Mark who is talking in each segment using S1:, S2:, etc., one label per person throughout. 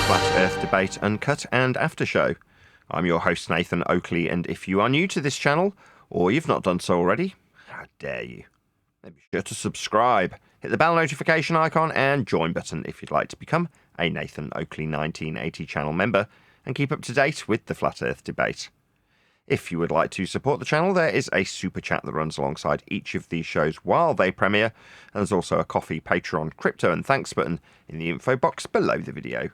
S1: Flat Earth Debate Uncut and After Show. I'm your host Nathan Oakley, and if you are new to this channel, or you've not done so already, how dare you? Then be sure to subscribe, hit the bell notification icon and join button if you'd like to become a Nathan Oakley 1980 channel member and keep up to date with the Flat Earth Debate. If you would like to support the channel, there is a super chat that runs alongside each of these shows while they premiere, and there's also a coffee, Patreon, crypto and thanks button in the info box below the video.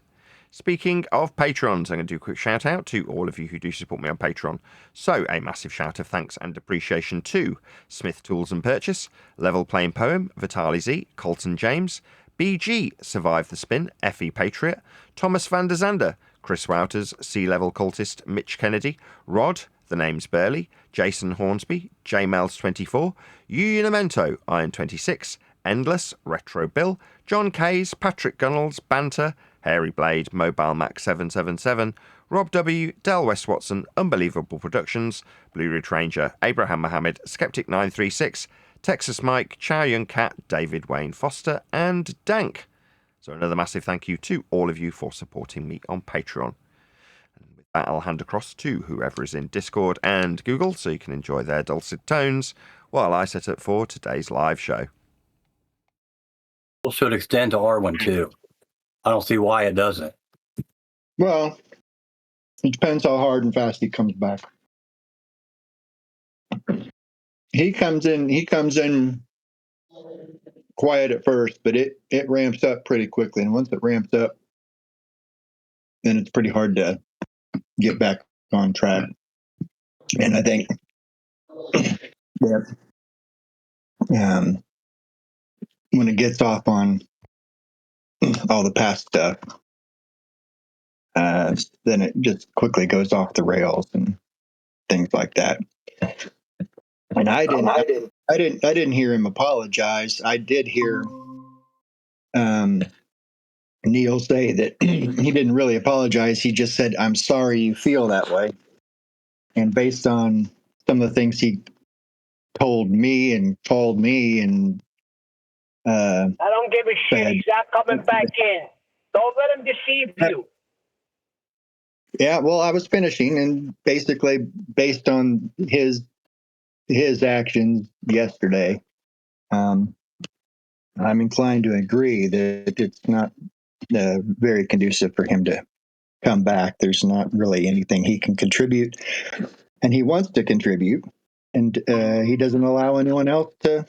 S1: Speaking of patrons, I'm going to do a quick shout out to all of you who do support me on Patreon. So a massive shout of thanks and appreciation to Smith Tools and Purchase, Level Playing Poem, Vitali Z, Colton James, BG, Survive the Spin, FE Patriot, Thomas van der Zander, Chris Wouters, Sea Level Cultist, Mitch Kennedy, Rod, The Name's Burley, Jason Hornsby, JMails24, Unamento, Iron26, Endless, Retro Bill, John Kays, Patrick Gunnels, Banter, Hairy Blade, Mobile Mac 777, Rob W, Del West Watson, Unbelievable Productions, Blue Ridge Ranger, Abraham Mohammed, Skeptic 936, Texas Mike, Chow Yun Cat, David Wayne Foster, and Dank. So another massive thank you to all of you for supporting me on Patreon. And with that, I'll hand across to whoever is in Discord and Google so you can enjoy their dulcet tones while I set up for today's live show.
S2: Should extend to R1 too. I don't see why it doesn't.
S3: Well, it depends how hard and fast he comes back. He comes in quiet at first, but it ramps up pretty quickly. And once it ramps up, then it's pretty hard to get back on track. And I think that when it gets off on all the past stuff, then it just quickly goes off the rails and things like that. And I didn't hear him apologize. I did hear Neil say that he didn't really apologize. He just said, "I'm sorry you feel that way." And based on some of the things he told me and called me, and
S4: I don't give a shit. He's not coming back in. Don't let him deceive you.
S3: Yeah, well, I was finishing, and basically based on his actions yesterday, I'm inclined to agree that it's not very conducive for him to come back. There's not really anything he can contribute, and he wants to contribute, and he doesn't allow anyone else to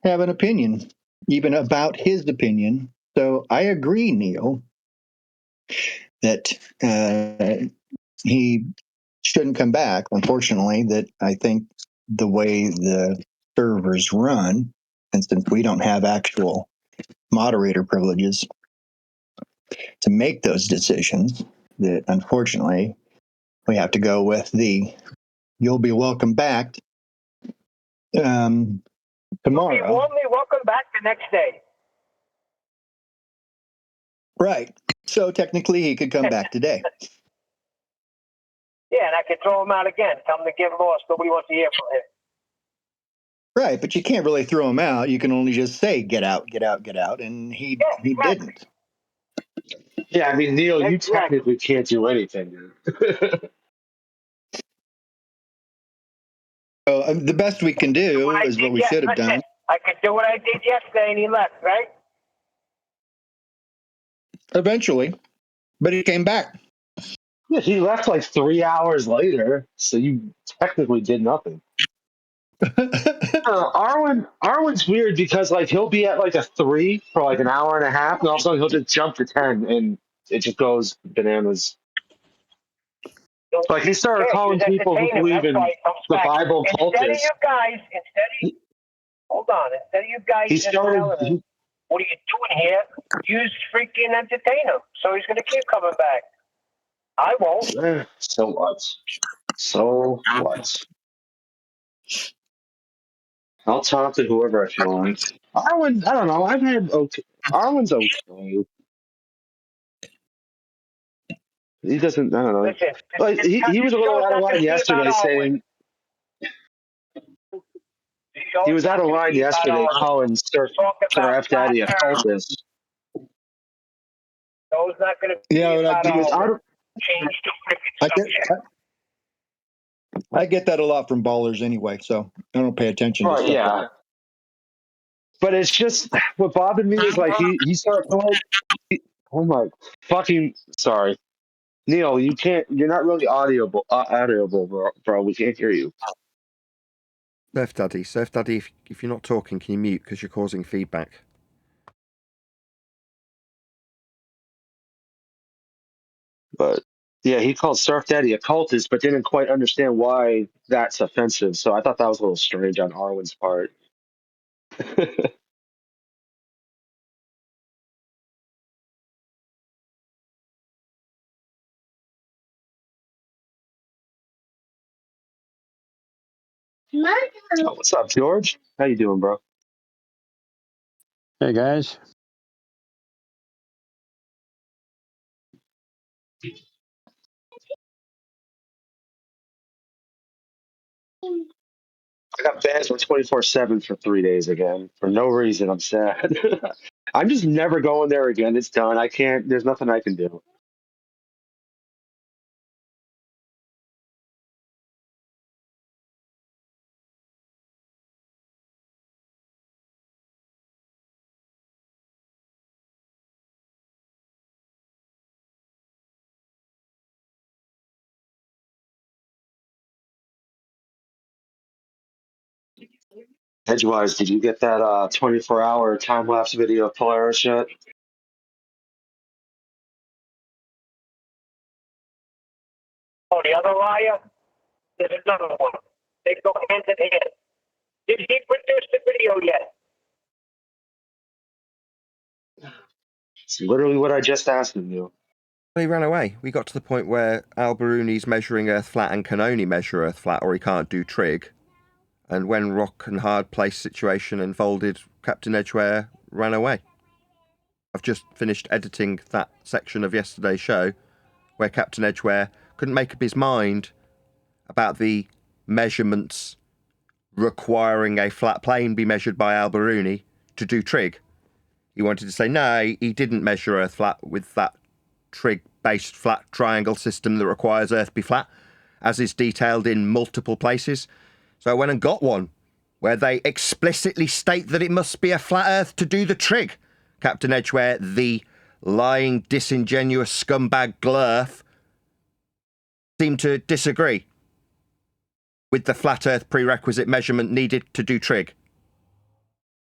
S3: have an opinion, even about his opinion. So I agree, Neil, that he shouldn't come back. Unfortunately, that I think the way the servers run, and since we don't have actual moderator privileges to make those decisions, that unfortunately we have to go with the "you'll be welcome back" tomorrow.
S4: You'll be warmly welcome back the next day.
S3: Right. So technically he could come back today.
S4: Yeah, and I could throw him out again. Tell him to get lost. Nobody wants to hear from him.
S3: Right, but you can't really throw him out. You can only just say, "Get out, get out, get out," and he didn't.
S5: Yeah, I mean, Neil, you technically can't do anything, dude.
S3: So the best we can do is what we should have done.
S4: I could do what I did yesterday, and he left, right?
S3: Eventually, but he came back.
S5: Yeah, he left like 3 hours later, so you technically did nothing. Arwen's weird because like he'll be at like a 3 for like an hour and a half, and all of a sudden he'll just jump to 10, and it just goes bananas. Like he started calling people who believe in the Bible cultists.
S4: Hold on. Instead of you guys just telling him, what are you doing here? Use freaking entertain him. So he's going to keep coming back. I won't.
S5: So what? So what? I'll talk to whoever I feel like. Arwen, I don't know. I've had okay. Arwen's okay. He doesn't. I don't know.
S4: Listen,
S5: like he was a little out of line yesterday, saying he was out of line yesterday calling Sir F Daddy a cultist.
S4: So show's not going to be
S3: Yeah,
S4: about
S3: but
S4: change the freaking
S3: I
S4: subject.
S3: get I get that a lot from ballers anyway, so I don't pay attention to
S5: Right,
S3: stuff.
S5: yeah. But it's just what bothered me is like he started going. Oh my fucking sorry, Neil. You can't. You're not really audible, bro. We can't hear you.
S1: Surf Daddy, if you're not talking, can you mute because you're causing feedback?
S5: But yeah, he called Surf Daddy a cultist, but didn't quite understand why that's offensive. So I thought that was a little strange on Arwen's part. Oh, what's up, George? How you doing, bro?
S6: Hey guys,
S5: I got banned from 24/7 for 3 days again for no reason. I'm sad. I'm just never going there again. It's done. I can't. There's nothing I can do. Edgewise, did you get that 24-hour time lapse video of Polaris yet?
S4: Oh, the other liar? There's another one. They go hand in hand. Did he produce the video yet?
S5: It's literally what I just asked him, you.
S1: He ran away. We got to the point where Al-Biruni's measuring Earth flat and can only measure Earth flat, or he can't do trig. And when rock and hard place situation unfolded, Captain Edgeware ran away. I've just finished editing that section of yesterday's show where Captain Edgeware couldn't make up his mind about the measurements requiring a flat plane be measured by Al-Biruni to do trig. He wanted to say, no, he didn't measure Earth flat with that trig-based flat triangle system that requires Earth be flat, as is detailed in multiple places. So I went and got one where they explicitly state that it must be a flat Earth to do the trig. Captain Edgeware, the lying, disingenuous scumbag glurf, seemed to disagree with the flat Earth prerequisite measurement needed to do trig.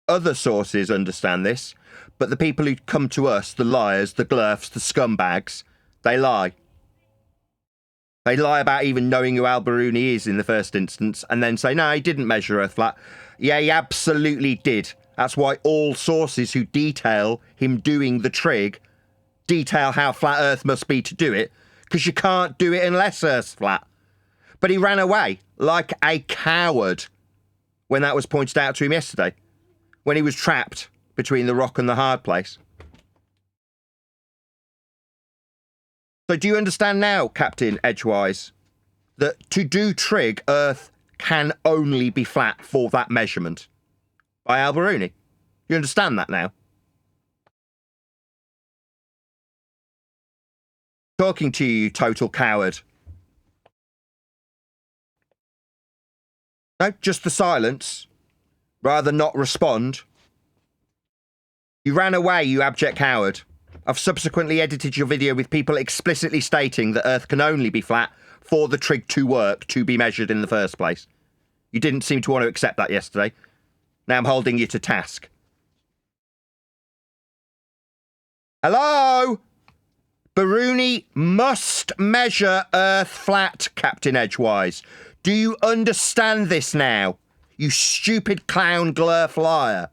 S1: Other sources understand this, but the people who come to us, the liars, the glurfs, the scumbags, they lie. They lie about even knowing who Al-Biruni is in the first instance, and then say, no, he didn't measure Earth flat. Yeah, he absolutely did. That's why all sources who detail him doing the trig detail how flat Earth must be to do it, because you can't do it unless Earth's flat. But he ran away like a coward when that was pointed out to him yesterday, when he was trapped between the rock and the hard place. So do you understand now, Captain Edgewise, that to do trig, Earth can only be flat for that measurement by Al-Biruni? You understand that now? Talking to you, total coward. No, just the silence. Rather not respond. You ran away, you abject coward. I've subsequently edited your video with people explicitly stating that Earth can only be flat for the trig to work, to be measured in the first place. You didn't seem to want to accept that yesterday. Now I'm holding you to task. Hello? Biruni must measure Earth flat, Captain Edgewise. Do you understand this now, you stupid clown glurf liar?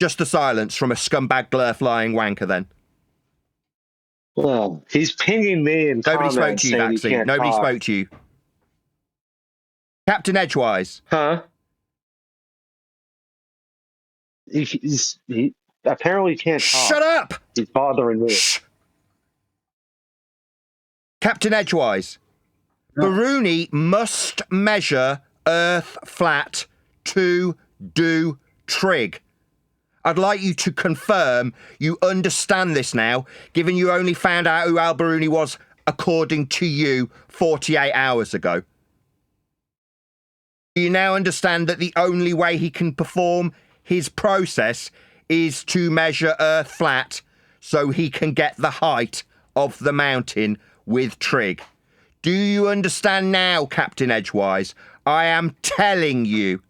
S1: Just the silence from a scumbag glurf lying wanker then.
S5: Well, he's pinging me and
S1: Nobody spoke to you,
S5: saying he
S1: Vaccine.
S5: can't
S1: Nobody
S5: talk.
S1: spoke to you. Captain Edgewise.
S5: Huh? He apparently can't talk.
S1: Shut up!
S5: He's bothering me.
S1: Shh. Captain Edgewise.
S5: No.
S1: Biruni must measure Earth flat to do trig. I'd like you to confirm you understand this now, given you only found out who Al-Biruni was, according to you, 48 hours ago. Do you now understand that the only way he can perform his process is to measure Earth flat so he can get the height of the mountain with Trig? Do you understand now, Captain Edgewise? I am telling you.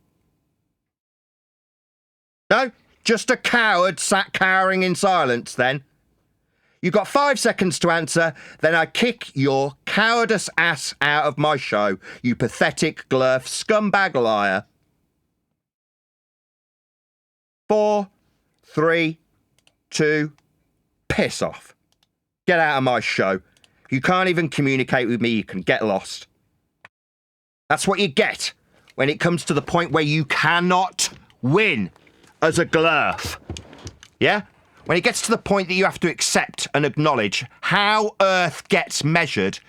S1: No? Just a coward sat cowering in silence, then? You've got 5 seconds to answer, then I kick your cowardice ass out of my show, you pathetic, glurf, scumbag liar. 4, 3, 2, piss off. Get out of my show. If you can't even communicate with me, you can get lost. That's what you get when it comes to the point where you cannot win as a glurf. Yeah? When it gets to the point that you have to accept and acknowledge how Earth gets measured,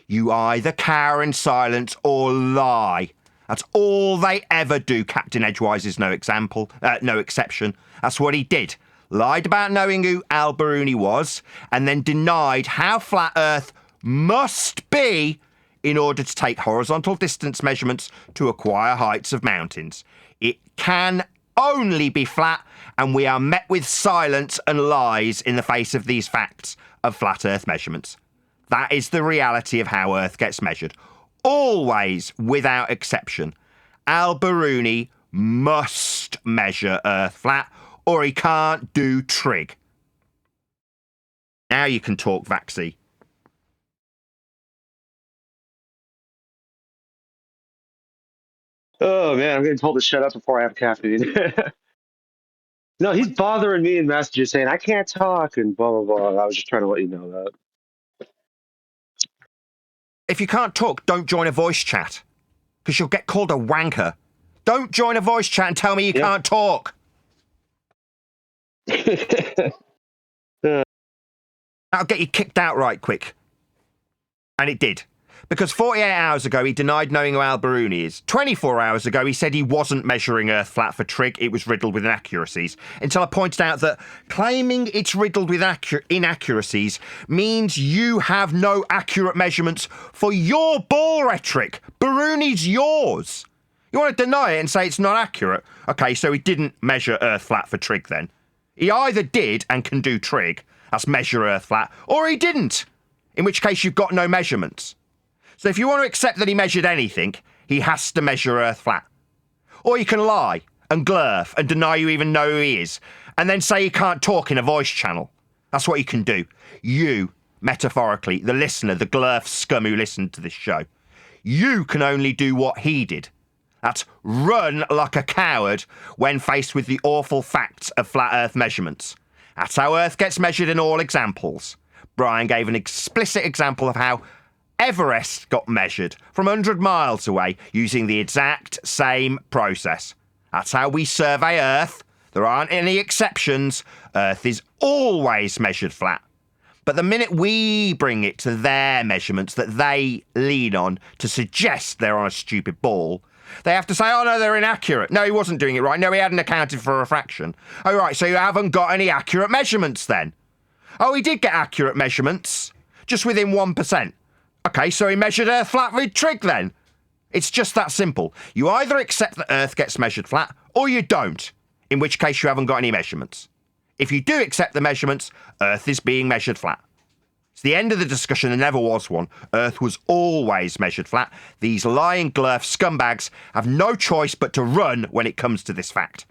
S1: you either cower in silence or lie. That's all they ever do. Captain Edgewise is no exception. That's what he did. Lied about knowing who Al-Biruni was, and then denied how flat Earth must be in order to take horizontal distance measurements to acquire heights of mountains. It can only be flat, and we are met with silence and lies in the face of these facts of flat Earth measurements. That is the reality of how Earth gets measured. Always, without exception. Al-Biruni must measure Earth flat, or he can't do Trig. Now you can talk, Vaxi.
S5: Oh man, I'm getting told to shut up before I have caffeine. No, he's bothering me in messages saying I can't talk and blah blah blah. I was just trying to let you know that.
S1: If you can't talk, don't join a voice chat, because you'll get called a wanker. Don't join a voice chat and tell me you can't talk. That'll get you kicked out right quick. And it did. Because 48 hours ago, he denied knowing who Al-Biruni is. 24 hours ago, he said he wasn't measuring Earth flat for Trig. It was riddled with inaccuracies. Until I pointed out that claiming it's riddled with inaccuracies means you have no accurate measurements for your ball rhetoric. Biruni's yours. You want to deny it and say it's not accurate? Okay, so he didn't measure Earth flat for Trig then. He either did and can do Trig, that's measure Earth flat, or he didn't, in which case you've got no measurements. So if you want to accept that he measured anything, he has to measure Earth flat. Or you can lie and glurf and deny you even know who he is, and then say he can't talk in a voice channel. That's what you can do. You, metaphorically, the listener, the glurf scum who listened to this show, you can only do what he did. That's run like a coward when faced with the awful facts of flat Earth measurements. That's how Earth gets measured in all examples. Brian gave an explicit example of how Everest got measured from 100 miles away using the exact same process. That's how we survey Earth. There aren't any exceptions. Earth is always measured flat. But the minute we bring it to their measurements that they lean on to suggest they're on a stupid ball, they have to say, oh no, they're inaccurate. No, he wasn't doing it right. No, he hadn't accounted for refraction. Oh right, so you haven't got any accurate measurements then? Oh, he did get accurate measurements, just within 1%. Okay, so he measured Earth flat with Trig then. It's just that simple. You either accept that Earth gets measured flat, or you don't, in which case you haven't got any measurements. If you do accept the measurements, Earth is being measured flat. It's the end of the discussion. There never was one. Earth was always measured flat. These lying glurf scumbags have no choice but to run when it comes to this fact.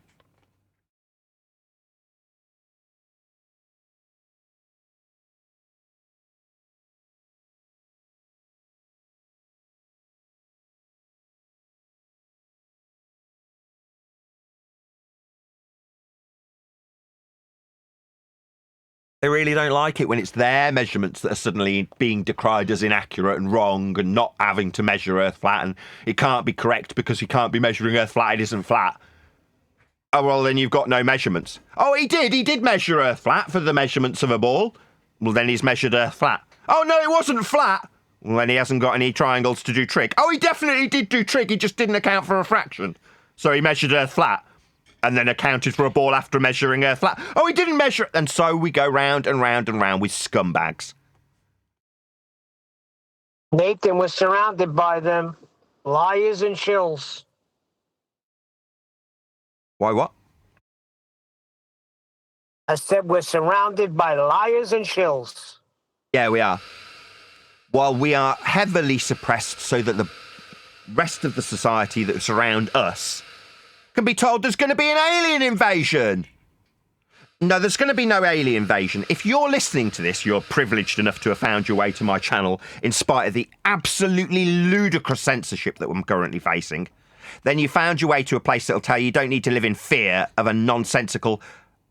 S1: They really don't like it when it's their measurements that are suddenly being decried as inaccurate and wrong and not having to measure Earth flat, and it can't be correct because you can't be measuring Earth flat, it isn't flat. Oh, well, then you've got no measurements. Oh, he did measure Earth flat for the measurements of a ball. Well, then he's measured Earth flat. Oh, no, it wasn't flat. Well, then he hasn't got any triangles to do Trig. Oh, he definitely did do Trig, he just didn't account for refraction. So he measured Earth flat. and then accounted for a ball after measuring Earth flat. Oh, he didn't measure it. And so we go round and round and round with scumbags.
S4: Nathan was surrounded by them. Liars and shills.
S1: Why what?
S4: I said we're surrounded by liars and shills.
S1: Yeah, we are. While we are heavily suppressed so that the rest of the society that surround us can be told there's going to be an alien invasion. No, there's going to be no alien invasion. If you're listening to this, you're privileged enough to have found your way to my channel in spite of the absolutely ludicrous censorship that I'm currently facing. Then you found your way to a place that'll tell you don't need to live in fear of a nonsensical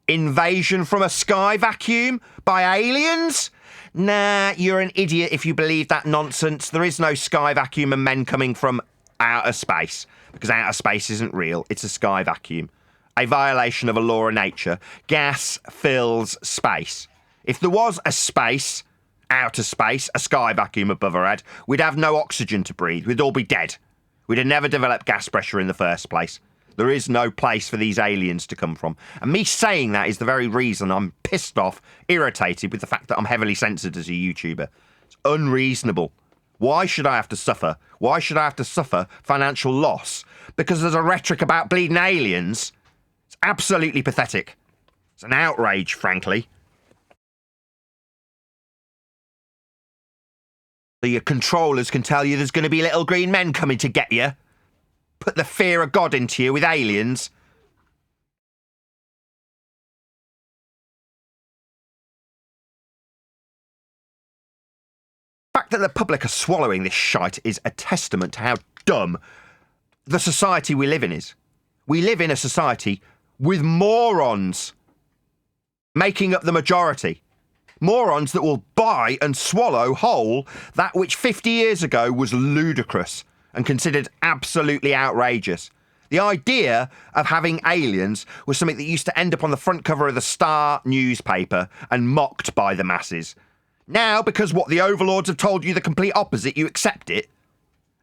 S1: invasion from a sky vacuum by aliens. Nah, you're an idiot if you believe that nonsense. There is no sky vacuum and men coming from outer space, because outer space isn't real. It's a sky vacuum. A violation of a law of nature. Gas fills space. If there was a space, outer space, a sky vacuum above our head, we'd have no oxygen to breathe. We'd all be dead. We'd have never developed gas pressure in the first place. There is no place for these aliens to come from. And me saying that is the very reason I'm pissed off, irritated with the fact that I'm heavily censored as a YouTuber. It's unreasonable. Why should I have to suffer? Why should I have to suffer financial loss? Because there's a rhetoric about bleeding aliens. It's absolutely pathetic. It's an outrage, frankly. So your controllers can tell you there's going to be little green men coming to get you. Put the fear of God into you with aliens. The fact that the public are swallowing this shite is a testament to how dumb the society we live in is. We live in a society with morons making up the majority. Morons that will buy and swallow whole that which 50 years ago was ludicrous and considered absolutely outrageous. The idea of having aliens was something that used to end up on the front cover of the Star newspaper and mocked by the masses. Now, because what the overlords have told you the complete opposite, you accept it.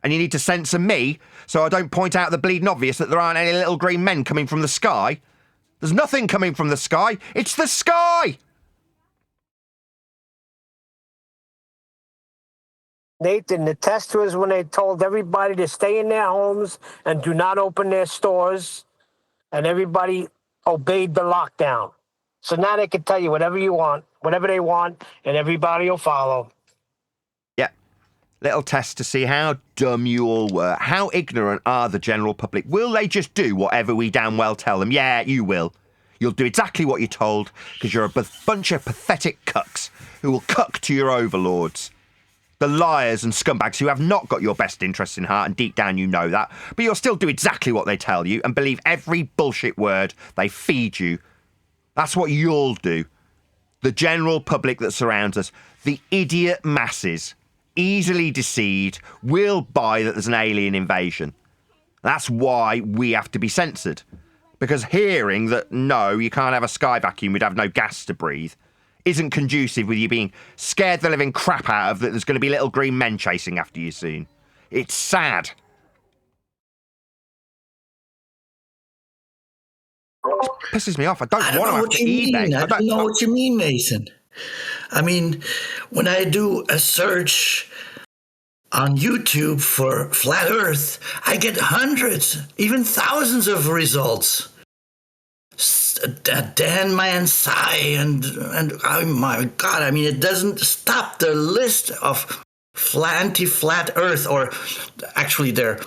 S1: And you need to censor me so I don't point out the bleeding obvious that there aren't any little green men coming from the sky. There's nothing coming from the sky. It's the sky!
S4: Nathan, the test was when they told everybody to stay in their homes and do not open their stores, and everybody obeyed the lockdown. So now they can tell you whatever you want, whatever they want, and everybody will follow.
S1: Yeah. Little test to see how dumb you all were. How ignorant are the general public? Will they just do whatever we damn well tell them? Yeah, you will. You'll do exactly what you're told because you're a bunch of pathetic cucks who will cuck to your overlords. The liars and scumbags who have not got your best interests in heart, and deep down you know that, but you'll still do exactly what they tell you and believe every bullshit word they feed you. That's what you'll do. The general public that surrounds us, the idiot masses, easily deceived, will buy that there's an alien invasion. That's why we have to be censored. Because hearing that, no, you can't have a sky vacuum, we'd have no gas to breathe, isn't conducive with you being scared the living crap out of that there's going to be little green men chasing after you soon. It's sad. It pisses me off. I don't want to have to eBay.
S6: I don't know what you mean, Nathan. I mean, when I do a search on YouTube for flat Earth, I get hundreds, even thousands of results. Dan Man Sai and oh my God, I mean, it doesn't stop the list of anti-flat Earth, or actually they're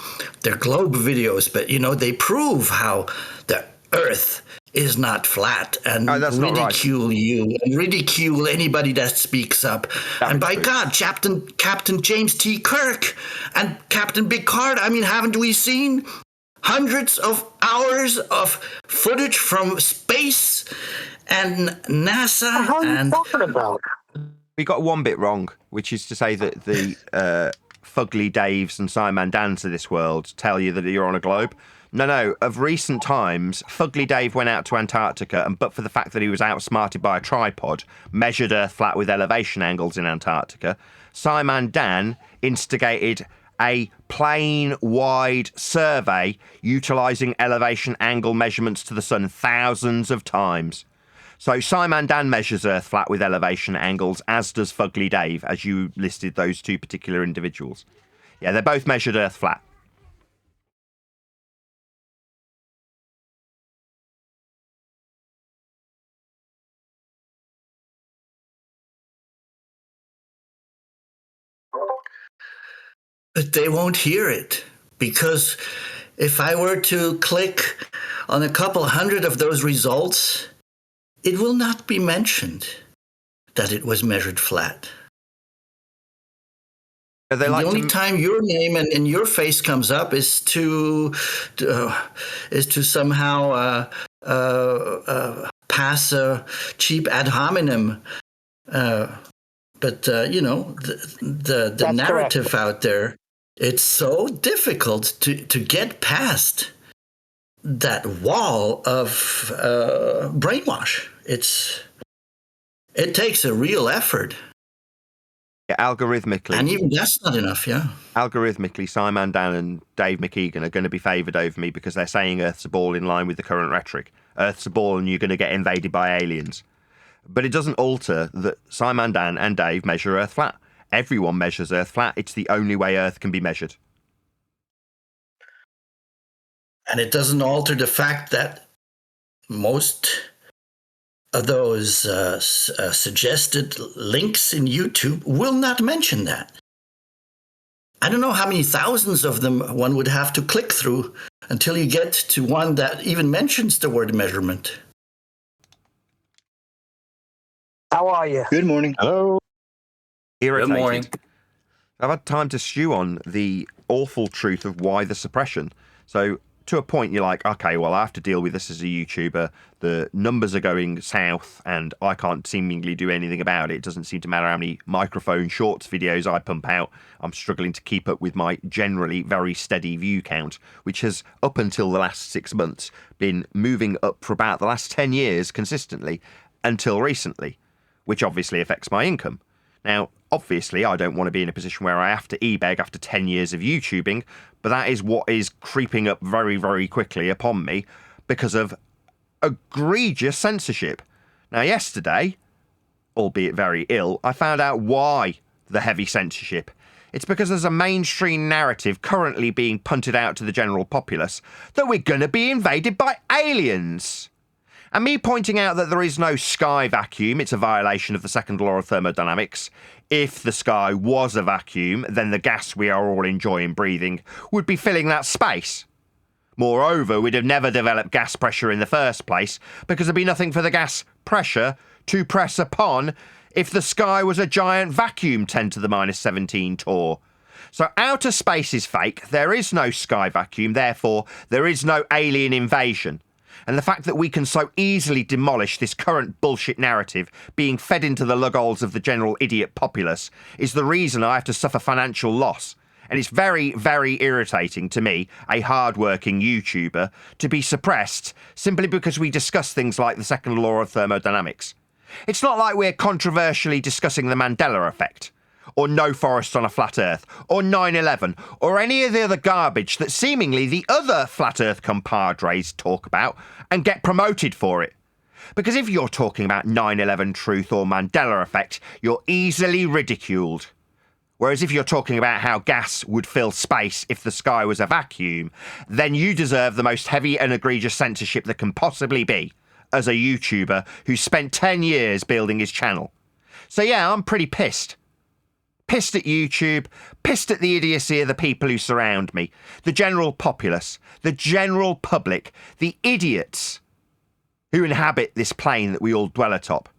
S6: globe videos, but you know, they prove how the Earth is not flat and ridicule you and ridicule anybody that speaks up. And by God, Captain James T. Kirk and Captain Picard, I mean, haven't we seen hundreds of hours of footage from space and NASA?
S4: What are you talking about?
S1: We got one bit wrong, which is to say that the Fugly Daves and Simon Dans of this world tell you that you're on a globe. No. Of recent times, Fugly Dave went out to Antarctica, and but for the fact that he was outsmarted by a tripod, measured Earth flat with elevation angles in Antarctica, Simon Dan instigated a plane-wide survey utilising elevation angle measurements to the sun thousands of times. So Simon Dan measures Earth flat with elevation angles, as does Fugly Dave, as you listed those two particular individuals. Yeah, they're both measured Earth flat.
S6: But they won't hear it, because if I were to click on a couple hundred of those results, it will not be mentioned that it was measured flat.
S1: The
S6: only time your name and your face comes up is to somehow pass a cheap ad hominem. But you know, the narrative correct. Out there, it's so difficult to get past that wall of brainwash. It takes a real effort.
S1: Algorithmically.
S6: And even that's not enough, yeah.
S1: Algorithmically, Simon Dan and Dave McKeegan are going to be favoured over me because they're saying Earth's a ball in line with the current rhetoric. Earth's a ball and you're going to get invaded by aliens. But it doesn't alter that Simon Dan and Dave measure Earth flat. Everyone measures Earth flat. It's the only way Earth can be measured.
S6: And it doesn't alter the fact that most of those suggested links in YouTube will not mention that. I don't know how many thousands of them one would have to click through until you get to one that even mentions the word measurement.
S4: How are you?
S3: Good morning.
S5: Hello.
S1: Irritated.
S2: Good morning.
S1: I've had time to stew on the awful truth of why the suppression. So to a point, you're like, okay, well, I have to deal with this as a YouTuber. The numbers are going south and I can't seemingly do anything about it. It doesn't seem to matter how many microphone shorts videos I pump out. I'm struggling to keep up with my generally very steady view count, which has, up until the last 6 months, been moving up for about the last 10 years consistently until recently, which obviously affects my income. Now, obviously, I don't want to be in a position where I have to e-beg after 10 years of YouTubing, but that is what is creeping up very, very quickly upon me because of egregious censorship. Now, yesterday, albeit very ill, I found out why the heavy censorship. It's because there's a mainstream narrative currently being punted out to the general populace that we're going to be invaded by aliens. And me pointing out that there is no sky vacuum, it's a violation of the second law of thermodynamics. If the sky was a vacuum, then the gas we are all enjoying breathing would be filling that space. Moreover, we'd have never developed gas pressure in the first place because there'd be nothing for the gas pressure to press upon if the sky was a giant vacuum 10 to the minus 17 torr. So outer space is fake, there is no sky vacuum, therefore there is no alien invasion. And the fact that we can so easily demolish this current bullshit narrative being fed into the lugholes of the general idiot populace is the reason I have to suffer financial loss. And it's very, very irritating to me, a hard-working YouTuber, to be suppressed simply because we discuss things like the second law of thermodynamics. It's not like we're controversially discussing the Mandela effect, or no forest on a flat earth, or 9/11, or any of the other garbage that seemingly the other flat earth compadres talk about and get promoted for it. Because if you're talking about 9/11 truth or Mandela effect, you're easily ridiculed. Whereas if you're talking about how gas would fill space if the sky was a vacuum, then you deserve the most heavy and egregious censorship that can possibly be, as a YouTuber who spent 10 years building his channel. So yeah, I'm pretty pissed. Pissed at YouTube, pissed at the idiocy of the people who surround me, the general populace, the general public, the idiots who inhabit this plane that we all dwell atop.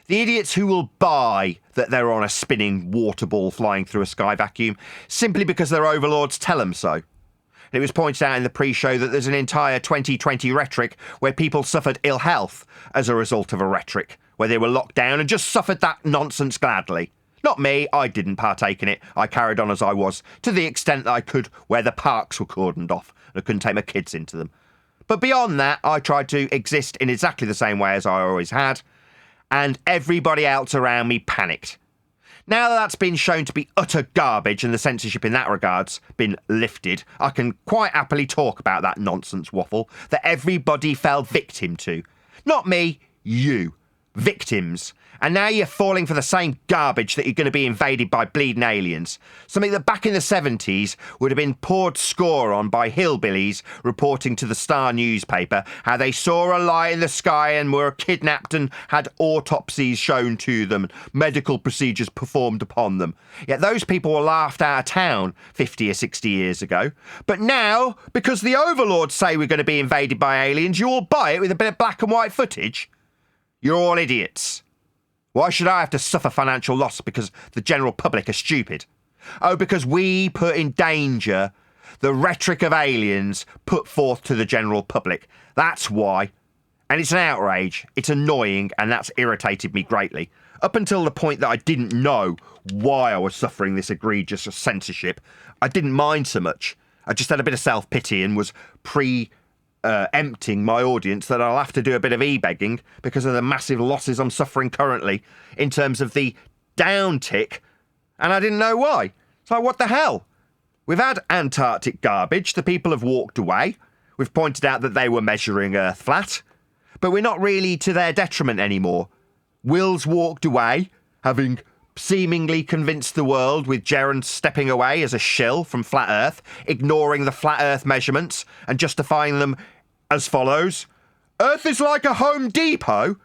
S1: The idiots who will buy that they're on a spinning water ball flying through a sky vacuum simply because their overlords tell them so. And it was pointed out in the pre-show that there's an entire 2020 rhetoric where people suffered ill health as a result of a rhetoric, where they were locked down and just suffered that nonsense gladly. Not me, I didn't partake in it. I carried on as I was, to the extent that I could, where the parks were cordoned off and I couldn't take my kids into them. But beyond that, I tried to exist in exactly the same way as I always had, and everybody else around me panicked. Now that that's been shown to be utter garbage and the censorship in that regard's been lifted, I can quite happily talk about that nonsense waffle that everybody fell victim to. Not me, you. Victims. And now you're falling for the same garbage that you're going to be invaded by bleeding aliens. Something that back in the 70s would have been poured score on by hillbillies reporting to the Star newspaper how they saw a light in the sky and were kidnapped and had autopsies shown to them, medical procedures performed upon them. Yet those people were laughed out of town 50 or 60 years ago. But now, because the overlords say we're going to be invaded by aliens, you all buy it with a bit of black and white footage? You're all idiots. Why should I have to suffer financial loss because the general public are stupid? Oh, because we put in danger the rhetoric of aliens put forth to the general public. That's why. And it's an outrage. It's annoying, and that's irritated me greatly. Up until the point that I didn't know why I was suffering this egregious censorship, I didn't mind so much. I just had a bit of self-pity and was emptying my audience that I'll have to do a bit of e-begging because of the massive losses I'm suffering currently in terms of the downtick, and I didn't know why. So what the hell? We've had Antarctic garbage. The people have walked away. We've pointed out that they were measuring Earth flat, but we're not really to their detriment anymore. Will's walked away, having seemingly convinced the world, with Jaren stepping away as a shill from flat Earth, ignoring the flat Earth measurements and justifying them as follows. Earth is like a Home Depot?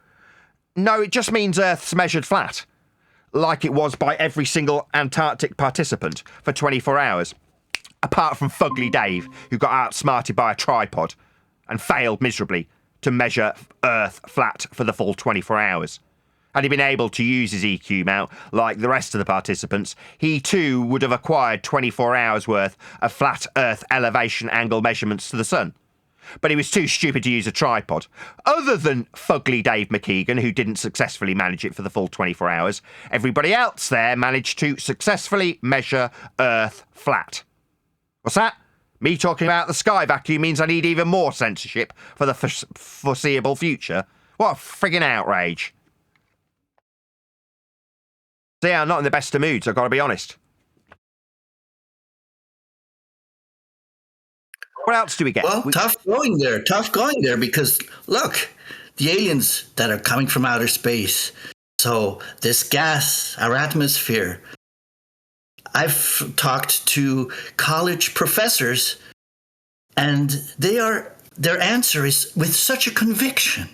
S1: No, it just means Earth's measured flat, like it was by every single Antarctic participant for 24 hours, apart from Fugly Dave, who got outsmarted by a tripod and failed miserably to measure Earth flat for the full 24 hours. Had he been able to use his EQ mount like the rest of the participants, he too would have acquired 24 hours worth of flat Earth elevation angle measurements to the sun. But he was too stupid to use a tripod. Other than Fugly Dave McKeegan, who didn't successfully manage it for the full 24 hours, everybody else there managed to successfully measure Earth flat. What's that? Me talking about the sky vacuum means I need even more censorship for the foreseeable future? What a friggin' outrage. So yeah, I'm not in the best of moods, I've got to be honest. What else do we get?
S6: Well, tough going there, because look, the aliens that are coming from outer space. So this gas, our atmosphere. I've talked to college professors, and their answer is with such a conviction.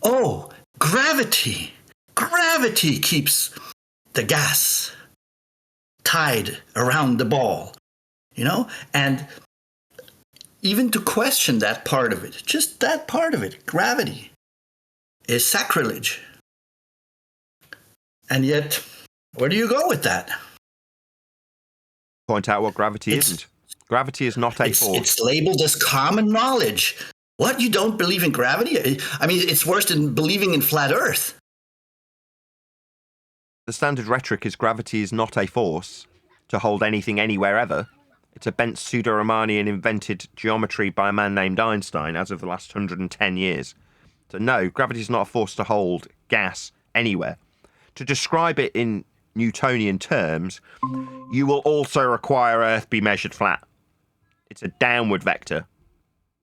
S6: Oh, gravity. Gravity keeps the gas tied around the ball, and even to question that part of it, just that part of it, gravity, is sacrilege. And yet, where do you go with that?
S1: Point out what gravity isn't. Gravity is not a force.
S6: It's labeled as common knowledge. What, you don't believe in gravity? I mean, it's worse than believing in flat Earth.
S1: The standard rhetoric is gravity is not a force to hold anything anywhere ever. It's a bent pseudo-Riemannian invented geometry by a man named Einstein as of the last 110 years. So no, gravity is not a force to hold gas anywhere. To describe it in Newtonian terms, you will also require Earth be measured flat. It's a downward vector,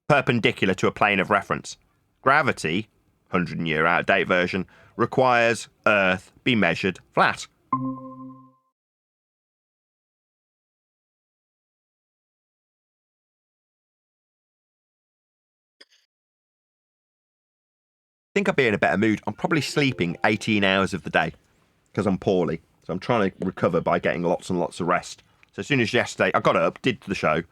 S1: perpendicular to a plane of reference. Gravity, 100-year out-of-date version, requires Earth be measured flat. I think I'd be in a better mood. I'm probably sleeping 18 hours of the day because I'm poorly. So I'm trying to recover by getting lots and lots of rest. So as soon as yesterday, I got up, did the show,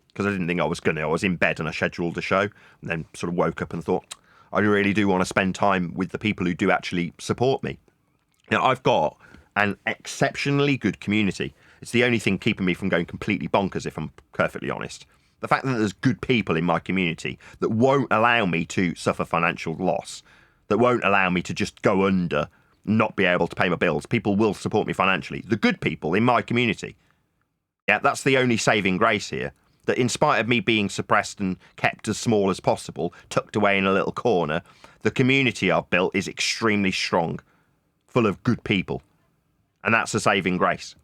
S1: because I didn't think I was going to. I was in bed and I scheduled the show, and then sort of woke up and thought, I really do want to spend time with the people who do actually support me. Now, I've got an exceptionally good community. It's the only thing keeping me from going completely bonkers, if I'm perfectly honest. The fact that there's good people in my community that won't allow me to suffer financial loss, that won't allow me to just go under, not be able to pay my bills. People will support me financially. The good people in my community. Yeah, that's the only saving grace here. That in spite of me being suppressed and kept as small as possible, tucked away in a little corner, the community I've built is extremely strong, full of good people. And that's a saving grace.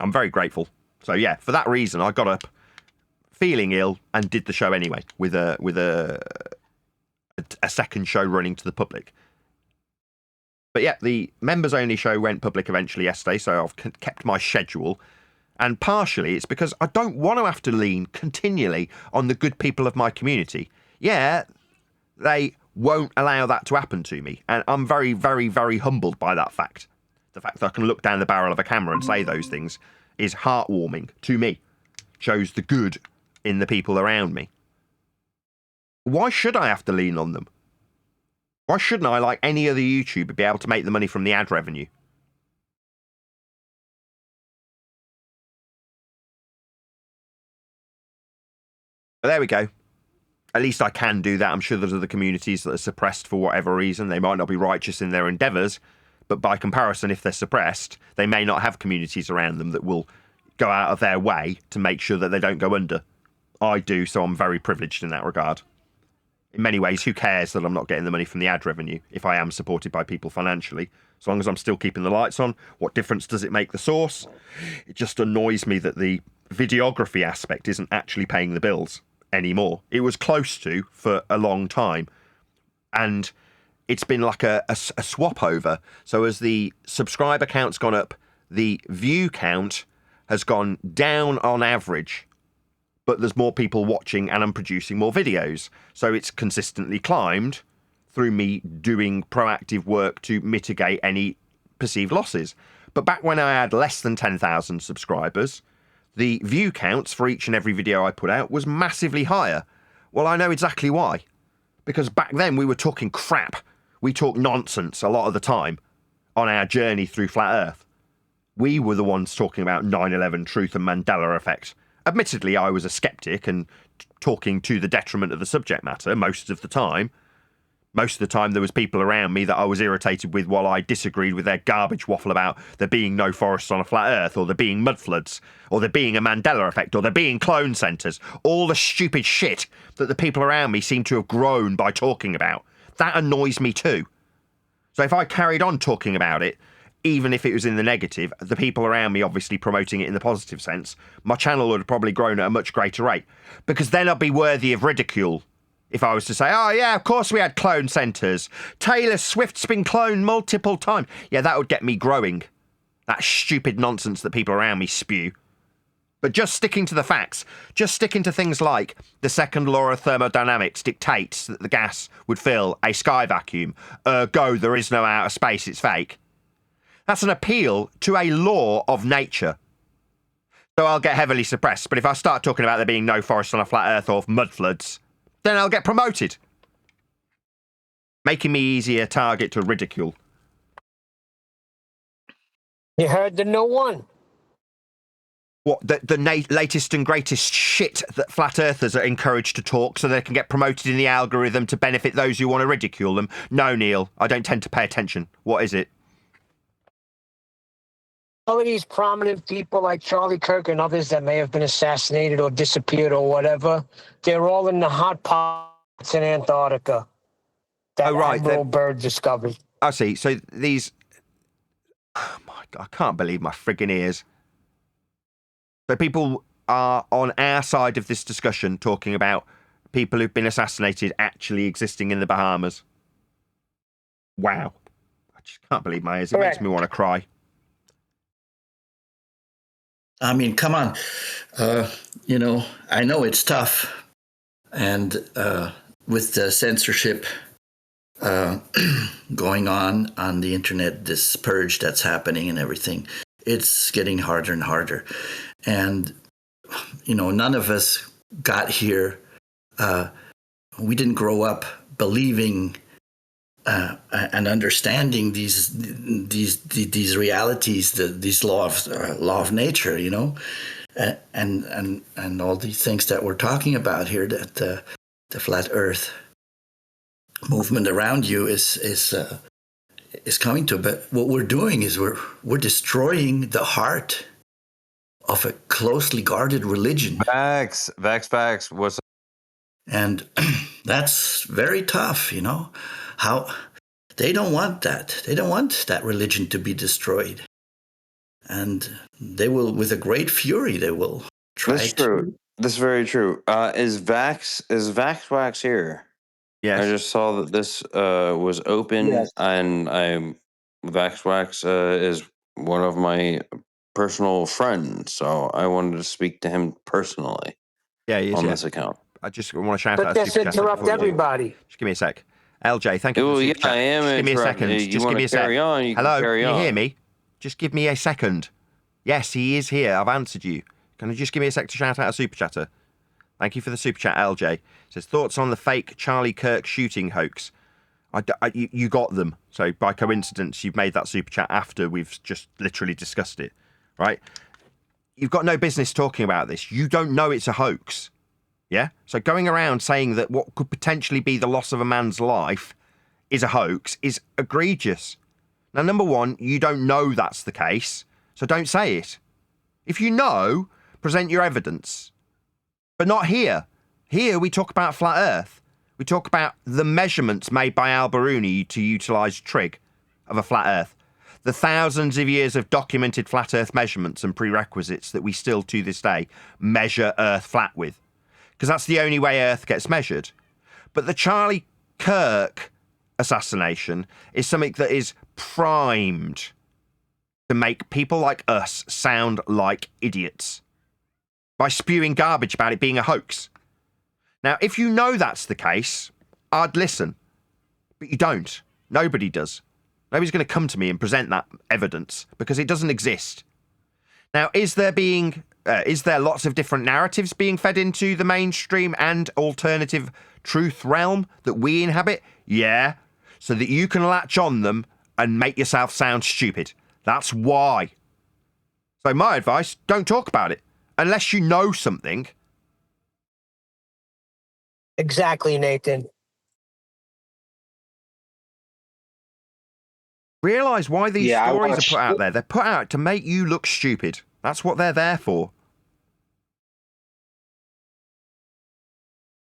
S1: I'm very grateful. So yeah, for that reason, I got up feeling ill and did the show anyway with a second show running to the public. But yeah, the members only show went public eventually yesterday, so I've kept my schedule. And partially it's because I don't want to have to lean continually on the good people of my community. Yeah, they won't allow that to happen to me. And I'm very, very, very humbled by that fact. The fact that I can look down the barrel of a camera and say those things is heartwarming to me. Shows the good in the people around me. Why should I have to lean on them? Why shouldn't I, like any other YouTuber, be able to make the money from the ad revenue? But there we go. At least I can do that. I'm sure there's other communities that are suppressed for whatever reason. They might not be righteous in their endeavours, but by comparison, if they're suppressed, they may not have communities around them that will go out of their way to make sure that they don't go under. I do, so I'm very privileged in that regard. In many ways, who cares that I'm not getting the money from the ad revenue if I am supported by people financially? As long as I'm still keeping the lights on, what difference does it make the source? It just annoys me that the videography aspect isn't actually paying the bills anymore. It was close to for a long time, and it's been like a swap over. So as the subscriber count's gone up, the view count has gone down on average, but there's more people watching and I'm producing more videos. So it's consistently climbed through me doing proactive work to mitigate any perceived losses. But back when I had less than 10,000 subscribers, the view counts for each and every video I put out was massively higher. Well, I know exactly why. Because back then we were talking crap. We talked nonsense a lot of the time on our journey through Flat Earth. We were the ones talking about 9/11 truth and Mandela effect. Admittedly, I was a skeptic and talking to the detriment of the subject matter most of the time. Most of the time there was people around me that I was irritated with while I disagreed with their garbage waffle about there being no forests on a flat earth, or there being mud floods, or there being a Mandela effect, or there being clone centres. All the stupid shit that the people around me seem to have grown by talking about. That annoys me too. So if I carried on talking about it, even if it was in the negative, the people around me obviously promoting it in the positive sense, my channel would have probably grown at a much greater rate. Because then I'd be worthy of ridicule. If I was to say, oh yeah, of course we had clone centres. Taylor Swift's been cloned multiple times. Yeah, that would get me growing. That stupid nonsense that people around me spew. But just sticking to the facts, just sticking to things like the second law of thermodynamics dictates that the gas would fill a sky vacuum. Ergo, there is no outer space, it's fake. That's an appeal to a law of nature. So I'll get heavily suppressed. But if I start talking about there being no forest on a flat earth or mud floods, then I'll get promoted. Making me easier target to ridicule.
S4: You heard the no one.
S1: What, the latest and greatest shit that flat earthers are encouraged to talk so they can get promoted in the algorithm to benefit those who want to ridicule them? No, Neil, I don't tend to pay attention. What is it?
S4: All of these prominent people like Charlie Kirk and others that may have been assassinated or disappeared or whatever, they're all in the hot pots in Antarctica that Admiral Byrd discovered.
S1: I see. So these... Oh my God, I can't believe my friggin' ears. So people are on our side of this discussion talking about people who've been assassinated actually existing in the Bahamas. Wow. I just can't believe my ears. It makes me want to cry.
S6: I mean, come on. I know it's tough. And with the censorship going on the internet, this purge that's happening and everything, it's getting harder and harder. And, none of us got here. We didn't grow up believing and understanding these realities, these law of nature, and all these things that we're talking about here, that the flat Earth movement around you is coming to. But what we're doing is we're destroying the heart of a closely guarded religion.
S7: Facts.
S6: And that's very tough, How They don't want that. They don't want that religion to be destroyed. And they will, with a great fury, they will try
S7: That's
S6: to.
S7: true. That's very true. Is Vax Wax here?
S1: Yes.
S7: I just saw that this was open,
S5: Yes.
S7: and Vax Wax is one of my personal friends, so I wanted to speak to him personally
S1: Yeah, he is,
S7: on
S1: yeah.
S7: this account.
S1: I just want to shout
S4: But
S1: out a
S4: just
S1: super chat.
S4: interrupt everybody.
S1: Just give me a sec. LJ, thank you for
S7: Well,
S1: the
S7: yeah,
S1: super chat.
S7: I am
S1: Just give me a
S7: interrupting.
S1: second.
S7: You
S1: Just give
S7: wanna
S1: me a sec.
S7: carry on, you can
S1: Hello,
S7: carry
S1: can you hear
S7: on.
S1: me? Just give me a second. Yes, he is here. I've answered you. Can you just give me a sec to shout out a super chatter? Thank you for the super chat, LJ. It says, thoughts on the fake Charlie Kirk shooting hoax? You got them. So by coincidence, you've made that super chat after we've just literally discussed it, right? You've got no business talking about this. You don't know it's a hoax. Yeah? So going around saying that what could potentially be the loss of a man's life is a hoax is egregious. Now, number one, you don't know that's the case, so don't say it. If you know, present your evidence. But not here. Here we talk about flat Earth. We talk about the measurements made by Al-Biruni to utilise Trig of a flat Earth. The thousands of years of documented flat Earth measurements and prerequisites that we still to this day measure Earth flat with. Because that's the only way Earth gets measured. But the Charlie Kirk assassination is something that is primed to make people like us sound like idiots by spewing garbage about it being a hoax. Now, if you know that's the case, I'd listen. But you don't. Nobody does. Nobody's going to come to me and present that evidence because it doesn't exist. Now, is there lots of different narratives being fed into the mainstream and alternative truth realm that we inhabit? Yeah. So that you can latch on them and make yourself sound stupid. That's why. So my advice, don't talk about it unless you know something.
S4: Exactly, Nathan.
S1: Realise why these
S5: Yeah,
S1: stories are put out there. They're put out to make you look stupid. That's what they're there for.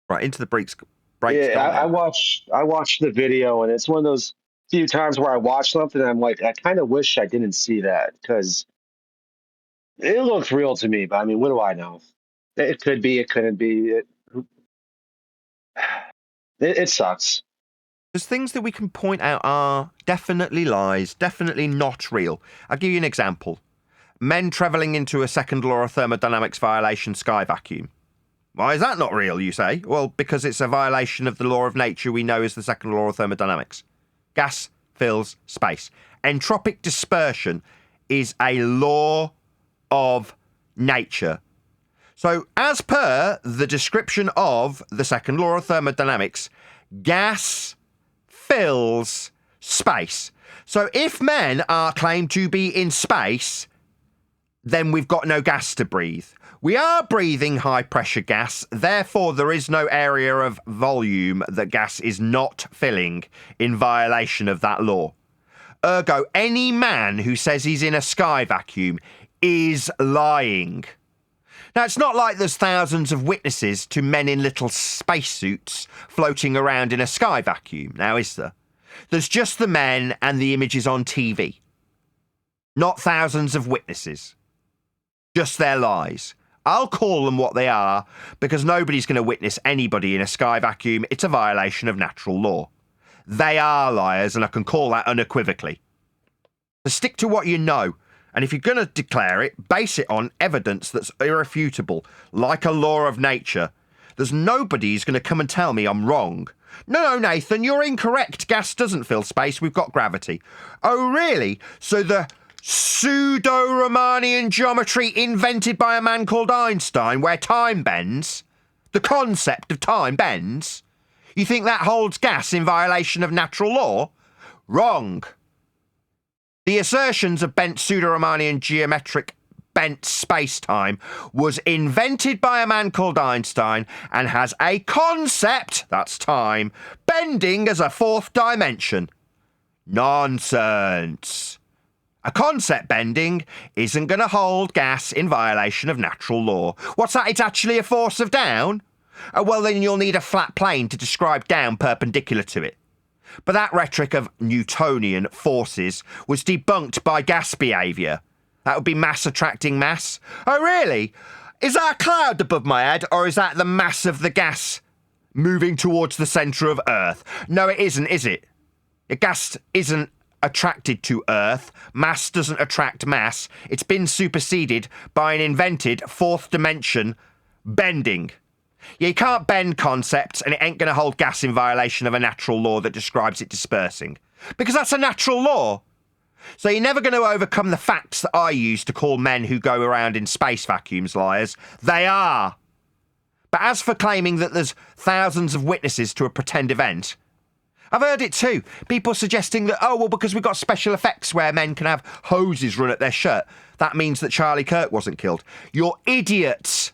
S1: Right, into the breaks.
S5: Yeah, I watched the video, and it's one of those few times where I watch something and I'm like, I kind of wish I didn't see that because it looks real to me. But I mean, what do I know? It could be, it couldn't be. It sucks.
S1: There's things that we can point out are definitely lies, definitely not real. I'll give you an example. Men travelling into a second law of thermodynamics violation sky vacuum. Why is that not real, you say? Well, because it's a violation of the law of nature we know as the second law of thermodynamics. Gas fills space. Entropic dispersion is a law of nature. So, as per the description of the second law of thermodynamics, gas fills space. So if men are claimed to be in space, then we've got no gas to breathe. We are breathing high pressure gas, therefore there is no area of volume that gas is not filling in violation of that law. Ergo, any man who says he's in a sky vacuum is lying. Now, it's not like there's thousands of witnesses to men in little spacesuits floating around in a sky vacuum, now is there? There's just the men and the images on TV. Not thousands of witnesses. Just their lies. I'll call them what they are, because nobody's going to witness anybody in a sky vacuum. It's a violation of natural law. They are liars, and I can call that unequivocally. So stick to what you know. And if you're going to declare it, base it on evidence that's irrefutable, like a law of nature. There's nobody who's going to come and tell me I'm wrong. No, Nathan, you're incorrect. Gas doesn't fill space. We've got gravity. Oh, really? So the pseudo-Riemannian geometry invented by a man called Einstein, where time bends, the concept of time bends, you think that holds gas in violation of natural law? Wrong. The assertions of bent pseudo-Riemannian geometric bent space-time was invented by a man called Einstein and has a concept, that's time, bending as a fourth dimension. Nonsense. A concept bending isn't going to hold gas in violation of natural law. What's that? It's actually a force of down? Oh, well, then you'll need a flat plane to describe down perpendicular to it. But that rhetoric of Newtonian forces was debunked by gas behaviour. That would be mass attracting mass. Oh, really? Is that a cloud above my head, or is that the mass of the gas moving towards the centre of Earth? No, it isn't, is it? Gas isn't attracted to Earth. Mass doesn't attract mass. It's been superseded by an invented fourth dimension, bending. You can't bend concepts, and it ain't going to hold gas in violation of a natural law that describes it dispersing. Because that's a natural law. So you're never going to overcome the facts that I use to call men who go around in space vacuums liars. They are. But as for claiming that there's thousands of witnesses to a pretend event, I've heard it too. People suggesting that, oh, well, because we've got special effects where men can have hoses run at their shirt, that means that Charlie Kirk wasn't killed. You're idiots.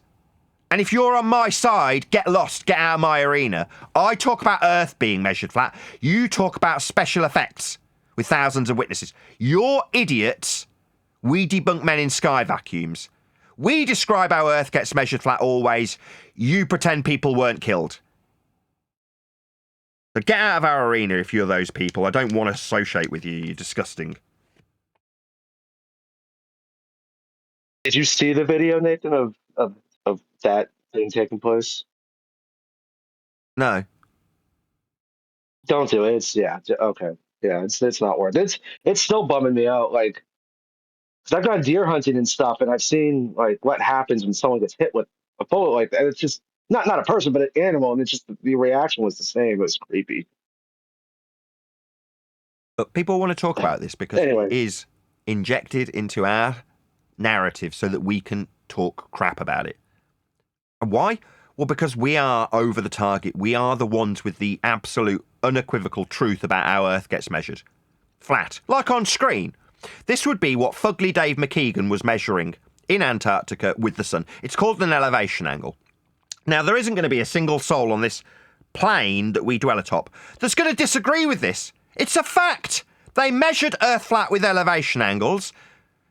S1: And if you're on my side, get lost, get out of my arena. I talk about Earth being measured flat. You talk about special effects with thousands of witnesses. You're idiots. We debunk men in sky vacuums. We describe how Earth gets measured flat always. You pretend people weren't killed. So get out of our arena if you're those people. I don't want to associate with you. You're disgusting.
S5: Did you see the video, Nathan, of that thing taking place?
S1: No.
S5: Don't do it. Okay. Yeah, it's not worth it. It's still bumming me out. Like, because I've gone deer hunting and stuff, and I've seen like what happens when someone gets hit with a bullet like that. It's just not a person, but an animal, and it's just the reaction was the same. It was creepy.
S1: But people want to talk about this because
S5: Anyway.
S1: it is injected into our narrative so that we can talk crap about it. And why? Well, because we are over the target. We are the ones with the absolute unequivocal truth about how Earth gets measured. Flat. Like on screen. This would be what Fugly Dave McKeegan was measuring in Antarctica with the sun. It's called an elevation angle. Now, there isn't going to be a single soul on this plane that we dwell atop that's going to disagree with this. It's a fact. They measured Earth flat with elevation angles.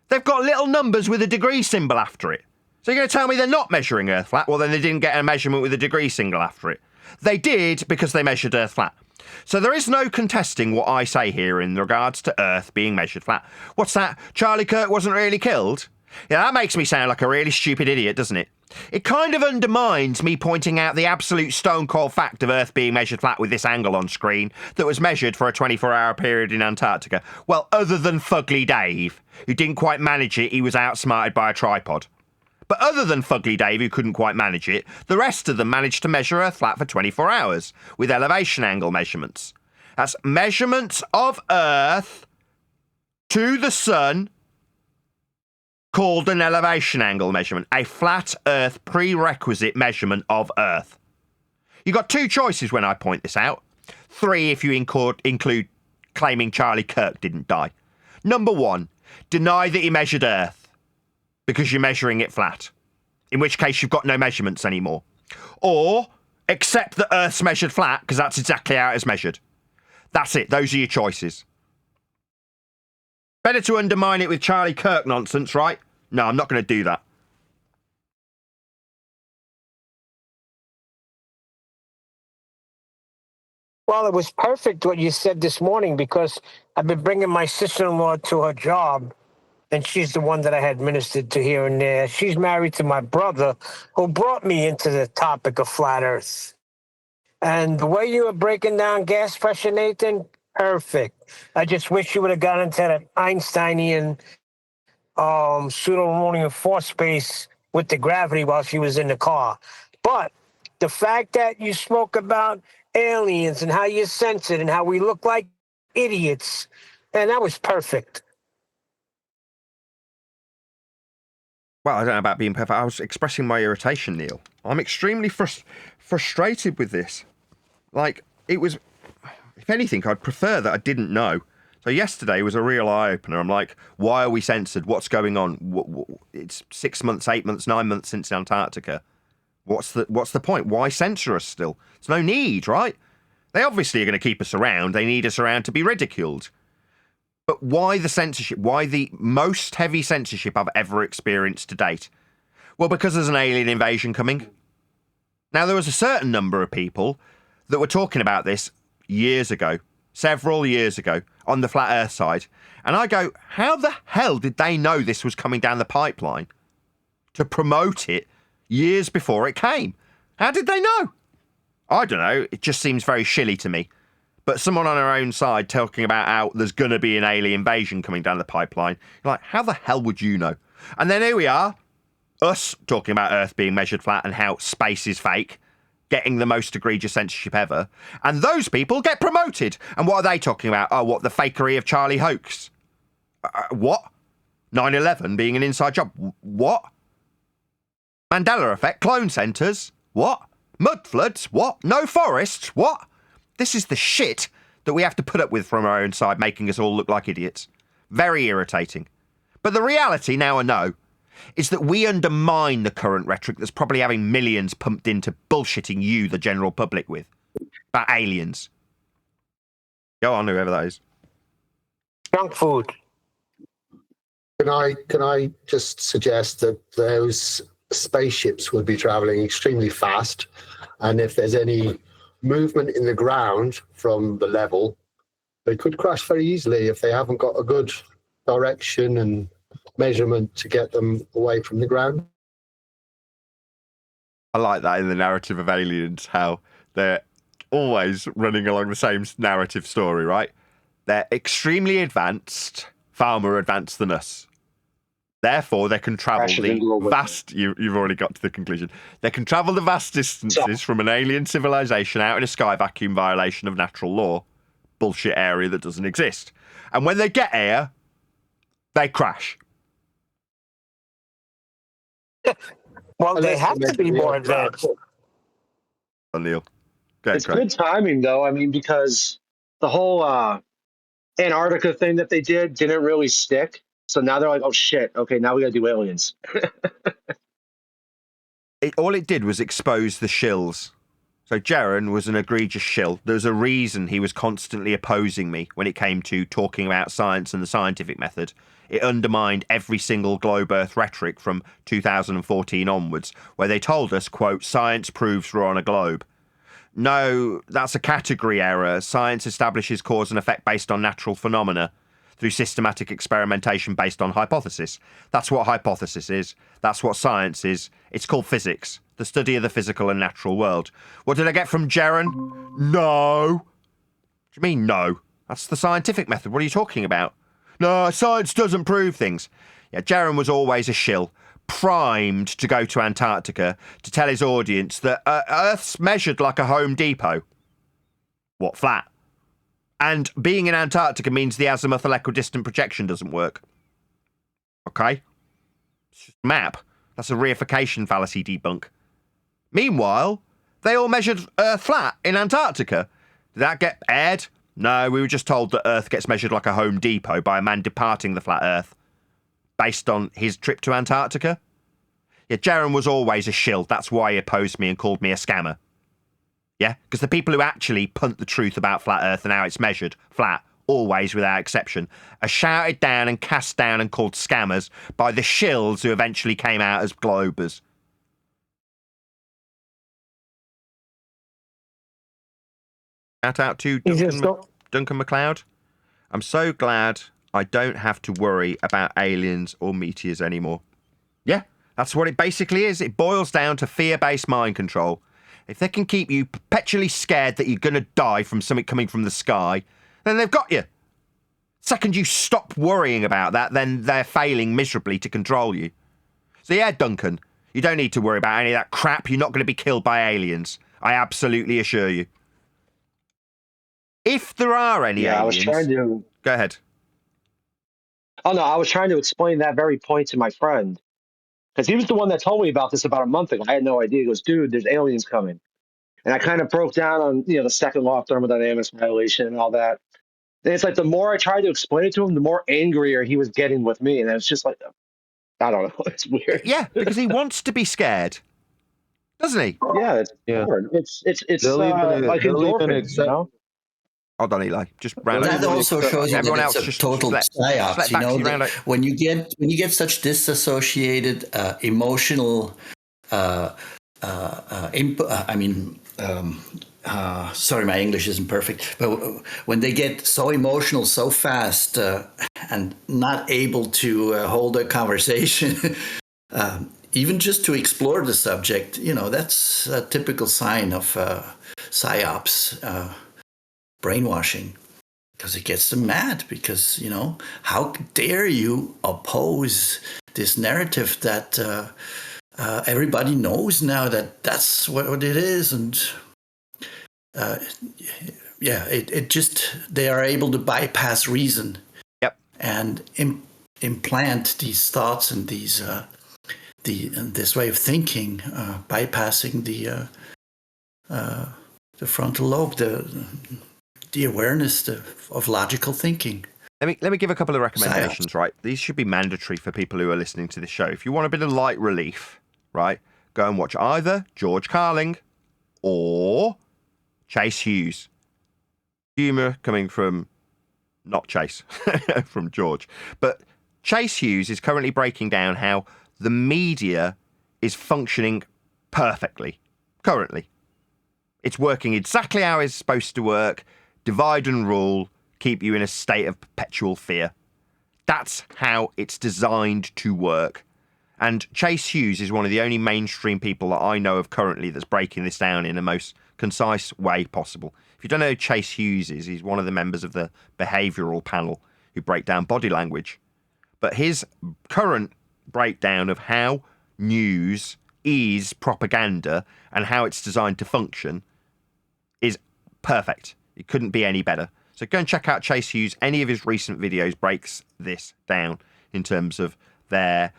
S1: They've got little numbers with a degree symbol after it. So you're going to tell me they're not measuring Earth flat? Well, then they didn't get a measurement with a degree symbol after it. They did because they measured Earth flat. So there is no contesting what I say here in regards to Earth being measured flat. What's that? Charlie Kirk wasn't really killed? Yeah, that makes me sound like a really stupid idiot, doesn't it? It kind of undermines me pointing out the absolute stone-cold fact of Earth being measured flat with this angle on screen that was measured for a 24-hour period in Antarctica. Well, other than Fugly Dave, who didn't quite manage it, he was outsmarted by a tripod. But other than Fugly Dave, who couldn't quite manage it, the rest of them managed to measure Earth flat for 24 hours with elevation angle measurements. That's measurements of Earth to the sun called an elevation angle measurement, a flat Earth prerequisite measurement of Earth. You've got two choices when I point this out. Three if you include claiming Charlie Kirk didn't die. Number one, deny that he measured Earth because you're measuring it flat, in which case you've got no measurements anymore. Or accept that Earth's measured flat because that's exactly how it's measured. That's it. Those are your choices. Better to undermine it with Charlie Kirk nonsense, right? No, I'm not going to do that.
S4: Well, it was perfect what you said this morning because I've been bringing my sister-in-law to her job, and she's the one that I had ministered to here and there. She's married to my brother, who brought me into the topic of flat Earth. And the way you were breaking down gas pressure, Nathan, perfect. I just wish you would have gone into that Einsteinian pseudo-Riemannian force space with the gravity while she was in the car. But the fact that you spoke about aliens and how you sense it and how we look like idiots, and that was perfect.
S1: Well, I don't know about being perfect. I was expressing my irritation, Neil. I'm extremely frustrated with this. Like, it was... If anything, I'd prefer that I didn't know. So yesterday was a real eye-opener. I'm like, why are we censored? What's going on? It's 6 months, 8 months, 9 months since Antarctica. What's the point? Why censor us still? There's no need, right? They obviously are going to keep us around. They need us around to be ridiculed. But why the censorship? Why the most heavy censorship I've ever experienced to date? Well, because there's an alien invasion coming. Now, there was a certain number of people that were talking about this years ago. several years ago on the flat earth side. And I go, how the hell did they know this was coming down the pipeline to promote it years before it came? How did they know? I don't know. It just seems very shilly to me. But someone on our own side talking about how there's going to be an alien invasion coming down the pipeline. You're like, how the hell would you know? And then here we are, us talking about Earth being measured flat and how space is fake, getting the most egregious censorship ever. And those people get promoted. And what are they talking about? Oh, what, the fakery of Charlie hoax? What? 9/11 being an inside job? What? Mandela effect? Clone centres? What? Mud floods? What? No forests? What? This is the shit that we have to put up with from our own side, making us all look like idiots. Very irritating. But the reality, now I know, is that we undermine the current rhetoric that's probably having millions pumped into bullshitting you, the general public, with. About aliens. Go on, whoever that is.
S4: Junk food.
S8: Can I just suggest that those spaceships would be traveling extremely fast, and if there's any movement in the ground from the level, they could crash very easily if they haven't got a good direction and measurement to get them away from the ground.
S1: I like that in the narrative of aliens, how they're always running along the same narrative story, right? They're extremely advanced, far more advanced than us. Therefore, they can travel the vast... You've already got to the conclusion. They can travel the vast distances from an alien civilization out in a sky vacuum violation of natural law. Bullshit area that doesn't exist. And when they get here, they crash.
S4: Well, they have to be more advanced.
S1: Neil. Okay,
S5: it's good timing, though. I mean, because the whole Antarctica thing that they didn't really stick. So now they're like, oh, shit. Okay, now we got to do aliens.
S1: All it did was expose the shills. So Jaron was an egregious shill. There's a reason he was constantly opposing me when it came to talking about science and the scientific method. It undermined every single globe Earth rhetoric from 2014 onwards, where they told us, quote, science proves we're on a globe. No, that's a category error. Science establishes cause and effect based on natural phenomena through systematic experimentation based on hypothesis. That's what hypothesis is. That's what science is. It's called physics, the study of the physical and natural world. What did I get from Jaron? No. What do you mean, no? That's the scientific method. What are you talking about? No, science doesn't prove things. Yeah, Jaron was always a shill, primed to go to Antarctica to tell his audience that Earth's measured like a Home Depot. What, flat? And being in Antarctica means the azimuthal equidistant projection doesn't work. Okay? It's just a map. That's a reification fallacy debunk. Meanwhile, they all measured Earth flat in Antarctica. Did that get aired? No, we were just told that Earth gets measured like a Home Depot by a man departing the flat Earth based on his trip to Antarctica. Yeah, Jaron was always a shill. That's why he opposed me and called me a scammer. Yeah, because the people who actually punt the truth about flat Earth and how it's measured flat, always without exception, are shouted down and cast down and called scammers by the shills who eventually came out as globers. Shout out to Duncan MacLeod. I'm so glad I don't have to worry about aliens or meteors anymore. Yeah, that's what it basically is. It boils down to fear-based mind control. If they can keep you perpetually scared that you're going to die from something coming from the sky, then they've got you. Second you stop worrying about that, then they're failing miserably to control you. So yeah, Duncan, you don't need to worry about any of that crap. You're not going to be killed by aliens. I absolutely assure you. If there are any aliens...
S5: I was trying to...
S1: Go ahead.
S5: Oh, no, I was trying to explain that very point to my friend. Because he was the one that told me about this about a month ago. I had no idea. He goes, dude, there's aliens coming. And I kind of broke down on, the second law of thermodynamics violation and all that. And it's like the more I tried to explain it to him, the more angrier he was getting with me. And it's just like, I don't know. It's weird.
S1: Yeah, because he wants to be scared. Doesn't he?
S5: Yeah, it's hard. It's like endorphins, you know?
S1: Hold on, Eli. Just round
S6: that also shows you
S1: everyone
S6: that
S1: else
S6: it's a
S1: just
S6: total psyops. You know, that when you get such disassociated emotional sorry, my English isn't perfect, but when they get so emotional so fast and not able to hold a conversation, even just to explore the subject, that's a typical sign of psyops, brainwashing, because it gets them mad because, how dare you oppose this narrative that everybody knows now that that's what it is. And it just, they are able to bypass reason.
S1: Yep.
S6: And implant these thoughts and these this way of thinking, bypassing the frontal lobe, the awareness of logical thinking.
S1: Let me give a couple of recommendations, right? These should be mandatory for people who are listening to this show. If you want a bit of light relief, right, go and watch either George Carling or Chase Hughes. Humour coming from, not Chase, from George. But Chase Hughes is currently breaking down how the media is functioning perfectly, currently. It's working exactly how it's supposed to work, divide and rule, keep you in a state of perpetual fear. That's how it's designed to work. And Chase Hughes is one of the only mainstream people that I know of currently that's breaking this down in the most concise way possible. If you don't know who Chase Hughes is, he's one of the members of the behavioural panel who break down body language. But his current breakdown of how news is propaganda and how it's designed to function is perfect. It couldn't be any better. So go and check out Chase Hughes. Any of his recent videos breaks this down in terms of their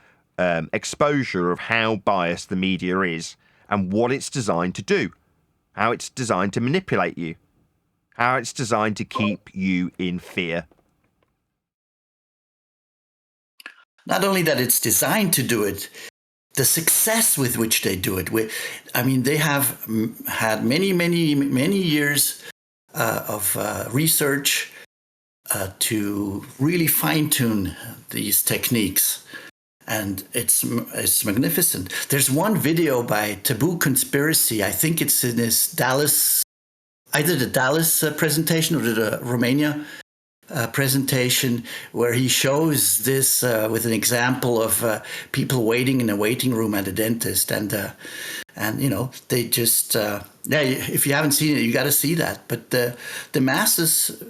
S1: exposure of how biased the media is and what it's designed to do, how it's designed to manipulate you, how it's designed to keep you in fear.
S6: Not only that it's designed to do it, the success with which they do it. They have had many, many, many years of research to really fine-tune these techniques. And it's magnificent. There's one video by Taboo Conspiracy. I think it's in his Dallas, either the Dallas presentation or the Romania presentation, where he shows this with an example of people waiting in a waiting room at a dentist, and they just if you haven't seen it, you got to see that. But the masses,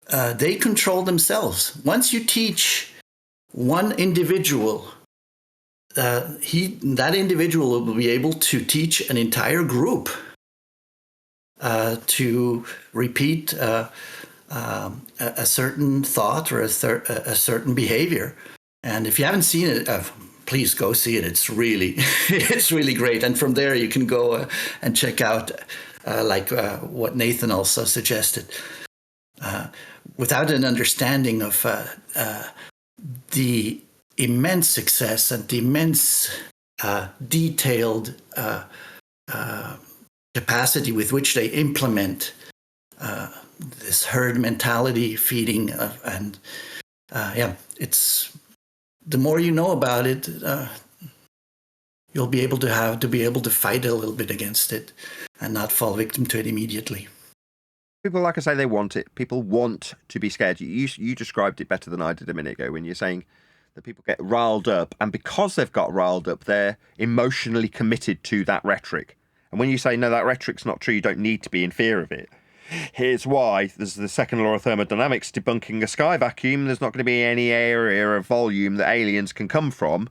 S6: they control themselves. Once you teach one individual, that individual will be able to teach an entire group to repeat a certain thought or a certain behavior. And if you haven't seen it, please go see it. It's really great. And from there you can go and check out what Nathan also suggested. Without an understanding of the immense success and the immense detailed capacity with which they implement this herd mentality feeding it's the more you know about it, you'll be able to fight a little bit against it and not fall victim to it immediately.
S1: People, like I say, they want it. People want to be scared. You described it better than I did a minute ago when you're saying that people get riled up, and because they've got riled up, they're emotionally committed to that rhetoric. And when you say, no, that rhetoric's not true, you don't need to be in fear of it. Here's why. There's the second law of thermodynamics debunking a sky vacuum. There's not going to be any area of volume that aliens can come from.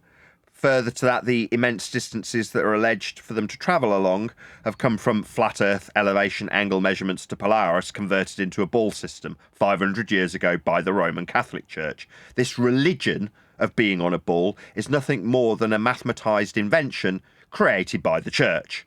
S1: Further to that, the immense distances that are alleged for them to travel along have come from flat Earth elevation angle measurements to Polaris converted into a ball system 500 years ago by the Roman Catholic Church. This religion of being on a ball is nothing more than a mathematised invention created by the Church.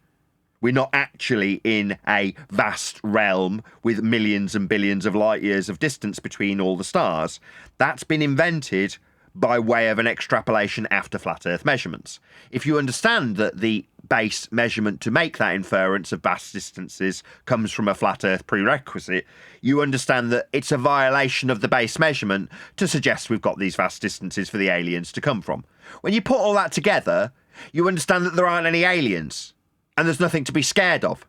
S1: We're not actually in a vast realm with millions and billions of light years of distance between all the stars. That's been invented by way of an extrapolation after flat Earth measurements. If you understand that the base measurement to make that inference of vast distances comes from a flat Earth prerequisite, you understand that it's a violation of the base measurement to suggest we've got these vast distances for the aliens to come from. When you put all that together, you understand that there aren't any aliens. And there's nothing to be scared of.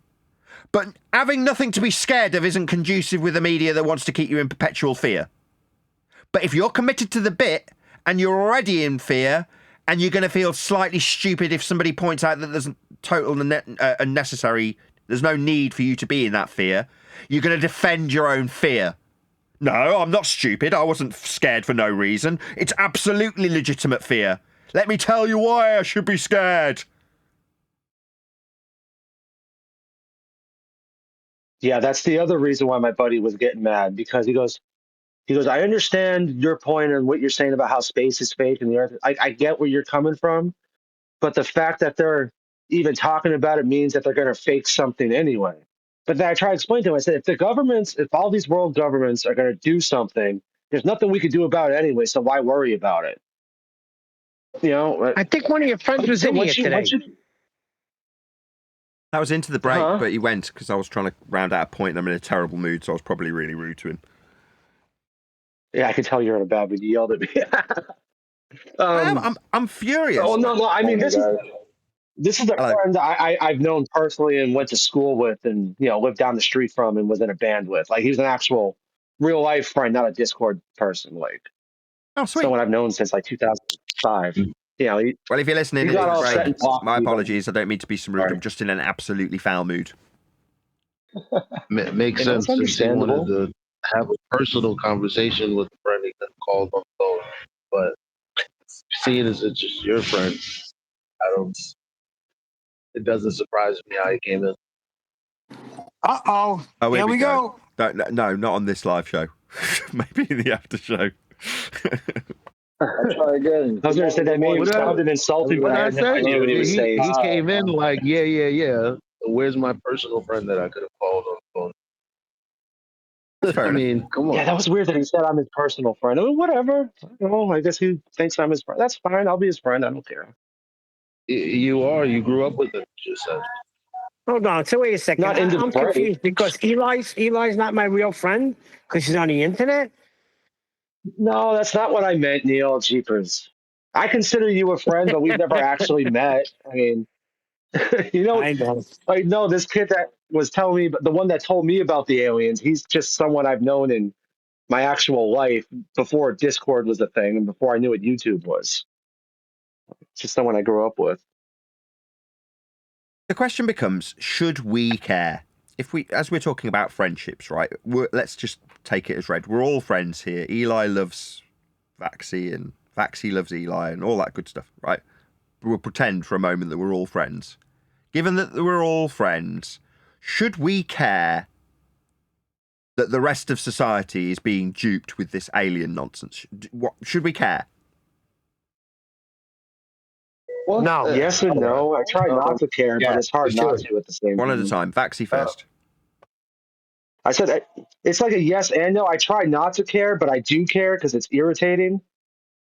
S1: But having nothing to be scared of isn't conducive with a media that wants to keep you in perpetual fear. But if you're committed to the bit and you're already in fear and you're going to feel slightly stupid if somebody points out that there's total unnecessary, there's no need for you to be in that fear, you're going to defend your own fear. No, I'm not stupid. I wasn't scared for no reason. It's absolutely legitimate fear. Let me tell you why I should be scared.
S5: Yeah, that's the other reason why my buddy was getting mad, because he goes, I understand your point and what you're saying about how space is fake and the earth. I get where you're coming from, but the fact that they're even talking about it means that they're going to fake something anyway. But then I try to explain to him, I said, if all these world governments are going to do something, there's nothing we could do about it anyway, so why worry about it? You know?
S4: I think one of your friends was in here today.
S1: I was into the break,
S5: Huh?
S1: but he went because I was trying to round out a point and I'm in a terrible mood, so I was probably really rude to him.
S5: Yeah, I can tell you're in a bad mood. You yelled at me.
S1: I'm furious.
S5: Oh, no. I mean, this is a
S1: Hello.
S5: friend I've known personally and went to school with and, lived down the street from and was in a band with. Like, he was an actual real life friend, not a Discord person. Like,
S1: Oh, sweet.
S5: someone I've known since like 2005.
S1: Well, if you're listening,
S5: he got
S1: it's
S5: all
S1: great.
S5: upset and blocked
S1: My
S5: me, but-
S1: apologies. I don't mean to be some rude.
S5: Sorry.
S1: I'm just in an absolutely foul mood.
S9: Makes
S5: Yeah, that's
S9: sense since he wanted
S5: understandable.
S9: to have a personal conversation with a friend he could call on the phone. But seeing as it's just your friend, it doesn't surprise me how he came in.
S4: Uh-oh.
S1: Oh,
S4: Here we go.
S1: No, not on this live show. Maybe in the after show.
S9: I'll try again.
S5: I was going to say that may have sounded insulting, but I had no idea what he was saying.
S9: He came in like, yeah. Where's my personal friend that I could have called on the phone? I mean, come on.
S5: Yeah, that was weird that he said I'm his personal friend. I mean, whatever. I guess he thinks I'm his friend. That's fine. I'll be his friend. I don't care.
S9: You are. You grew up with him, you just said.
S4: Hold on. So wait a second.
S5: Not into
S4: I'm
S5: the party.
S4: confused because Eli's not my real friend because he's on the internet.
S5: No, that's not what I meant, Neil. Jeepers. I consider you a friend, but we've never actually met. I mean,
S4: I know.
S5: like, no, this kid that was telling me, but the one that told me about the aliens, he's just someone I've known in my actual life before Discord was a thing and before I knew what YouTube was. Just someone I grew up with.
S1: The question becomes, should we care? As we're talking about friendships, right? Let's just take it as read. We're all friends here. Eli loves Vaxi and Vaxi loves Eli and all that good stuff, right? We'll pretend for a moment that we're all friends. Given that we're all friends, should we care that the rest of society is being duped with this alien nonsense? Should we care?
S4: No.
S5: Yes and no. I try not to care, but it's hard not to at the same time.
S1: One at a time. Vaxi first.
S5: I said it's like a yes and no. I try not to care, but I do care because it's irritating.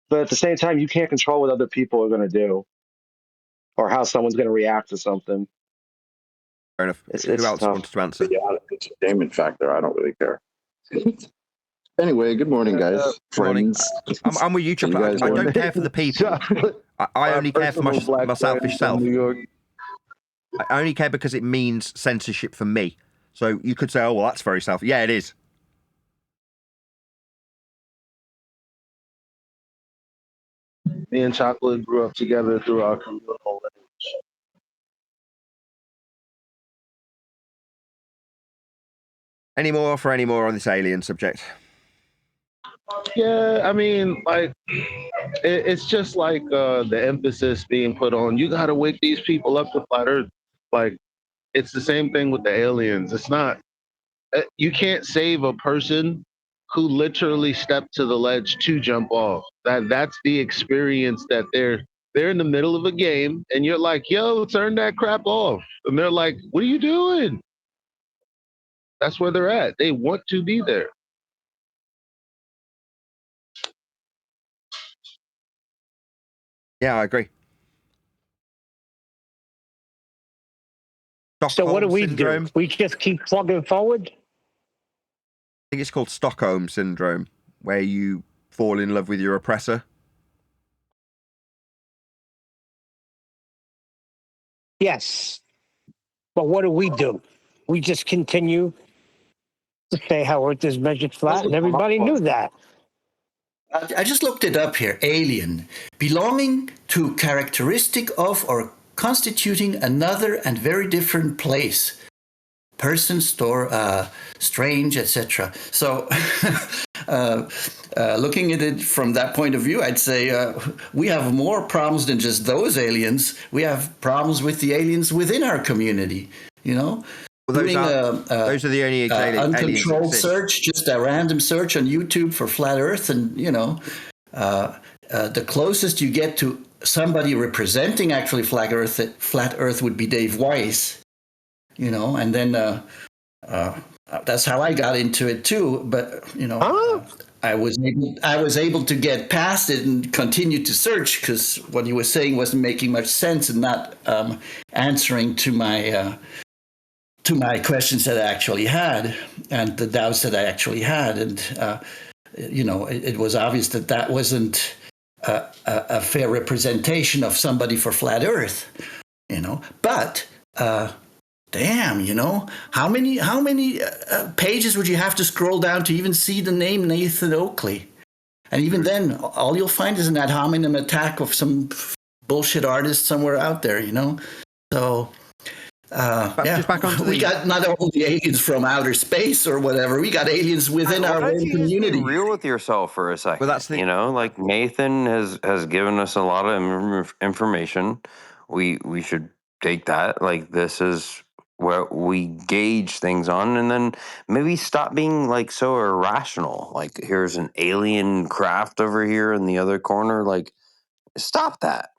S5: But at the same time, you can't control what other people are going to do or how someone's going to react to something.
S1: Fair enough. Who else
S5: tough.
S1: wants to answer?
S10: Yeah, it's a entertainment factor. I don't really care. Anyway, good morning, guys.
S1: Good morning.
S10: Friends.
S1: I'm with you, Chuck.
S10: You
S1: I
S10: guys
S1: don't
S10: want-
S1: care for the people. I only care for my selfish self.
S9: New York.
S1: I only care because it means censorship for me. So you could say, oh, well, that's very selfish. Yeah, it is.
S9: Me and Chocolate grew up together through our communal language.
S1: Any more on this alien subject?
S9: Yeah, I mean, like, it's just like the emphasis being put on, you got to wake these people up to flat Earth. Like, it's the same thing with the aliens. It's not, you can't save a person who literally stepped to the ledge to jump off. That's the experience that they're in the middle of a game, and you're like, yo, turn that crap off. And they're like, what are you doing? That's where they're at. They want to be there.
S1: Yeah, I agree.
S4: So what do we
S1: syndrome.
S4: do? We just keep plugging forward?
S1: I think it's called Stockholm syndrome, where you fall in love with your oppressor.
S4: Yes. But what do we do? we just continue to say how Earth is measured flat, and everybody knew that.
S6: I just looked it up here. Alien, belonging to, characteristic of, or constituting another and very different place. Person, store, strange, etc. So, looking at it from that point of view, I'd say we have more problems than just those aliens. We have problems with the aliens within our community, you know?
S1: Well,
S6: Doing
S1: those are the only
S6: uncontrolled search, just a random search on YouTube for flat Earth, and you know, the closest you get to somebody representing actually flat Earth would be Dave Weiss, you know, and then that's how I got into it too. But you know, I was able to get past it and continue to search because what he was saying wasn't making much sense and not answering to my questions that I actually had and the doubts that I actually had. And, you know, it was obvious that that wasn't a fair representation of somebody for flat Earth, you know. But, damn, you know, how many pages would you have to scroll down to even see the name Nathan Oakley? And even then, all you'll find is an ad hominem attack of some bullshit artist somewhere out there, you know. So...
S1: just back onto
S6: we got not only aliens from outer space or whatever, we got aliens within our own community.
S7: Be real with yourself for a second.
S1: Well, that's the...
S7: You know, like Nathan has given us a lot of information. We should take that. Like this is what we gauge things on, and then maybe stop being like so irrational. Like here's an alien craft over here in the other corner. Like stop that.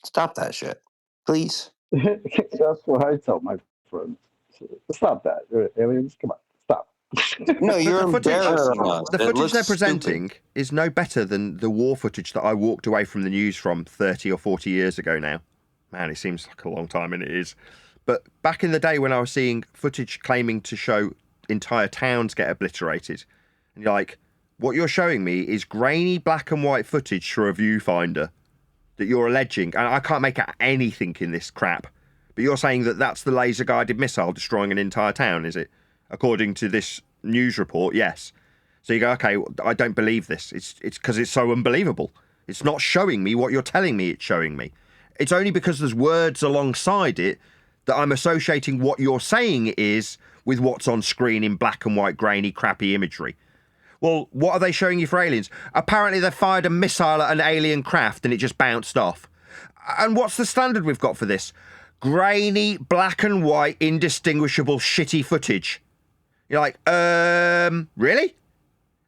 S7: Stop that shit, please.
S10: That's what I tell my friends. Stop that. Aliens, come on, stop.
S7: No, you're
S1: the
S7: embarrassing us.
S1: The footage they're presenting is no better than the war footage that I walked away from the news from 30 or 40 years ago now. Man, it seems like a long time, and it is. But back in the day when I was seeing footage claiming to show entire towns get obliterated, and you're like, what you're showing me is grainy black and white footage through a viewfinder that you're alleging, and I can't make out anything in this crap, but you're saying that that's the laser-guided missile destroying an entire town, is it? According to this news report, yes. So you go, okay, I don't believe this. It's because it's so unbelievable. It's not showing me what you're telling me it's showing me. It's only because there's words alongside it that I'm associating what you're saying is with what's on screen in black and white, grainy, crappy imagery. Well, what are they showing you for aliens? Apparently they fired a missile at an alien craft and it just bounced off. And what's the standard we've got for this? Grainy, black and white, indistinguishable, shitty footage. You're like, really?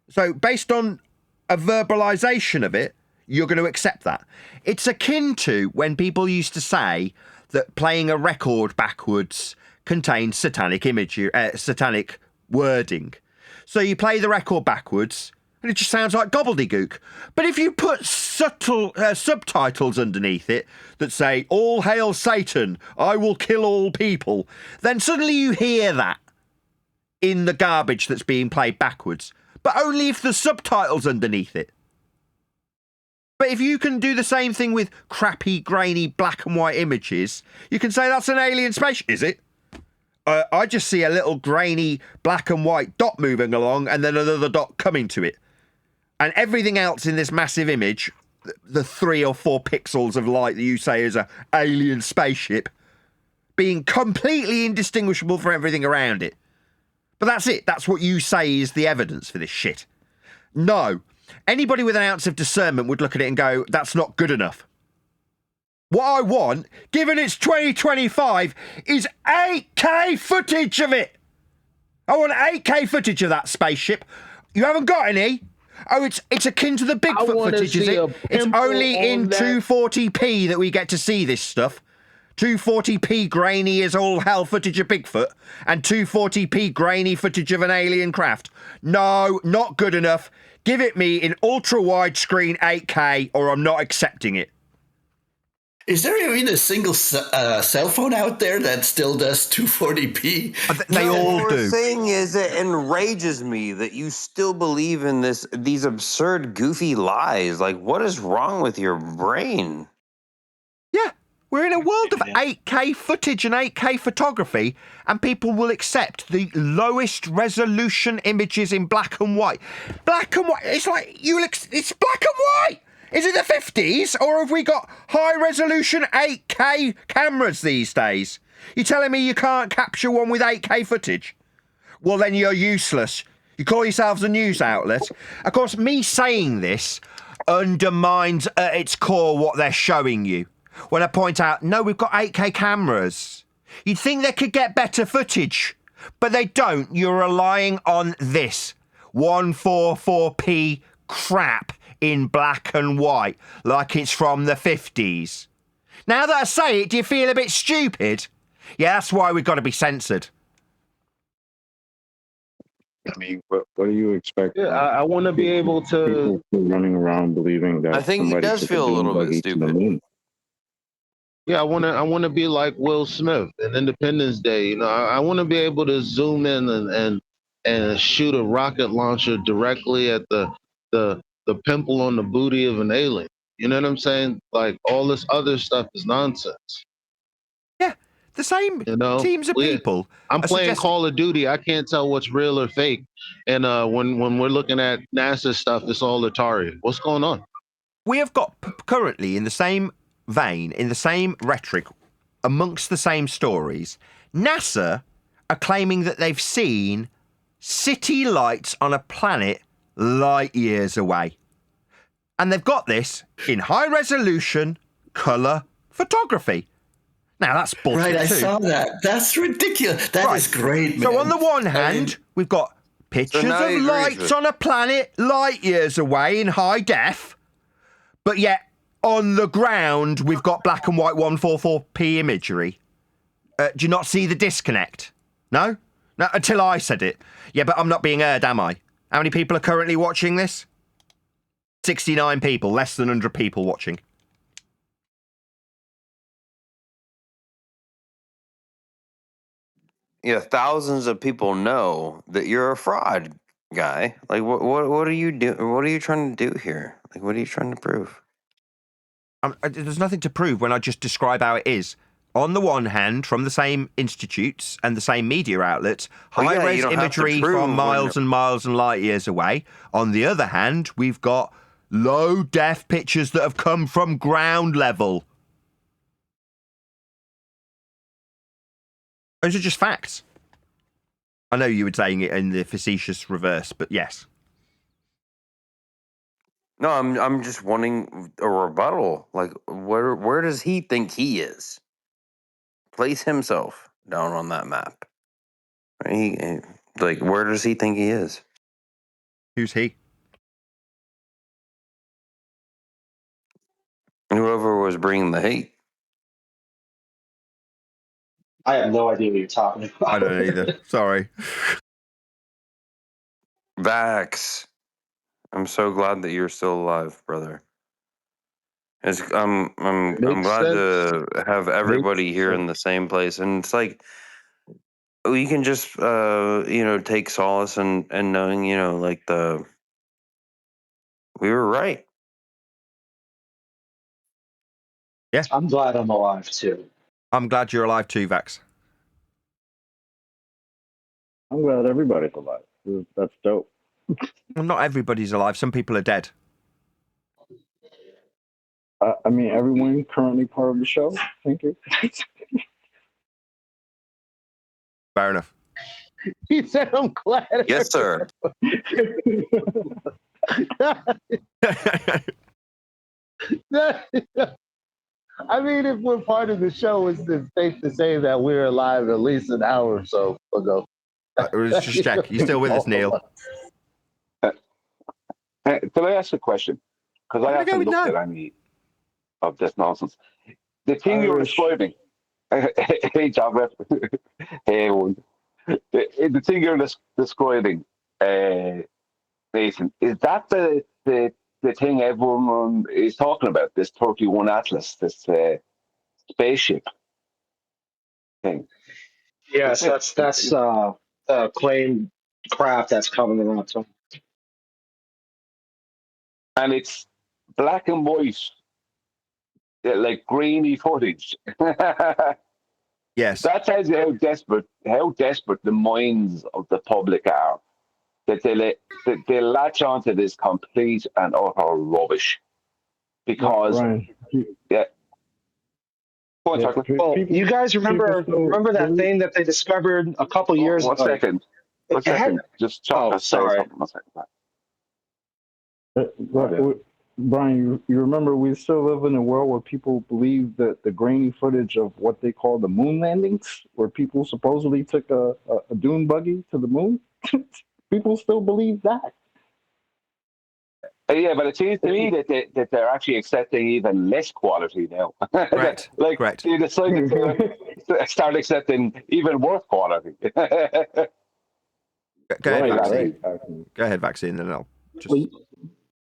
S1: So based on a verbalization of it, you're going to accept that. It's akin to when people used to say that playing a record backwards contains satanic imagery, satanic wording. So you play the record backwards, and it just sounds like gobbledygook. But if you put subtle subtitles underneath it that say, "All hail Satan, I will kill all people," then suddenly you hear that in the garbage that's being played backwards. But only if the subtitles underneath it. But if you can do the same thing with crappy, grainy, black and white images, you can say that's an alien spaceship, is it? I just see a little grainy black and white dot moving along and then another dot coming to it. And everything else in this massive image, the 3 or 4 pixels of light that you say is an alien spaceship, being completely indistinguishable from everything around it. But that's it. That's what you say is the evidence for this shit. No. Anybody with an ounce of discernment would look at it and go, that's not good enough. What I want, given it's 2025, is 8K footage of it. I want 8K footage of that spaceship. You haven't got any? Oh, it's akin to the Bigfoot footage, is it? It's only in 240p that we get to see this stuff. 240p grainy as all hell footage of Bigfoot, and 240p grainy footage of an alien craft. No, not good enough. Give it me in ultra widescreen 8K, or I'm not accepting it.
S6: Is there even a single cell phone out there that still does 240p?
S1: They all do.
S7: The thing is, it enrages me that you still believe in these absurd, goofy lies. Like, what is wrong with your brain?
S1: Yeah, we're in a world of 8K footage and 8K photography, and people will accept the lowest resolution images in black and white. Black and white. It's like it's black and white. Is it the 50s, or have we got high resolution 8K cameras these days? You telling me you can't capture one with 8K footage? Well, then you're useless. You call yourselves a news outlet. Of course, me saying this undermines at its core what they're showing you. When I point out, no, we've got 8K cameras. You'd think they could get better footage, but they don't. You're relying on this 144p crap in black and white, like it's from the 50s. Now that I say it, do you feel a bit stupid? Yeah, that's why we've got to be censored.
S11: I mean, what do you expect?
S9: Yeah, I want to be able to.
S11: People running around believing that
S7: I think he
S11: somebody
S7: does
S11: took
S7: feel a little bit
S11: beanbuggy to the
S7: stupid.
S11: moon.
S9: Yeah, I want to be like Will Smith in Independence Day. You know, I want to be able to zoom in and shoot a rocket launcher directly at the pimple on the booty of an alien. You know what I'm saying? Like all this other stuff is nonsense.
S1: Yeah, the same teams of people.
S9: I'm playing Call of Duty. I can't tell what's real or fake. And when we're looking at NASA stuff, it's all Atari. What's going on?
S1: We have got currently in the same vein, in the same rhetoric, amongst the same stories, NASA are claiming that they've seen city lights on a planet light years away. And they've got this in high resolution colour photography. Now that's bullshit
S6: Right, I
S1: too.
S6: saw that. That's ridiculous. That is great, man.
S1: So on the one hand, we've got pictures of lights on a planet light years away in high def, but yet on the ground we've got black and white 144p imagery. Do you not see the disconnect? No? No, until I said it. Yeah, but I'm not being heard, am I? How many people are currently watching this? 69 people, less than 100 people watching.
S7: Yeah, thousands of people know that you're a fraud guy. Like, what are you doing? What are you trying to do here? Like, what are you trying to prove?
S1: There's nothing to prove when I just describe how it is. On the one hand, from the same institutes and the same media outlets, high-res imagery from miles and miles and light years away. On the other hand, we've got low-def pictures that have come from ground level. Those are just facts. I know you were saying it in the facetious reverse, but yes.
S7: No, I'm just wanting a rebuttal. Like, where does he think he is? Place himself down on that map. Like, where does he think he is?
S1: Who's he?
S7: Whoever was bringing the hate.
S5: I have no idea what you're talking about.
S1: I don't either. Sorry.
S7: Vax. I'm so glad that you're still alive, brother. I'm glad to have everybody here in the same place, and it's like we can just take solace in knowing we were right.
S1: Yeah,
S5: I'm glad I'm alive too.
S1: I'm glad you're alive too, Vax.
S10: I'm glad everybody's alive. That's dope.
S1: Well, not everybody's alive. Some people are dead.
S10: I mean, everyone currently part of the show. Thank you.
S1: Fair enough.
S9: He said, "I'm glad."
S7: Yes, sir.
S9: I mean, if we're part of the show, it's safe to say that we're alive at least an hour or so ago.
S1: Let's just check. You still with us, Neil?
S11: Can I ask a question? Because I haven't looked at any of this nonsense. The thing you're describing, hey, John, hey, everyone. The thing you're describing, Nathan, is that the thing everyone is talking about? This 31 Atlas, this spaceship thing.
S5: Yes, that's claimed craft that's coming around. So.
S11: And it's black and white like grainy footage.
S1: Yes.
S11: That tells you how desperate the minds of the public are. That they latch onto this complete and utter rubbish. Because
S10: Brian,
S11: yeah. Go on,
S10: yeah,
S11: Chuckle.
S5: Well,
S10: people,
S5: you guys
S10: people still
S5: remember that
S10: believe.
S5: thing that they discovered a couple years
S11: One
S5: ago?
S11: second. One
S5: It had,
S11: second. Just Chuckle say
S5: sorry.
S11: something. One second.
S10: Brian, you remember we still live in a world where people believe that the grainy footage of what they call the moon landings, where people supposedly took a dune buggy to the moon, people still believe that.
S11: Yeah, but it seems to me that they're actually accepting even less quality now.
S1: Correct.
S11: Like
S1: Correct.
S11: they decided to start accepting even worse quality.
S1: Go ahead,
S5: Right,
S1: Vaccine.
S5: right.
S1: Go ahead, Vaccine, then I'll just...
S5: Well,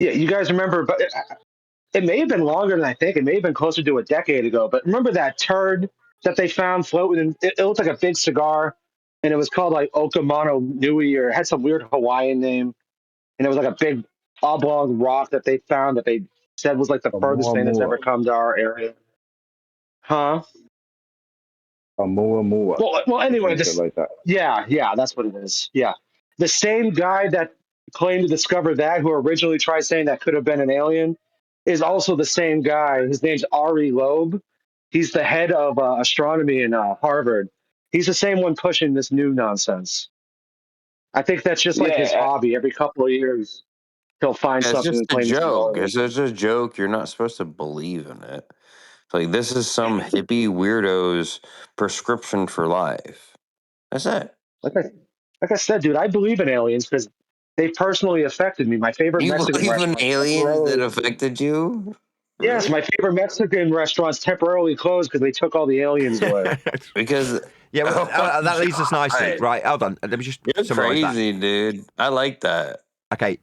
S5: yeah, you guys remember, but it may have been longer than I think. It may have been closer to a decade ago. But remember that turd that they found floating? It looked like a big cigar, and it was called like Okamono Nui, or it had some weird Hawaiian name. And it was like a big oblong rock that they found that they said was like the furthest thing that's ever come to our area. Huh?
S10: A mua.
S5: Well. Anyway,
S10: Some shit like that.
S5: yeah, that's what it is. Yeah, the same guy that claimed to discover that, who originally tried saying that could have been an alien, is also the same guy. His name's Ari Loeb. He's the head of astronomy in Harvard. He's the same one pushing this new nonsense. I think that's just like his
S11: Yeah,
S5: hobby. Every couple of years, he'll find
S7: It's
S5: something
S7: just
S5: and
S7: a
S5: claim it's an
S7: joke.
S5: alien.
S7: It's just a joke. You're not supposed to believe in it. Like, this is some hippie weirdo's prescription for life. That's it.
S5: Like I said, dude, I believe in aliens because they personally affected me. My favorite
S7: You
S5: Mexican
S7: believe in
S5: restaurant
S7: aliens that affected you?
S5: Yes,
S7: Really?
S5: my favorite Mexican restaurants temporarily closed because they took all the aliens away.
S7: Because
S1: Yeah, well,
S7: oh
S1: that leads us nicely.
S7: God.
S1: Right, hold on. Let me just
S7: You're
S1: summarize that.
S7: crazy, dude. I like that.
S1: Okay,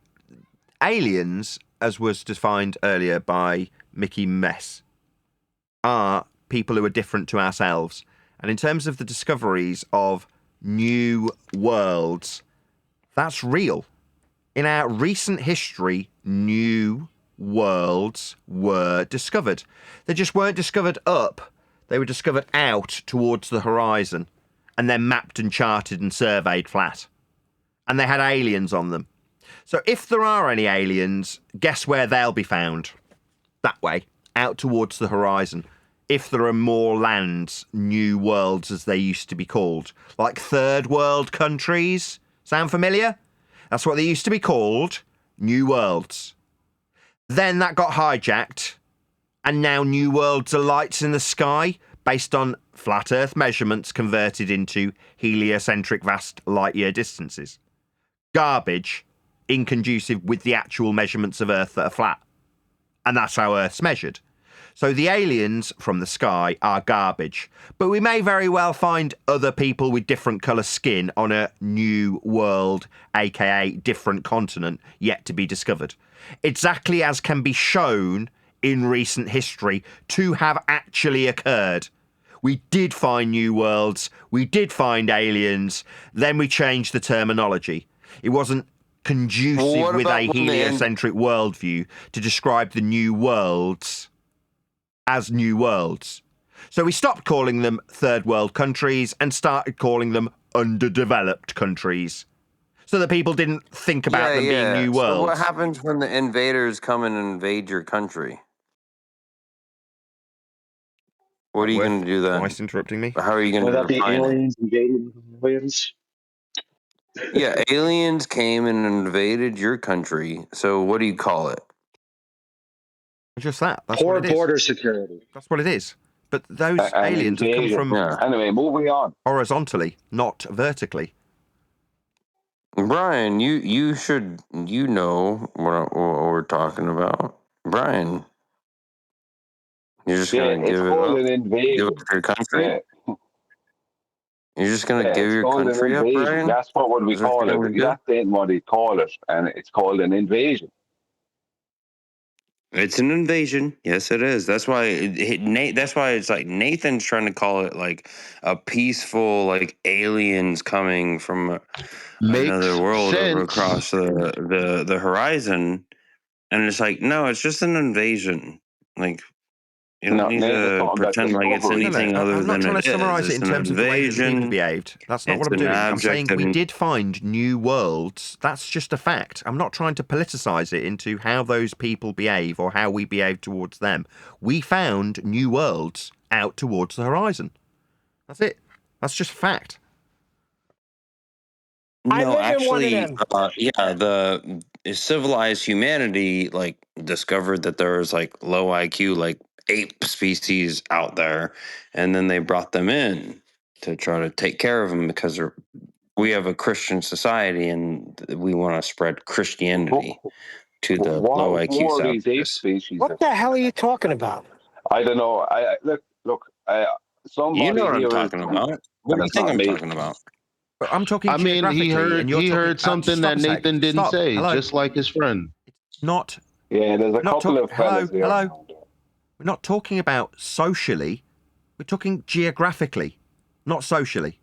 S1: aliens, as was defined earlier by Mickey Mess, are people who are different to ourselves. And in terms of the discoveries of new worlds, that's real. In our recent history, new worlds were discovered. They just weren't discovered up. They were discovered out towards the horizon and then mapped and charted and surveyed flat. And they had aliens on them. So if there are any aliens, guess where they'll be found? That way, out towards the horizon. If there are more lands, new worlds as they used to be called, like third world countries. Sound familiar? That's what they used to be called, new worlds. Then that got hijacked, and now new worlds are lights in the sky based on flat Earth measurements converted into heliocentric vast light year distances. Garbage, inconducive with the actual measurements of Earth that are flat. And that's how Earth's measured. So the aliens from the sky are garbage. But we may very well find other people with different colour skin on a new world, aka different continent, yet to be discovered. Exactly as can be shown in recent history to have actually occurred. We did find new worlds, we did find aliens, then we changed the terminology. It wasn't conducive with a heliocentric worldview to describe the new worlds as new worlds. So we stopped calling them third world countries and started calling them underdeveloped countries so that people didn't think about them being new worlds.
S7: So what happens when the invaders come and invade your country? What are you going to do then?
S1: Twice interrupting me.
S7: How are you going
S5: Will
S7: to
S5: that be
S7: define it?
S5: aliens invading aliens?
S7: Yeah, aliens came and invaded your country. So what do you call it?
S1: Just that. That's
S5: Poor
S1: what it is.
S5: border security.
S1: That's what it is. But those
S11: an
S1: aliens have come
S11: invasion.
S1: from
S11: Anyway, moving on.
S1: horizontally, not vertically.
S7: Brian, you should know what we're talking about. Brian, you're just
S11: Yeah,
S7: gonna
S11: it's
S7: give it
S11: called
S7: up?
S11: an
S7: Give up
S11: invasion.
S7: your country?
S11: Yeah,
S7: You're just gonna give
S11: it's
S7: your
S11: called an
S7: country up,
S11: invasion.
S7: Brian?
S11: That's what we
S7: Is that
S11: call
S7: what
S11: it.
S7: we do?
S11: That's what we call it, and it's called an invasion.
S7: It's an invasion. Yes, it is. That's why that's why it's like Nathan's trying to call it like a peaceful, like aliens coming from another
S9: Makes
S7: world over
S9: sense.
S7: across the horizon, and it's like no, it's just an invasion. Like You don't need to pretend like it's anything other
S1: I'm not
S7: than
S1: trying
S7: it
S1: to summarise
S7: is.
S1: it in
S7: It's an
S1: terms of the way that the people
S7: invasion.
S1: behaved. That's not what
S7: It's
S1: I'm
S7: an
S1: doing. I'm saying
S7: abject
S1: we
S7: and-
S1: did find new worlds. That's just a fact. I'm not trying to politicise it into how those people behave or how we behave towards them. We found new worlds out towards the horizon. That's it. That's just a fact.
S4: I
S7: No,
S4: live in one of
S7: actually,
S4: them.
S7: yeah, the civilized humanity like discovered that there was like low IQ like ape species out there, and then they brought them in to try to take care of them because we have a Christian society and we want to spread Christianity to the low
S11: What
S7: IQ
S11: are these ape
S7: savages.
S11: species?
S4: What the hell are you talking about?
S11: I don't know. Look. Somebody
S7: You know what I'm
S11: here is
S7: talking about. What
S11: and
S7: do you
S11: it's
S7: think
S11: not
S7: I'm
S11: me.
S7: talking about?
S1: But I'm talking
S9: I mean,
S1: geographically, and you're
S9: he
S1: talking.
S9: heard something
S1: Stop
S9: that
S1: a sec.
S9: Nathan didn't
S1: Stop.
S9: say,
S1: Hello.
S9: just like his friend.
S1: Not.
S11: Yeah, there's a
S1: We're not
S11: couple
S1: talking.
S11: of fellas there.
S1: Hello. We're not talking about socially. We're talking geographically, not socially.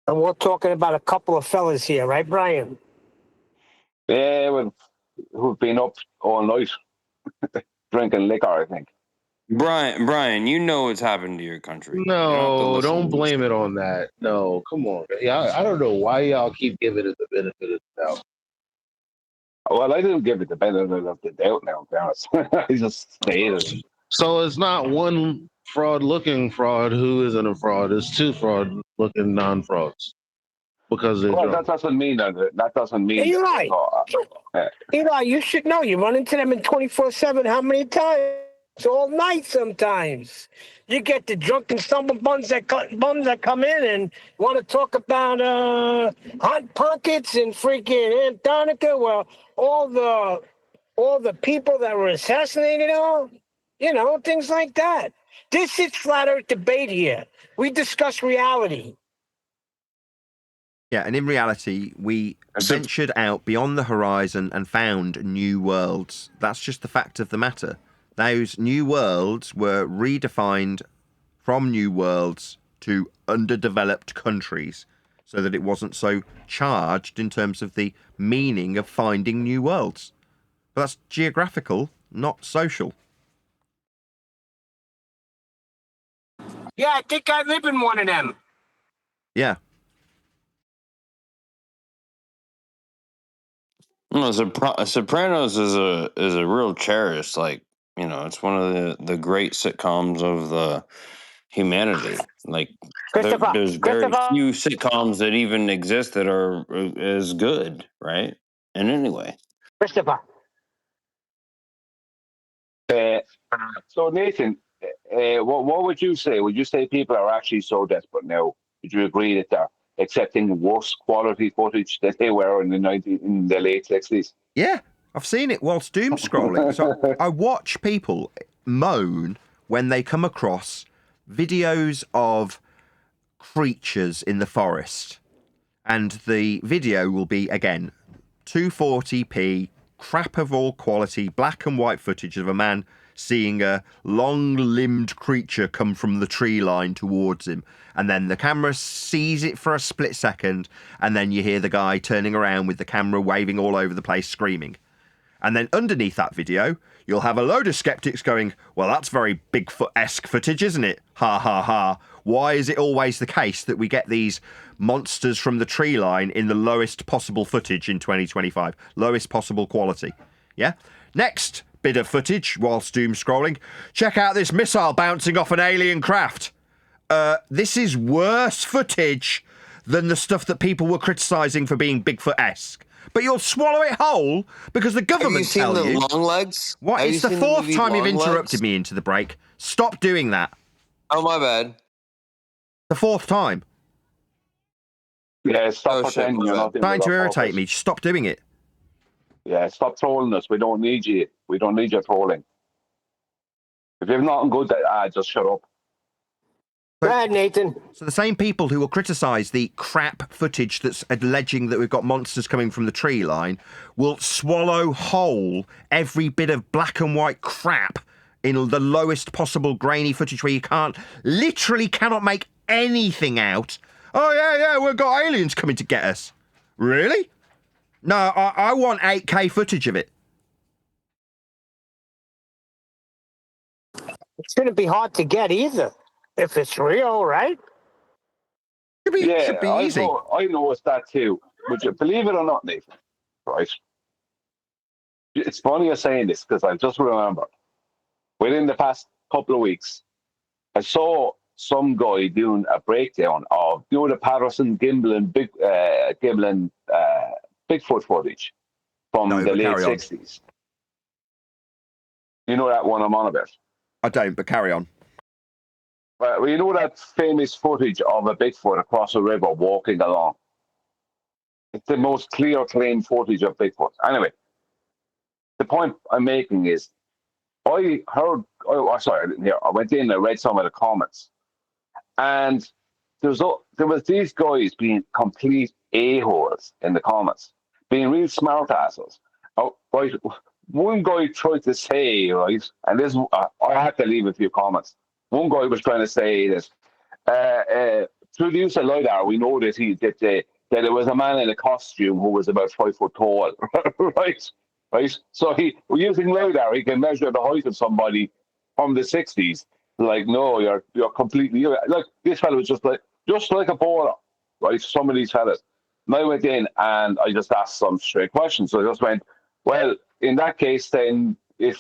S4: And we're talking about a couple of fellas here, right, Brian?
S11: Yeah, who've been up all night drinking liquor, I think.
S7: Brian, you know what's happened to your country.
S9: No, don't blame it on that. No, come on. Yeah, I don't know why y'all keep giving it the benefit of the doubt.
S11: Well, I didn't give it the benefit of the doubt now, to be honest. I just stated it.
S9: So it's not one fraud-looking fraud who isn't a fraud. It's two fraud-looking non-frauds because they're
S11: Well,
S9: drunk.
S11: that doesn't mean that doesn't mean.
S4: Eli, Eli, you should know. You run into them in 24/7. How many times? All night sometimes. You get the drunken stumble bums that come in and want to talk about hot pockets and freaking Antarctica. Well, all the people that were assassinated, things like that. This is flat Earth debate here. We discuss reality.
S1: Yeah, and in reality, we ventured out beyond the horizon and found new worlds. That's just the fact of the matter. Those new worlds were redefined from new worlds to underdeveloped countries so that it wasn't so charged in terms of the meaning of finding new worlds. But that's geographical, not social.
S4: Yeah, I think I live in one of them.
S1: Yeah.
S7: No, Sopranos is a real cherished, like, it's one of the great sitcoms of the humanity. Like, there's very few sitcoms that even exist that are as good, right? And anyway,
S4: Christopher.
S11: So Nathan, what would you say? Would you say people are actually so desperate now? Would you agree that they're accepting worse quality footage that they were in the late 60s?
S1: Yeah, I've seen it whilst doom scrolling. So I watch people moan when they come across videos of creatures in the forest. And the video will be, again, 240p, crap of all quality, black and white footage of a man seeing a long-limbed creature come from the tree line towards him. And then the camera sees it for a split second, and then you hear the guy turning around with the camera waving all over the place, screaming. And then underneath that video, you'll have a load of skeptics going, well, that's very Bigfoot-esque footage, isn't it? Ha, ha, ha. Why is it always the case that we get these monsters from the tree line in the lowest possible footage in 2025? Lowest possible quality. Yeah? Next bit of footage whilst doom scrolling. Check out this missile bouncing off an alien craft. This is worse footage than the stuff that people were criticising for being Bigfoot-esque. But you'll swallow it whole because the government tell you.
S7: Have you seen the long legs?
S1: What? It's the fourth time you've interrupted me into the break. Stop doing that.
S7: Oh, my bad.
S1: The fourth time.
S11: Yeah, stop pretending you're not
S1: Trying to irritate me. Stop doing it.
S11: Yeah, stop trolling us. We don't need you. We don't need your trolling. If you have nothing good, just shut up.
S4: Go ahead, Nathan.
S1: So the same people who will criticise the crap footage that's alleging that we've got monsters coming from the tree line will swallow whole every bit of black and white crap in the lowest possible grainy footage where you literally cannot make anything out. Oh, yeah, we've got aliens coming to get us. Really? No, I want 8K footage of it.
S4: It shouldn't be hard to get either, if it's real, right?
S1: Should be easy.
S11: I noticed that too. Would you believe it or not, Nathan? Right? It's funny you're saying this because I just remember within the past couple of weeks, I saw some guy doing a breakdown of the Patterson Gimblin Bigfoot footage from the late 60s. You know that one I'm on about?
S1: I don't, but carry on.
S11: Well, you know that famous footage of a Bigfoot across a river walking along? It's the most clear, clean footage of Bigfoot. Anyway, the point I'm making is I didn't hear. I went in and I read some of the comments. And there was these guys being complete a-holes in the comments, being real smart asses. Oh, right. One guy tried to say, right, and this I had to leave a few comments. One guy was trying to say that through the use of LiDAR, we know that there was a man in a costume who was about 5 foot tall, right? So using LiDAR, he can measure the height of somebody from the 60s. Like, no, you're completely like this fellow was just like a baller, right? Some of these fellas. And I went in and I just asked some straight questions. So I just went, well, in that case, then I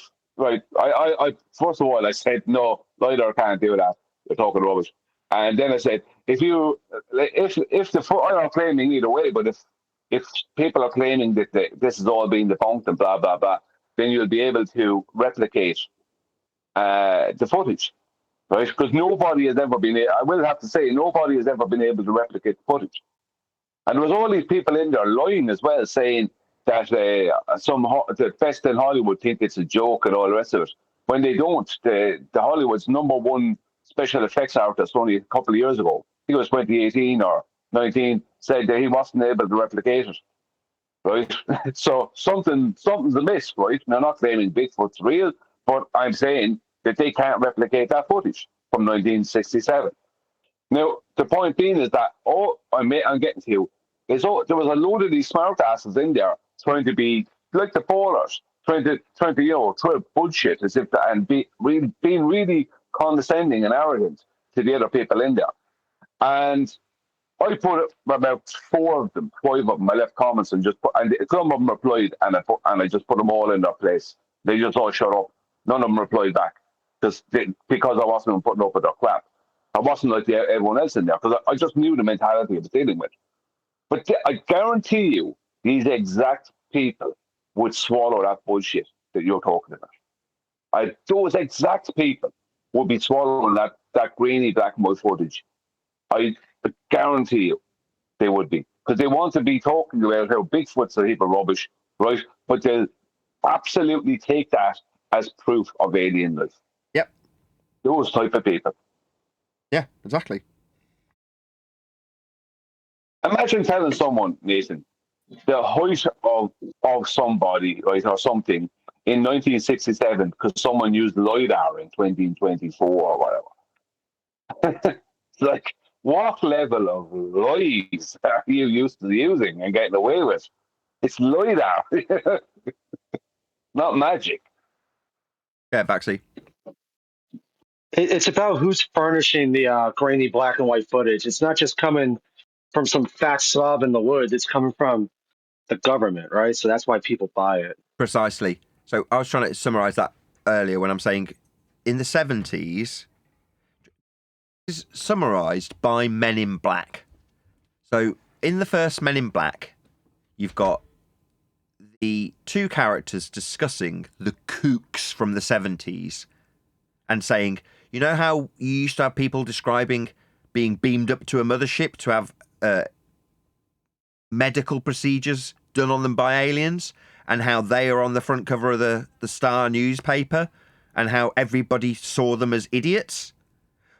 S11: first of all I said no, LiDAR can't do that. You're talking rubbish. And then I said, if I'm not claiming either way, but if people are claiming that this is all being debunked and blah blah blah, then you'll be able to replicate the footage. Right, because nobody has ever been. I will have to say, nobody has ever been able to replicate the footage. And there was all these people in there lying as well, saying that the best in Hollywood think it's a joke and all the rest of it. When they don't, the Hollywood's #1 special effects artist only a couple of years ago, I think it was 2018 or 19, said that he wasn't able to replicate it. Right, so something's amiss, right? They're not claiming Bigfoot's real, but I'm saying that they can't replicate that footage from 1967. Now, the point being is that I'm getting to you is there was a load of these smart asses in there trying to be like the ballers, trying to throw bullshit as if being really condescending and arrogant to the other people in there. And I put about 5 of them. I left comments and some of them replied, and I just put them all in their place. They just all shut up. None of them replied back because I wasn't putting up with their crap. I wasn't like everyone else in there because I just knew the mentality I was dealing with. But I guarantee you, these exact people would swallow that bullshit that you're talking about. Those exact people would be swallowing that grainy black and white footage. I guarantee you they would be. Because they want to be talking about how Bigfoot's a heap of rubbish, right? But they'll absolutely take that as proof of alien life.
S1: Yep.
S11: Those type of people.
S1: Yeah, exactly.
S11: Imagine telling someone, Nathan, the height of somebody, right, or something in 1967 because someone used LiDAR in 2024 or whatever. Like, what level of lies are you used to using and getting away with? It's LiDAR, not magic.
S1: Yeah, Baxi.
S5: It's about who's furnishing the grainy black and white footage. It's not just coming from some fat slob in the woods. It's coming from the government, right? So that's why people buy it.
S1: Precisely. So I was trying to summarize that earlier when I'm saying in the 70s is summarized by Men in Black. So in the first Men in Black, you've got the two characters discussing the kooks from the 70s and saying, you know how you used to have people describing being beamed up to a mothership to have medical procedures done on them by aliens, and how they are on the front cover of the Star newspaper, and how everybody saw them as idiots?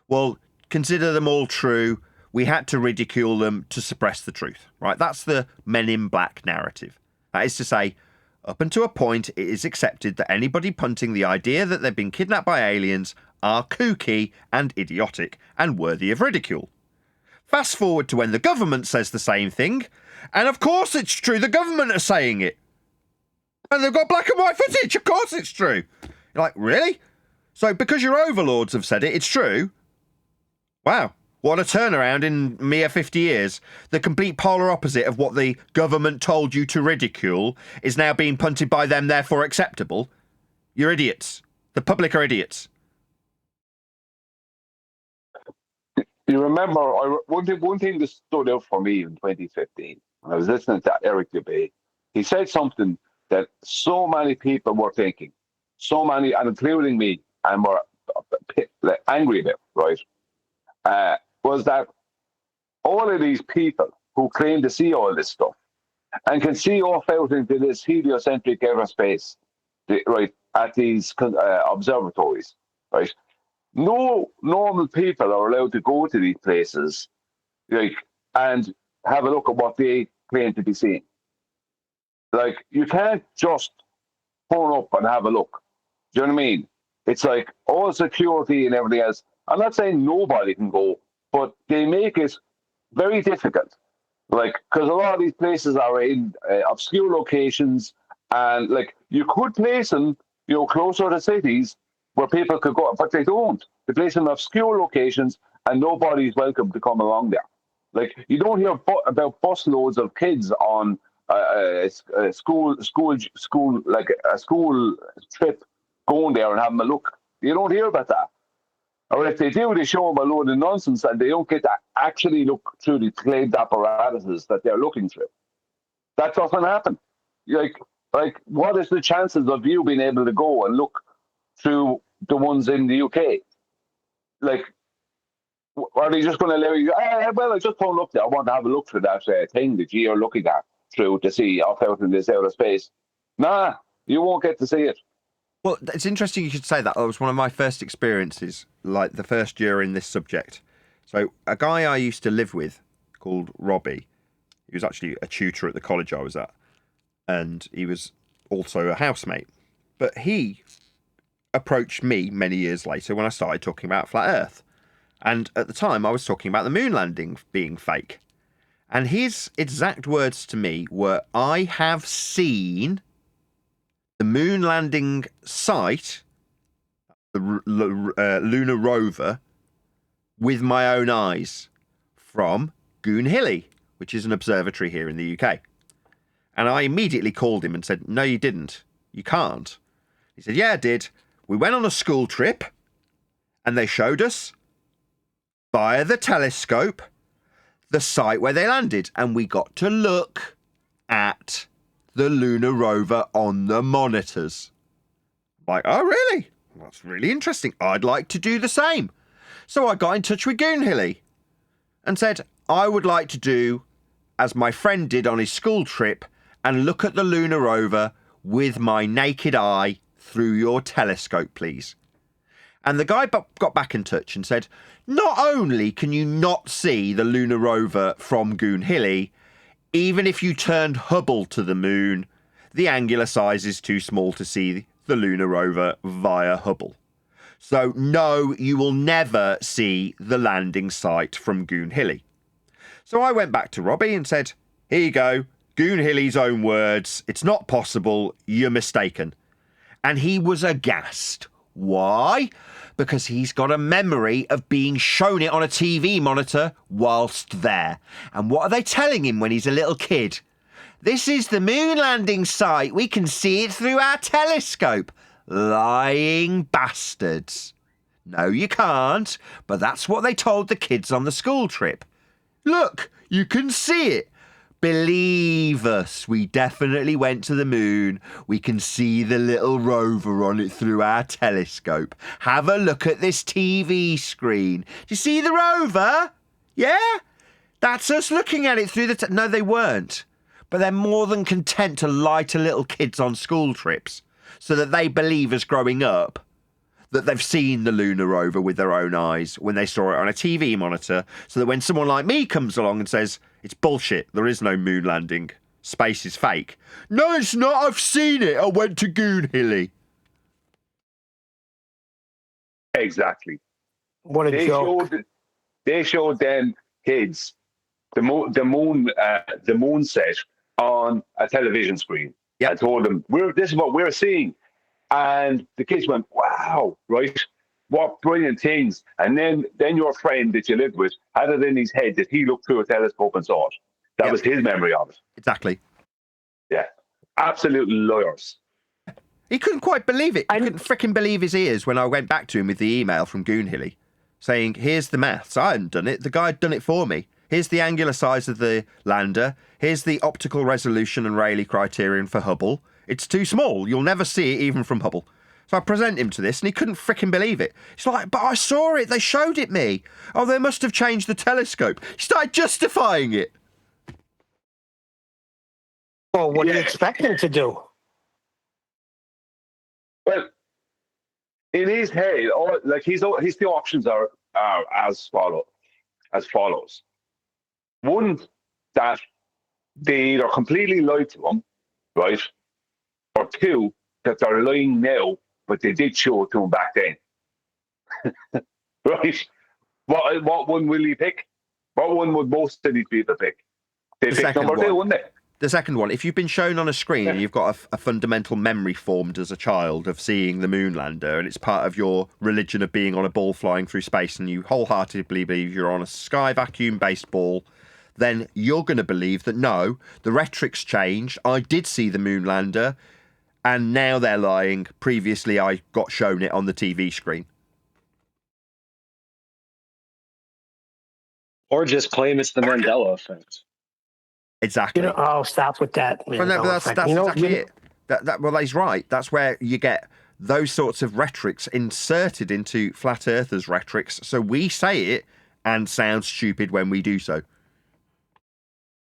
S1: Well, consider them all true. We had to ridicule them to suppress the truth, right? That's the Men in Black narrative. That is to say, up until a point, it is accepted that anybody punting the idea that they've been kidnapped by aliens are kooky and idiotic and worthy of ridicule. Fast forward to when the government says the same thing, and of course it's true, the government are saying it. And they've got black and white footage, of course it's true. You're like, really? So because your overlords have said it, it's true. Wow. What a turnaround in mere 50 years. The complete polar opposite of what the government told you to ridicule is now being punted by them, therefore acceptable. You're idiots. The public are idiots.
S11: You remember, one thing that stood out for me in 2015, when I was listening to Eric Debate, he said something that so many people were thinking, so many, and including me, and were angry about, right? Was that all of these people who claim to see all this stuff and can see off out into this heliocentric aerospace, right, at these observatories, right? No normal people are allowed to go to these places, like, and have a look at what they claim to be seeing. Like, you can't just phone up and have a look. Do you know what I mean? It's like all security and everything else. I'm not saying nobody can go, but they make it very difficult. Like, because a lot of these places are in obscure locations, and like you could place them, closer to cities where people could go, but they don't. They place them in obscure locations, and nobody's welcome to come along there. Like, you don't hear about busloads of kids on a school trip going there and having a look. You don't hear about that. Or if they do, they show them a load of nonsense, and they don't get to actually look through the claimed apparatuses that they're looking through. That doesn't happen. Like, what is the chances of you being able to go and look through the ones in the UK? Like, are they just going to allow you? Well, I just phoned up there. I want to have a look through that thing that you're looking at through to see off out in this outer space. Nah, you won't get to see it.
S1: Well, it's interesting you should say that. That was one of my first experiences, like the first year in this subject. So a guy I used to live with called Robbie, he was actually a tutor at the college I was at, and he was also a housemate. But he approached me many years later when I started talking about flat Earth. And at the time, I was talking about the moon landing being fake. And his exact words to me were, I have seen the moon landing site, the lunar rover, with my own eyes from Goonhilly, which is an observatory here in the UK. And I immediately called him and said, no, you didn't. You can't. He said, yeah, I did. We went on a school trip and they showed us via the telescope the site where they landed, and we got to look at the lunar rover on the monitors. Like, oh, really? That's really interesting. I'd like to do the same. So I got in touch with Goonhilly and said, I would like to do as my friend did on his school trip and look at the lunar rover with my naked eye through your telescope, please. And the guy got back in touch and said, not only can you not see the lunar rover from Goonhilly, even if you turned Hubble to the moon, the angular size is too small to see the lunar rover via Hubble. So no, you will never see the landing site from Goonhilly. So I went back to Robbie and said, here you go, Goonhilly's own words, it's not possible, you're mistaken. And he was aghast. Why? Because he's got a memory of being shown it on a TV monitor whilst there. And what are they telling him when he's a little kid? This is the moon landing site. We can see it through our telescope. Lying bastards. No, you can't. But that's what they told the kids on the school trip. Look, you can see it. Believe us, we definitely went to the moon. We can see the little rover on it through our telescope. Have a look at this TV screen. Do you see the rover? Yeah? That's us looking at it through the... No, they weren't. But they're more than content to lie to little kids on school trips so that they believe as growing up that they've seen the lunar rover with their own eyes when they saw it on a TV monitor, so that when someone like me comes along and says, it's bullshit, there is no moon landing, space is fake. No, it's not, I've seen it, I went to Goonhilly.
S11: Exactly.
S4: What a joke.
S11: They showed them kids the moon set on a television screen.
S1: Yep.
S11: I told them, this is what we're seeing. And the kids went, wow, right? What brilliant things. And then your friend that you lived with had it in his head that he looked through a telescope and saw it. That was his memory of it.
S1: Exactly.
S11: Yeah. Absolute lawyers.
S1: He couldn't quite believe it. He couldn't fricking believe his ears when I went back to him with the email from Goonhilly saying, here's the maths. I hadn't done it. The guy had done it for me. Here's the angular size of the lander. Here's the optical resolution and Rayleigh criterion for Hubble. It's too small. You'll never see it even from Hubble. So I present him to this and he couldn't fricking believe it. He's like, but I saw it. They showed it me. Oh, they must have changed the telescope. He started justifying it.
S4: Well, what do you expect him to do?
S11: Well, in his head, his two options are as follows. One, that they either completely lied to him, right? Or two, that they're lying now, but they did show it to him back then. Right? What one will he pick? What one would most of these people pick? They pick number two, wouldn't they?
S1: The second one, if you've been shown on a screen and you've got a fundamental memory formed as a child of seeing the moonlander and it's part of your religion of being on a ball flying through space and you wholeheartedly believe you're on a sky vacuum-based ball, then you're going to believe that, no, the rhetoric's changed. I did see the moonlander and now they're lying. Previously, I got shown it on the TV screen.
S5: Or just claim it's the Mandela effect.
S1: Exactly.
S4: Oh, stop with that.
S1: Well, no, but that's exactly it. Well, he's right. That's where you get those sorts of rhetorics inserted into flat earthers' rhetorics. So we say it and sound stupid when we do so.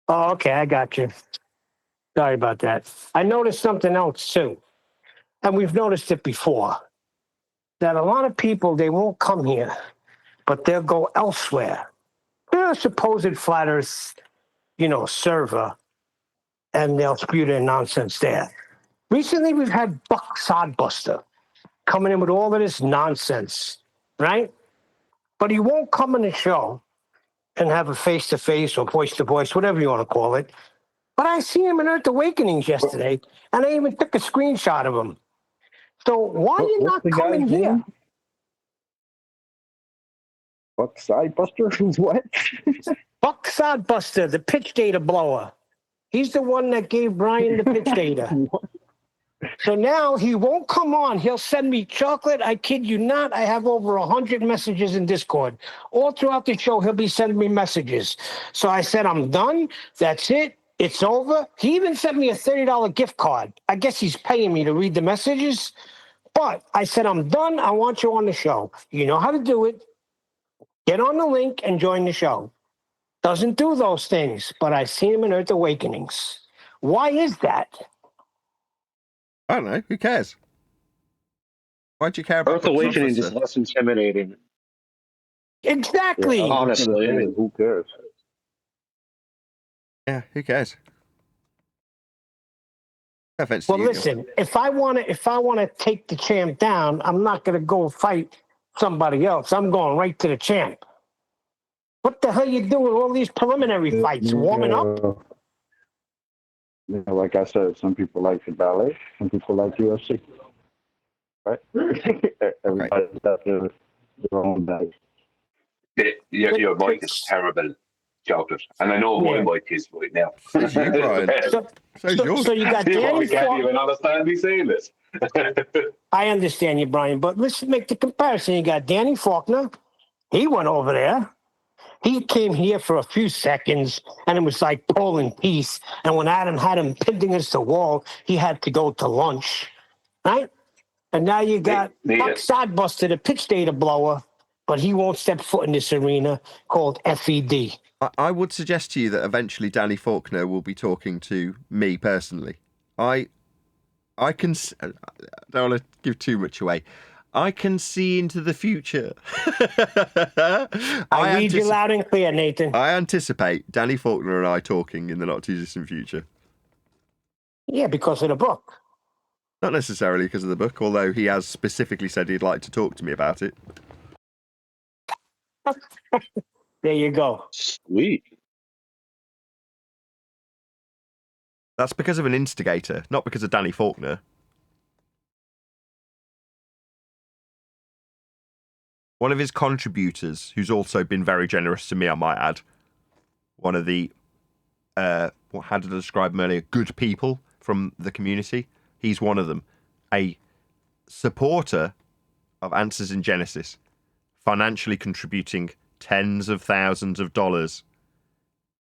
S4: Oh, okay, I got you. Sorry about that. I noticed something else too, and we've noticed it before, that a lot of people, they won't come here, but they'll go elsewhere. They're a supposed flat earth, server, and they'll spew their nonsense there. Recently, we've had Buck Sodbuster coming in with all of this nonsense, right? But he won't come on the show and have a face-to-face or voice-to-voice, whatever you want to call it. But I seen him in Earth Awakenings yesterday, and I even took a screenshot of him. So why are you not coming here?
S10: Buck Sidebuster? What?
S4: Buck Sodbuster, the pitch data blower. He's the one that gave Brian the pitch data. So now he won't come on. He'll send me chocolate. I kid you not. I have over 100 messages in Discord. All throughout the show, he'll be sending me messages. So I said, I'm done. That's it. It's over. He even sent me a $30 gift card. I guess he's paying me to read the messages. But I said, I'm done. I want you on the show. You know how to do it. Get on the link and join the show. Doesn't do those things, but I've seen him in Earth Awakenings. Why is that?
S1: I don't know. Who cares? Why do you care about
S5: Earth Awakening is less intimidating.
S4: Exactly.
S5: Yeah, honestly,
S10: who cares?
S1: Yeah, who cares? No offense
S4: Well,
S1: to you,
S4: listen. If I want to take the champ down, I'm not going to go fight somebody else. I'm going right to the champ. What the hell you doing? All these preliminary fights, warming up.
S10: Yeah, like I said, some people like the ballet, some people like UFC. Right? Everybody's got their own bag.
S11: Your mic is terrible, chocolate. And I know my mic is right now.
S1: Says you, Brian.
S4: So you got Danny
S11: can't even understand me saying this.
S4: I understand you, Brian, but let's make the comparison. You got Danny Faulkner. He went over there. He came here for a few seconds, and it was like Poland peace. And when Adam had him pinned against the wall, he had to go to lunch, right? And now you got Buck Sodbuster, the pitch data blower, but he won't step foot in this arena called FED.
S1: I would suggest to you that eventually Danny Faulkner will be talking to me personally. I can... I don't want to give too much away. I can see into the future.
S4: I read you loud and clear, Nathan.
S1: I anticipate Danny Faulkner and I talking in the not-too-distant future.
S4: Yeah, because of the book.
S1: Not necessarily because of the book, although he has specifically said he'd like to talk to me about it.
S4: There you go.
S5: Sweet.
S1: That's because of an instigator, not because of Danny Faulkner. one of his contributors, who's also been very generous to me, I might add, one of the, how did I describe him earlier, good people from the community. He's one of them. A supporter of Answers in Genesis, financially contributing tens of thousands of dollars.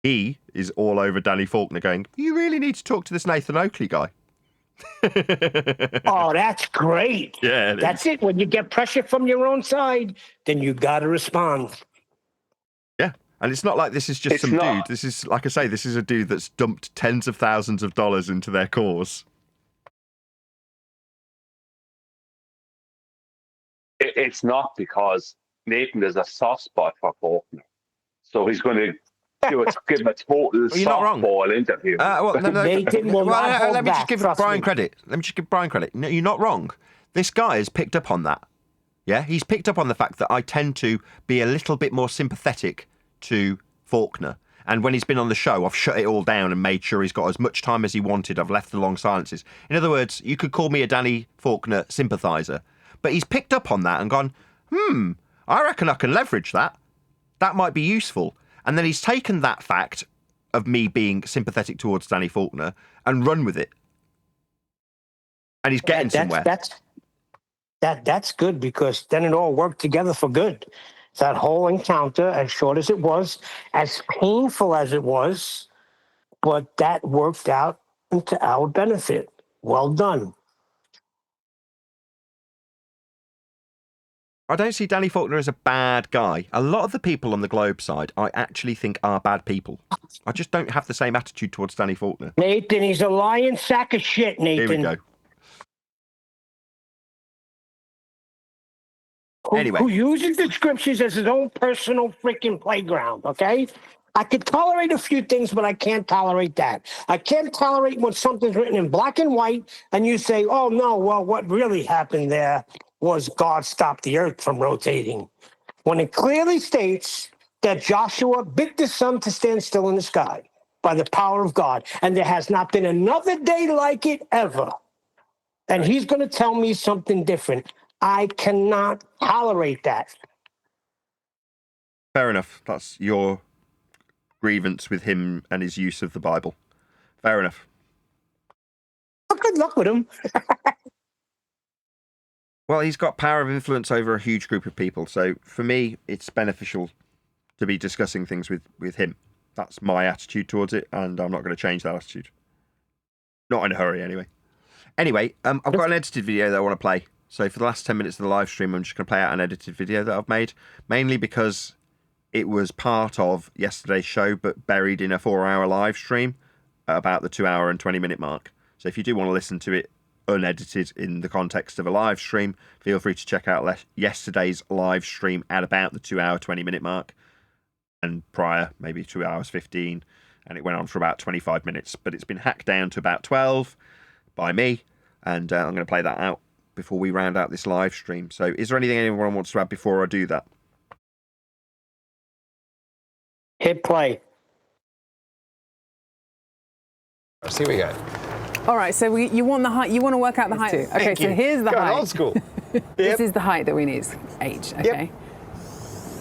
S1: He is all over Danny Faulkner going, you really need to talk to this Nathan Oakley guy.
S4: Oh, that's great.
S1: Yeah,
S4: that's it. When you get pressure from your own side, then you got to respond.
S1: Yeah. And it's not like this is just some dude. This is, like I say, this is a dude that's dumped tens of thousands of dollars into their cause.
S11: It's not because Nathan is a soft spot for Faulkner. So he's going to give him a total softball interview.
S4: Nathan will not hold
S1: let me
S4: back,
S1: just give
S4: trust
S1: Brian
S4: me.
S1: credit. Let me just give Brian credit. No, you're not wrong. This guy has picked up on that. Yeah, he's picked up on the fact that I tend to be a little bit more sympathetic to Faulkner. And when he's been on the show, I've shut it all down and made sure he's got as much time as he wanted. I've left the long silences. In other words, you could call me a Danny Faulkner sympathiser. But he's picked up on that and gone, I reckon I can leverage that. That might be useful. And then he's taken that fact of me being sympathetic towards Danny Faulkner and run with it. And he's getting somewhere.
S4: That's good, because then it all worked together for good. That whole encounter, as short as it was, as painful as it was, but that worked out into our benefit. Well done.
S1: I don't see Danny Faulkner as a bad guy. A lot of the people on the Globe side I actually think are bad people. I just don't have the same attitude towards Danny Faulkner.
S4: Nathan, he's a lying sack of shit, Nathan.
S1: Here we go.
S4: Who uses the scriptures as his own personal freaking playground, okay? I could tolerate a few things, but I can't tolerate that. I can't tolerate when something's written in black and white and you say, oh, no, well, what really happened there was God stopped the earth from rotating. When it clearly states that Joshua bid the sun to stand still in the sky by the power of God, and there has not been another day like it ever. And he's going to tell me something different. I cannot tolerate that.
S1: Fair enough. That's your grievance with him and his use of the Bible. Fair enough.
S4: Well, good luck with him.
S1: Well, he's got power of influence over a huge group of people. So for me, it's beneficial to be discussing things with him. That's my attitude towards it, and I'm not going to change that attitude. Not in a hurry, anyway. Anyway, I've got an edited video that I want to play. So for the last 10 minutes of the live stream, I'm just going to play out an edited video that I've made, mainly because it was part of yesterday's show, but buried in a 4-hour live stream at about the 2-hour and 20-minute mark. So if you do want to listen to it unedited in the context of a live stream, feel free to check out yesterday's live stream at about the 2-hour, 20-minute mark. And prior, maybe 2 hours 15, and it went on for about 25 minutes. But it's been hacked down to about 12 by me, and I'm going to play that out before we round out this live stream. So is there anything anyone wants to add before I do that?
S4: Hit play.
S12: Let's see what we got.
S13: All right, so you want the height. You want to work out the height. Okay, so here's the height.
S12: Old school.
S13: This is the height that we need. H. Okay.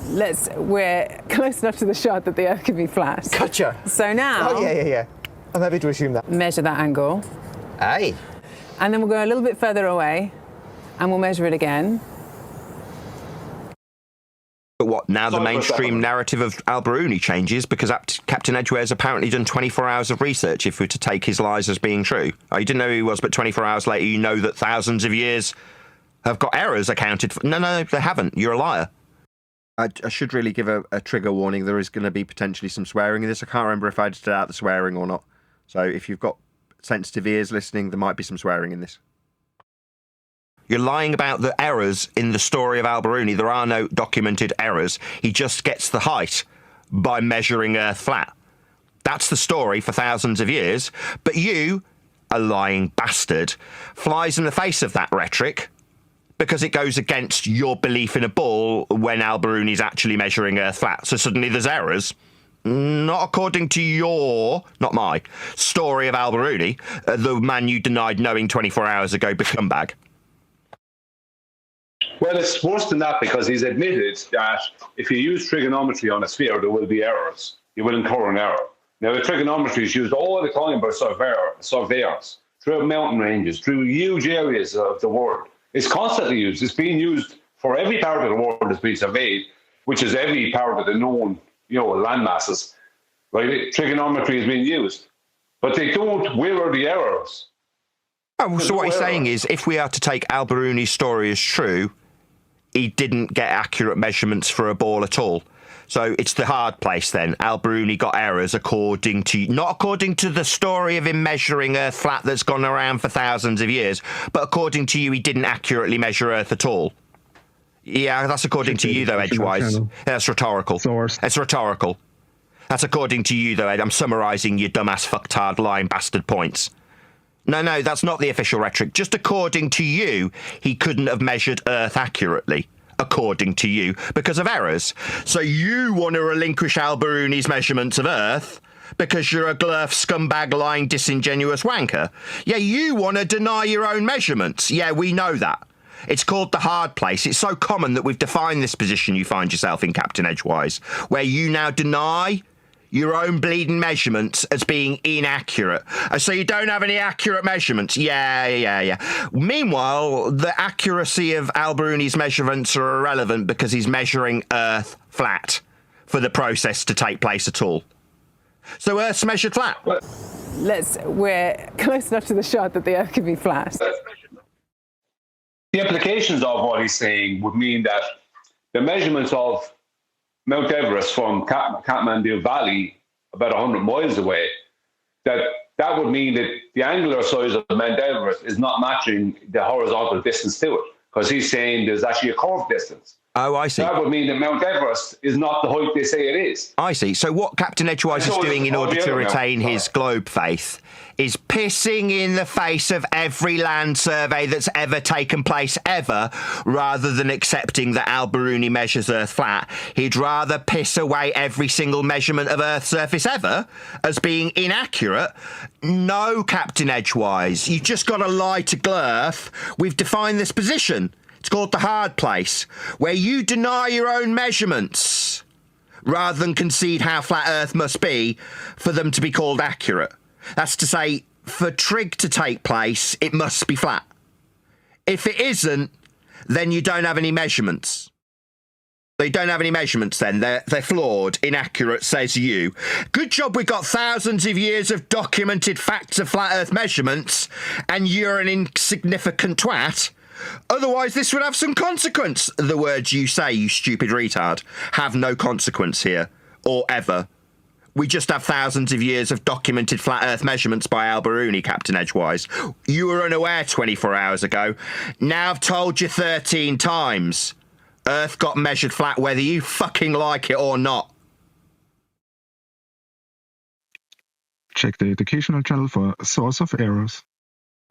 S12: Yep.
S13: We're close enough to the shot that the Earth can be flat.
S12: Gotcha.
S13: So now.
S12: Oh yeah. I'm happy to assume that.
S13: Measure that angle.
S12: Aye.
S13: And then we'll go a little bit further away, and we'll measure it again.
S1: But what, now the mainstream narrative of Al-Biruni changes because Captain Edgeware's apparently done 24 hours of research if we're to take his lies as being true. Oh, you didn't know who he was, but 24 hours later you know that thousands of years have got errors accounted for. No, they haven't. You're a liar. I should really give a trigger warning. There is going to be potentially some swearing in this. I can't remember if I edited out the swearing or not. So if you've got sensitive ears listening, there might be some swearing in this. You're lying about the errors in the story of Al-Biruni. There are no documented errors. He just gets the height by measuring Earth flat. That's the story for thousands of years. But you, a lying bastard, flies in the face of that rhetoric because it goes against your belief in a ball when Al-Biruni's actually measuring Earth flat. So suddenly there's errors. Not according to your, not my, story of Al-Biruni, the man you denied knowing 24 hours ago, become bag.
S11: Well, it's worse than that because he's admitted that if you use trigonometry on a sphere, there will be errors. You will incur an error. Now, the trigonometry is used all the time by surveyors throughout mountain ranges, through huge areas of the world. It's constantly used. It's being used for every part of the world that's been surveyed, which is every part of the known, land masses. Right? Trigonometry is being used, but they don't mirror the errors.
S1: Oh, so what he's saying is, if we are to take Al-Biruni's story as true, he didn't get accurate measurements for a ball at all. So it's the hard place then. Al-Biruni got errors not according to the story of him measuring Earth flat that's gone around for thousands of years, but according to you, he didn't accurately measure Earth at all. Yeah, that's according to you, though, Edgewise. That's rhetorical. It's rhetorical. That's according to you, though, Ed. I'm summarising your dumbass, fucktard, lying bastard points. No, that's not the official rhetoric. Just according to you, he couldn't have measured Earth accurately, according to you, because of errors. So you want to relinquish Al-Biruni's measurements of Earth because you're a glurf, scumbag, lying, disingenuous wanker. Yeah, you want to deny your own measurements. Yeah, we know that. It's called the hard place. It's so common that we've defined this position you find yourself in, Captain Edgewise, where you now deny your own bleeding measurements as being inaccurate. So you don't have any accurate measurements. Yeah. Meanwhile, the accuracy of Al-Biruni's measurements are irrelevant because he's measuring Earth flat for the process to take place at all. So Earth's measured flat.
S13: We're close enough to the shot that the Earth can be flat.
S11: The implications of what he's saying would mean that the measurements of Mount Everest from Kathmandu Valley, about 100 miles away, that would mean that the angular size of Mount Everest is not matching the horizontal distance to it, because he's saying there's actually a curved distance.
S1: Oh, I see.
S11: That would mean that Mount Everest is not the height they say it is.
S1: I see. So what Captain Edgewise is doing in order to retain his globe faith is pissing in the face of every land survey that's ever taken place ever, rather than accepting that Al-Biruni measures Earth flat. He'd rather piss away every single measurement of Earth's surface ever as being inaccurate. No, Captain Edgewise, you just got to lie to Glurf. We've defined this position. It's called the hard place, where you deny your own measurements rather than concede how flat Earth must be for them to be called accurate. That's to say, for Trig to take place, it must be flat. If it isn't, then you don't have any measurements. They don't have any measurements then. They're flawed, inaccurate, says you. Good job we got thousands of years of documented facts of flat Earth measurements, and you're an insignificant twat. Otherwise, this would have some consequence. The words you say, you stupid retard, have no consequence here, or ever. We just have thousands of years of documented flat Earth measurements by Al-Biruni, Captain Edgewise. You were unaware 24 hours ago. Now I've told you 13 times. Earth got measured flat whether you fucking like it or not.
S14: Check the educational channel for a source of errors.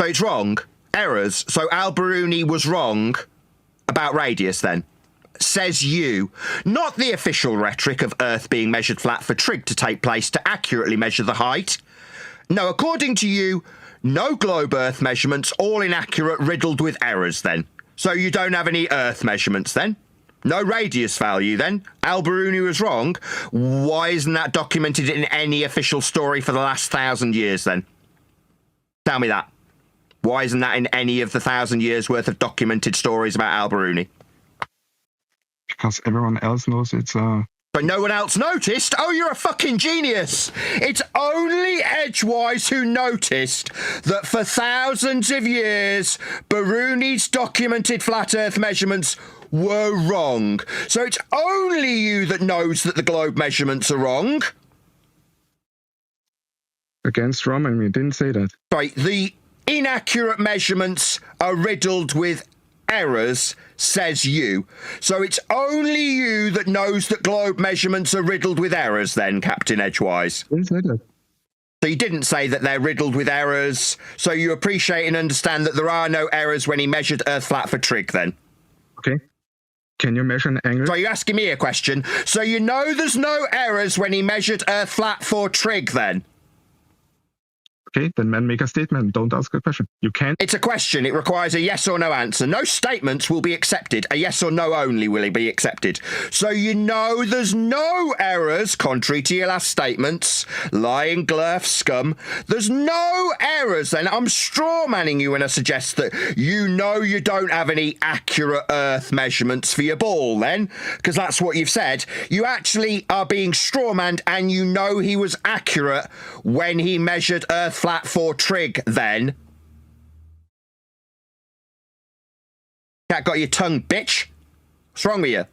S1: So it's wrong. Errors. So Al-Biruni was wrong about radius then. Says you. Not the official rhetoric of Earth being measured flat for Trig to take place to accurately measure the height. No, according to you, no globe Earth measurements, all inaccurate, riddled with errors then. So you don't have any Earth measurements then? No radius value then? Al-Biruni was wrong. Why isn't that documented in any official story for the last 1,000 years then? Tell me that. Why isn't that in any of the 1,000 years worth of documented stories about Al-Biruni?
S14: Because everyone else knows it's
S1: But no one else noticed? Oh, you're a fucking genius! It's only Edgewise who noticed that for thousands of years, Biruni's documented flat Earth measurements were wrong. So it's only you that knows that the globe measurements are wrong.
S14: against Rome, and we didn't say that.
S1: Right, the inaccurate measurements are riddled with errors, says you. So it's only you that knows that globe measurements are riddled with errors then, Captain Edgewise.
S14: Didn't say that.
S1: So you didn't say that they're riddled with errors, so you appreciate and understand that there are no errors when he measured Earth flat for Trig then?
S14: Okay. Can you measure an angle?
S1: So you're asking me a question. So you know there's no errors when he measured Earth flat for Trig then?
S14: Okay, then man make a statement. Don't ask a question. You can't.
S1: It's a question. It requires a yes or no answer. No statements will be accepted. A yes or no only will be accepted. So you know there's no errors, contrary to your last statements. Lying glurf scum. There's no errors then. I'm straw manning you when I suggest that you know you don't have any accurate Earth measurements for your ball then, because that's what you've said. You actually are being straw manned, and you know he was accurate when he measured Earth flat for Trig then. Cat got your tongue, bitch. What's wrong with you?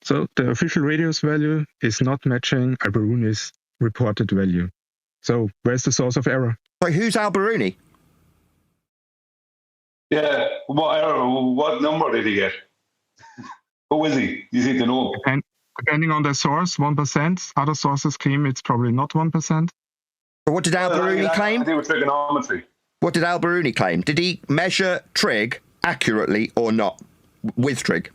S14: So the official radius value is not matching Al-Biruni's reported value. So where's the source of error?
S1: Sorry, who's Al-Biruni?
S11: Yeah, what number did he get? Who is he? You seem to know.
S14: Depending on the source, 1%. Other sources claim it's probably not 1%.
S1: What did Al-Biruni claim?
S11: I think with trigonometry.
S1: What did Al-Biruni claim? Did he measure Trig accurately or not with Trig?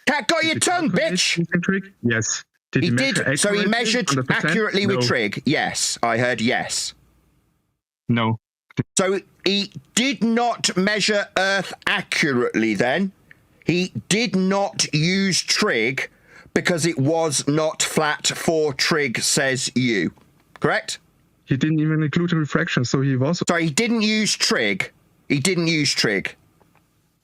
S1: Cat got your tongue, bitch!
S14: Trig? Yes.
S1: He did. So he measured
S14: 100%?
S1: accurately with
S14: No.
S1: Trig. Yes, I heard yes.
S14: No.
S1: So he did not measure Earth accurately then. He did not use Trig because it was not flat for Trig, says you. Correct?
S14: He didn't even include a refraction, so he was...
S1: Sorry, he didn't use Trig. He didn't use Trig.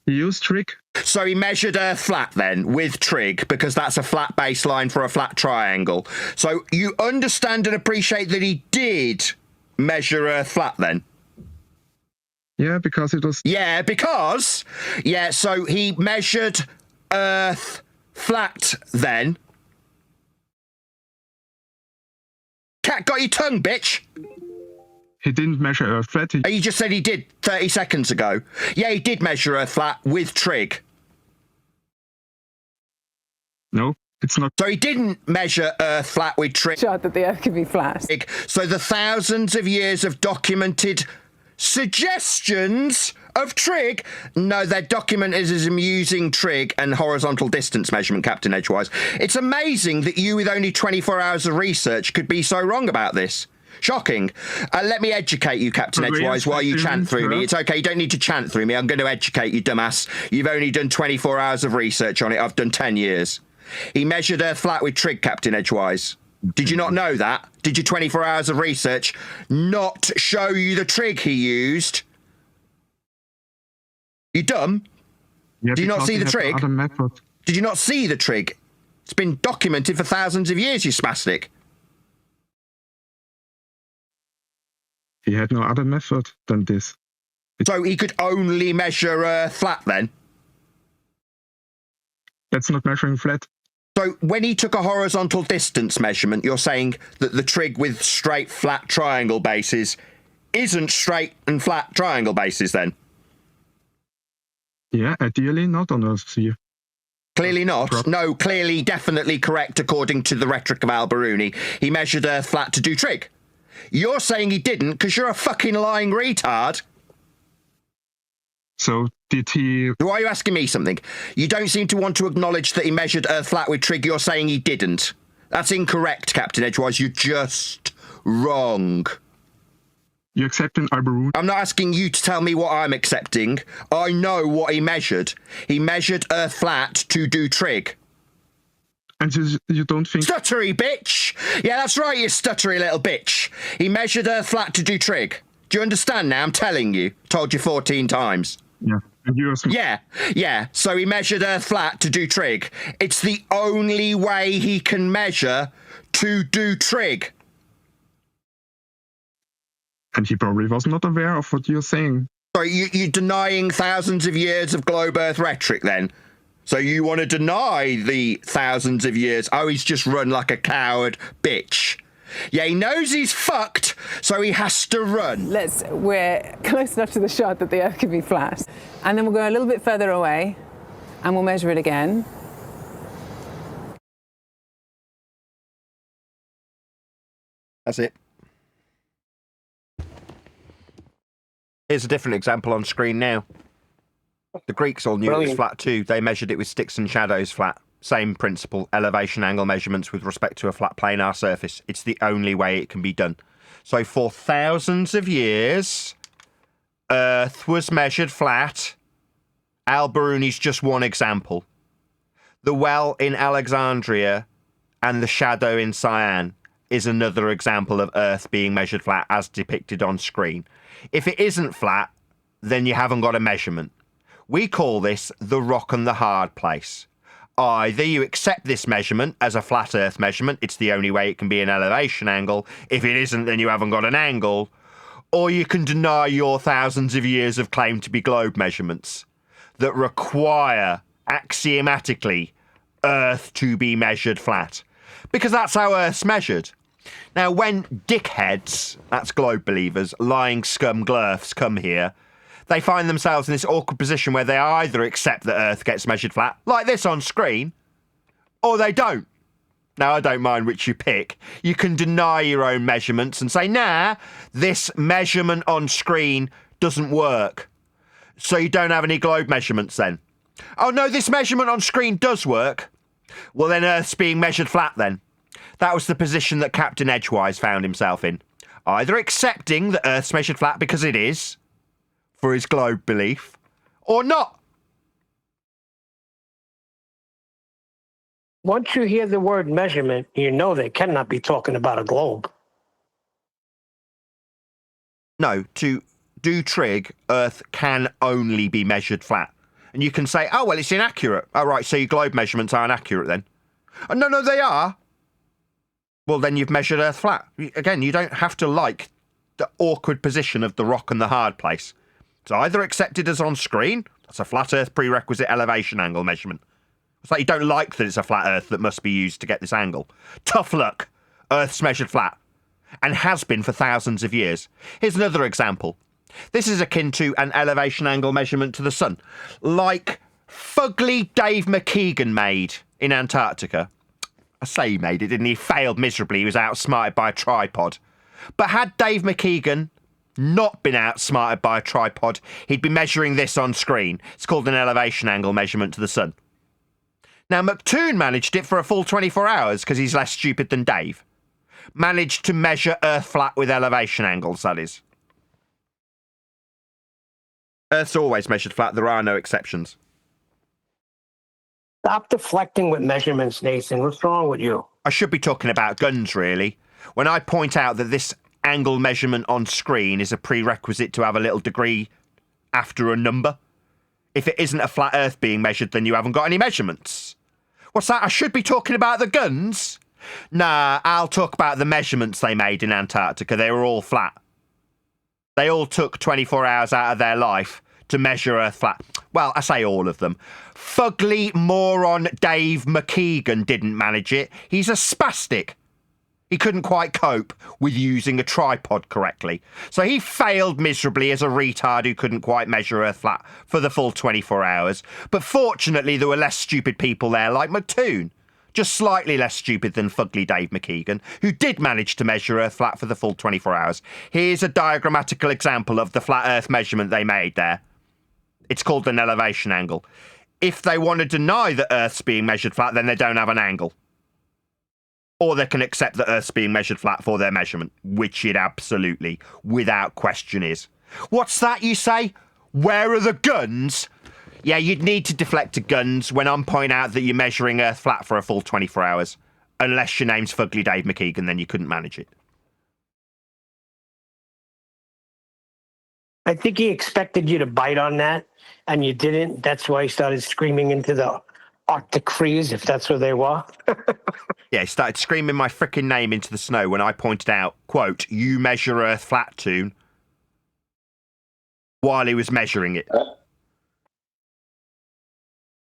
S14: He used Trig.
S1: So he measured Earth flat then with Trig because that's a flat baseline for a flat triangle. So you understand and appreciate that he did measure Earth flat then?
S14: Yeah, because it was...
S1: Yeah, because... Yeah, so he measured Earth flat then. Cat got your tongue, bitch.
S14: He didn't measure Earth flat.
S1: You just said he did 30 seconds ago. Yeah, he did measure Earth flat with Trig.
S14: No, it's not.
S1: So he didn't measure Earth flat with Trig.
S13: Shot that the Earth could be flat.
S1: So the thousands of years of documented suggestions of Trig, no, they're documented as him using Trig and horizontal distance measurement, Captain Edgewise. It's amazing that you, with only 24 hours of research, could be so wrong about this. Shocking. Let me educate you, Captain Edgewise, while you chant through me. It's okay, you don't need to chant through me. I'm going to educate you, dumbass. You've only done 24 hours of research on it. I've done 10 years. He measured Earth flat with Trig, Captain Edgewise. Did you not know that? Did your 24 hours of research not show you the Trig he used? You dumb?
S14: Yeah,
S1: do you not see the Trig? Did you not see the Trig? It's been documented for thousands of years, you spastic.
S14: He had no other method than this.
S1: So he could only measure Earth flat then?
S14: That's not measuring flat.
S1: So when he took a horizontal distance measurement, you're saying that the Trig with straight flat triangle bases isn't straight and flat triangle bases then?
S14: Yeah, ideally not on Earth sphere.
S1: Clearly not. No, clearly, definitely correct according to the rhetoric of Al-Biruni. He measured Earth flat to do Trig. You're saying he didn't because you're a fucking lying retard.
S14: So did he...
S1: Why are you asking me something? You don't seem to want to acknowledge that he measured Earth flat with Trig. You're saying he didn't. That's incorrect, Captain Edgewise. You're just wrong.
S14: You accepting Al-Biruni?
S1: I'm not asking you to tell me what I'm accepting. I know what he measured. He measured Earth flat to do Trig.
S14: And you don't think...
S1: Stuttery bitch! Yeah, that's right, you stuttery little bitch. He measured Earth flat to do Trig. Do you understand now? I'm telling you. Told you 14 times.
S14: Yeah. And you
S1: Yeah. So he measured Earth flat to do Trig. It's the only way he can measure to do Trig.
S14: And he probably was not aware of what you're saying.
S1: Sorry, you're denying thousands of years of globe Earth rhetoric then? So you want to deny the thousands of years? Oh, he's just run like a coward bitch. Yeah, he knows he's fucked, so he has to run.
S13: We're close enough to the shot that the Earth could be flat. And then we'll go a little bit further away and we'll measure it again.
S1: That's it. Here's a different example on screen now. The Greeks all knew it was flat too. They measured it with sticks and shadows flat. Same principle, elevation angle measurements with respect to a flat planar surface. It's the only way it can be done. So for thousands of years, Earth was measured flat. Al-Biruni's just one example. The well in Alexandria and the shadow in Cyan is another example of Earth being measured flat as depicted on screen. If it isn't flat, then you haven't got a measurement. We call this the rock and the hard place. Either you accept this measurement as a flat Earth measurement, it's the only way it can be an elevation angle. If it isn't, then you haven't got an angle. Or you can deny your thousands of years of claim to be globe measurements that require, axiomatically, Earth to be measured flat. Because that's how Earth's measured. Now, when dickheads, that's globe believers, lying scum glurfs come here, they find themselves in this awkward position where they either accept that Earth gets measured flat, like this on screen, or they don't. Now, I don't mind which you pick. You can deny your own measurements and say, nah, this measurement on screen doesn't work. So you don't have any globe measurements then. Oh, no, this measurement on screen does work. Well, then Earth's being measured flat then. That was the position that Captain Edgewise found himself in. Either accepting that Earth's measured flat because it is, for his globe belief, or not.
S4: Once you hear the word measurement, you know they cannot be talking about a globe.
S1: No, to do trig, Earth can only be measured flat. And you can say, oh, well, it's inaccurate. Oh, right, so your globe measurements aren't accurate then. Oh, no, they are. Well, then you've measured Earth flat. Again, you don't have to like the awkward position of the rock and the hard place. It's either accepted as on screen, that's a flat Earth prerequisite elevation angle measurement. It's like you don't like that it's a flat Earth that must be used to get this angle. Tough luck. Earth's measured flat. And has been for thousands of years. Here's another example. This is akin to an elevation angle measurement to the sun, like fugly Dave McKeegan made in Antarctica. I say he made it, didn't he? He failed miserably. He was outsmarted by a tripod. But had Dave McKeegan not been outsmarted by a tripod, he'd be measuring this on screen. It's called an elevation angle measurement to the sun. Now, McToon managed it for a full 24 hours because he's less stupid than Dave. Managed to measure Earth flat with elevation angles, that is. Earth's always measured flat. There are no exceptions.
S4: Stop deflecting with measurements, Nathan. What's wrong with you?
S1: I should be talking about guns, really. When I point out that this angle measurement on screen is a prerequisite to have a little degree after a number. If it isn't a flat Earth being measured, then you haven't got any measurements. What's that? I should be talking about the guns? Nah, I'll talk about the measurements they made in Antarctica. They were all flat. They all took 24 hours out of their life to measure Earth flat. Well, I say all of them. Fugly moron Dave McKeegan didn't manage it. He's a spastic. He couldn't quite cope with using a tripod correctly. So he failed miserably as a retard who couldn't quite measure Earth flat for the full 24 hours. But fortunately, there were less stupid people there like McToon. Just slightly less stupid than fugly Dave McKeegan, who did manage to measure Earth flat for the full 24 hours. Here's a diagrammatical example of the flat Earth measurement they made there. It's called an elevation angle. If they want to deny that Earth's being measured flat, then they don't have an angle. Or they can accept that Earth's being measured flat for their measurement, which it absolutely, without question, is. What's that, you say? Where are the guns? Yeah, you'd need to deflect to guns when I'm pointing out that you're measuring Earth flat for a full 24 hours. Unless your name's Fugly Dave McKeegan, then you couldn't manage it.
S4: I think he expected you to bite on that, and you didn't. That's why he started screaming into the Arctic freeze, if that's where they were.
S1: Yeah, he started screaming my frickin' name into the snow when I pointed out, quote, you measure Earth flat, Toon, while he was measuring it.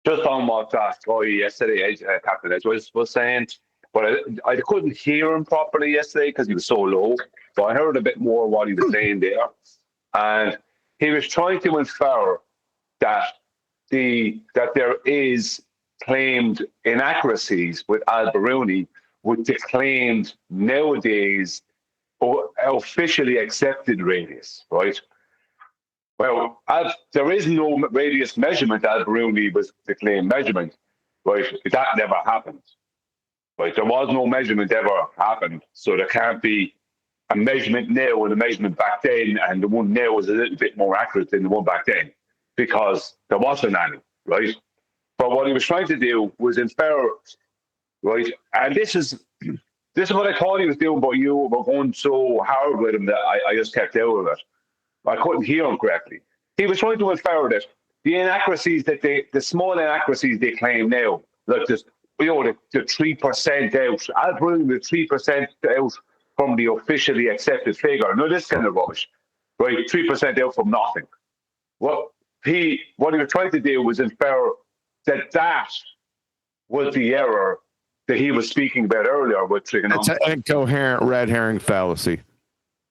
S11: Just on what that guy yesterday, Captain Edge was saying, but I couldn't hear him properly yesterday because he was so low. So I heard a bit more what he was saying there. And he was trying to infer that there is claimed inaccuracies with Al-Biruni with the claimed nowadays officially accepted radius, right? Well, there is no radius measurement. Al-Biruni was the claimed measurement. right? That never happened. Right? There was no measurement ever happened, so there can't be a measurement now and a measurement back then, and the one now is a little bit more accurate than the one back then, because there wasn't any, right? But what he was trying to do was infer, right? And this is what I thought he was doing, but you were going so hard with him that I just kept out of it. I couldn't hear him correctly. He was trying to infer that the inaccuracies the small inaccuracies they claim now, like this, the 3% out, I'll bring the 3% out from the officially accepted figure. No, this kind of rubbish, right? 3% out from nothing. What he was trying to do was infer that was the error that he was speaking about earlier with trigonometry.
S15: It's an incoherent red herring fallacy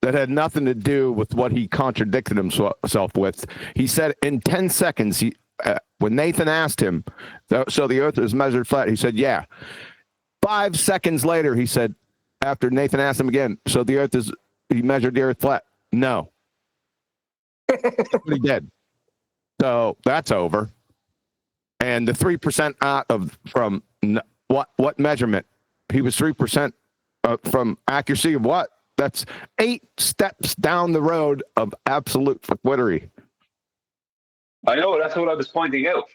S15: that had nothing to do with what he contradicted himself with. He said in 10 seconds, when Nathan asked him, so the earth is measured flat, he said, yeah. 5 seconds later, he said, after Nathan asked him again, so the earth he measured the earth flat. No. He did. So that's over. And the 3% out from what measurement? He was 3% from accuracy of what? That's 8 steps down the road of absolute fuckwittery.
S11: I know, that's what I was pointing out.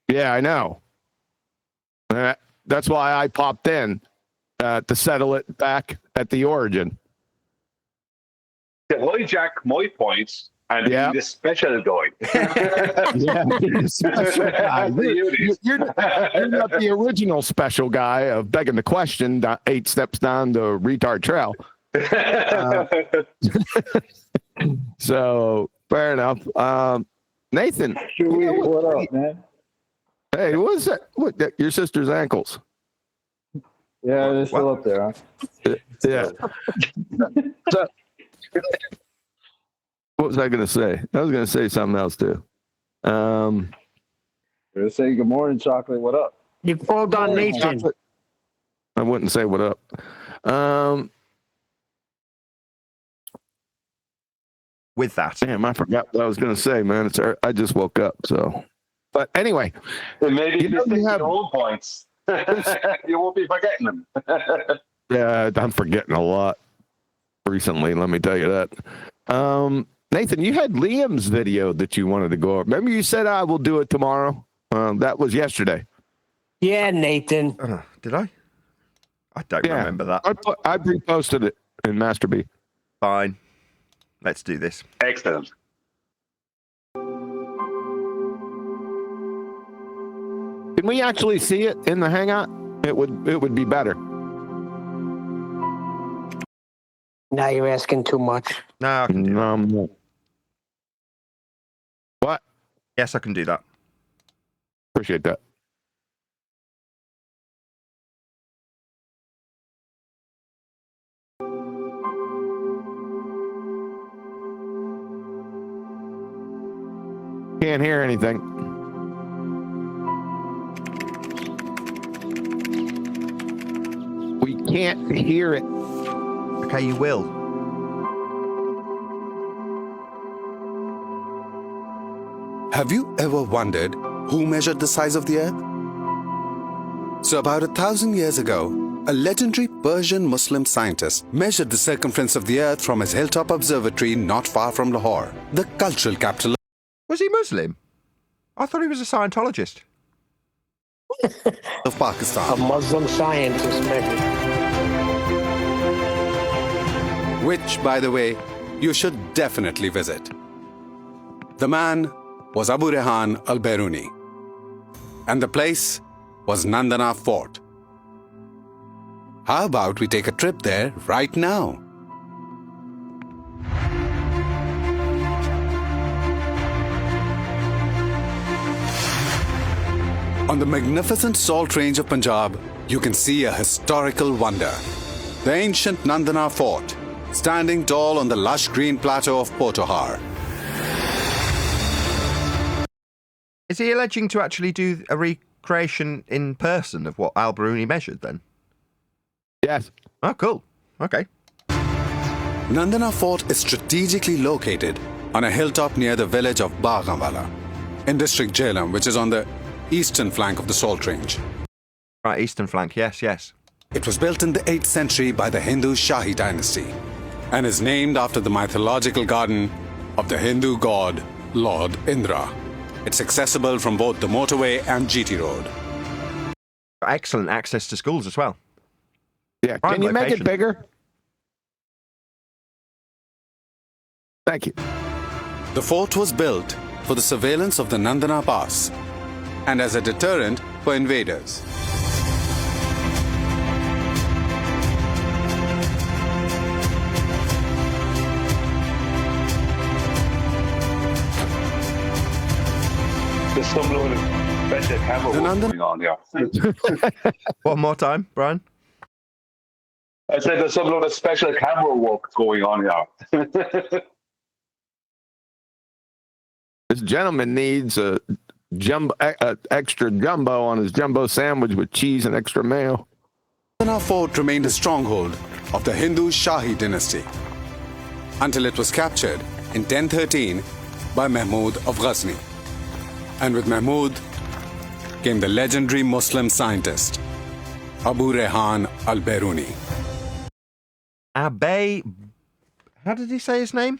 S15: Yeah, I know. That's why I popped in to settle it back at the origin.
S11: To hijack my points and be the special guy.
S15: You're not the original special guy of begging the question 8 steps down the retard trail. So fair enough. Nathan,
S10: what up, man?
S15: Hey, what's that? What, your sister's ankles?
S10: Yeah, they're still up there. Huh?
S15: Yeah. So, what was I going to say? I was going to say something else too.
S10: Gonna say good morning, chocolate. What up?
S4: You called on Nathan.
S15: Chocolate. I wouldn't say what up.
S1: With that,
S15: damn, I forgot what I was going to say, man. I just woke up, so. But anyway,
S11: maybe you stick your own points. You won't be forgetting them.
S15: Yeah, I'm forgetting a lot recently. Let me tell you that. Nathan, you had Liam's video that you wanted to go over. Remember, you said I will do it tomorrow. That was yesterday.
S4: Yeah, Nathan.
S1: Did I? I don't remember that.
S15: I reposted it in Master B.
S1: Fine. Let's do this.
S11: Excellent.
S15: Can we actually see it in the Hangout? It would be better.
S4: Now you're asking too much.
S1: No, I can do that.
S15: What?
S1: Yes, I can do that.
S15: Appreciate that. Can't hear anything. We can't hear it.
S1: Okay, you will.
S16: Have you ever wondered who measured the size of the Earth? So about 1,000 years ago, a legendary Persian Muslim scientist measured the circumference of the Earth from his hilltop observatory not far from Lahore, the cultural capital.
S1: Was he Muslim? I thought he was a Scientologist.
S16: Of Pakistan.
S4: A Muslim scientist, maybe.
S16: Which, by the way, you should definitely visit. The man was Abu Rehan Al-Biruni, and the place was Nandana Fort. How about we take a trip there right now? On the magnificent salt range of Punjab, you can see a historical wonder. The ancient Nandana Fort, standing tall on the lush green plateau of Potohar.
S1: Is he alleging to actually do a recreation in person of what Al-Biruni measured then?
S15: Yes.
S1: Oh, cool. Okay.
S16: Nandana Fort is strategically located on a hilltop near the village of Baghamwala in district Jhelum, which is on the eastern flank of the Salt Range.
S1: Right, eastern flank. Yes, yes.
S16: It was built in the 8th century by the Hindu Shahi dynasty and is named after the mythological garden of the Hindu god Lord Indra. It's accessible from both the motorway and GT Road.
S1: Excellent access to schools as well.
S15: Yeah,
S1: Prime
S15: can you make
S1: location.
S15: it bigger? Thank you.
S16: The fort was built for the surveillance of the Nandana Pass and as a deterrent for invaders.
S11: There's some load of special camera work going on here.
S1: One more time, Brian.
S11: I said there's some load of special camera work going on here.
S15: This gentleman needs a extra jumbo on his jumbo sandwich with cheese and extra mayo.
S16: Nandana Fort remained a stronghold of the Hindu Shahi dynasty until it was captured in 1013 by Mahmud of Ghazni. And with Mahmud came the legendary Muslim scientist Abu Rehan Al-Biruni.
S1: How did he say his name?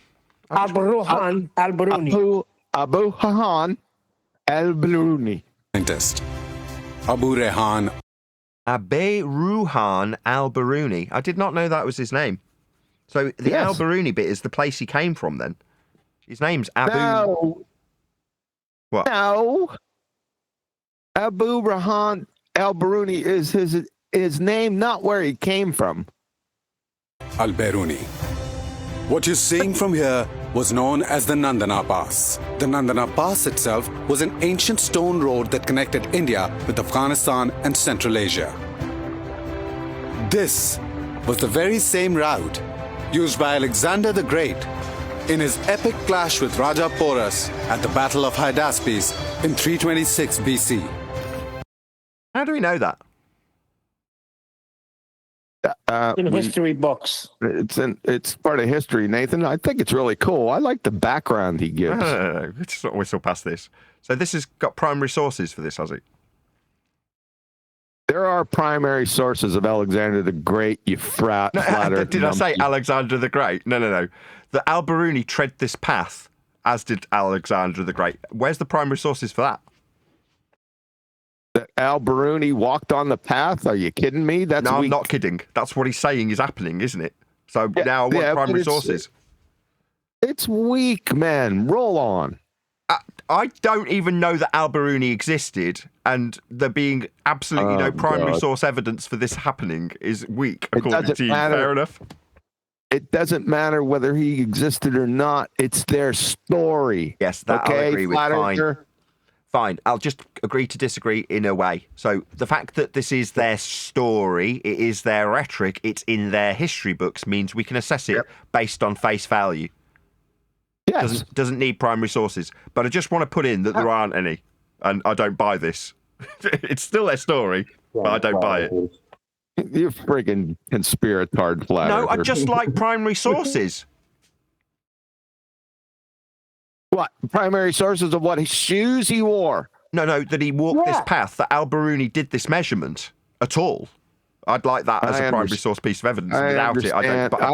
S4: Al-Biruni.
S15: Abu Rehan Al-Biruni.
S16: Scientist Abu Rehan
S1: Al-Biruni. I did not know that was his name. So the
S15: Yes.
S1: Al-Biruni bit is the place he came from then? His name's Abu...
S15: No.
S1: What?
S15: No. Abu Rehan Al-Biruni is his name, not where he came from.
S16: Al-Biruni. What you're seeing from here was known as the Nandana Pass. The Nandana Pass itself was an ancient stone road that connected India with Afghanistan and Central Asia. This was the very same route used by Alexander the Great in his epic clash with Raja Porus at the Battle of Hydaspes in 326 BC.
S1: How do we know that?
S4: In history books.
S15: It's part of history, Nathan. I think it's really cool. I like the background he gives.
S1: Let's not whistle past this. So this has got primary sources for this, has it?
S15: There are primary sources of Alexander the Great, you flat earth
S1: Did I say
S15: numpty.
S1: Alexander the Great? No. The Al-Biruni tread this path, as did Alexander the Great. Where's the primary sources for that?
S15: That Al-Biruni walked on the path? Are you kidding me? That's
S1: No,
S15: weak.
S1: I'm not kidding. That's what he's saying is happening, isn't it? So
S15: Yeah,
S1: now what
S15: yeah, but
S1: primary
S15: it's-
S1: sources?
S15: It's weak, man. Roll on.
S1: I don't even know that Al-Biruni existed, and there being absolutely no primary
S15: God.
S1: source evidence for this happening is weak,
S15: It
S1: according
S15: doesn't
S1: to you.
S15: matter.
S1: Fair enough.
S15: It doesn't matter whether he existed or not. It's their story.
S1: Yes, that
S15: okay,
S1: I'll agree with.
S15: flat
S1: Fine.
S15: earther?
S1: Fine. I'll just agree to disagree in a way. So the fact that this is their story, it is their rhetoric, it's in their history books, means we can assess it based on face value.
S15: Yes.
S1: Doesn't need primary sources. But I just want to put in that there aren't any, and I don't buy this. It's still their story, but I don't buy it.
S15: You friggin' conspiratard flat
S1: No, I
S15: earther.
S1: just like primary sources.
S15: What? Primary sources of what? Shoes he wore?
S1: No, that he walked this path, that Al-Biruni did this measurement at all. I'd like that as a primary source piece of evidence. Without it, I don't buy it.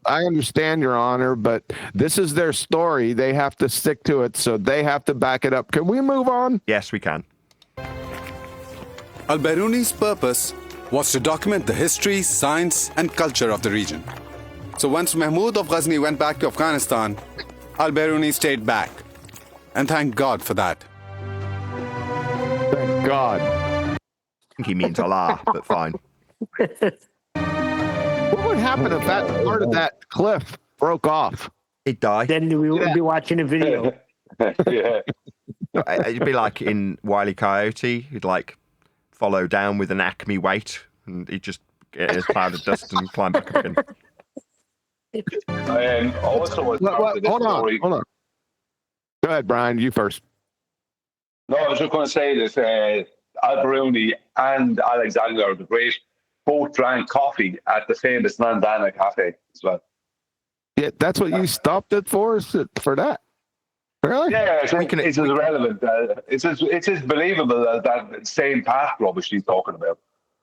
S15: I understand, Your Honor, but this is their story. They have to stick to it, so they have to back it up. Can we move on?
S1: Yes, we can.
S16: Al-Biruni's purpose was to document the history, science, and culture of the region. So once Mahmud of Ghazni went back to Afghanistan, Al-Biruni stayed back. And thank God for that.
S15: Thank God.
S1: I think he means Allah, but fine.
S15: What would happen if that part of that cliff broke off?
S1: He'd die.
S4: Then we would be watching a video.
S11: Yeah.
S1: It'd be like in Wile E. Coyote. He'd like follow down with an Acme weight, and he'd just get a cloud of dust and climb back up again.
S11: Also, as part of this
S15: Hold
S11: story,
S15: on. Go ahead, Brian. You first.
S11: No, I was just going to say that Al-Biruni and Alexander the Great both drank coffee at the famous Nandana Cafe as well.
S15: Yeah, that's what you stopped it for? Is it for that? Really?
S11: Yeah, it's as relevant. It's as believable as that same path rubbish he's talking about.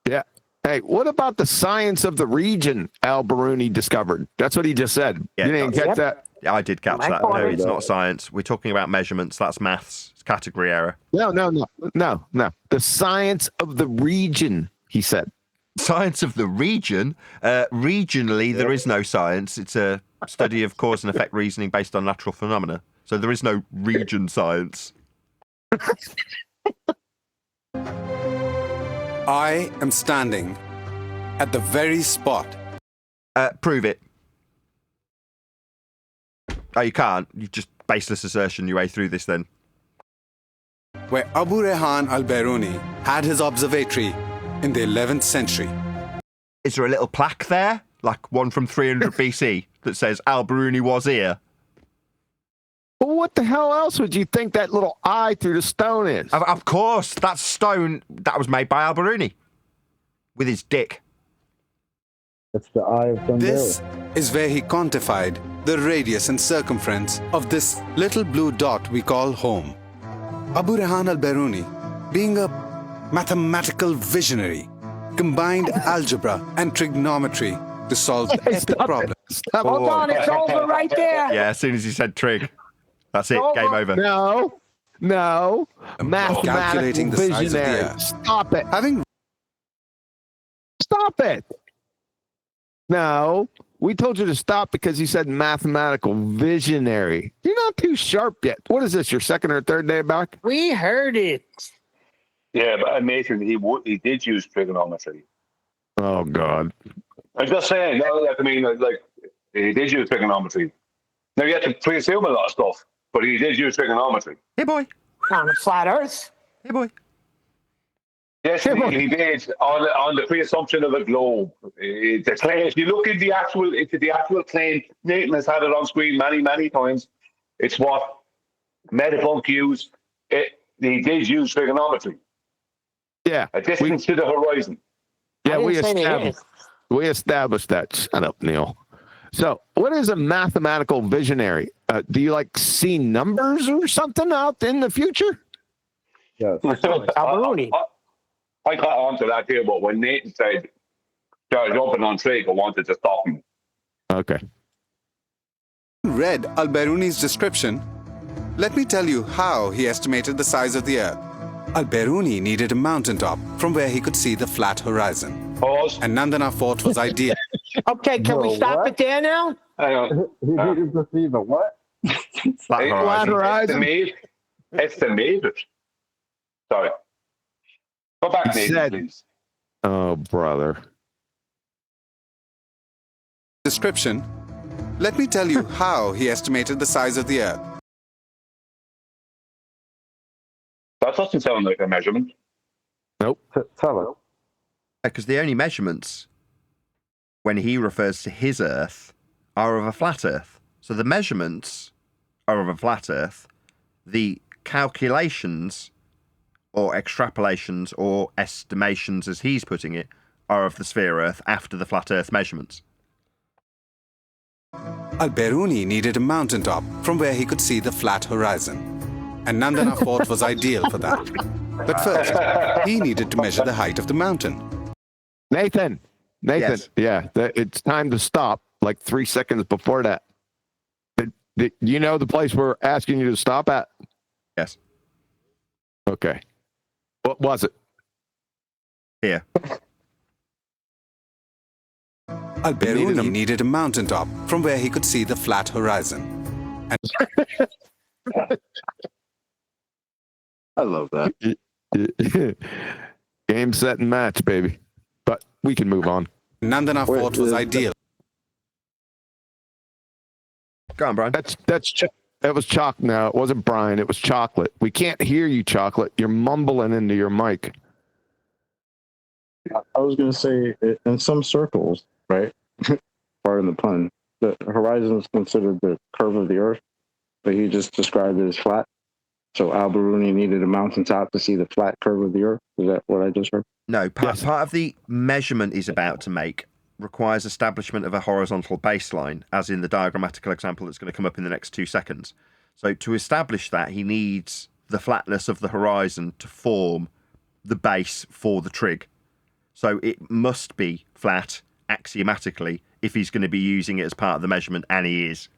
S15: Yeah. Hey, what about the science of the region Al-Biruni discovered? That's what he just said.
S1: Yeah,
S15: You didn't catch that?
S1: Yeah, I did catch that. No, it's not science. We're talking about measurements. That's maths. It's category error.
S15: No. The science of the region, he said.
S1: Science of the region? Regionally, there is no science. It's a study of cause and effect reasoning based on natural phenomena. So there is no region science.
S16: I am standing at the very spot.
S1: Prove it. Oh, you can't. You just baseless assertion your way through this then.
S16: Where Abu Rehan al-Biruni had his observatory in the 11th century.
S1: Is there a little plaque there? Like one from 300 BC that says Al-Biruni was here?
S15: Well, what the hell else would you think that little eye through the stone is?
S1: Of course, that stone that was made by Al-Biruni with his dick.
S10: That's the eye of Thundera.
S16: This is where he quantified the radius and circumference of this little blue dot we call home. Abu Rehan al-Biruni, being a mathematical visionary, combined algebra and trigonometry to solve epic problems.
S4: Hold on, it's over right there.
S1: Yeah, as soon as he said trig. That's it, game over.
S15: No. Mathematical
S16: calculating the size of the
S15: visionary.
S16: earth.
S15: Stop it. Stop it. No. We told you to stop because you said mathematical visionary. You're not too sharp yet. What is this, your second or third day back?
S4: We heard it.
S11: Yeah, but Nathan, he did use trigonometry.
S15: Oh, God.
S11: I'm just saying, he did use trigonometry. Now, you have to presume a lot of stuff, but he did use trigonometry.
S1: Hey, boy.
S4: On the flat Earth.
S1: Hey, boy.
S11: Yes, he did on the pre-assumption of a globe. If you look into the actual claim, Nathan has had it on screen many times. It's what Metapunk used. He did use trigonometry.
S15: Yeah.
S11: A distance to the horizon.
S15: Yeah, we established that. Shut up, Neil. So, what is a mathematical visionary? Do you see numbers or something out in the future?
S10: Yes.
S4: Al-Biruni.
S11: I got onto that here, but when Nathan started jumping on Trig, I wanted to stop him.
S15: Okay.
S16: Read Al-Biruni's description. Let me tell you how he estimated the size of the earth. Al-Biruni needed a mountaintop from where he could see the flat horizon.
S11: Pause.
S16: And Nandana Fort was ideal.
S4: Okay, can we stop it there now?
S10: He needed to see the what?
S1: Flat horizon.
S11: Estimated. Sorry. Go back, Nathan, please.
S15: Oh, brother.
S16: Description. Let me tell you how he estimated the size of the earth.
S11: That doesn't sound like a measurement.
S15: Nope.
S10: Tell it.
S1: Because the only measurements, when he refers to his Earth, are of a flat Earth. So the measurements are of a flat Earth. The calculations or extrapolations or estimations, as he's putting it, are of the sphere Earth after the flat Earth measurements.
S16: Al-Biruni needed a mountaintop from where he could see the flat horizon. And Nandana Fort was ideal for that. But first, he needed to measure the height of the mountain.
S15: Nathan,
S1: Yes.
S15: yeah, it's time to stop. 3 seconds before that. You know the place we're asking you to stop at?
S1: Yes.
S15: Okay. What was it?
S1: Here.
S16: Al-Biruni needed a mountaintop from where he could see the flat horizon. And
S9: I love that.
S15: Game, set, and match, baby. But we can move on.
S16: Nandana Fort was ideal.
S1: Go on, Brian.
S15: That was chalk. No, it wasn't Brian. It was Chocolate. We can't hear you, Chocolate. You're mumbling into your mic.
S10: I was going to say, in some circles, right? Pardon the pun. The horizon is considered the curve of the earth, but he just described it as flat. So Al-Biruni needed a mountaintop to see the flat curve of the earth. Is that what I just heard?
S1: No, part of the measurement he's about to make requires establishment of a horizontal baseline, as in the diagrammatical example that's going to come up in the next 2 seconds. So to establish that, he needs the flatness of the horizon to form the base for the trig. So it must be flat axiomatically if he's going to be using it as part of the measurement, and he is.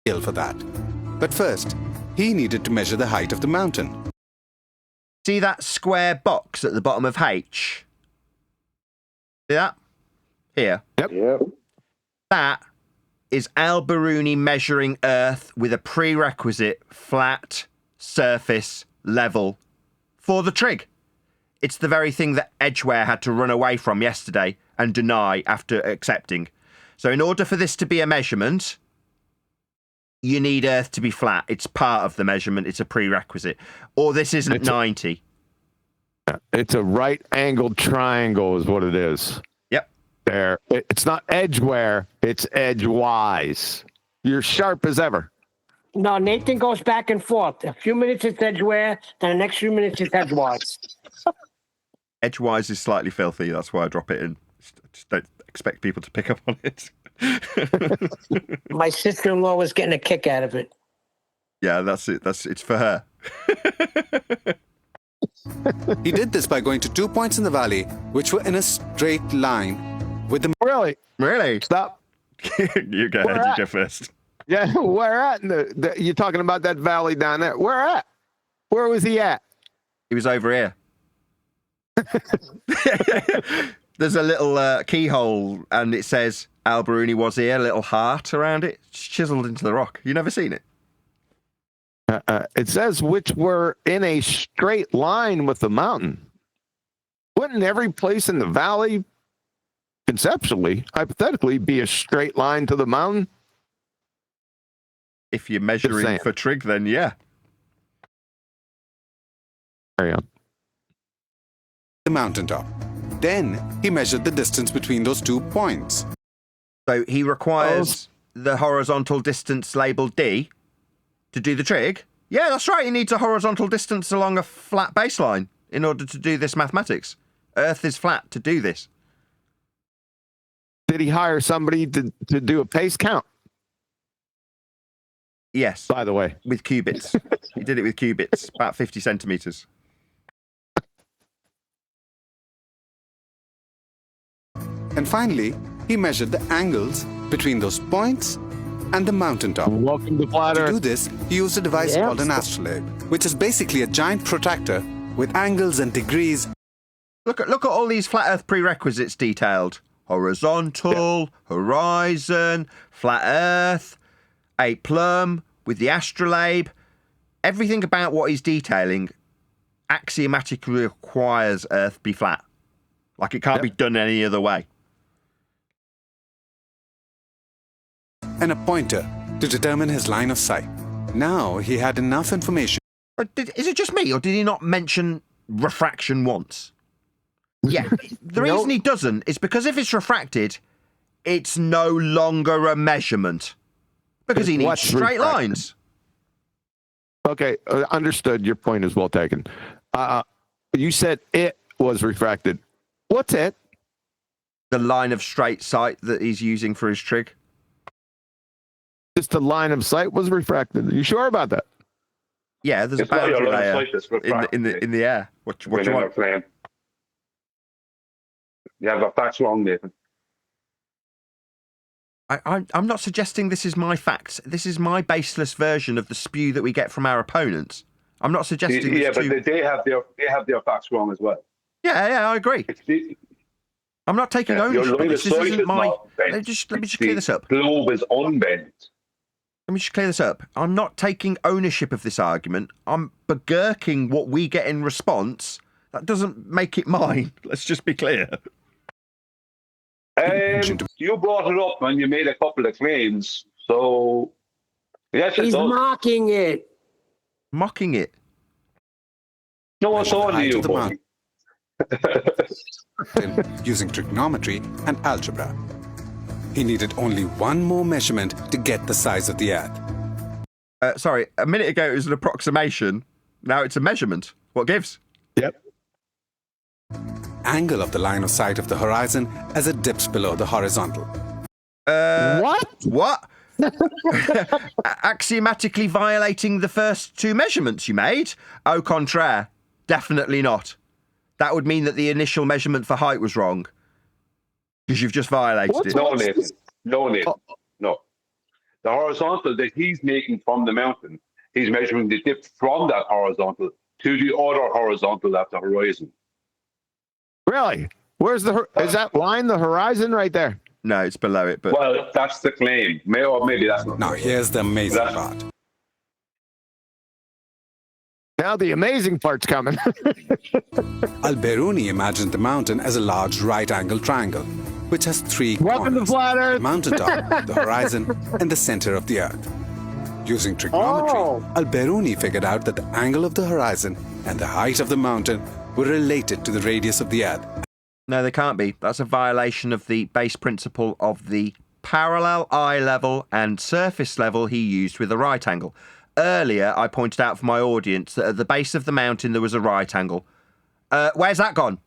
S16: For that. But first, he needed to measure the height of the mountain.
S1: See that square box at the bottom of H? See that? Here.
S5: Yep.
S1: That is Al-Biruni measuring Earth with a prerequisite flat surface level for the trig. It's the very thing that Edgware had to run away from yesterday and deny after accepting. So in order for this to be a measurement, you need Earth to be flat. It's part of the measurement. It's a prerequisite. Or this isn't 90.
S15: It's a right-angled triangle is what it is.
S1: Yep.
S15: There. It's not edgeware. It's edgewise. You're sharp as ever.
S4: No, Nathan goes back and forth. A few minutes it's edgeware, then the next few minutes it's edgewise.
S1: Edgewise is slightly filthy. That's why I drop it in. Just don't expect people to pick up on it.
S4: My sister-in-law was getting a kick out of it.
S1: Yeah, that's it. It's for her.
S16: He did this by going to 2 points in the valley, which were in a straight line with the...
S15: Really? Stop.
S1: You go ahead. You go first.
S15: Yeah, where at? You're talking about that valley down there. Where at? Where was he at?
S1: He was over here. There's a little keyhole, and it says Al-Biruni was here, a little heart around it. It's chiseled into the rock. You never seen it?
S15: It says which were in a straight line with the mountain. Wouldn't every place in the valley, conceptually, hypothetically, be a straight line to the mountain?
S1: If you're measuring for trig, then yeah.
S15: Carry on.
S16: The mountaintop. Then he measured the distance between those 2 points.
S1: So he requires the horizontal distance labeled D to do the trig. Yeah, that's right. He needs a horizontal distance along a flat baseline in order to do this mathematics. Earth is flat to do this.
S15: Did he hire somebody to do a pace count?
S1: Yes.
S15: By the way.
S1: With cubits. He did it with cubits, about 50 centimeters.
S16: And finally, he measured the angles between those points and the mountaintop.
S15: Welcome to Flat Earth.
S16: To do this, he used a device called an astrolabe, which is basically a giant protractor with angles and degrees.
S1: Look at all these flat Earth prerequisites detailed. Horizontal, horizon, flat Earth, a plumb with the astrolabe. Everything about what he's detailing axiomatically requires Earth be flat. Like it can't be done any other way.
S16: And a pointer to determine his line of sight. Now he had enough information.
S1: Is it just me, or did he not mention refraction once? Yeah. The reason he doesn't is because if it's refracted, it's no longer a measurement. Because he needs straight lines.
S15: Okay, understood. Your point is well taken. You said it was refracted. What's it?
S1: The line of straight sight that he's using for his trig.
S15: Just the line of sight was refracted. Are you sure about that?
S1: Yeah, there's a boundary layer in the air. What you want?
S11: Playing. You have got facts wrong, Nathan.
S1: I'm not suggesting this is my facts. This is my baseless version of the spew that we get from our opponents. I'm not suggesting.
S11: Yeah, but they have their facts wrong as well.
S1: Yeah, I agree. I'm not taking ownership. This isn't my. Let me just clear this up.
S11: The globe is unbent.
S1: Let me just clear this up. I'm not taking ownership of this argument. I'm begurking what we get in response. That doesn't make it mine. Let's just be clear.
S11: You brought it up and you made a couple of claims. So, yes,
S4: he's mocking it.
S1: Mocking it?
S11: No one's on you, boy.
S16: Using trigonometry and algebra. He needed only one more measurement to get the size of the Earth.
S1: Sorry, a minute ago it was an approximation. Now it's a measurement. What gives?
S15: Yep.
S16: Angle of the line of sight of the horizon as it dips below the horizontal.
S1: What? axiomatically violating the first two measurements you made? Au contraire, definitely not. That would mean that the initial measurement for height was wrong. Because you've just violated it.
S11: No, Nathan. No, Nathan. No. The horizontal that he's making from the mountain, he's measuring the dip from that horizontal to the other horizontal at the horizon.
S15: Really? Where's is that line the horizon right there?
S1: No, it's below it. But
S11: well, that's the claim. Maybe that's not.
S16: Now, here's the amazing part.
S15: Now the amazing part's coming.
S16: Al-Biruni imagined the mountain as a large right-angled triangle, which has three corners: the mountaintop, the horizon, and the center of the earth. Using trigonometry, Al-Biruni figured out that the angle of the horizon and the height of the mountain were related to the radius of the earth.
S1: No, they can't be. That's a violation of the base principle of the parallel eye level and surface level he used with a right angle. Earlier, I pointed out for my audience that at the base of the mountain there was a right angle. Where's that gone?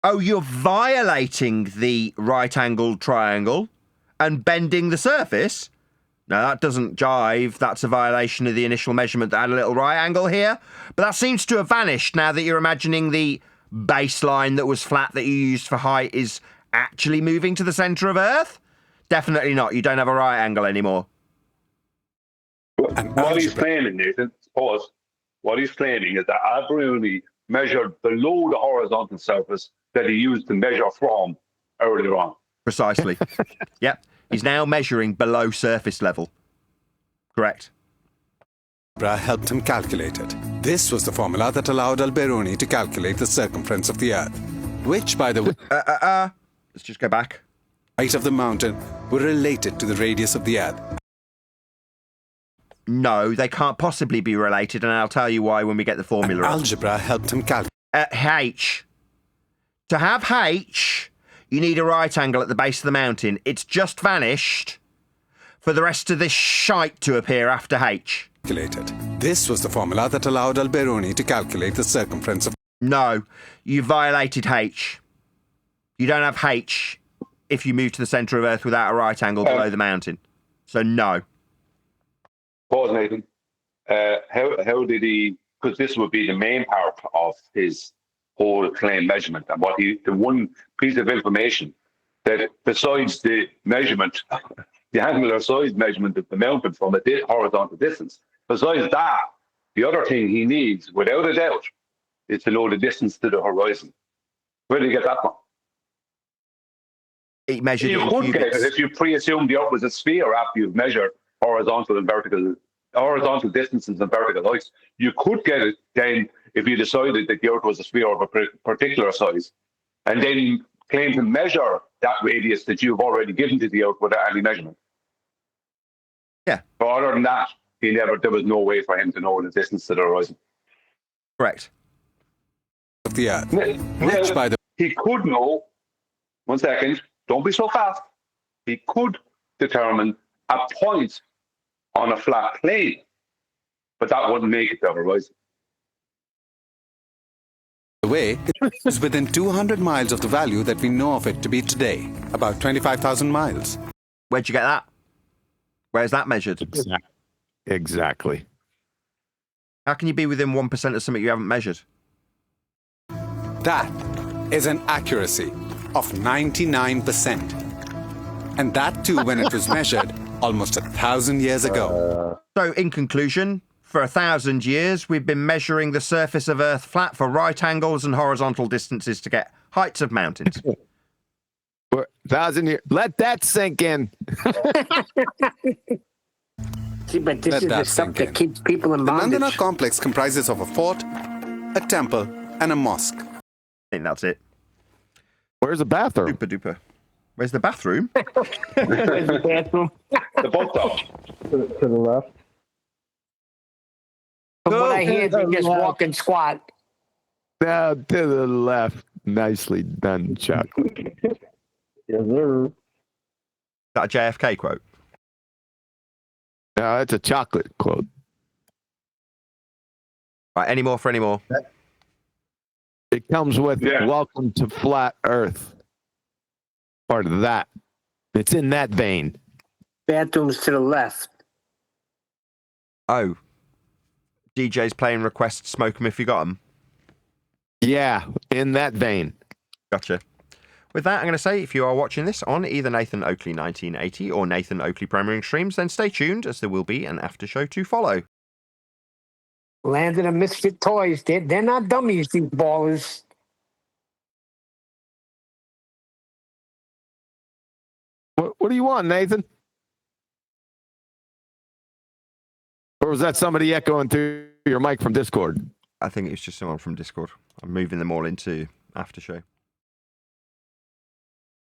S1: Oh, you're violating the right-angled triangle and bending the surface? No, that doesn't jive. That's a violation of the initial measurement that had a little right angle here. But that seems to have vanished now that you're imagining the baseline that was flat that you used for height is actually moving to the centre of Earth? Definitely not. You don't have a right angle anymore.
S11: What he's claiming, Nathan, pause. What he's claiming is that Al-Biruni measured below the horizontal surface that he used to measure from earlier on.
S1: Precisely. Yep. He's now measuring below surface level. Correct.
S16: Algebra helped him calculate it. This was the formula that allowed Al-Biruni to calculate the circumference of the Earth, which, by the way,
S1: let's just go back.
S16: Height of the mountain were related to the radius of the Earth.
S1: No, they can't possibly be related, and I'll tell you why when we get the formula.
S16: Algebra helped him calculate.
S1: H. To have H, you need a right angle at the base of the mountain. It's just vanished for the rest of this shite to appear after H.
S16: This was the formula that allowed Al-Biruni to calculate the circumference of...
S1: No, you violated H. You don't have H if you move to the centre of Earth without a right angle below the mountain. So no.
S11: Pause, Nathan. How did he... Because this would be the main part of his whole claim measurement, and the one piece of information that besides the measurement, the angular size measurement of the mountain from a horizontal distance, besides that, the other thing he needs, without a doubt, is to know the distance to the horizon. Where did he get that from?
S1: He measured
S11: you
S1: it in
S11: could
S1: cubits.
S11: get it if you pre-assume the Earth was a sphere after you've measured horizontal distances and vertical heights. You could get it then if you decided that the Earth was a sphere of a particular size, and then claim to measure that radius that you've already given to the Earth without any measurement.
S1: Yeah.
S11: But other than that, there was no way for him to know the distance to the horizon.
S1: Correct.
S16: Of the Earth. Which, by the
S11: he could know, 1 second, don't be so fast. He could determine a point on a flat plane, but that wouldn't make it the horizon.
S16: way, it is within 200 miles of the value that we know of it to be today, about 25,000 miles.
S1: Where'd you get that? Where's that measured?
S15: Exactly.
S1: How can you be within 1% of something you haven't measured?
S16: That is an accuracy of 99%. And that too when it was measured almost 1,000 years ago.
S1: So in conclusion, for 1,000 years, we've been measuring the surface of Earth flat for right angles and horizontal distances to get heights of mountains.
S15: For 1,000 years. Let that sink in.
S4: See, but this is the stuff that keeps people in bondage.
S16: The Nandana complex comprises of a fort, a temple, and a mosque.
S1: I think that's it.
S15: Where's the bathroom?
S1: Duper duper. Where's the bathroom?
S4: Where's the bathroom?
S11: The bathtub.
S10: To the left.
S4: From what I hear, they just walk and squat.
S15: Now to the left. Nicely done, Chuck.
S10: Yes, sir.
S1: Is that a JFK quote?
S15: No, it's a chocolate quote.
S1: Right, any more for any more?
S15: It comes with welcome to flat Earth. Part of that. It's in that vein.
S4: Bathroom's to the left.
S1: Oh. DJ's playing request, smoke 'em if you got 'em.
S15: Yeah, in that vein.
S1: Gotcha. With that, I'm going to say, if you are watching this on either Nathan Oakley 1980 or Nathan Oakley Premiering Streams, then stay tuned, as there will be an after show to follow.
S4: Landed a misfit toys. They're not dummies, these ballers.
S15: What do you want, Nathan? Or was that somebody echoing through your mic from Discord?
S1: I think it was just someone from Discord. I'm moving them all into after show.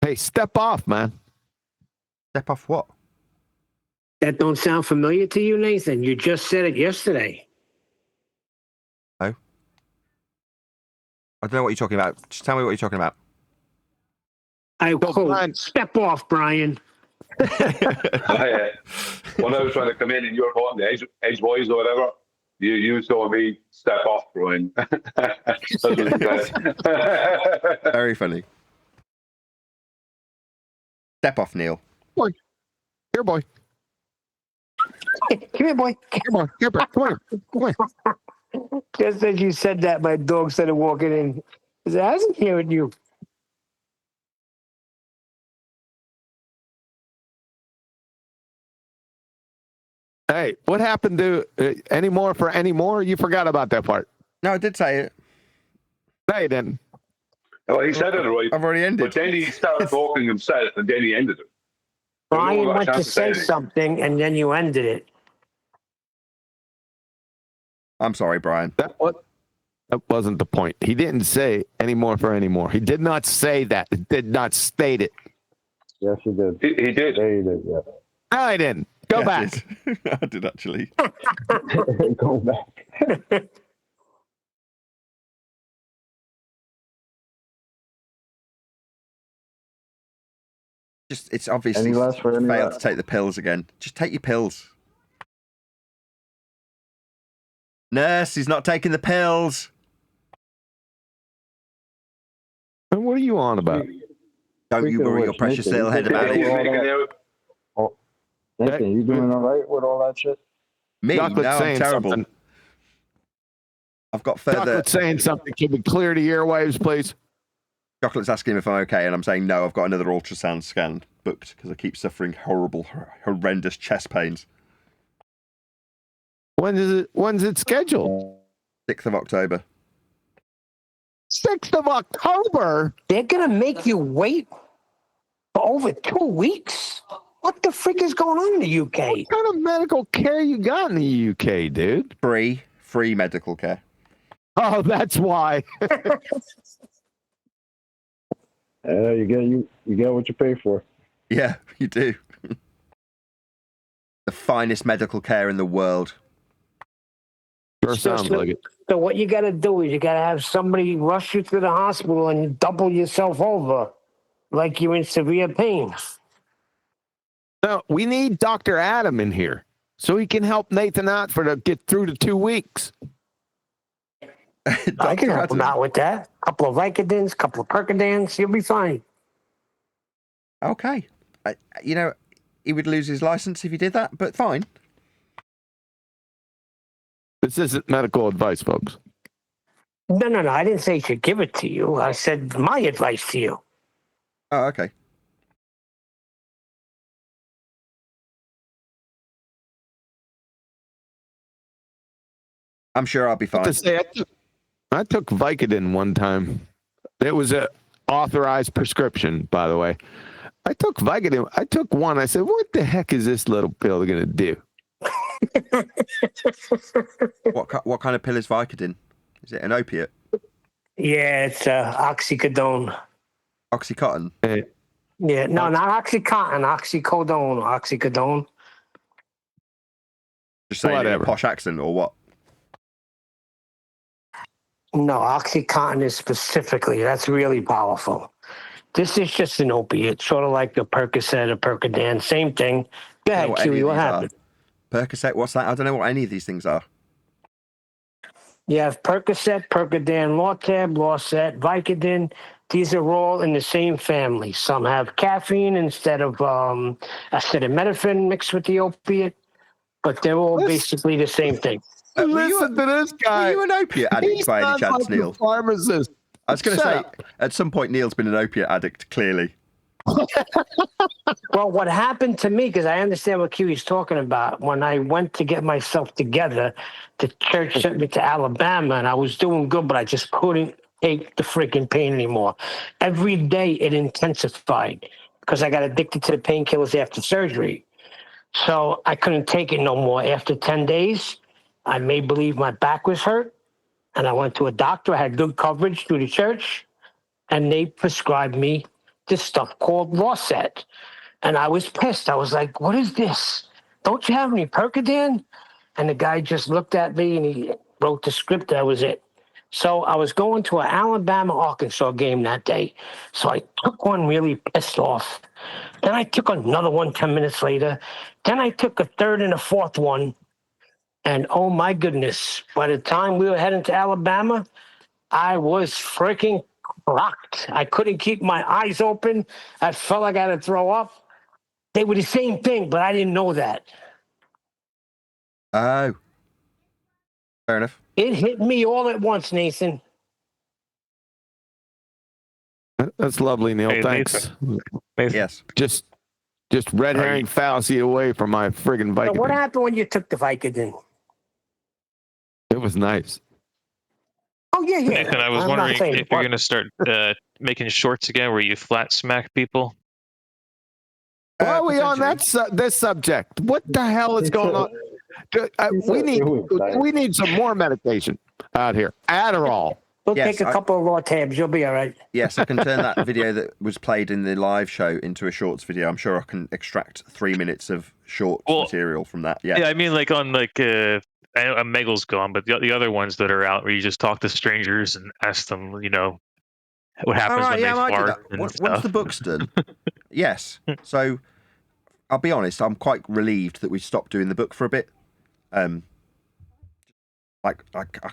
S15: Hey, step off, man.
S1: Step off what?
S4: That don't sound familiar to you, Nathan? You just said it yesterday.
S1: Oh? I don't know what you're talking about. Just tell me what you're talking about.
S4: Step off, Brian.
S11: When I was trying to come in and you were calling the Edge Boys or whatever, you told me, step off, Brian. That's what you said.
S1: Very funny. Step off, Neil.
S15: Boy. Here, boy.
S4: Come here, boy.
S15: Come on, here, boy. Come on.
S4: Just as you said that, my dog started walking in. He said, I wasn't hearing you.
S15: Hey, what happened to any more for any more? You forgot about that part.
S1: No, I did say it.
S15: No, you didn't.
S11: Well, he said it right.
S1: I've already ended.
S11: But then he started talking himself, and then he ended it.
S4: Brian went to say something, and then you ended it.
S1: I'm sorry, Brian.
S15: That wasn't the point. He didn't say any more for any more. He did not say that. He did not state it.
S10: Yes, he did.
S11: He did.
S10: Yeah, he did, yeah.
S15: No, I didn't. Go back.
S1: I did actually.
S10: Go back.
S1: Just, it's obviously failed to take the pills again. Just take your pills. Nurse, he's not taking the pills.
S15: And what are you on about?
S1: Don't you worry your precious little head about it.
S10: Nathan, you doing all right with all that shit?
S1: Me? No, I'm terrible.
S15: Something.
S1: I've got further...
S15: Chocolate's saying something. Can we clear the airwaves, please?
S1: Chocolate's asking if I'm okay, and I'm saying no, I've got another ultrasound scan booked because I keep suffering horrendous chest pains.
S15: When's it scheduled?
S1: 6th of October.
S15: 6th of October?
S4: They're going to make you wait for over 2 weeks? What the frick is going on in the UK?
S15: What kind of medical care you got in the UK, dude?
S1: Free medical care.
S15: Oh, that's why.
S10: You get what you pay for.
S1: Yeah, you do. The finest medical care in the world.
S15: Sure sounds like it.
S4: So what you got to do is you got to have somebody rush you to the hospital and double yourself over like you're in severe pain.
S15: No, we need Dr. Adam in here so he can help Nathan out to get through the 2 weeks.
S4: I can help him out with that. A couple of Vicodins, a couple of Percodans, you'll be fine.
S1: Okay. He would lose his license if he did that, but fine.
S15: This isn't medical advice, folks.
S4: No. I didn't say he should give it to you. I said my advice to you.
S1: Oh, okay. I'm sure I'll be fine.
S15: I took Vicodin one time. It was a authorized prescription, by the way. I took Vicodin. I took one. I said, what the heck is this little pill going to do?
S1: What kind of pill is Vicodin? Is it an opiate?
S4: Yeah, it's oxycodone.
S1: Oxycontin?
S4: Yeah, no, not Oxycontin, oxycodone, oxycodone.
S1: Just saying it in a posh accent or what?
S4: No, Oxycontin is specifically, that's really powerful. This is just an opiate, sort of like the Percocet or Percodan, same thing. Go ahead, Kiwi, what happened?
S1: Percocet, what's that? I don't know what any of these things are.
S4: You have Percocet, Percodan, Lortab, Lorcet, Vicodin. These are all in the same family. Some have caffeine instead of acetaminophen mixed with the opiate, but they're all basically the same thing.
S15: Listen to this guy.
S1: Were you an opiate addict
S15: He
S1: by any
S15: sounds
S1: chance,
S15: like a
S1: Neil?
S15: pharmacist.
S1: I was going to
S15: Shut
S1: say,
S15: up.
S1: at some point, Neil's been an opiate addict, clearly.
S4: Well, what happened to me, because I understand what Kiwi's talking about, when I went to get myself together, the church sent me to Alabama, and I was doing good, but I just couldn't take the freaking pain anymore. Every day it intensified because I got addicted to the painkillers after surgery. So I couldn't take it no more. After 10 days, I made believe my back was hurt, and I went to a doctor. I had good coverage through the church, and they prescribed me this stuff called Lorcet. And I was pissed. I was like, what is this? Don't you have any Percodan? And the guy just looked at me and he wrote the script. That was it. So I was going to an Alabama-Arkansas game that day. So I took one really pissed off. Then I took another one 10 minutes later. Then I took a third and a fourth one. And oh my goodness, by the time we were heading to Alabama, I was freaking rocked. I couldn't keep my eyes open. I felt like I had to throw up. They were the same thing, but I didn't know that.
S1: Oh. Fair enough.
S4: It hit me all at once, Nathan.
S15: That's lovely, Neil.
S17: Hey,
S15: Thanks.
S17: Nathan.
S1: Yes.
S15: Just red herring fallacy away from my friggin'
S4: So
S15: Vicodin.
S4: what happened when you took the Vicodin?
S15: It was nice.
S4: Oh, yeah.
S17: Nathan, I was
S4: I'm not
S17: wondering
S4: saying
S17: if you're going to start making shorts again where you flat smack people.
S15: Why are we on this subject? What the hell is going on? We need some more medication out here. Adderall.
S4: We'll
S1: Yes,
S4: take a couple of raw tabs. You'll be all right.
S1: Yes, I can turn that video that was played in the live show into a shorts video. I'm sure I can extract 3 minutes of shorts material from that. Yeah.
S17: Yeah, I mean, like on Megal's gone, but the other ones that are out where you just talk to strangers and ask them, what happens when they fart and
S1: Once
S17: stuff.
S1: the book's done, yes. So I'll be honest, I'm quite relieved that we stopped doing the book for a bit. I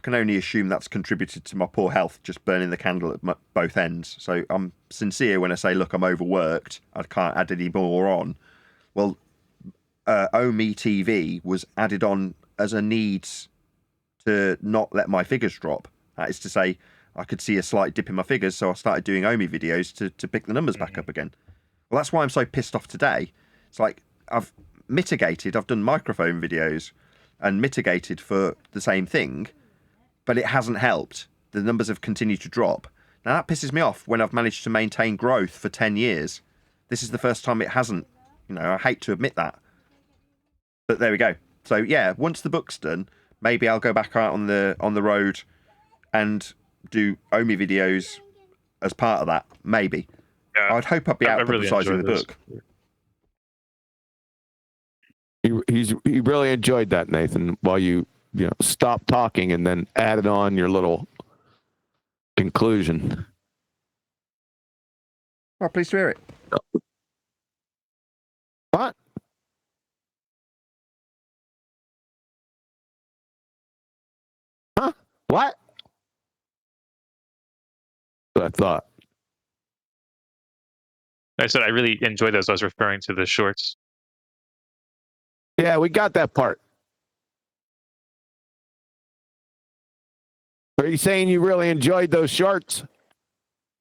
S1: can only assume that's contributed to my poor health, just burning the candle at both ends. So I'm sincere when I say, look, I'm overworked. I can't add any more on. Well, OME TV was added on as a need to not let my figures drop. That is to say, I could see a slight dip in my figures, so I started doing OME videos to pick the numbers back up again. Well, that's why I'm so pissed off today. It's like I've mitigated. I've done microphone videos and mitigated for the same thing, but it hasn't helped. The numbers have continued to drop. Now, that pisses me off when I've managed to maintain growth for 10 years. This is the first time it hasn't. I hate to admit that. But there we go. So, yeah, once the book's done, maybe I'll go back out on the road and do OME videos as part of that. Maybe.
S17: Yeah,
S1: I'd hope I'd be out publicising the book.
S15: He really enjoyed that, Nathan, while you stopped talking and then added on your little conclusion.
S1: Well, pleased to hear it.
S15: What? Huh? What? That's what I thought.
S17: I said I really enjoyed those. I was referring to the shorts.
S15: Yeah, we got that part. Are you saying you really enjoyed those shorts?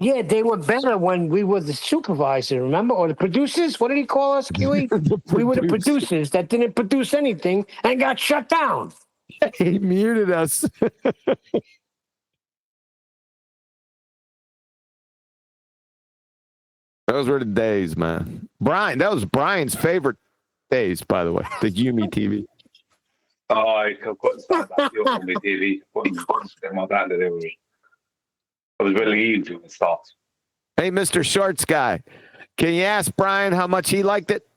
S4: Yeah, they were better when we were the supervisor, remember? Or the producers? What did he call us, Kiwi? We were the producers that didn't produce anything and got shut down.
S15: He muted us. Those were the days, man. Brian, that was Brian's favorite days, by the way. The Yumi TV.
S11: Oh, I couldn't stand that on my TV. Couldn't get my band delivery. I was relieved when it stopped.
S15: Hey, Mr. Shorts guy, can you ask Brian how much he liked it?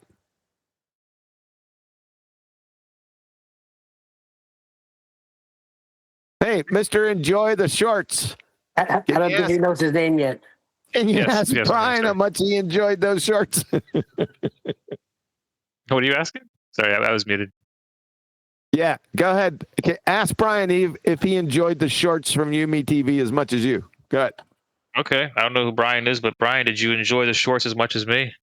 S15: Hey, Mr. Enjoy the Shorts.
S4: I don't think he knows his name yet.
S15: Can you ask
S17: yes,
S15: Brian how much he enjoyed those shorts?
S17: What are you asking? Sorry, I was muted.
S15: Yeah, go ahead. Okay, ask Brian if he enjoyed the shorts from Yumi TV as much as you. Go ahead.
S17: Okay, I don't know who Brian is, but Brian, did you enjoy the shorts as much as me?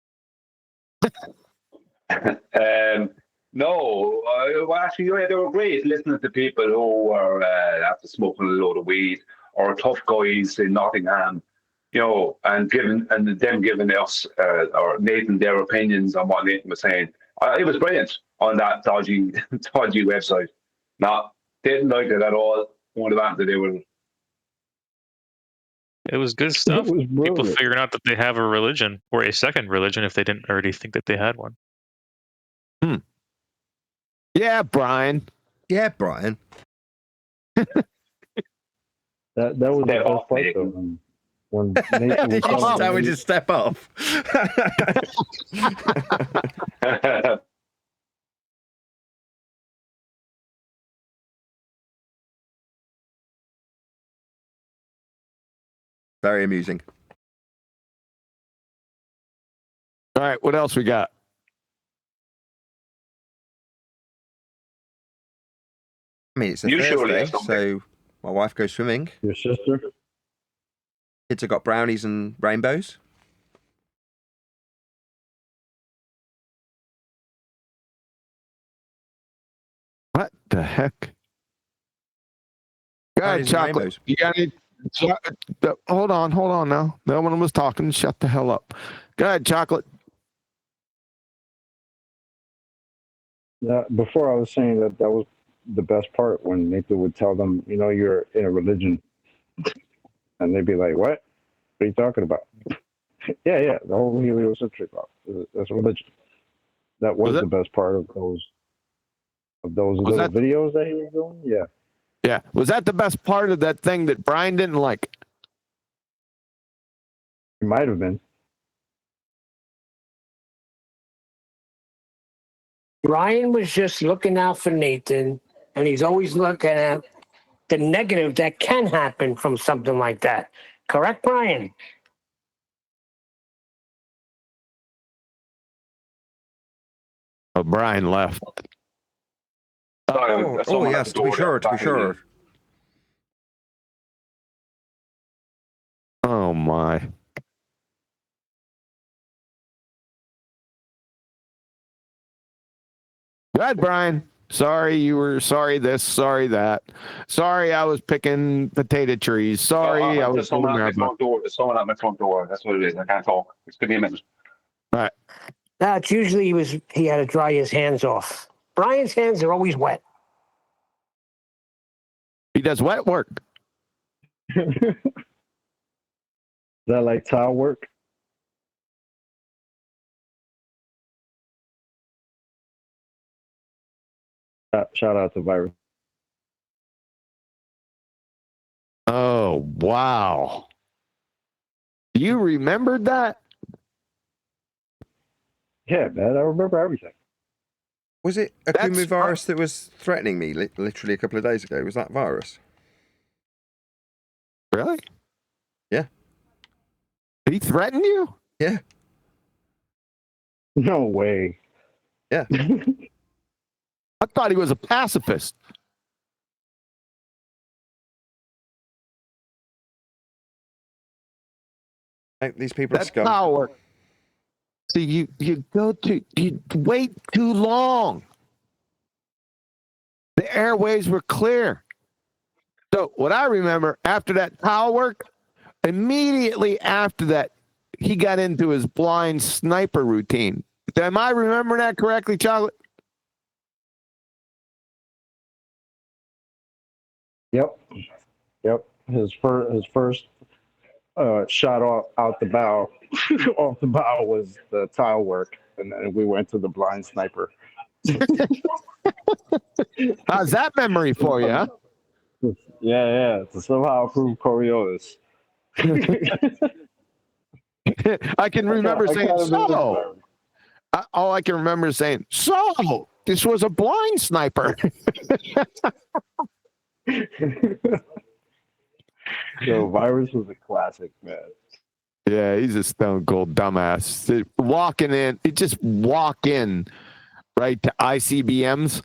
S11: No, well, actually, yeah, they were great listening to people who were after smoking a load of weed or tough guys in Nottingham, and them giving us or Nathan their opinions on what Nathan was saying. It was brilliant on that dodgy website. No, didn't like it at all. One of the they were.
S17: It was good stuff. People figuring out that they have a religion or a second religion if they didn't already think that they had one.
S15: Yeah, Brian.
S1: Yeah, Brian.
S10: That was the best part though. When Nathan
S1: Did you just tell me to step off? Very amusing.
S15: All right, what else we got?
S1: I mean, it's a
S11: You surely
S1: Thursday,
S11: have something.
S1: so my wife goes swimming.
S10: Your sister?
S1: Kids have got brownies and rainbows.
S15: What the heck? Go ahead,
S1: Brownies and
S15: Chocolate.
S1: rainbows.
S15: You got any? Hold on now. No one was talking. Shut the hell up. Go ahead, Chocolate.
S10: Yeah, before I was saying that was the best part when Nathan would tell them, you're in a religion. And they'd be like, what? What are you talking about? Yeah, the whole heliocentric that's a religion. That was the best part of those little videos that he was doing. Yeah.
S15: Yeah. Was that the best part of that thing that Brian didn't like?
S10: It might have been.
S4: Brian was just looking out for Nathan, and he's always looking at the negative that can happen from something like that. Correct, Brian?
S15: Oh, Brian left.
S1: Oh yes, to be sure.
S15: Oh my. Go ahead, Brian. Sorry you were sorry this, sorry that. Sorry I was picking potato trees. Sorry I was
S11: There's someone at my front door. There's someone at my front door. That's what it is. I can't talk. It's gonna be a minute.
S15: All right.
S4: No, it's usually he had to dry his hands off. Brian's hands are always wet.
S15: He does wet work.
S10: Is that like tile work? Shout out to Virus.
S15: Oh, wow. You remembered that?
S10: Yeah, man, I remember everything.
S1: Was it a Kumu virus that was threatening me literally a couple of days ago? Was that virus?
S15: Really?
S1: Yeah.
S15: Did he threaten you?
S1: Yeah.
S10: No way.
S1: Yeah.
S15: I thought he was a pacifist.
S1: These people are scum.
S15: Power. See, you wait too long. The airways were clear. So what I remember after that towel work, immediately after that, he got into his blind sniper routine. Am I remembering that correctly, Chocolate?
S10: Yep. His first shot out the bow, off the bow was the tile work, and then we went to the blind sniper.
S15: How's that memory for you? Huh?
S10: Yeah. To somehow prove Coriolis.
S15: I can remember saying so. All I can remember is saying so. This was a blind sniper.
S10: So Virus was a classic, man.
S15: Yeah, he's a stone cold dumbass. Walking in, he just walk in right to ICBMs.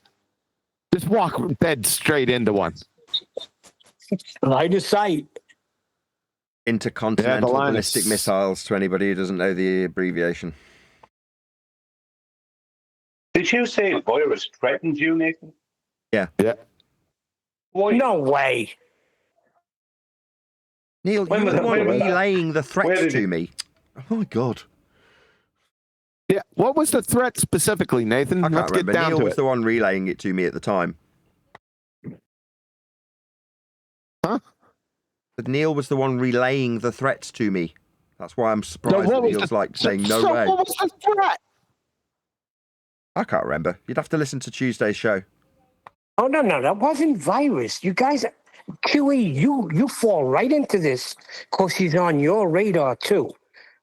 S15: Just walk dead straight into one.
S4: Line of sight.
S1: Intercontinental
S15: line
S1: ballistic
S15: is-
S1: missiles, to anybody who doesn't know the abbreviation.
S11: Did you say virus threatened you, Nathan?
S1: Yeah.
S15: Yeah.
S11: Why?
S4: No way.
S1: Neil,
S11: When
S1: you
S11: was
S1: were the
S11: it-
S1: one
S11: when was that?
S1: relaying the
S11: Where
S1: threat
S11: did
S1: to
S11: it-
S1: me. Oh my god.
S15: Yeah. What was the threat specifically, Nathan?
S1: I can't
S15: Let's
S1: remember.
S15: get down
S1: Neil
S15: to
S1: was
S15: it.
S1: the one relaying it to me at the time.
S15: Huh?
S1: But Neil was the one relaying the threats to me. That's why I'm surprised that Neil's like saying no
S15: so
S1: way.
S15: what was the threat?
S1: I can't remember. You'd have to listen to Tuesday's show.
S4: Oh no, that wasn't virus. You guys, QE, you fall right into this because he's on your radar too.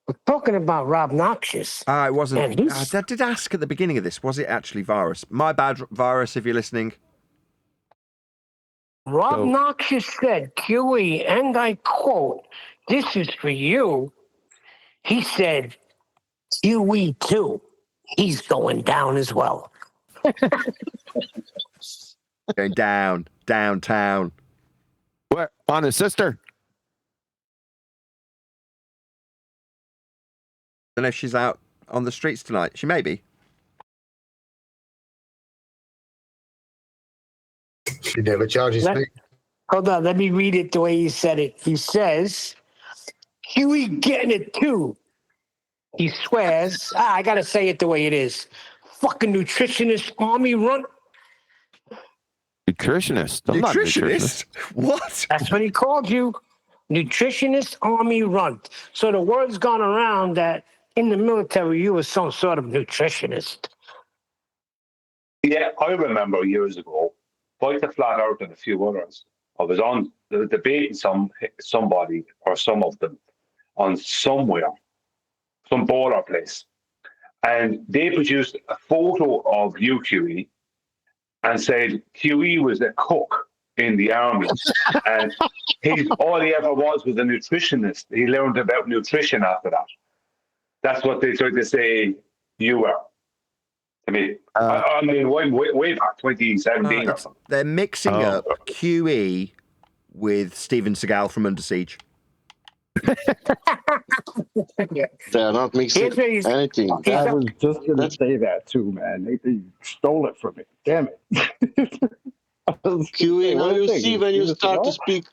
S4: We're talking about Rob Noxious.
S1: It wasn't.
S4: And he's-
S1: I did ask at the beginning of this. Was it actually virus? My bad, virus. If you're listening.
S4: Rob Noxious said, QE, and I quote, "This is for you." He said, QE too. He's going down as well.
S1: Going downtown.
S15: Where? On his sister?
S1: Don't know if she's out on the streets tonight. She may be.
S8: She never charges me.
S4: Hold on, let me read it the way he said it. He says, Huey getting it too. He swears. I gotta say it the way it is. Fucking nutritionist army run.
S15: Nutritionist. I'm not a nutritionist.
S1: What?
S4: That's what he called you. Nutritionist army runt. So the word's gone around that in the military you were some sort of nutritionist.
S11: Yeah, I remember years ago, Fight the Flat Earth and a few others. I was on the debating somebody or some of them on somewhere, some baller place. And they produced a photo of you, QE, and said QE was a cook in the army. And all he ever was a nutritionist. He learned about nutrition after that. That's what they tried to say you were. I mean, I mean, way back, 2017 or something.
S1: They're mixing up QE with Steven Seagal from Under Siege.
S18: They're not mixing anything.
S10: I was just going to say that too, man. They stole it from me. Damn it.
S18: QE, when you start to speak.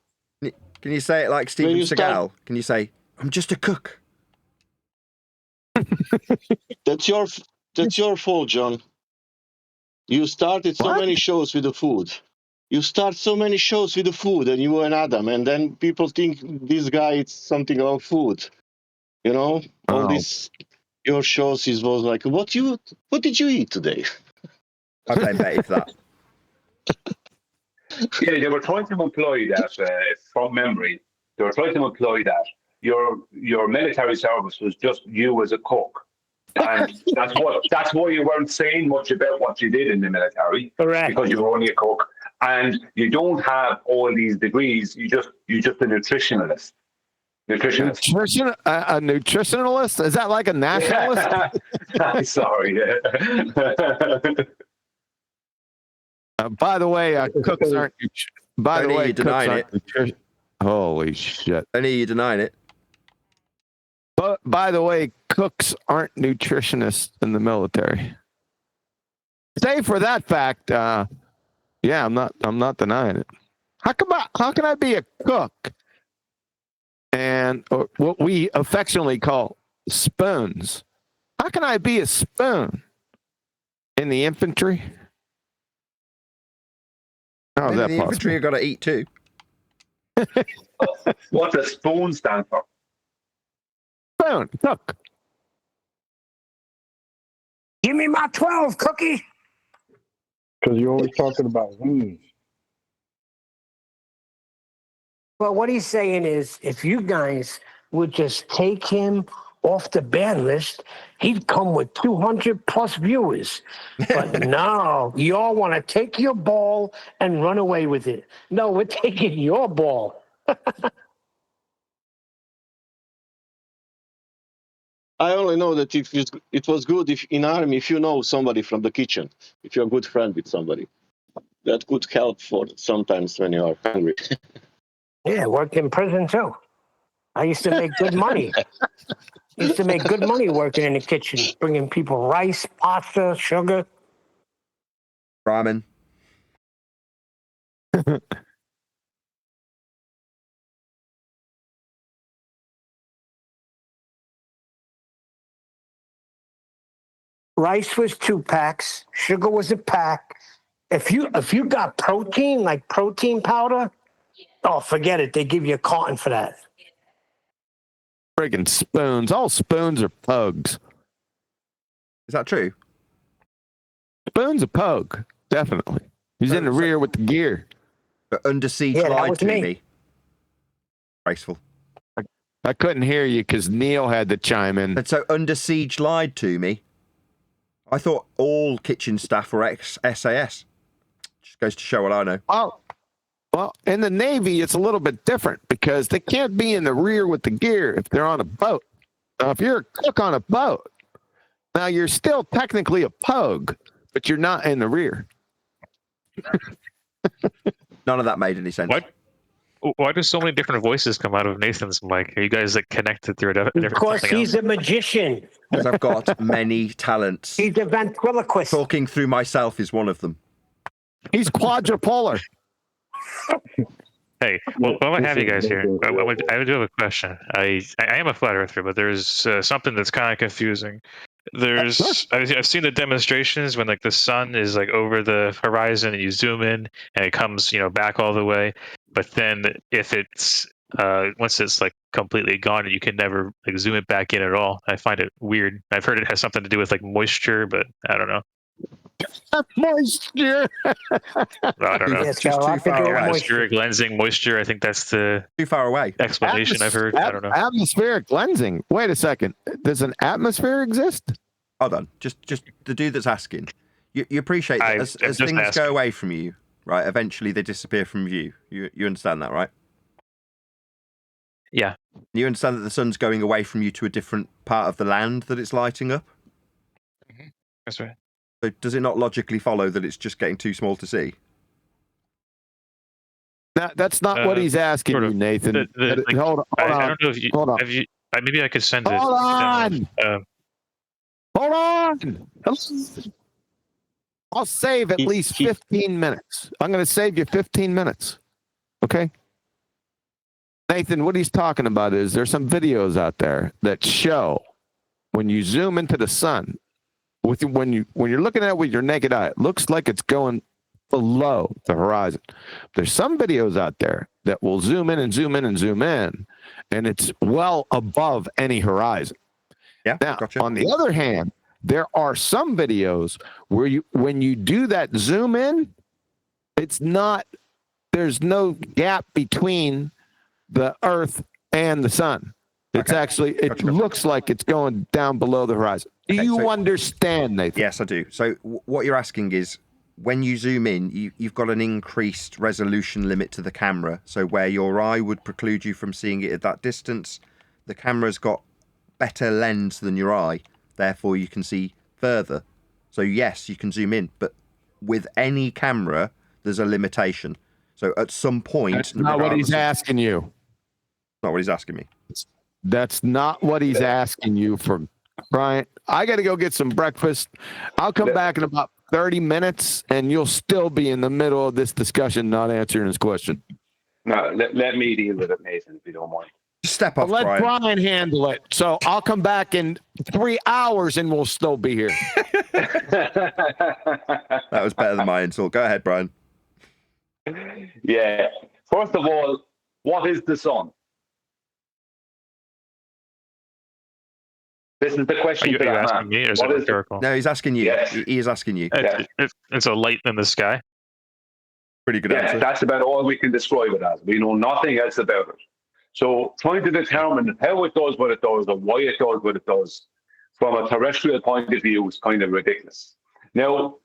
S1: Can you say it like Steven Seagal? Can you say, I'm just a cook?
S18: That's your fault, John. You started so many shows with the food. You start so many shows with the food, and you and Adam, and then people think this guy is something about food. You know, all this your shows was like, what did you eat today?
S1: I blame Betty for that.
S11: Yeah, they were trying to employ that from memory. They were trying to employ that your military service was just you as a cook. And that's why you weren't saying much about what you did in the military.
S4: Correct.
S11: Because you were only a cook. And you don't have all these degrees. You're just a nutritionalist.
S15: A nutritionalist? Is that like a nationalist?
S11: Sorry.
S15: By the way, cooks aren't. By the
S1: Don't
S15: way,
S1: you
S15: cooks
S1: denying
S15: aren't nutrition. Holy shit!
S1: I you denying it.
S15: But by the way, cooks aren't nutritionists in the military. Save for that fact, yeah, I'm not denying it. How can I be a cook and what we affectionately call spoons? How can I be a spoon in the infantry? How is that
S1: the
S15: possible?
S1: infantry have got to eat too.
S11: What does spoon stand for?
S15: Spoon, cook.
S4: Give me my 12, Cookie.
S10: Because you're always talking about wings.
S4: Well, what he's saying is if you guys would just take him off the ban list, he'd come with 200 plus viewers. But no, you all want to take your ball and run away with it. No, we're taking your ball.
S18: I only know that it was good if in army if you know somebody from the kitchen, if you're a good friend with somebody. that could help for sometimes when you are hungry.
S4: Yeah, worked in prison too. I used to make good money. Used to make good money working in the kitchen, bringing people rice, pasta, sugar.
S1: Ramen.
S4: Rice was 2 packs. Sugar was a pack. If you got protein, like protein powder, oh, forget it. They give you a carton for that.
S15: Friggin' spoons. All spoons are pugs.
S1: Is that true?
S15: Spoon's a pug, definitely. He's in the rear with the gear.
S1: But Under Siege
S4: Yeah, that
S1: lied
S4: was
S1: to
S4: me.
S1: me. Graceful.
S15: I couldn't hear you because Neil had to chime in.
S1: And so Under Siege lied to me. I thought all kitchen staff were ex-SAS. Just goes to show what I know.
S15: Well, in the Navy, it's a little bit different because they can't be in the rear with the gear if they're on a boat. Now, if you're a cook on a boat, now you're still technically a pug, but you're not in the rear.
S1: None of that made any sense.
S17: Why do so many different voices come out of Nathan's mic? Are you guys like connected through a different?
S4: Because he's a magician.
S1: Because I've got many talents.
S4: He's a ventriloquist.
S1: Talking through myself is one of them.
S15: He's quadrupolar.
S17: Hey, well, while I have you guys here, I do have a question. I am a flat earther, but there's something that's kind of confusing. I've seen the demonstrations when like the sun is like over the horizon and you zoom in and it comes back all the way, but then if it's once it's like completely gone, you can never like zoom it back in at all. I find it weird. I've heard it has something to do with like moisture, but I don't know.
S15: Moisture.
S17: I don't know.
S1: It's just too far away.
S17: Atmospheric lensing, moisture. I think that's the
S1: too far away
S17: explanation I've heard. I don't know.
S15: Atmospheric lensing. Wait a second. Does an atmosphere exist?
S1: Hold on. Just the dude that's asking. You appreciate that as things go away from you, right? Eventually they disappear from view. You understand that, right?
S17: Yeah.
S1: You understand that the sun's going away from you to a different part of the land that it's lighting up?
S17: Mm-hmm. That's right.
S1: So does it not logically follow that it's just getting too small to see?
S15: That's not what he's asking you, Nathan. Hold on.
S17: I don't know if you.
S15: Hold on.
S17: Maybe I could send it.
S15: Hold on. Hold on. I'll save at least 15 minutes. I'm going to save you 15 minutes. Okay? Nathan, what he's talking about is there's some videos out there that show when you zoom into the sun, when you're looking at it with your naked eye, it looks like it's going below the horizon. There's some videos out there that will zoom in and zoom in and zoom in, and it's well above any horizon.
S1: Yeah.
S15: Now,
S1: gotcha.
S15: On the other hand, there are some videos where when you do that zoom in, there's no gap between the Earth and the sun. It's actually, it looks like it's going down below the horizon. Do you understand, Nathan?
S1: Yes, I do. So what you're asking is, when you zoom in, you've got an increased resolution limit to the camera. So where your eye would preclude you from seeing it at that distance, the camera's got better lens than your eye. Therefore, you can see further. So yes, you can zoom in, but with any camera, there's a limitation. So at some point...
S15: That's not what he's asking you.
S1: Not what he's asking me.
S15: That's not what he's asking you for, Brian. I got to go get some breakfast. I'll come back in about 30 minutes, and you'll still be in the middle of this discussion, not answering his question.
S11: No, let me deal with it, Nathan, if you don't mind.
S1: Step up,
S15: Let
S1: Brian.
S15: Brian handle it. So I'll come back in 3 hours, and we'll still be here.
S1: That was better than my insult. Go ahead, Brian.
S11: Yeah. First of all, what is the sun? This is the question.
S17: Are you asking me, or is it rhetorical?
S1: No, he's asking you.
S11: Yes.
S1: He is asking you.
S17: It's a light in the sky.
S1: Pretty good answer.
S11: That's about all we can describe it as. We know nothing else about it. So trying to determine how it does what it does or why it does what it does from a terrestrial point of view is kind of ridiculous. Now,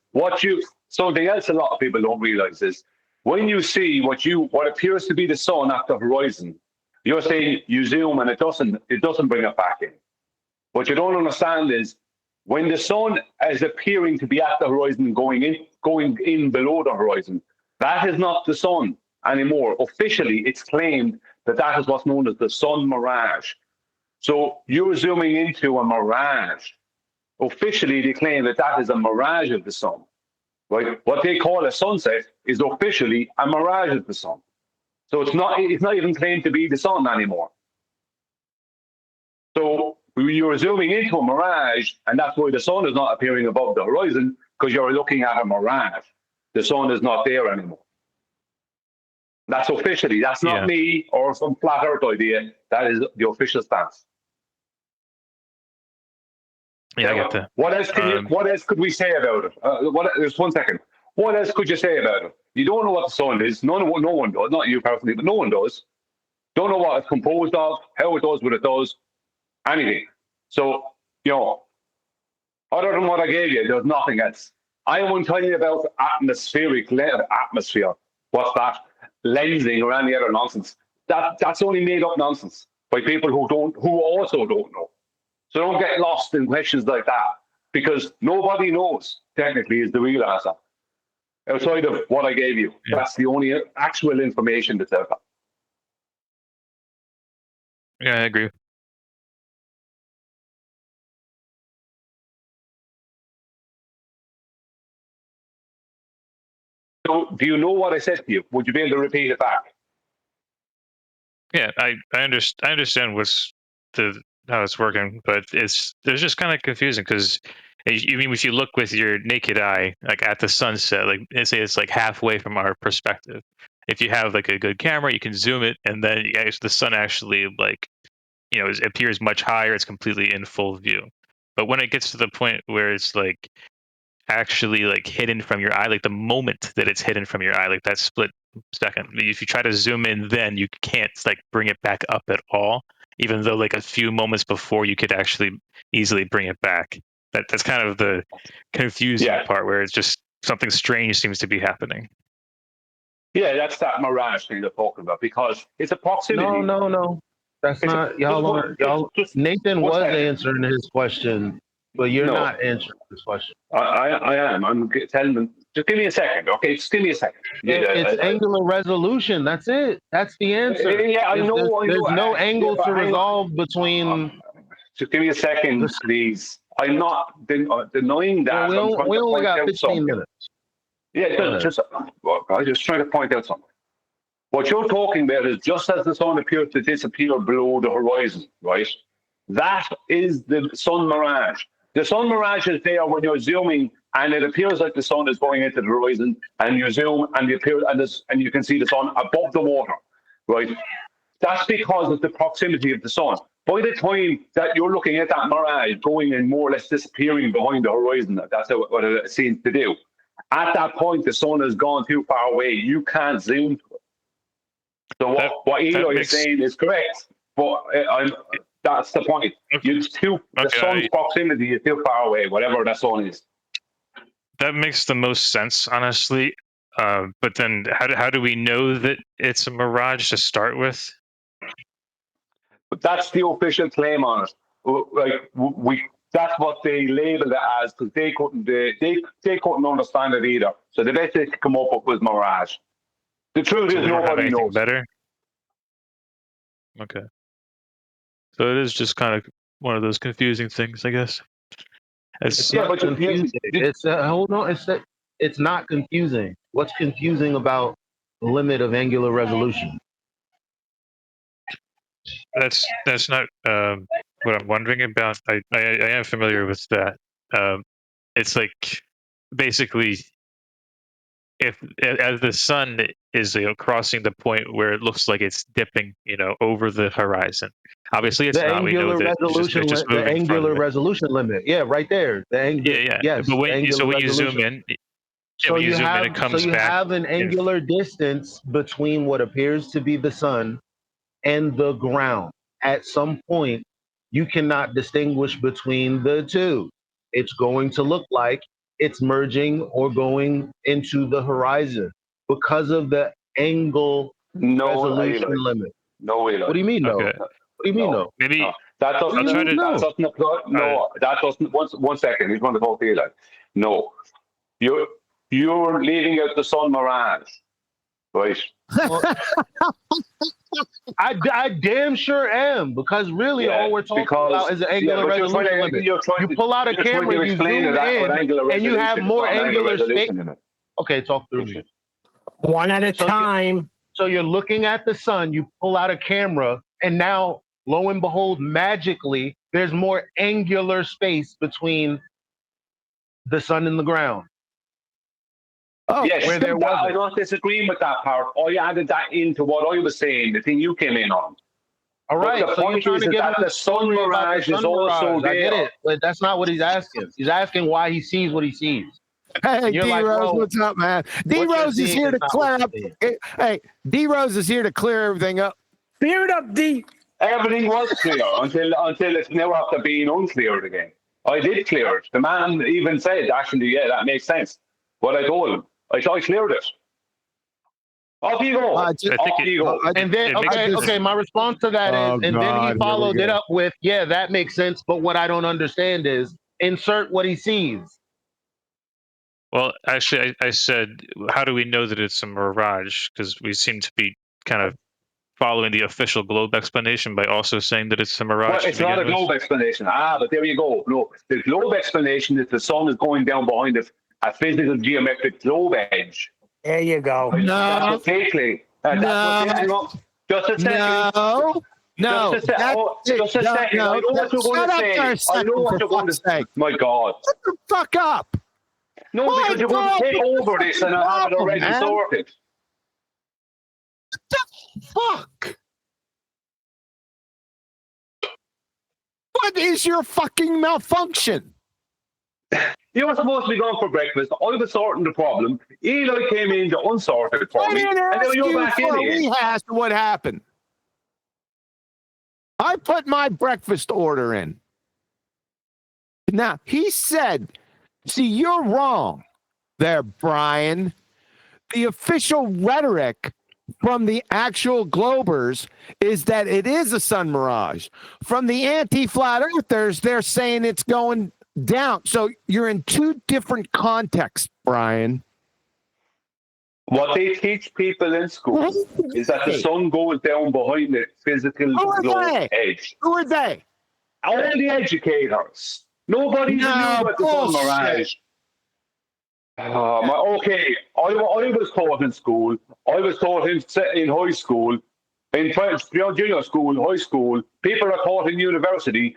S11: something else a lot of people don't realize is when you see what appears to be the sun at the horizon, you're saying you zoom and it doesn't bring it back in. What you don't understand is When the sun is appearing to be at the horizon, going in below the horizon, that is not the sun anymore. Officially, it's claimed that that is what's known as the sun mirage. So you're zooming into a mirage. Officially, they claim that that is a mirage of the sun. Right? What they call a sunset is officially a mirage of the sun. So it's not even claimed to be the sun anymore. So you're zooming into a mirage, and that's why the sun is not appearing above the horizon, because you're looking at a mirage. The sun is not there anymore. That's officially. That's not me or some flat earth idea. That is the official stance.
S17: Yeah, I get that.
S11: What else could we say about it? Just 1 second. What else could you say about it? You don't know what the sun is. No one does. Not you personally, but no one does. Don't know what it's composed of, how it does what it does, anything. So, other than what I gave you, there's nothing else. I won't tell you about atmosphere. What's that? Lensing or any other nonsense. That's only made up nonsense by people who also don't know. So don't get lost in questions like that, because nobody knows, technically, is the real answer. Outside of what I gave you. Yeah. That's the only actual information that's out there.
S17: Yeah, I agree.
S11: So do you know what I said to you? Would you be able to repeat it back?
S17: Yeah, I understand how it's working, but it's just kind of confusing, because even if you look with your naked eye, like at the sunset, like say it's like halfway from our perspective. If you have like a good camera, you can zoom it, and then the sun actually it appears much higher. It's completely in full view. But when it gets to the point where it's like actually like hidden from your eye, like the moment that it's hidden from your eye, like that split second, if you try to zoom in, then you can't like bring it back up at all, even though like a few moments before you could actually easily bring it back. That's kind of the confusing part, where it's just something strange seems to be happening.
S11: Yeah, that's that mirage thing they're talking about, because it's a proximity.
S9: No. That's not y'all. Nathan was answering his question, but you're not answering this question.
S11: I am. I'm telling them. Just give me a second, okay? Just give me a second.
S9: It's angular resolution. That's it. That's the answer.
S11: Yeah, I know.
S9: There's no angle to resolve between.
S11: Just give me a second, please. I'm not denying that.
S9: We only got 15 minutes.
S11: Yeah, I'm just trying to point out something. What you're talking about is just as the sun appears to disappear below the horizon, right? That is the sun mirage. The sun mirage is there when you're zooming, and it appears like the sun is going into the horizon, and you zoom, and you can see the sun above the water, right? That's because of the proximity of the sun. By the time that you're looking at that mirage going and more or less disappearing behind the horizon, that's what it seems to do. At that point, the sun has gone too far away. You can't zoom to it. So what Eli is saying is correct, but that's the point. The sun's proximity is too far away, whatever that sun is.
S17: That makes the most sense, honestly. But then how do we know that it's a mirage to start with?
S11: But that's the official claim on it. Like that's what they labeled it as, because they couldn't understand it either. So the best they could come up with was mirage. The truth is nobody knows.
S17: Better. Okay. So it is just kind of one of those confusing things, I guess.
S9: It's not confusing. Hold on. It's not confusing. What's confusing about the limit of angular resolution?
S17: That's not what I'm wondering about. I am familiar with that. It's like basically as the sun is crossing the point where it looks like it's dipping, over the horizon. Obviously, it's not. We know that
S9: the angular resolution limit. Yeah, right there. Yes.
S17: But when you zoom in,
S9: so you have an angular distance between what appears to be the sun and the ground. At some point, you cannot distinguish between the two. It's going to look like it's merging or going into the horizon because of the angle resolution limit.
S11: No way.
S9: What do you mean, no?
S17: Okay.
S9: What do you mean, no?
S17: Maybe
S11: That doesn't. That doesn't apply. No, that doesn't. One second. He's going to talk to you. Like, no, you're leaving out the sun mirage, right?
S9: I damn sure am, because really all we're talking about is an angular resolution limit. You pull out a camera, you zoom in, and you have more angular space. Okay, talk through me.
S4: One at a time.
S9: So you're looking at the sun, you pull out a camera, and now, lo and behold, magically, there's more angular space between the sun and the ground.
S11: Oh, yes, where there was. I'm not disagreeing with that part. I added that into what I was saying, the thing you came in on.
S9: All right,
S11: but the point is that the sun mirage is also there.
S9: I get it, but that's not what he's asking. He's asking why he sees what he sees.
S15: Hey, D-Rose, what's up, man? D-Rose is here to clear up. Hey, D-Rose is here to clear everything up.
S4: Clear it up, D.
S11: Everything was clear until it's now after being uncleared again. I did clear it. The man even said, actually, yeah, that makes sense. What I told him. I cleared it. Off you go. Off you go.
S9: And then, okay, my response to that is, and then he followed it up with, yeah, that makes sense, but what I don't understand is, insert what he sees.
S17: Well, actually, I said, how do we know that it's a mirage? Because we seem to be kind of following the official globe explanation by also saying that it's a mirage.
S11: Well, it's not a globe explanation. But there you go. No, the globe explanation is the sun is going down behind a physical geometric globe edge.
S4: There you go.
S11: No. Just a second.
S15: No.
S11: Just a second. I know what you're going to say. I know what you're going to say. My God.
S15: Shut the fuck up.
S11: No, because you're going to take over this and I have it already sorted.
S15: What the fuck? What is your fucking malfunction?
S11: You were supposed to be going for breakfast. I was sorting the problem. Eli came in to unsort it for me. And then you're back in again.
S15: Rehash what happened. I put my breakfast order in. Now, he said, see, you're wrong there, Brian. The official rhetoric from the actual globers is that it is a sun mirage. From the anti-flat earthers, they're saying it's going down. So you're in two different contexts, Brian.
S11: What they teach people in school is that the sun goes down behind the physical globe edge.
S15: Who are they?
S11: All the educators. Nobody knew about the sun mirage. Okay, I was taught in school. I was taught in high school, in junior school, high school. People are taught in university.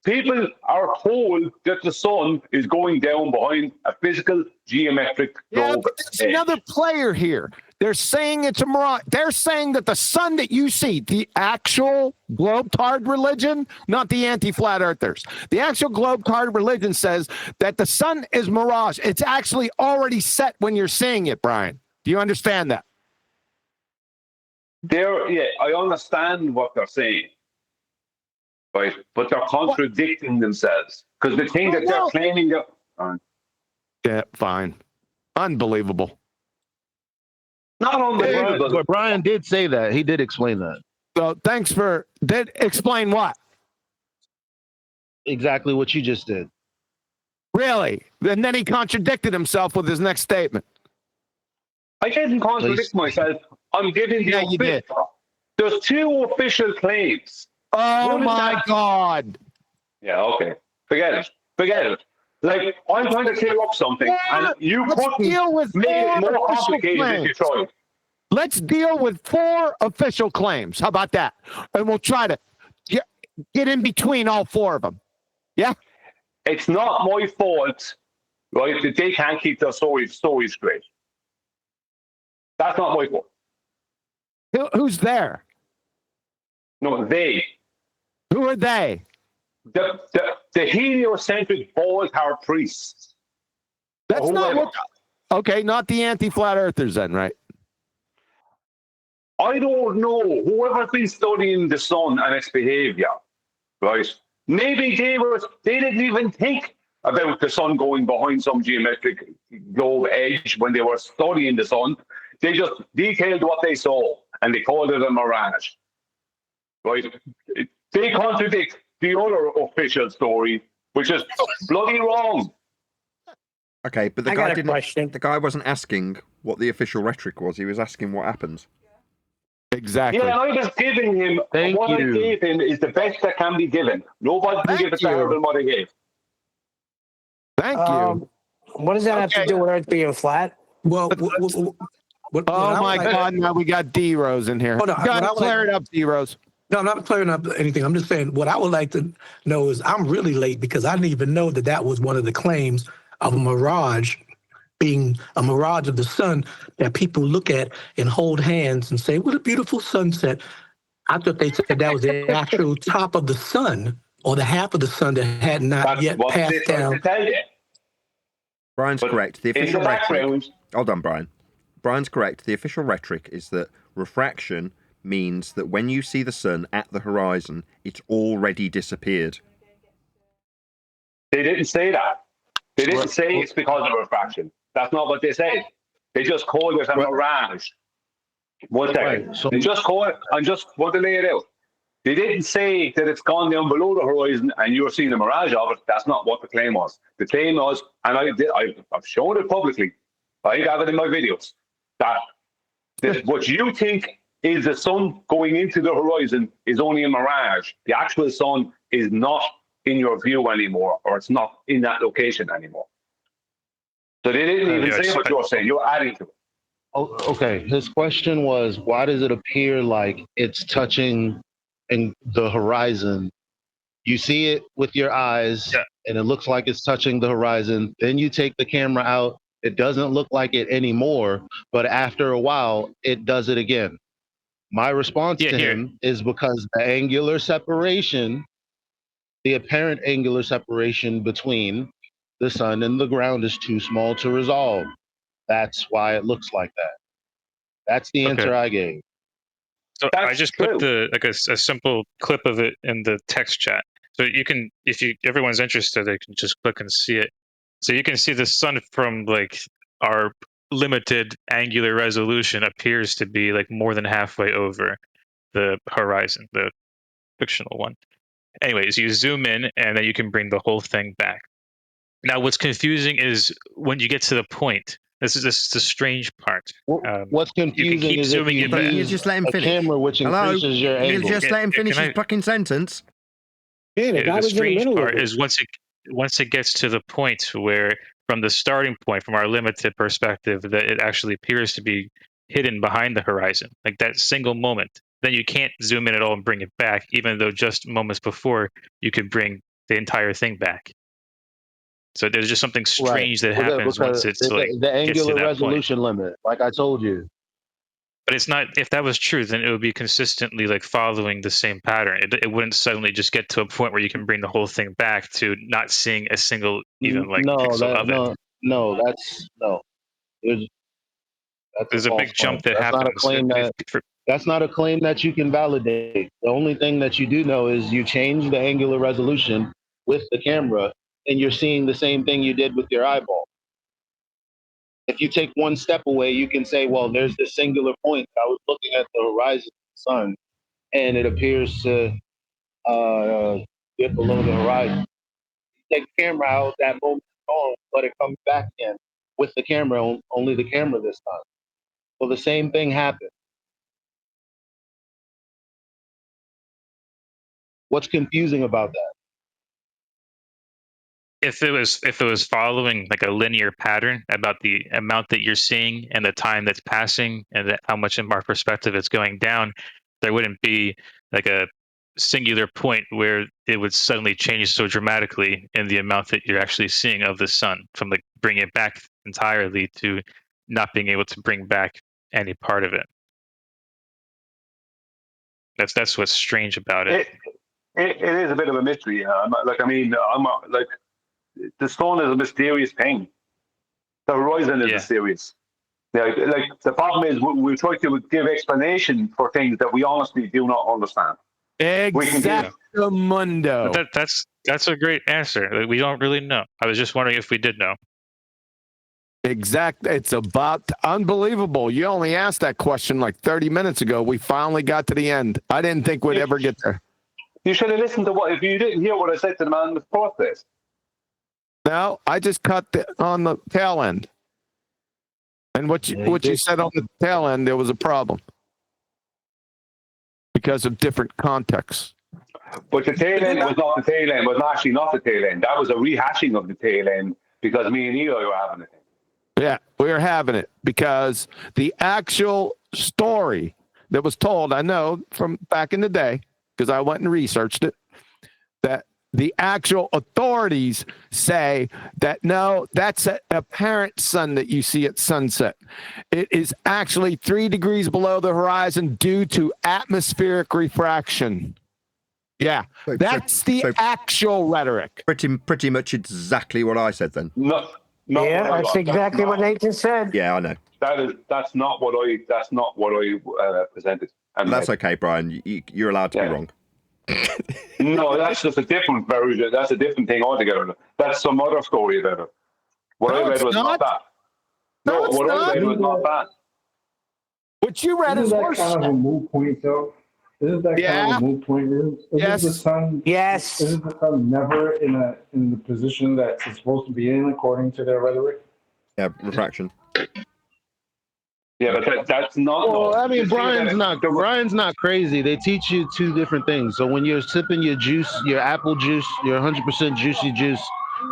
S11: People are told that the sun is going down behind a physical geometric globe.
S15: But there's another player here. They're saying it's a mirage. They're saying that the sun that you see, the actual globe-tard religion, not the anti-flat earthers. The actual globe-tard religion says that the sun is mirage. It's actually already set when you're seeing it, Brian. Do you understand that?
S11: I understand what they're saying. Right, but they're contradicting themselves because the thing that they're claiming that.
S15: Yeah, fine. Unbelievable.
S11: Not unbelievable.
S9: But Brian did say that. He did explain that.
S15: So thanks for that. Explain what?
S9: Exactly what you just did.
S15: Really? And then he contradicted himself with his next statement.
S11: I didn't contradict myself. I'm giving the
S15: you did.
S11: There's two official claims.
S15: Oh my God.
S11: Yeah, okay. Forget it. Like, I'm trying to clear up something, and you couldn't make it more complicated if you tried.
S15: Let's deal with 4 official claims. How about that? And we'll try to get in between all 4 of them. Yeah?
S11: It's not my fault, right, that they can't keep their stories straight. That's not my fault.
S15: Who's there?
S11: No, they.
S15: Who are they?
S11: The heliocentric bald-haired priests.
S15: That's not what. Okay, not the anti-flat earthers then, right?
S11: I don't know. Whoever's been studying the sun and its behavior, right? Maybe they didn't even think about the sun going behind some geometric globe edge when they were studying the sun. They just detailed what they saw and they called it a mirage. Right? They contradict the other official story, which is bloody wrong.
S1: Okay, but the
S4: I
S1: guy
S4: got a
S1: didn't.
S4: question.
S1: The guy wasn't asking what the official rhetoric was. He was asking what happens.
S15: Exactly.
S11: Yeah, and I was giving him what I gave him is the best that can be given. Nobody can give us better than what I gave.
S15: Thank you.
S4: What does that have to do with Earth being flat?
S19: Well,
S15: oh my God! Now we got D-Rose in here.
S19: Hold on,
S15: Got
S19: what I
S15: to
S19: would
S15: clear
S19: like-
S15: it up, D-Rose.
S19: No, I'm not clearing up anything. I'm just saying what I would like to know is I'm really late because I didn't even know that was one of the claims of a mirage being a mirage of the sun that people look at and hold hands and say, what a beautiful sunset. I thought they said that was the actual top of the sun or the half of the sun that had not yet passed down.
S1: Brian's correct. The official
S11: the
S1: rhetoric.
S11: background.
S1: Hold on, Brian. Brian's correct. The official rhetoric is that refraction means that when you see the sun at the horizon, it's already disappeared.
S11: They didn't say that. They didn't say it's because of refraction. That's not what they said. They just called it a mirage. One second. They just called it, I just want to lay it out. They didn't say that it's gone down below the horizon and you're seeing a mirage of it. That's not what the claim was. The claim was, and I've shown it publicly. I have it in my videos. That what you think is the sun going into the horizon is only a mirage. The actual sun is not in your view anymore, or it's not in that location anymore. So they didn't even say what you're saying. You're adding to it.
S9: Oh, okay. His question was, why does it appear like it's touching in the horizon? You see it with your eyes, and it looks like it's touching the horizon. Then you take the camera out. It doesn't look like it anymore, but after a while, it does it again. My response to him is because the angular separation, the apparent angular separation between the sun and the ground is too small to resolve. That's why it looks like that. That's the answer I gave.
S17: So I just put a simple clip of it in the text chat. So you can, if everyone's interested, they can just click and see it. So you can see the sun from like our limited angular resolution appears to be like more than halfway over the horizon, the fictional one. Anyways, you zoom in and then you can bring the whole thing back. Now, what's confusing is when you get to the point. This is the strange part.
S9: What's confusing is if you
S1: You just let him finish.
S9: camera which increases your
S1: you
S9: angle.
S1: just let him finish his fucking sentence.
S17: The strange part is once it gets to the point where, from the starting point, from our limited perspective, that it actually appears to be hidden behind the horizon, like that single moment. Then you can't zoom in at all and bring it back, even though just moments before you could bring the entire thing back. So there's just something strange that happens once it's like
S9: the
S17: gets to
S9: angular
S17: that
S9: resolution limit, like I told you.
S17: But it's not. If that was true, then it would be consistently like following the same pattern. It wouldn't suddenly just get to a point where you can bring the whole thing back to not seeing a single even like pixel of it.
S9: No, that's no.
S17: There's a big jump that happens.
S9: Not a claim that's not a claim that you can validate. The only thing that you do know is you change the angular resolution with the camera, and you're seeing the same thing you did with your eyeball. If you take one step away, you can say, well, there's this singular point. I was looking at the horizon of the sun, and it appears to dip below the horizon. You take the camera out, that moment is gone, but it comes back in with the camera, only the camera this time. Well, the same thing happened. What's confusing about that?
S17: If it was following like a linear pattern about the amount that you're seeing and the time that's passing and how much in our perspective it's going down, there wouldn't be like a singular point where it would suddenly change so dramatically in the amount that you're actually seeing of the sun, from like bringing it back entirely to not being able to bring back any part of it. That's what's strange about it.
S11: It is a bit of a mystery. The sun is a mysterious thing. The horizon is mysterious. Like the problem is we try to give explanation for things that we honestly do not understand.
S15: Exactamundo.
S17: But that's a great answer. Like, we don't really know. I was just wondering if we did know.
S15: It's about unbelievable. You only asked that question like 30 minutes ago. We finally got to the end. I didn't think we'd ever get there.
S11: You should have listened to what, if you didn't hear what I said to the man in the first place.
S15: No, I just cut on the tail end. And what you said on the tail end, there was a problem because of different contexts.
S11: But the tail end was not the tail end, was actually not the tail end. That was a rehashing of the tail end because me and Eli were having it.
S15: Yeah, we were having it because the actual story that was told, I know from back in the day, because I went and researched it, that the actual authorities say that no, that's an apparent sun that you see at sunset. It is actually 3 degrees below the horizon due to atmospheric refraction. Yeah, that's the actual rhetoric.
S1: Pretty much exactly what I said then.
S11: No,
S4: yeah, that's exactly what Nathan said.
S1: Yeah, I know.
S11: That's not what I presented.
S1: And that's okay, Brian. You're allowed to be wrong.
S11: No, that's just a different version. That's a different thing altogether. That's some other story about it. What I read was not that. No, what I read was not that.
S15: What you read is worse.
S10: Kind of a moot point, though. Isn't that kind of a moot point? Isn't the sun?
S4: Yes.
S10: Isn't the sun never in the position that it's supposed to be in according to their rhetoric?
S1: Yeah, refraction.
S11: Yeah, but that's not.
S9: Well, I mean,
S11: Brian's
S9: not crazy. They teach you two different things. So when you're sipping your juice, your apple juice, your 100% juicy juice,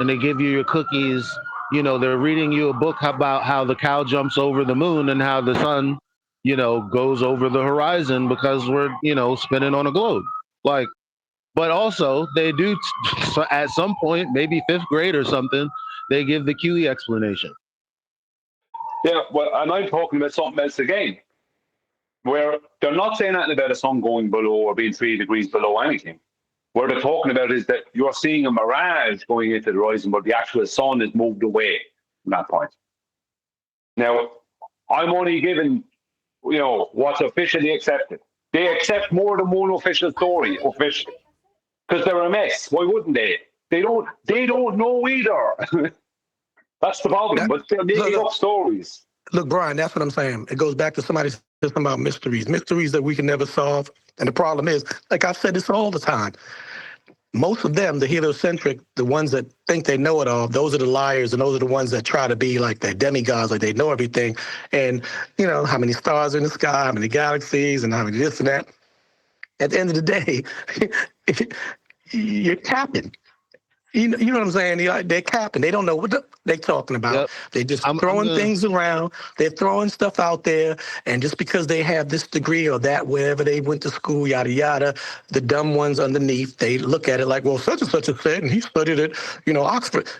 S9: and they give you your cookies, you know, they're reading you a book about how the cow jumps over the moon and how the sun, you know, goes over the horizon because we're, you know, spinning on a globe. Like, but also they do at some point, maybe 5th grade or something, they give the QE explanation.
S11: Yeah, well, and I'm talking about something else again, where they're not saying anything about a sun going below or being 3 degrees below anything. What they're talking about is that you're seeing a mirage going into the horizon, but the actual sun is moved away from that point. Now, I'm only giving, you know, what's officially accepted. They accept more than one official story, officially, because they're a mess. Why wouldn't they? They don't know either. That's the problem. But they're making up stories.
S19: Look, Brian, that's what I'm saying. It goes back to somebody said something about mysteries that we can never solve. And the problem is, like I've said this all the time, most of them, the heliocentric, the ones that think they know it all, those are the liars, and those are the ones that try to be like the demigods, like they know everything. And, you know, how many stars are in the sky, how many galaxies, and how many this and that. At the end of the day, you're capping. You know what I'm saying? They're capping. They don't know what they're talking about.
S9: Yep.
S19: They're just throwing things around. They're throwing stuff out there. And just because they have this degree or that, wherever they went to school, yada, yada, the dumb ones underneath, they look at it like, well, such and such has said, and he studied it, you know, Oxford.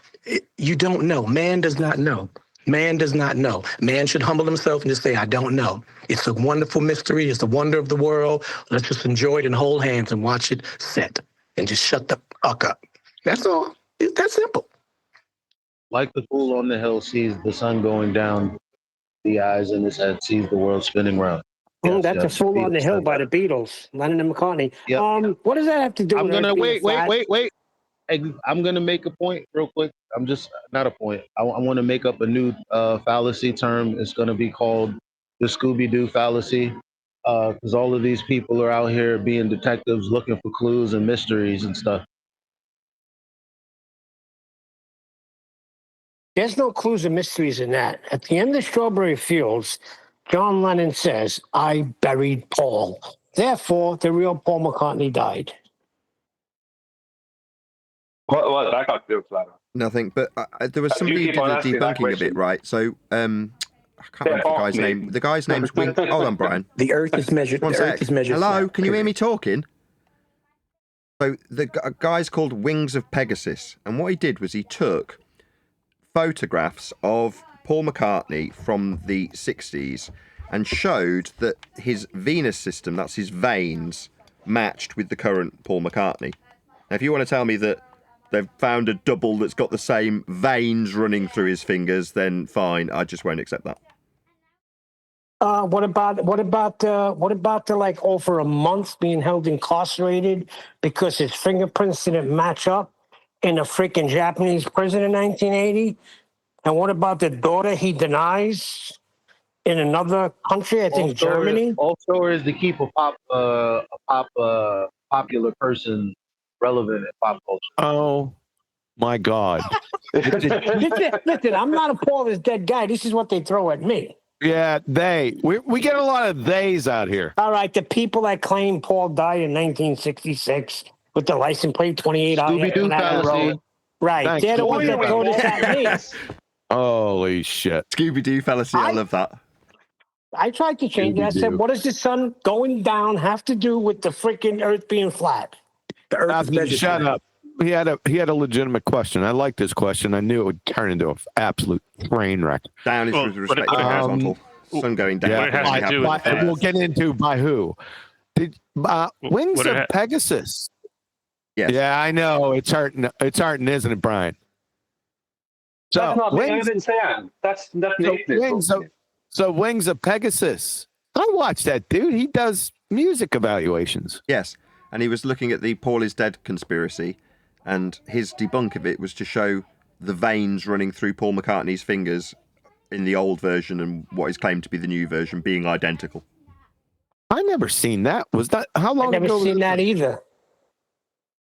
S19: You don't know. Man does not know. Man does not know. Man should humble himself and just say, I don't know. It's a wonderful mystery. It's the wonder of the world. Let's just enjoy it and hold hands and watch it set and just shut the fuck up. That's all. It's that simple.
S9: Like the fool on the hill sees the sun going down, the eyes in his head sees the world spinning round.
S4: That's a fool on the hill by the Beatles, Lennon and McCartney. Yep. What does that have to do with
S9: wait. I'm going to make a point real quick. I'm just, not a point. I want to make up a new fallacy term. It's going to be called the Scooby-Doo fallacy. Because all of these people are out here being detectives looking for clues and mysteries and stuff.
S4: There's no clues or mysteries in that. At the end of Strawberry Fields, John Lennon says, I buried Paul. Therefore, the real Paul McCartney died.
S11: What that got to do with that?
S1: Nothing, but there was somebody who did the debunking of it, right? So, I can't remember the guy's name. The guy's name's Wing. Hold on, Brian.
S19: The Earth is measured.
S1: One
S19: the
S1: sec.
S19: Earth is measured.
S1: Hello, can you hear me talking? So the guy's called Wings of Pegasus, and what he did was he took photographs of Paul McCartney from the 60s and showed that his venous system, that's his veins, matched with the current Paul McCartney. Now, if you want to tell me that they've found a double that's got the same veins running through his fingers, then fine, I just won't accept that.
S4: What about the like over a month being held incarcerated because his fingerprints didn't match up in a freaking Japanese prison in 1980? And what about the daughter he denies in another country? I think Germany.
S9: Also, is to keep a pop popular person relevant in pop culture.
S15: Oh my God.
S4: Listen, I'm not a Paul is dead guy. This is what they throw at me.
S15: Yeah, we get a lot of theys out here.
S4: All right, the people that claim Paul died in 1966 with the license plate 28 out
S9: Scooby-Doo fallacy.
S4: Right,
S15: Thanks,
S4: they're the ones that throw this at me.
S15: Holy shit.
S1: Scooby-Doo fallacy, I love that.
S4: I tried to change it. I said, what does the sun going down have to do with the freaking Earth being flat?
S10: The Earth is measured.
S15: Shut up. He had a legitimate question. I liked his question. I knew it would turn into an absolute train wreck.
S1: Down is with respect to the horizontal. Sun going down.
S17: What it has to do with
S15: we'll get into by who. Wings of Pegasus.
S1: Yes.
S15: Yeah, I know. It's hurting, isn't it, Brian? So,
S5: That's not me. I didn't say that. That's Nathan.
S15: So Wings of Pegasus. I watched that dude. He does music evaluations.
S1: Yes. And he was looking at the Paul is dead conspiracy, and his debunk of it was to show the veins running through Paul McCartney's fingers in the old version and what is claimed to be the new version being identical.
S15: I never seen that. Was that how long
S4: ago? I've never seen that either.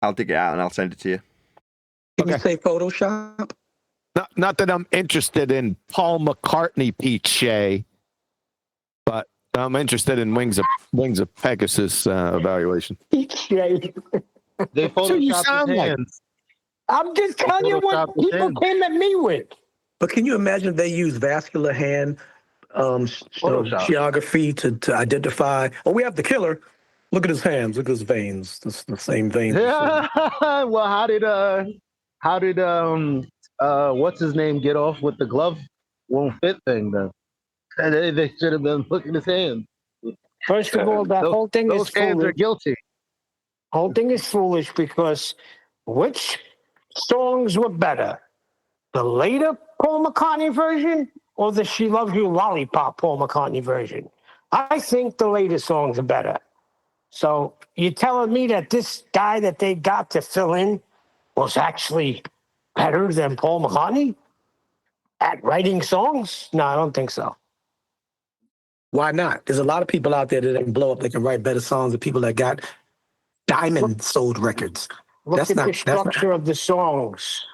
S1: I'll dig it out and I'll send it to you.
S10: Can you say Photoshop?
S15: Not that I'm interested in Paul McCartney, Pete Shea, but I'm interested in Wings of Pegasus evaluation.
S4: Pete Shea.
S9: They photoshopped his hands.
S4: I'm just telling you what people came at me with.
S10: But can you imagine if they use vascular hand geography to identify? Oh, we have the killer. Look at his hands. Look at his veins. It's the same veins.
S9: Yeah. Well, how did what's his name get off with the glove won't fit thing then? They should have been looking at his hands.
S4: First of all, that whole thing is
S9: those hands
S4: foolish.
S9: are guilty.
S4: Whole thing is foolish because which songs were better? The later Paul McCartney version or the She Loves You Lollipop Paul McCartney version? I think the later songs are better. So you're telling me that this guy that they got to fill in was actually better than Paul McCartney at writing songs? No, I don't think so.
S10: Why not? There's a lot of people out there that can blow up. They can write better songs than people that got diamond sold records.
S4: Look at the structure of the songs.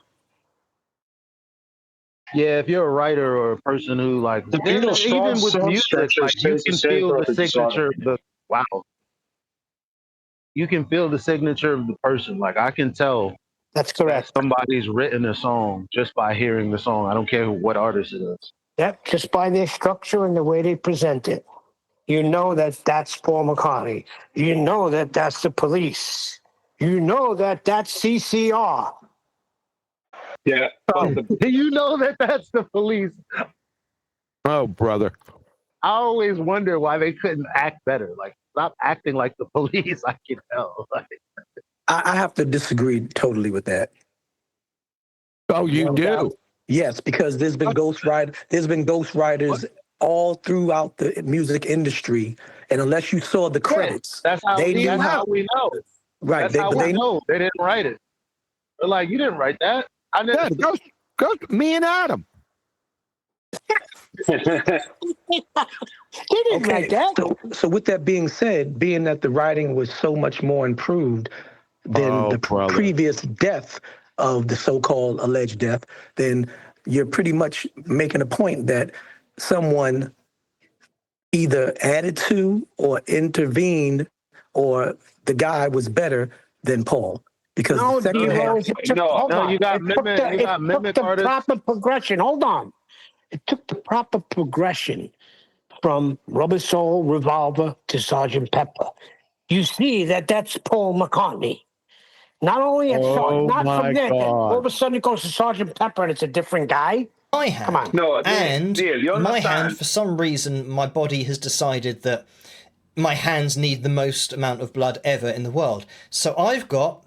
S9: Yeah, if you're a writer or a person who like even with music, like, you can feel the signature of the You can feel the signature of the person. Like I can tell.
S4: That's correct.
S9: Somebody's written a song just by hearing the song. I don't care what artist it is.
S4: Yep, just by their structure and the way they present it. You know that that's Paul McCartney. You know that that's the Police. You know that that's CCR.
S5: Yeah.
S9: You know that that's the Police.
S15: Oh, brother.
S9: I always wonder why they couldn't act better. Like, stop acting like the Police. I can tell. Like,
S10: I have to disagree totally with that.
S15: Oh, you do?
S10: Yes, because there's been ghostwriters all throughout the music industry, and unless you saw the credits,
S9: that's how
S10: they knew how
S9: we know.
S10: Right,
S9: that's how we know they didn't write it. They're like, you didn't write that. I didn't.
S15: Yeah, go me and Adam.
S10: So with that being said, being that the writing was so much more improved than the previous death of the so-called alleged death, then you're pretty much making a point that someone either added to or intervened, or the guy was better than Paul. Because
S4: No,
S10: the second half,
S9: you got mimic
S4: the
S9: artists.
S4: proper progression. Hold on. It took the proper progression from Rubber Soul Revolver to Sgt. Pepper. You see that that's Paul McCartney. Not only at not from there. All of a sudden it goes to Sgt. Pepper and it's a different guy.
S20: My hand.
S4: Come on.
S5: No,
S20: and
S5: Neil, you
S20: my
S5: understand.
S20: hand, for some reason, my body has decided that my hands need the most amount of blood ever in the world. So I've got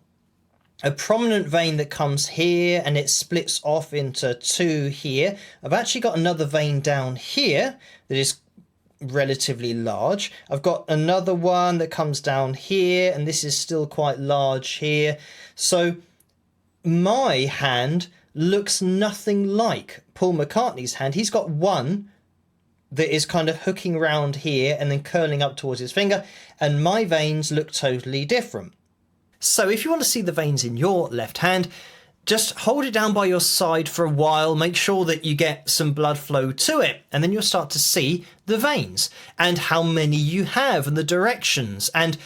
S20: a prominent vein that comes here and it splits off into two here. I've actually got another vein down here that is relatively large. I've got another one that comes down here and this is still quite large here. So my hand looks nothing like Paul McCartney's hand. He's got one that is kind of hooking around here and then curling up towards his finger, and my veins look totally different. So if you want to see the veins in your left hand, just hold it down by your side for a while, make sure that you get some blood flow to it, and then you'll start to see the veins and how many you have and the directions, and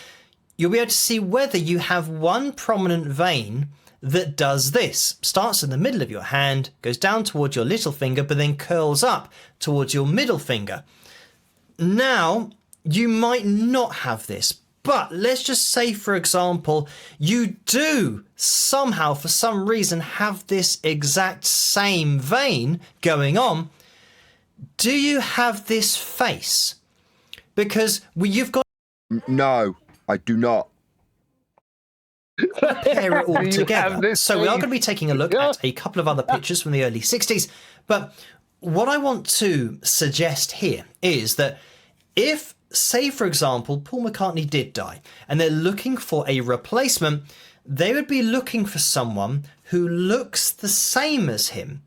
S20: you'll be able to see whether you have one prominent vein that does this. Starts in the middle of your hand, goes down towards your little finger, but then curls up towards your middle finger. Now, you might not have this, but let's just say, for example, you do somehow, for some reason, have this exact same vein going on. Do you have this face? Because you've got...
S1: No, I do not.
S20: Pair it all together. So we are going to be taking a look at a couple of other pictures from the early 60s. But what I want to suggest here is that if, say, for example, Paul McCartney did die and they're looking for a replacement, they would be looking for someone who looks the same as him.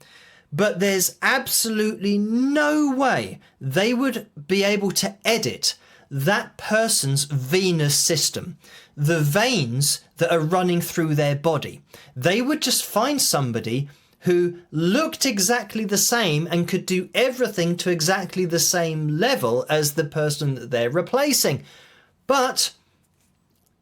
S20: But there's absolutely no way they would be able to edit that person's venous system, the veins that are running through their body. They would just find somebody who looked exactly the same and could do everything to exactly the same level as the person that they're replacing. But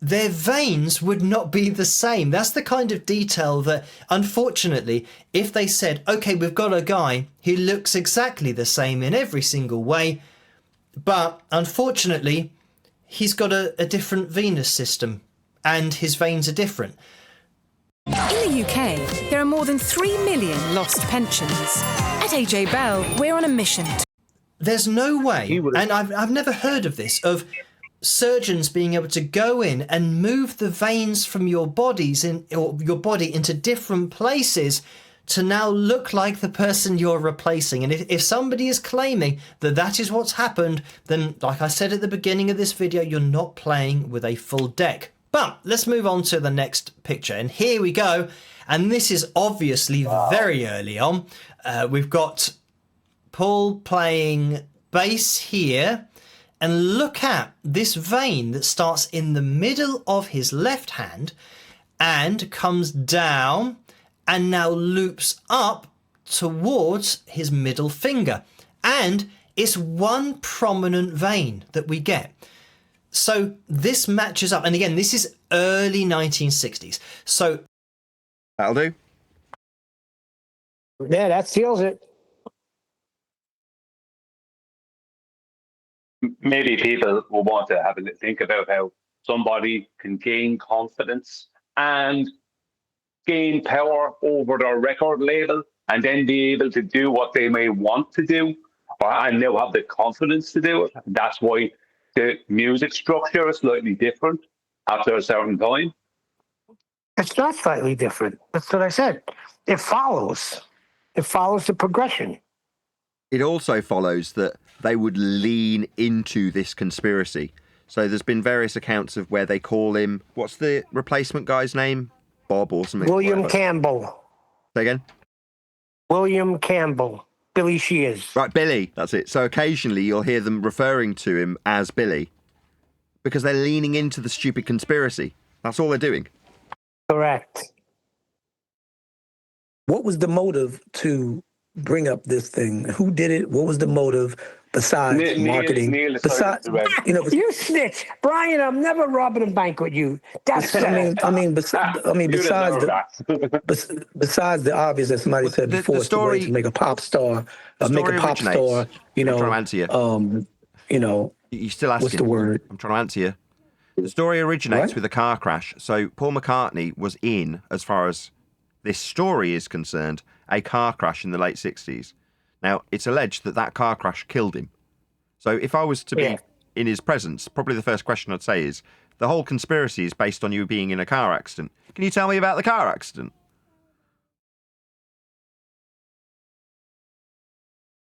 S20: their veins would not be the same. That's the kind of detail that, unfortunately, if they said, okay, we've got a guy who looks exactly the same in every single way, but unfortunately, he's got a different venous system and his veins are different.
S21: In the UK, there are more than 3 million lost pensions. At AJ Bell, we're on a mission.
S20: There's no way, and I've never heard of this, of surgeons being able to go in and move the veins from your bodies or your body into different places to now look like the person you're replacing. And if somebody is claiming that that is what's happened, then like I said at the beginning of this video, you're not playing with a full deck. But let's move on to the next picture. And here we go. And this is obviously very early on. We've got Paul playing bass here. And look at this vein that starts in the middle of his left hand and comes down and now loops up towards his middle finger. And it's one prominent vein that we get. So this matches up. And again, this is early 1960s. So
S1: that'll do.
S4: Yeah, that seals it.
S11: Maybe people will want to have a think about how somebody can gain confidence and gain power over their record label and then be able to do what they may want to do and they'll have the confidence to do it. That's why the music structure is slightly different after a certain time.
S4: It's not slightly different. That's what I said. It follows. It follows the progression.
S1: It also follows that they would lean into this conspiracy. So there's been various accounts of where they call him, what's the replacement guy's name? Bob or something?
S4: William Campbell.
S1: Say again?
S4: William Campbell. Billy Shears.
S1: Right, Billy. That's it. So occasionally you'll hear them referring to him as Billy because they're leaning into the stupid conspiracy. That's all they're doing.
S4: Correct.
S19: What was the motive to bring up this thing? Who did it? What was the motive besides marketing? Besides,
S4: you snitch, Brian. I'm never robbing a bank with you. That's
S19: besides the obvious that somebody said before, the story to make a pop star, make a pop star.
S1: I'm trying to answer you. You're still asking.
S19: What's the word?
S1: I'm trying to answer you. The story originates with a car crash. So Paul McCartney was in, as far as this story is concerned, a car crash in the late 60s. Now, it's alleged that that car crash killed him. So if I was to be in his presence, probably the first question I'd say is, the whole conspiracy is based on you being in a car accident. Can you tell me about the car accident?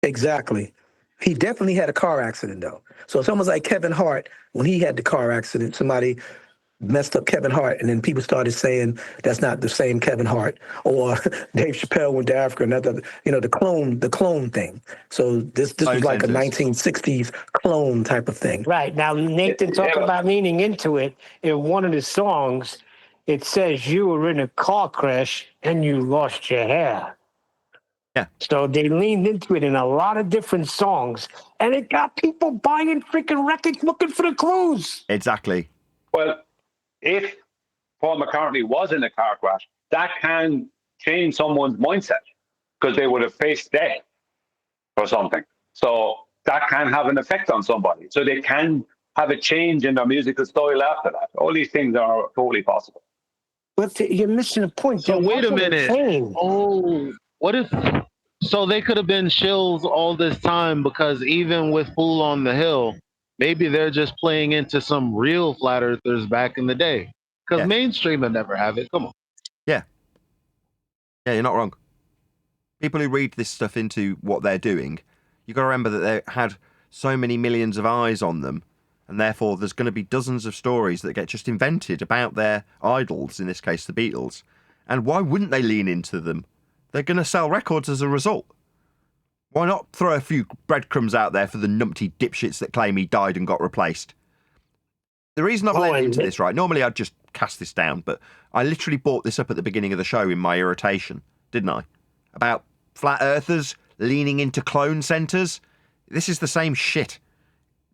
S19: Exactly. He definitely had a car accident, though. So it's almost like Kevin Hart, when he had the car accident, somebody messed up Kevin Hart, and then people started saying that's not the same Kevin Hart. Or Dave Chappelle went to Africa, the clone thing. So this was like a 1960s clone type of thing.
S4: Right. Now, Nathan talking about leaning into it in one of the songs. it says you were in a car crash and you lost your hair.
S1: Yeah.
S4: So they leaned into it in a lot of different songs, and it got people buying freaking records looking for the clues.
S1: Exactly.
S11: Well, if Paul McCartney was in a car crash, that can change someone's mindset because they would have faced death or something. So that can have an effect on somebody. So they can have a change in their musical style after that. All these things are totally possible.
S4: But you're missing a point.
S9: So
S4: There
S9: wait a
S4: wasn't
S9: minute.
S4: change.
S9: Oh, what if? So they could have been shills all this time because even with Fool on the Hill, maybe they're just playing into some real flat earthers back in the day. Because mainstream would never have it. Come on.
S1: Yeah. Yeah, you're not wrong. People who read this stuff into what they're doing, you've got to remember that they had so many millions of eyes on them, and therefore there's going to be dozens of stories that get just invented about their idols, in this case the Beatles. And why wouldn't they lean into them? They're going to sell records as a result. Why not throw a few breadcrumbs out there for the numpty dipshits that claim he died and got replaced? The reason I've led into this, right, normally I'd just cast this down, but I literally brought this up at the beginning of the show in my irritation, didn't I? About flat earthers leaning into clone centres. This is the same shit.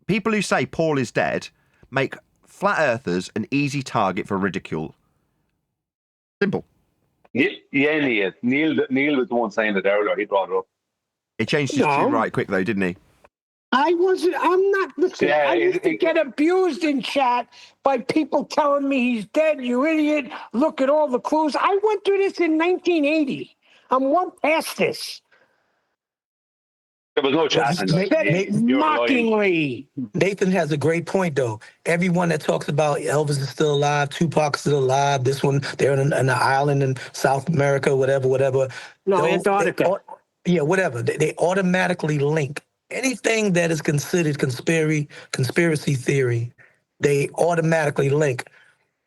S1: People who say Paul is dead make flat earthers an easy target for ridicule. Simple.
S11: Yeah, Neil was the one saying it earlier. He brought it up.
S1: He changed his tune right quick, though, didn't he?
S4: I'm not listening.
S11: Yeah,
S4: I used to get abused in chat by people telling me he's dead, you idiot. Look at all the clues. I went through this in 1980. I'm well past this.
S11: There was no chat.
S4: Mockingly.
S19: Nathan has a great point, though. Everyone that talks about Elvis is still alive, Tupac is still alive, this one, they're in an island in South America, whatever.
S4: No, Antarctica.
S19: Whatever. They automatically link anything that is considered conspiracy theory. They automatically link.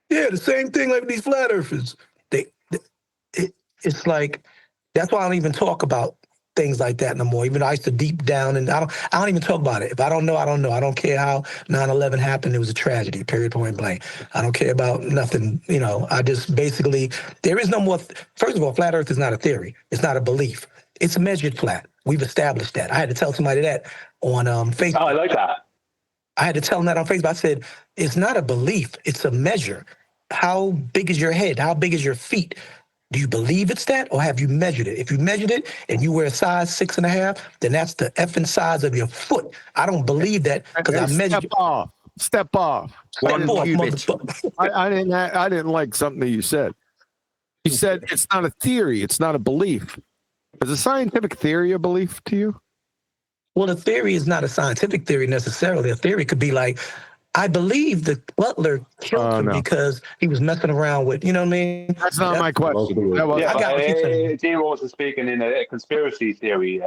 S19: Yeah, the same thing like these flat earthers. It's like, that's why I don't even talk about things like that no more. Even I used to deep down, and I don't even talk about it. If I don't know, I don't know. I don't care how 9/11 happened. It was a tragedy, period, point blank. I don't care about nothing. I just basically, there is no more. First of all, flat earth is not a theory. It's not a belief. It's measured flat. We've established that. I had to tell somebody that on Facebook.
S11: Oh, I like that.
S19: I had to tell them that on Facebook. I said, it's not a belief. It's a measure. How big is your head? How big is your feet? Do you believe it's that, or have you measured it? If you measured it and you wear a size 6.5, then that's the effing size of your foot. I don't believe that because I measured.
S15: Step off. I didn't like something that you said. You said it's not a theory. It's not a belief. Is a scientific theory a belief to you?
S19: Well, a theory is not a scientific theory necessarily. A theory could be like, I believe the butler killed him because he was messing around with, you know what I mean?
S15: That's not my question.
S11: Yeah, I got what you're saying. D-Rose is speaking in a conspiracy theory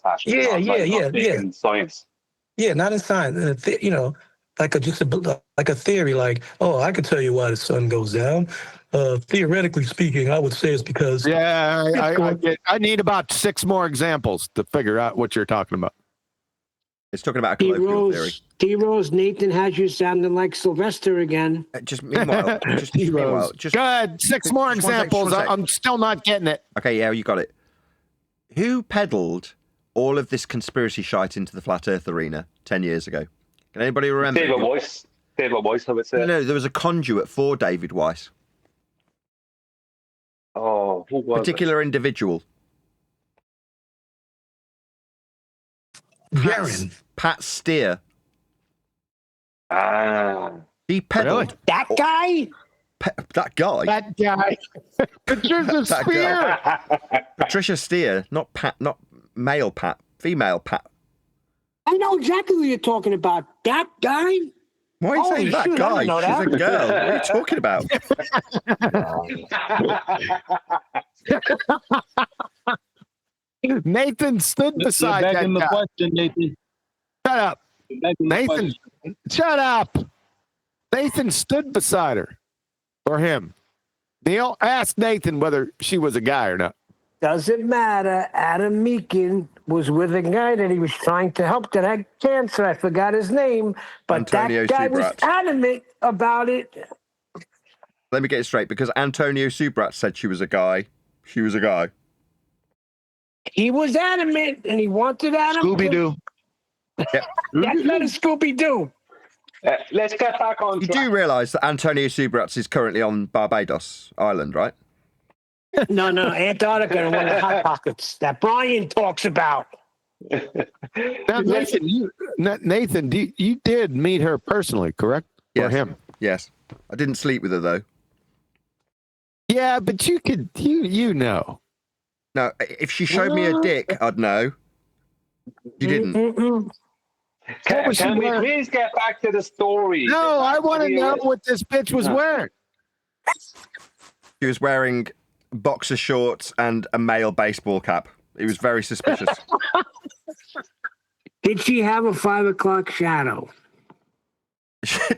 S11: fashion.
S19: Yeah.
S11: Science.
S19: Yeah, not in science. Like a theory, like, oh, I could tell you why the sun goes down. Theoretically speaking, I would say it's because.
S15: Yeah, I need about 6 more examples to figure out what you're talking about.
S1: It's talking about a colloquial theory.
S4: D-Rose, Nathan has you sounding like Sylvester again.
S1: Meanwhile,
S15: Go ahead, 6 more examples. I'm still not getting it.
S1: Okay, yeah, you got it. Who peddled all of this conspiracy shite into the flat Earth arena 10 years ago? Can anybody remember?
S11: David Weiss, I would say.
S1: No, there was a conduit for David Weiss.
S11: Oh, who was
S1: particular individual? Pat Steer. He peddled.
S4: That guy?
S1: That guy?
S15: That guy. Patricia Steer.
S1: Patricia Steer, not Pat, not male Pat, female Pat.
S4: I know exactly what you're talking about. That guy?
S1: Why are you saying that guy? She's a girl. What are you talking about?
S15: Nathan stood beside that guy.
S9: Question, Nathan.
S15: Shut up. Nathan, shut up. Nathan stood beside her. Or him. Neil, ask Nathan whether she was a guy or not.
S4: Doesn't matter. Adam Meakin was with a guy that he was trying to help that had cancer. I forgot his name. But
S1: Antonio
S4: that guy was
S1: Subrat.
S4: adamant about it.
S1: Let me get it straight, because Antonio Subrat said she was a guy. She was a guy.
S4: He was adamant, and he wanted Adam.
S9: Scooby-Doo.
S1: Yep.
S4: That's not a Scooby-Doo.
S5: Let's get back on
S1: You
S5: track.
S1: do realise that Antonio Subrat is currently on Barbados Island, right?
S4: No, Antarctica and one of the hot pockets that Brian talks about.
S15: Now, Nathan, you did meet her personally, correct?
S1: Yes.
S15: Or him?
S1: Yes. I didn't sleep with her, though.
S15: Yeah, but you could, you know.
S1: No, if she showed me a dick, I'd know. She didn't.
S5: Can we please get back to the story?
S15: No, I want to know what this bitch was wearing.
S1: She was wearing boxer shorts and a male baseball cap. It was very suspicious.
S4: Did she have a 5 o'clock shadow?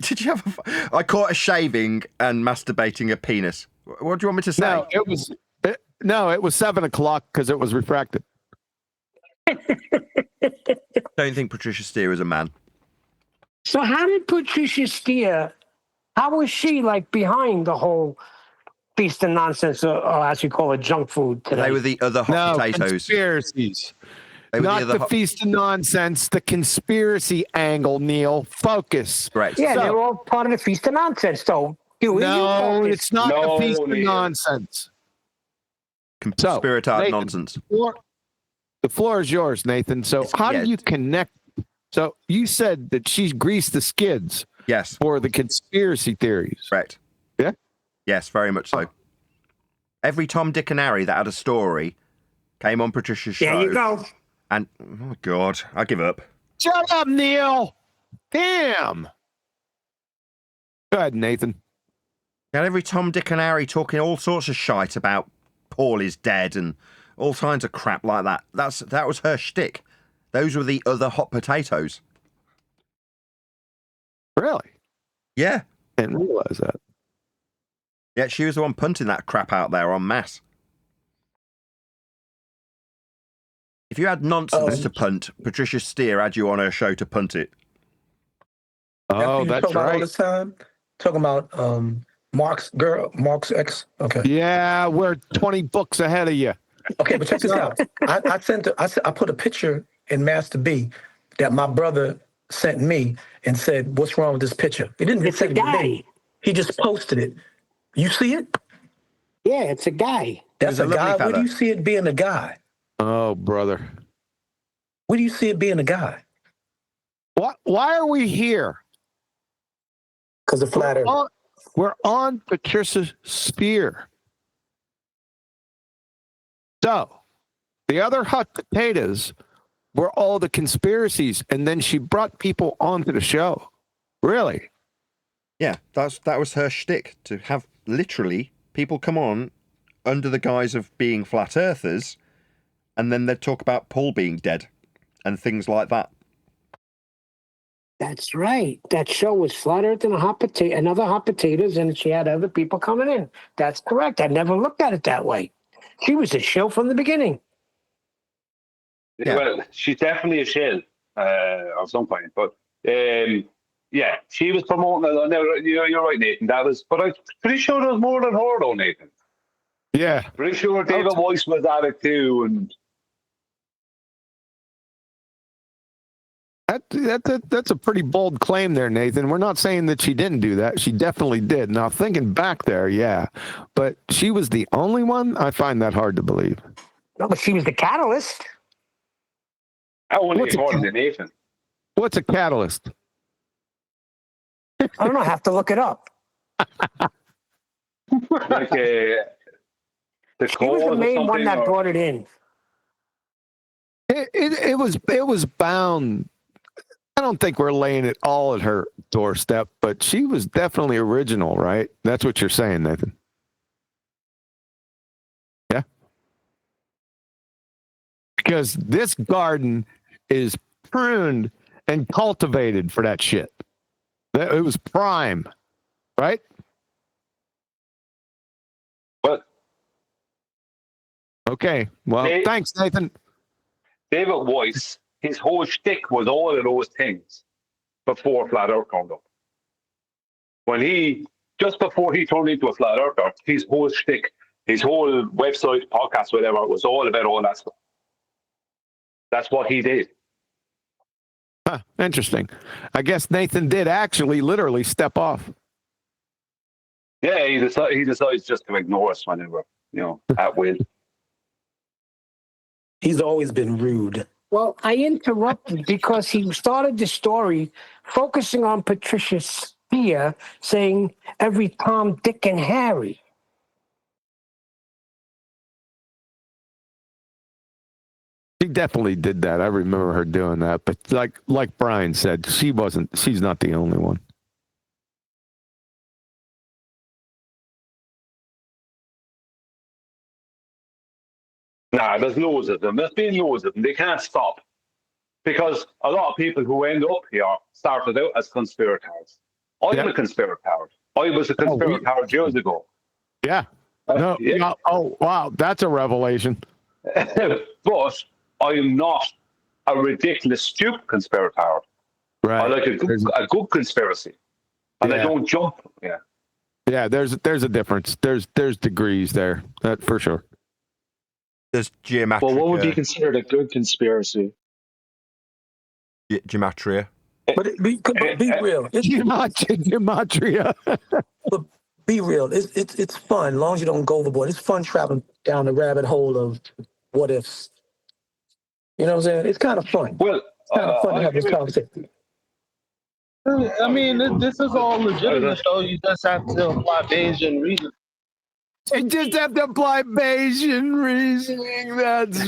S1: Did you have I caught her shaving and masturbating a penis. What do you want me to say?
S15: No, it was 7 o'clock because it was refracted.
S1: Don't think Patricia Steer is a man.
S4: So how did Patricia Steer, how was she like behind the whole feast of nonsense, or as you call it, junk food today?
S1: They were the other hot potatoes.
S15: Conspiracies.
S1: They were
S15: Not the feast of nonsense, the conspiracy angle, Neil. Focus.
S1: Right.
S4: Yeah, they were all part of the feast of nonsense, though.
S15: No, it's not the feast of nonsense.
S1: Conspiratard nonsense.
S15: The floor is yours, Nathan. So how do you connect? So you said that she's greased the skids.
S1: Yes.
S15: For the conspiracy theories.
S1: Correct.
S15: Yeah?
S1: Yes, very much so. Every Tom, Dick, and Harry that had a story came on Patricia's show.
S4: There you go.
S1: And, oh, God, I give up.
S15: Shut up, Neil. Damn. Go ahead, Nathan.
S1: You had every Tom, Dick, and Harry talking all sorts of shite about Paul is dead and all kinds of crap like that. That was her shtick. Those were the other hot potatoes.
S15: Really?
S1: Yeah.
S15: Didn't realize that.
S1: Yeah, she was the one punting that crap out there en masse. If you had nonsense to punt, Patricia Steer had you on her show to punt it.
S15: Oh, that's
S19: about all
S15: right.
S19: this time. Talking about Mark's ex. Okay.
S15: Yeah, we're 20 books ahead of you.
S19: Okay, but check this out. I put a picture in Master B that my brother sent me and said, "What's wrong with this picture?" He didn't say it to me. He just posted it. You see it?
S4: Yeah, it's a guy.
S19: That's a guy. Where do you see it being a guy?
S15: Oh, brother.
S19: Where do you see it being a guy?
S15: Why are we here?
S19: Because of flat earth.
S15: We're on Patricia Spear. So, the other hot potatoes were all the conspiracies, and then she brought people onto the show. Really?
S1: Yeah, that was her shtick, to have literally people come on under the guise of being flat earthers, and then they'd talk about Paul being dead and things like that.
S4: That's right. That show was Flat Earth and another hot potatoes, and she had other people coming in. That's correct. I never looked at it that way. She was a shill from the beginning.
S5: Yeah. Well, she's definitely a shill of some kind. But yeah, she was promoting it. No, you're right, Nathan. But I'm pretty sure there was more than her, though, Nathan.
S15: Yeah.
S5: Pretty sure David Weiss was at it too, and.
S15: That's a pretty bold claim there, Nathan. We're not saying that she didn't do that. She definitely did. Now, thinking back there, yeah. But she was the only one? I find that hard to believe.
S4: No, but she was the catalyst.
S5: According to Nathan.
S15: What's a catalyst?
S4: I don't know. I have to look it up.
S5: Like the
S4: she was the main one that brought it in.
S15: It was bound. I don't think we're laying it all at her doorstep, but she was definitely original, right? That's what you're saying, Nathan. Yeah. Because this garden is pruned and cultivated for that shit. It was prime, right?
S5: But
S15: okay. Well, thanks, Nathan.
S5: David Weiss, his whole shtick was all of those things before Flat Earth came up. When he
S11: just before he turned into a flat earther, his whole shtick, his whole website, podcast, whatever, was all about all that stuff. That's what he did.
S15: Huh, interesting. I guess Nathan did actually literally step off.
S11: Yeah, he decides just to ignore us whenever, at will.
S19: He's always been rude.
S4: Well, I interrupted because he started the story focusing on Patricia Spear saying every Tom, Dick, and Harry.
S15: She definitely did that. I remember her doing that. But like Brian said, she's not the only one.
S11: Nah, there's loads of them. There's been loads of them. They can't stop. Because a lot of people who end up here started out as conspirators. I'm a conspirator. I was a conspirator years ago.
S15: Yeah. Oh, wow. That's a revelation.
S11: But I am not a ridiculous, stupid conspirator.
S15: Right.
S11: I like a good conspiracy. And I don't jump. Yeah.
S15: Yeah, there's a difference. There's degrees there. That for sure.
S1: There's geometric.
S5: Well, what would be considered a good conspiracy?
S1: Gematria.
S19: But be real.
S15: Gematria.
S19: But be real. It's fun, as long as you don't go overboard. It's fun traveling down the rabbit hole of what ifs. You know what I'm saying? It's kind of fun.
S11: Well,
S19: it's kind of fun to have this conversation.
S9: I mean, this is all legitimate, though. You just have to apply Bayesian reasoning.
S15: You just have to apply Bayesian reasoning. That's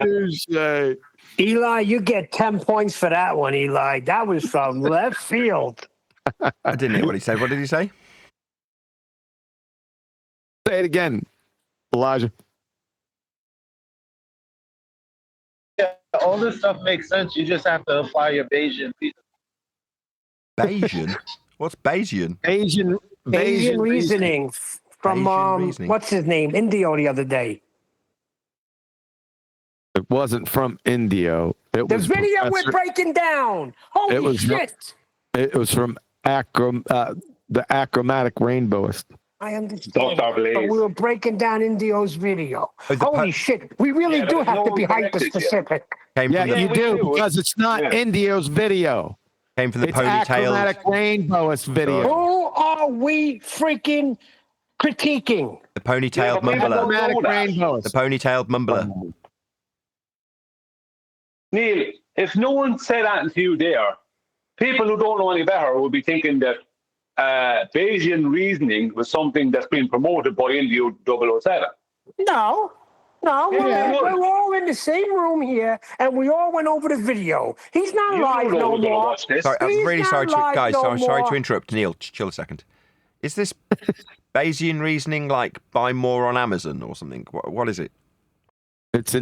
S15: really
S4: Eli, you get 10 points for that one, Eli. That was from left field.
S1: I didn't hear what he said. What did he say?
S15: Say it again, Elijah.
S9: Yeah, all this stuff makes sense. You just have to apply your Bayesian reasoning.
S1: Bayesian? What's Bayesian?
S4: Bayesian reasoning from
S1: Bayesian reasoning.
S4: What's his name? Indio the other day.
S15: It wasn't from Indio.
S4: The video we're breaking down. Holy shit!
S15: It was from the achromatic rainbowist.
S4: I understand. But we were breaking down Indio's video. Holy shit! We really do have to be hyper specific.
S15: Yeah, you do because it's not Indio's video.
S1: Came from the ponytailed
S15: achromatic rainbowist video.
S4: Who are we freaking critiquing?
S1: The ponytailed mumbler. The ponytailed mumbler.
S11: Neil, if no one said that to you there, people who don't know any better would be thinking that Bayesian reasoning was something that's been promoted by Indio 007.
S4: No, we're all in the same room here, and we all went over the video. He's not live no more.
S1: Sorry, I'm really sorry to interrupt. Neil, chill a second. Is this Bayesian reasoning like buy more on Amazon or something? What is it?
S15: It's a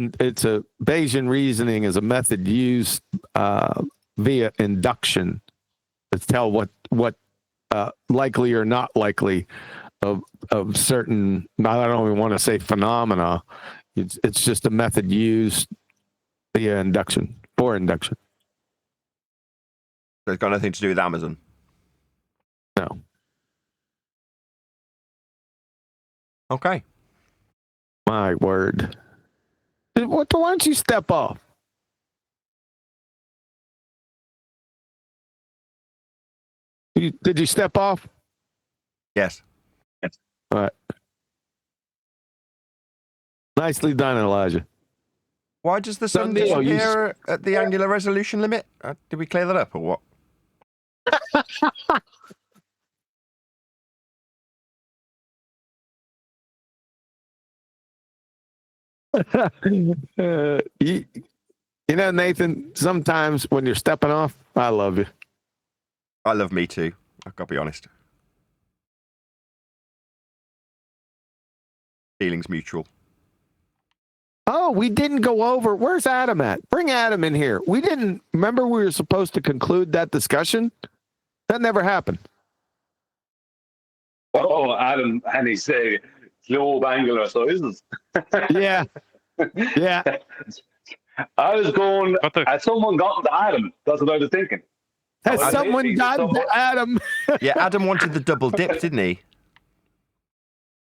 S15: Bayesian reasoning is a method used via induction to tell what likely or not likely of certain. I don't even want to say phenomena. It's just a method used via induction for induction.
S1: So it's got nothing to do with Amazon.
S15: No.
S1: Okay.
S15: My word. Why don't you step off? Did you step off?
S1: Yes.
S15: All right. Nicely done, Elijah.
S1: Why does the sun disappear at the angular resolution limit? Did we clear that up or what?
S15: You know, Nathan, sometimes when you're stepping off, I love you.
S1: I love me too. I've got to be honest. Feelings mutual.
S15: Oh, we didn't go over. Where's Adam at? Bring Adam in here. We didn't remember we were supposed to conclude that discussion. That never happened.
S11: Oh, Adam and his globe angular sizes.
S15: Yeah. Yeah.
S11: I was going, as someone got to Adam, that's what I was thinking.
S15: Has
S5: Well,
S15: someone
S5: maybe
S15: gotten to Adam?
S1: Yeah, Adam wanted the double dip, didn't he?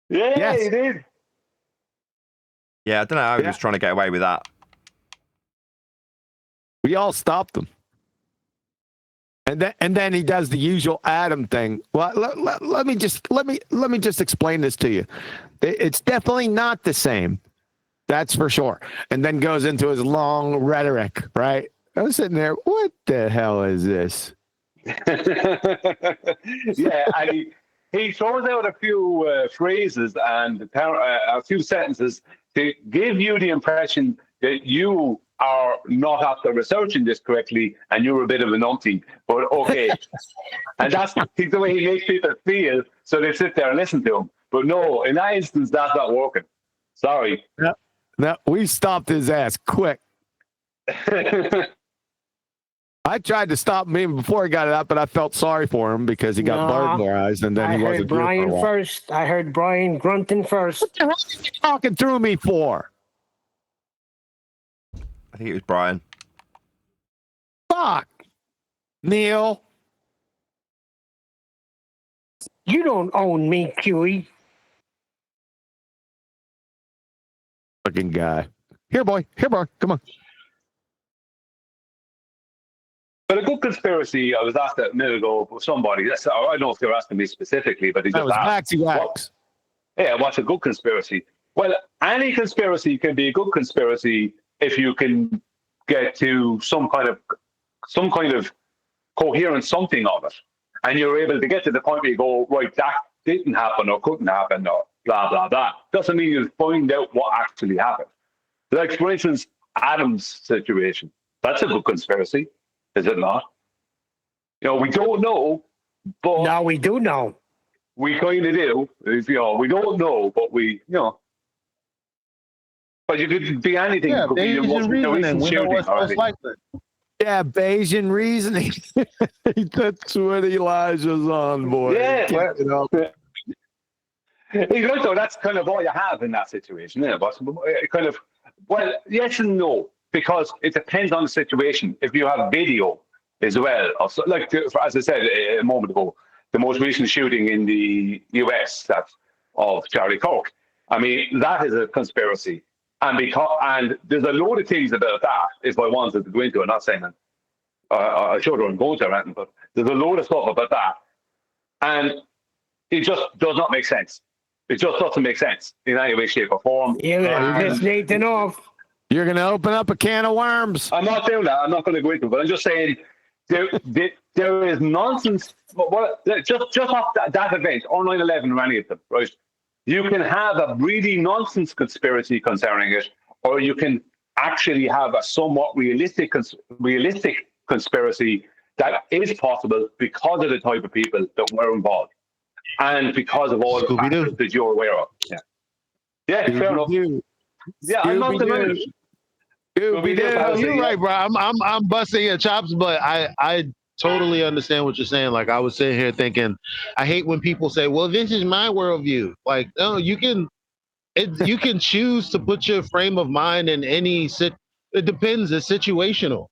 S5: Yeah,
S15: Yes.
S5: he did.
S1: Yeah, I don't know how he was trying to get away with that.
S15: We all stopped him. And then he does the usual Adam thing. Well, let me just explain this to you. It's definitely not the same. That's for sure. And then goes into his long rhetoric, right? I was sitting there, what the hell is this?
S11: Yeah, and he throws out a few phrases and a few sentences to give you the impression that you are not after researching this correctly and you're a bit of a numpty, but okay. And that's the way he makes people feel, so they sit there and listen to him. But no, in that instance, that's not working. Sorry.
S15: No, we stopped his ass quick. I tried to stop him before he got it out, but I felt sorry for him because he got burglarized and then he wasn't
S4: I heard
S15: here for a
S4: Brian
S15: while.
S4: first. I heard Brian grunting first.
S15: What the hell are you talking through me for?
S1: I think it was Brian.
S15: Fuck. Neil.
S4: You don't own me, Huey.
S15: Fucking guy. Here, boy. Come on.
S11: But a good conspiracy, I was asked a minute ago by somebody, I don't know if they were asking me specifically, but he
S15: That
S11: just
S15: was
S11: asked.
S15: Maxi Wax.
S11: What's a good conspiracy? Well, any conspiracy can be a good conspiracy if you can get to some kind of coherent something of it. And you're able to get to the point where you go, right, that didn't happen or couldn't happen or blah, blah, blah. Doesn't mean you'll find out what actually happened. Like, for instance, Adam's situation. That's a good conspiracy. Is it not? We don't know, but
S4: now we do know.
S11: We kind of do. We don't know, but But you could be anything.
S9: Yeah,
S11: It could be
S9: Bayesian reasoning. We know what's most likely.
S15: Yeah, Bayesian reasoning. That's what Elijah's on, boy.
S11: Yeah, so that's kind of all you have in that situation. Yeah, but kind of, well, yes and no, because it depends on the situation. If you have video as well, also, like as I said a moment ago, the most recent shooting in the US of Charlie Kirk. I mean, that is a conspiracy, and there's a load of things about that. If I wanted to go into it, not saying that I sure don't go to anything, but there's a load of stuff about that, and it just does not make sense. It just doesn't make sense in any way, shape, or form.
S4: Yeah, piss Nathan off.
S15: You're going to open up a can of worms.
S11: I'm not doing that. I'm not going to go into it, but I'm just saying there is nonsense. Just off that event, or 9/11 or any of them, right? You can have a really nonsense conspiracy concerning it, or you can actually have a somewhat realistic conspiracy that is possible because of the type of people that were involved. And because of all the factors that you're aware of. Yeah, fair enough. Yeah, I'm not denying it.
S9: You're right, bro. I'm busting your chops, but I totally understand what you're saying. Like, I was sitting here thinking, I hate when people say, "Well, this is my worldview." Like, no, you can choose to put your frame of mind in any It depends. It's situational.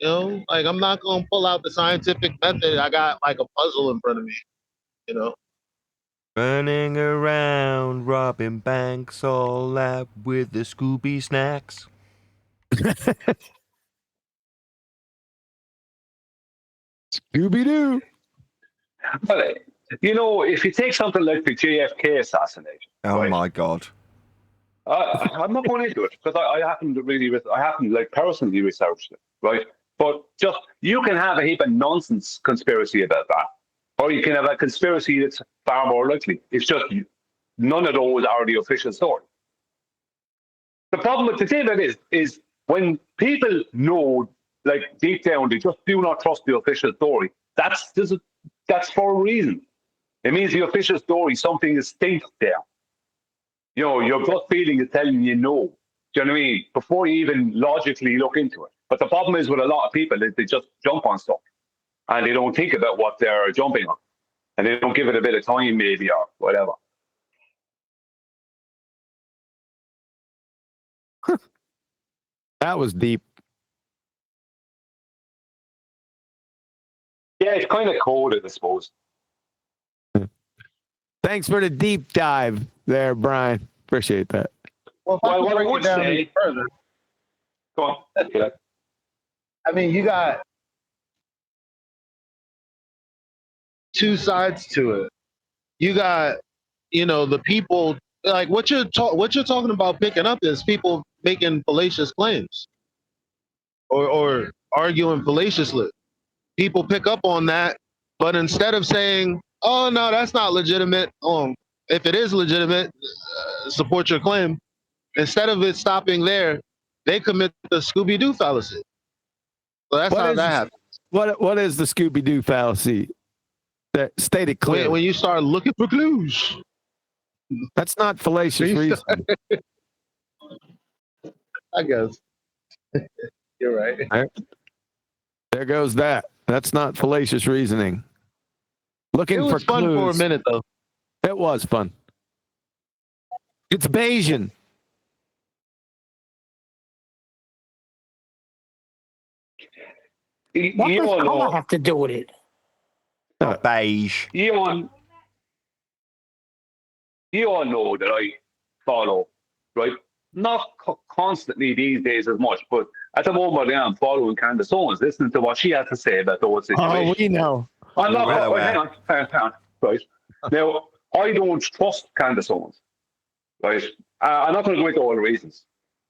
S9: Like, I'm not gonna pull out the scientific method. I got like a puzzle in front of me.
S1: Running around, robbing banks, all out with the Scooby snacks.
S15: Scooby-Doo.
S11: Well, if you take something like the JFK assassination.
S1: Oh, my God.
S11: I'm not going into it because I haven't personally researched it, right? But just, you can have a heap of nonsense conspiracy about that. Or you can have a conspiracy that's far more likely. It's just none of those are the official story. The problem with the thing that is when people know, like, deep down, they just do not trust the official story. That's for a reason. It means the official story, something is staked there. Your gut feeling is telling you no. Do you know what I mean? Before you even logically look into it. But the problem is with a lot of people, they just jump on stuff. And they don't think about what they're jumping on. And they don't give it a bit of time, maybe, or whatever.
S15: That was deep.
S11: Yeah, it's kind of coded, I suppose.
S15: Thanks for the deep dive there, Brian. Appreciate that.
S9: Well, if I could
S11: What I
S9: break
S11: would
S9: it down
S11: say,
S9: even further,
S11: go on. Yeah.
S9: I mean, you got two sides to it. You got, the people, like what you're talking about picking up is people making fallacious claims or arguing fallaciously. People pick up on that, but instead of saying, "Oh no, that's not legitimate," if it is legitimate, support your claim. Instead of it stopping there, they commit the Scooby-Doo fallacy. So that's how that happens.
S15: What is the Scooby-Doo fallacy? That stated clearly.
S9: When you start looking for clues.
S15: That's not fallacious reasoning.
S9: I guess. You're right.
S15: There goes that. That's not fallacious reasoning. Looking
S9: It was
S15: for
S9: fun
S15: clues.
S9: for a minute, though.
S15: It was fun. It's Bayesian.
S4: What does color have to do with it?
S1: Beige.
S11: You all know that I follow, right? Not constantly these days as much, but at the moment I am following Candace Owens, listening to what she has to say about the whole situation.
S15: Oh, we know.
S11: I'm not. Hang on. Right now, I don't trust Candace Owens. Right, I'm not going to go into all the reasons,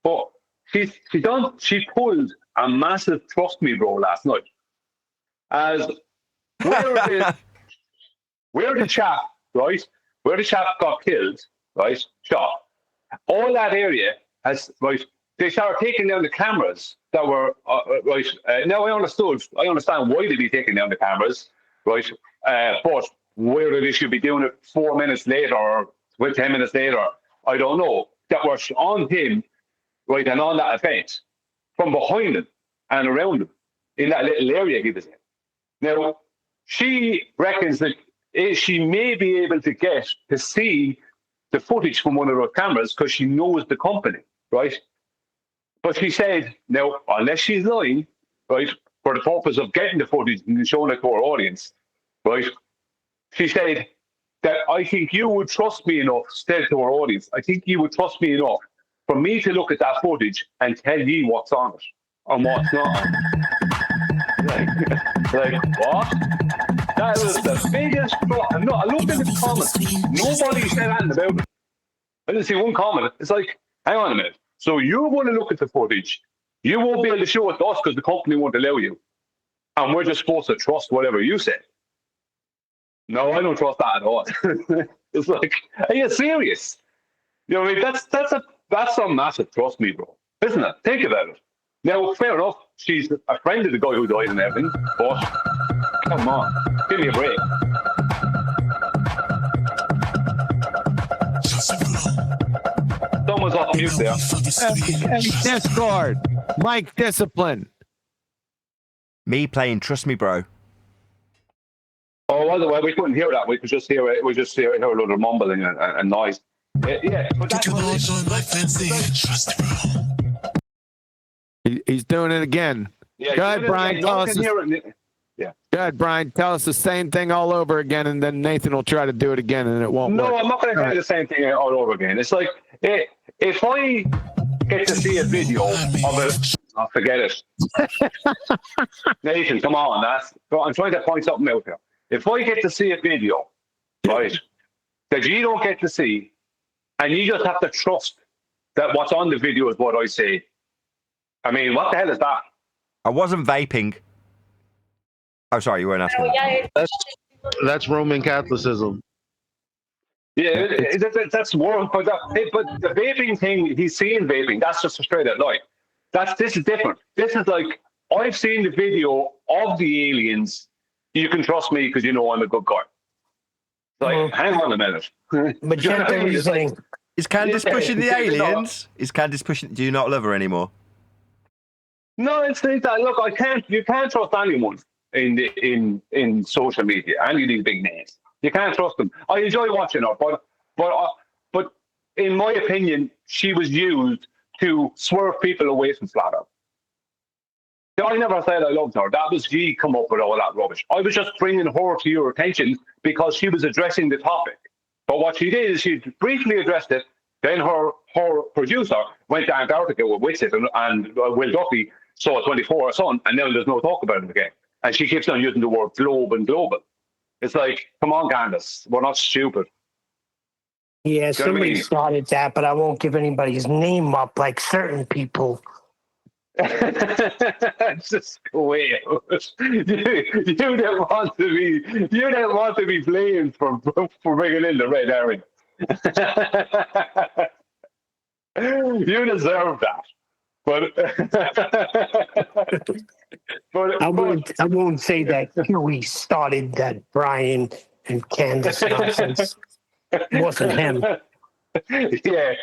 S11: but she pulled a massive trust me bro last night. As where the chap, right, where the chap got killed, right, shot. All that area has, right, they started taking down the cameras that were, right, now I understand why they'd be taking down the cameras, right, but whether they should be doing it 4 minutes later or 10 minutes later, I don't know, that were on him, right, and on that event, from behind him and around him, in that little area he was in. Now, she reckons that she may be able to get to see the footage from one of her cameras because she knows the company, right? But she said, now, unless she's lying, right, for the purpose of getting the footage and showing it to our audience, right, she said that I think you would trust me enough, said to our audience, I think you would trust me enough for me to look at that footage and tell you what's on it and what's not on it. like what? That was the biggest. No, I looked in the comments. Nobody said anything about it. I didn't see one comment. It's like, hang on a minute. So you're going to look at the footage. You won't be able to show it to us because the company won't allow you. And we're just supposed to trust whatever you say. No, I don't trust that at all. It's like, are you serious? You know what I mean? That's some massive trust me, bro. Isn't it? Think about it. Now, fair enough. She's a friend of the guy who died and everything, but come on, give me a break. Someone's off mute there.
S15: Discord. Mike Discipline.
S1: Me playing Trust Me Bro.
S11: Oh, by the way, we couldn't hear that. We could just hear it. We just hear a little mumbling and noise. Yeah, but that's
S15: He's doing it again.
S11: Yeah,
S15: go ahead, Brian. Tell us.
S11: Yeah.
S15: Go ahead, Brian. Tell us the same thing all over again, and then Nathan will try to do it again, and it won't work.
S11: No, I'm not going to say the same thing all over again. It's like if I get to see a video of it, I'll forget it. Nathan, come on, I'm trying to point something out here. If I get to see a video, right, that you don't get to see, and you just have to trust that what's on the video is what I say. I mean, what the hell is that?
S1: I wasn't vaping. Oh, sorry, you weren't asking.
S9: That's Roman Catholicism.
S11: Yeah, that's more. But the vaping thing, he's seeing vaping. That's just a straight up lie. This is different. This is like, I've seen the video of the aliens. You can trust me because you know I'm a good guy. Like, hang on a minute.
S4: Magenta reasoning.
S1: Is Candice pushing the aliens? Is Candice pushing? Do you not love her anymore?
S11: No, it's that. Look, you can't trust anyone in social media. Any of these big names, you can't trust them. I enjoy watching her, but in my opinion, she was used to swerve people away from flat out. I never said I loved her. That was you come up with all that rubbish. I was just bringing her to your attention because she was addressing the topic. But what she did is she briefly addressed it. Then her producer went to Antarctica with it, and Will Duffy saw it 24 or something, and now there's no talk about it again. And she keeps on using the word globe and global. It's like, come on, Candace, we're not stupid.
S4: Yeah,
S11: You know what I
S4: somebody
S11: mean?
S4: started that, but I won't give anybody's name up like certain people.
S11: It's just weird. You don't want to be blamed for bringing in the red herring. You deserve that. But
S4: I won't say that Huey started that Brian and Candace nonsense. It wasn't him.
S11: Yeah.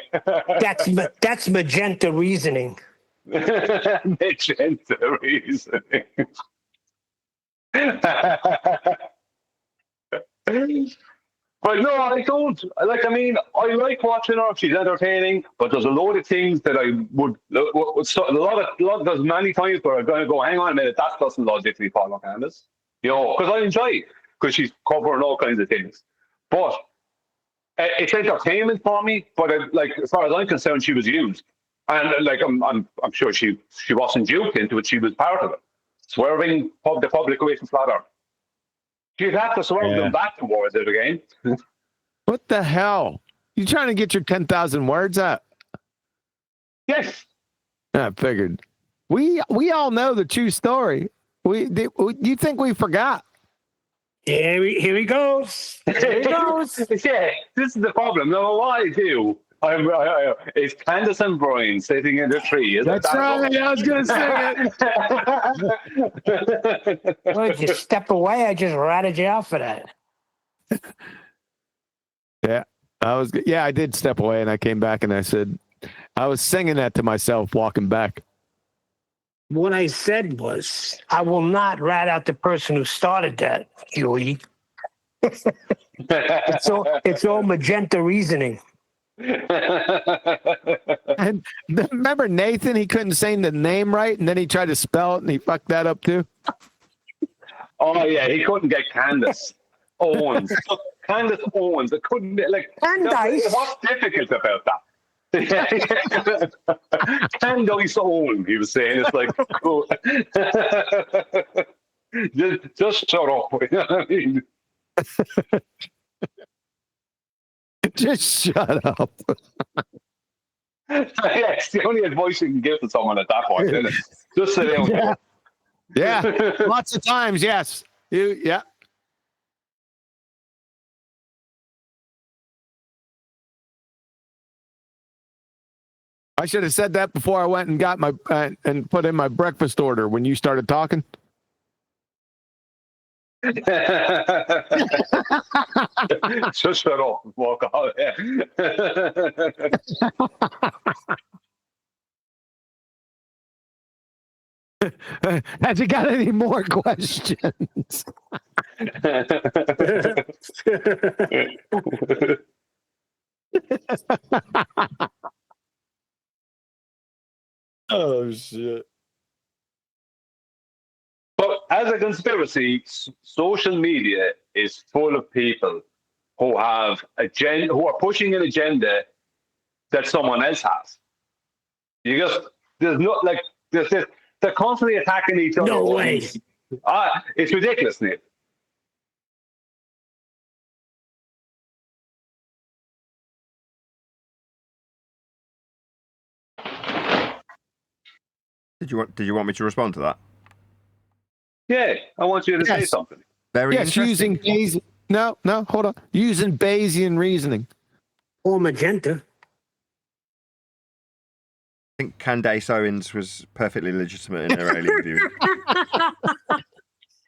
S4: That's magenta reasoning.
S11: Magenta reasoning. But no, I don't. Like, I mean, I like watching her. She's entertaining, but there's a load of things that I would there's many times where I'm going to go, hang on a minute, that doesn't logically follow, Candace. You know, because I enjoy it, because she's covering all kinds of things. But it's entertainment for me, but like, as far as I'm concerned, she was used. And like, I'm sure she wasn't duped into it, she was part of it. Swerving the public away from flat earth. She'd have to swerve them back towards it again.
S15: What the hell? You trying to get your 10,000 words out?
S11: Yes.
S15: I figured. We all know the true story. You think we forgot?
S4: Here he goes. Here he goes.
S11: Yeah, this is the problem. No, what I do, it's Candace and Brian sitting in the tree.
S15: That's right. I was going to say it.
S4: Well, if you step away, I just ratted you out for that.
S15: Yeah, I did step away, and I came back, and I said, I was singing that to myself walking back.
S4: What I said was, I will not rat out the person who started that, Huey. It's all magenta reasoning.
S15: And remember Nathan? He couldn't say the name right, and then he tried to spell it, and he fucked that up too.
S11: Oh yeah, he couldn't get Candace Owens. Candace Owens. It couldn't be like
S4: Candace.
S11: What's difficult about that? Candace Owens. He was saying it's like cool. just shut up. You know what I mean?
S15: Just shut up.
S11: Yeah, it's the only advice you can give to someone at that point, isn't it? Just sit down.
S15: Yeah. Lots of times, yes. Yeah. I should have said that before I went and got my and put in my breakfast order when you started talking.
S11: Just shut up and walk out. Yeah.
S15: Has he got any more questions? Oh shit.
S11: But as a conspiracy, social media is full of people who have who are pushing an agenda that someone else has. They're constantly attacking each other.
S4: No way.
S11: It's ridiculous, Nate.
S1: Did you want me to respond to that?
S11: Yeah, I want you to say something.
S1: Very
S15: using Bayesian. No, hold on. Using Bayesian reasoning.
S4: Or magenta.
S1: I think Candace Owens was perfectly legitimate in her alien viewing.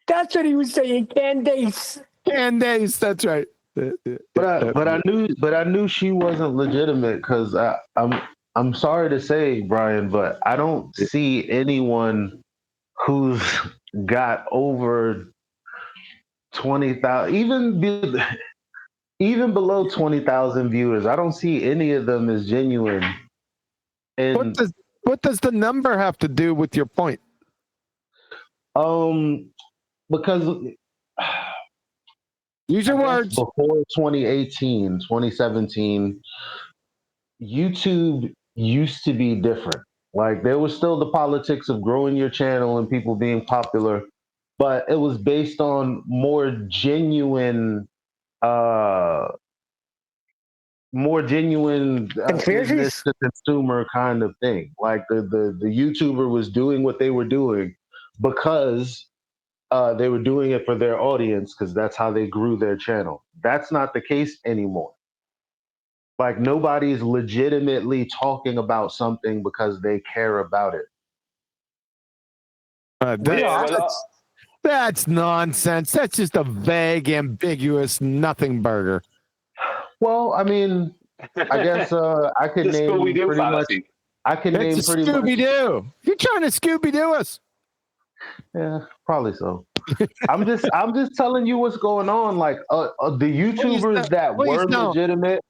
S4: That's what he was saying, Candace.
S15: Candace, that's right.
S10: But I knew she wasn't legitimate because I'm sorry to say, Brian, but I don't see anyone who's got over 20,000, even below 20,000 viewers. I don't see any of them as genuine. And
S15: what does the number have to do with your point?
S9: Because
S15: use your words.
S9: Before 2018, 2017, YouTube used to be different. Like there was still the politics of growing your channel and people being popular, but it was based on more genuine business to consumer kind of thing. Like the YouTuber was doing what they were doing because they were doing it for their audience because that's how they grew their channel. That's not the case anymore. Like nobody's legitimately talking about something because they care about it.
S15: That's nonsense. That's just a vague, ambiguous nothing burger.
S9: Well, I mean, I guess I could name pretty much. I can name pretty much.
S15: Scooby-Doo. You're trying to Scooby-Doo us.
S9: Yeah, probably so. I'm just telling you what's going on. Like the YouTubers that were legitimate.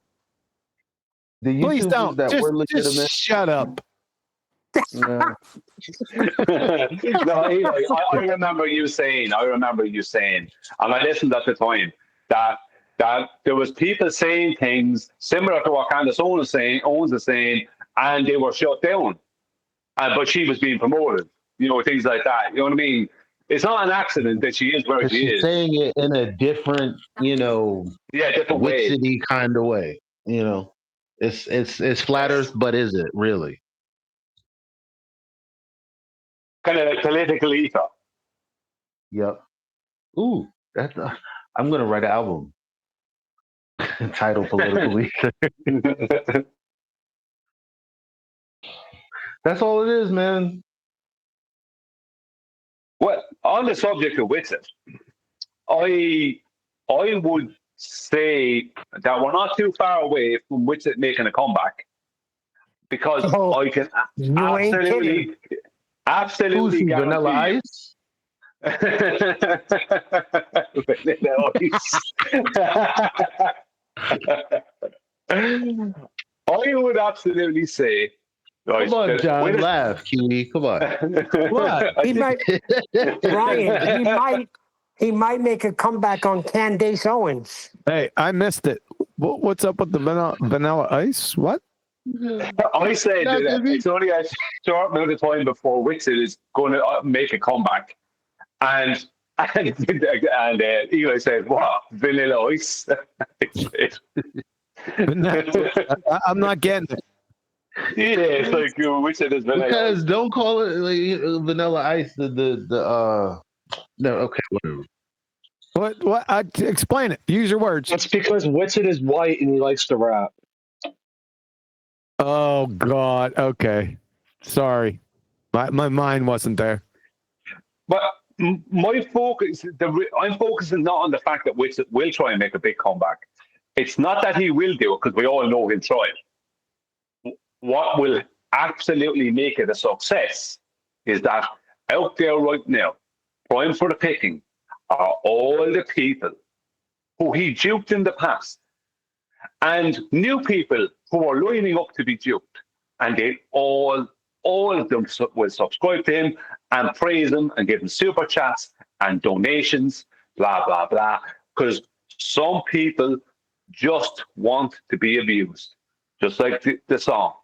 S9: The YouTubers that were legitimate.
S15: Just shut up.
S9: Yeah.
S11: No, Eli, I remember you saying, and I listened at the time that there was people saying things similar to what Candace Owens is saying, and they were shut down. But she was being promoted, things like that. You know what I mean? It's not an accident that she is where she is.
S9: Saying it in a different,
S11: different way,
S9: witchy kind of way. It's flat Earth, but is it really?
S11: Kind of like political ether.
S9: Yep. Ooh, that's. I'm gonna write an album titled "Political Ether." That's all it is, man.
S11: Well, on the subject of Witsit, I would say that we're not too far away from Witsit making a comeback because I can absolutely guarantee
S9: Vanilla Ice.
S11: Vanilla Ice. I would absolutely say.
S9: Come on, John, laugh, Kiwi. Come on.
S4: What? He might, Brian. He might make a comeback on Candace Owens.
S15: Hey, I missed it. What's up with the vanilla ice? What?
S11: I said that it's only a short amount of time before Witsit is going to make a comeback, and Eli said, "What? Vanilla Ice?"
S15: I'm not getting it.
S11: Yeah, it's like Witsit is vanilla.
S9: Because don't call it like Vanilla Ice. No, okay, whatever.
S15: What? Explain it. Use your words.
S5: It's because Witsit is white and he likes to rap.
S15: Oh God. Okay. Sorry, my mind wasn't there.
S11: But my focus, I'm focusing not on the fact that Witsit will try and make a big comeback. It's not that he will do it because we all know he'll try it. What will absolutely make it a success is that out there right now, prime for the picking, are all the people who he duped in the past and new people who are lining up to be duped. And they all of them will subscribe to him and praise him and give him super chats and donations, blah, blah, blah. Because some people just want to be abused, just like the song.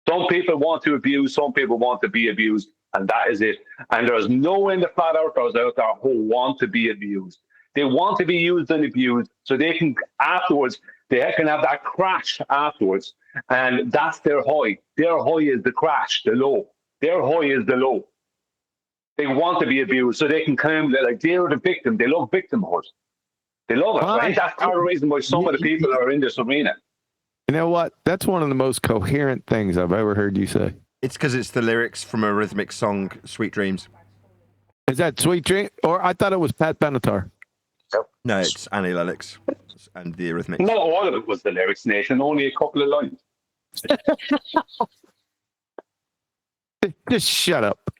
S11: Some people want to abuse, some people want to be abused, and that is it. And there's no one in the flat earthers out there who want to be abused. They want to be used and abused so they can afterwards, they can have that crash afterwards. And that's their high. Their high is the crash, the low. Their high is the low. They want to be abused so they can claim that like they're the victim. They love victimhood. They love it. I think that's part of the reason why some of the people are in this arena.
S15: You know what? That's one of the most coherent things I've ever heard you say.
S1: It's because it's the lyrics from a rhythmic song, Sweet Dreams.
S15: Is that Sweet Dream? Or I thought it was Pat Benatar.
S1: No, it's Annie Lennox and the Eurythmics.
S11: Not all of it was the lyrics, Nathan. Only a couple of lines.
S15: Just shut up.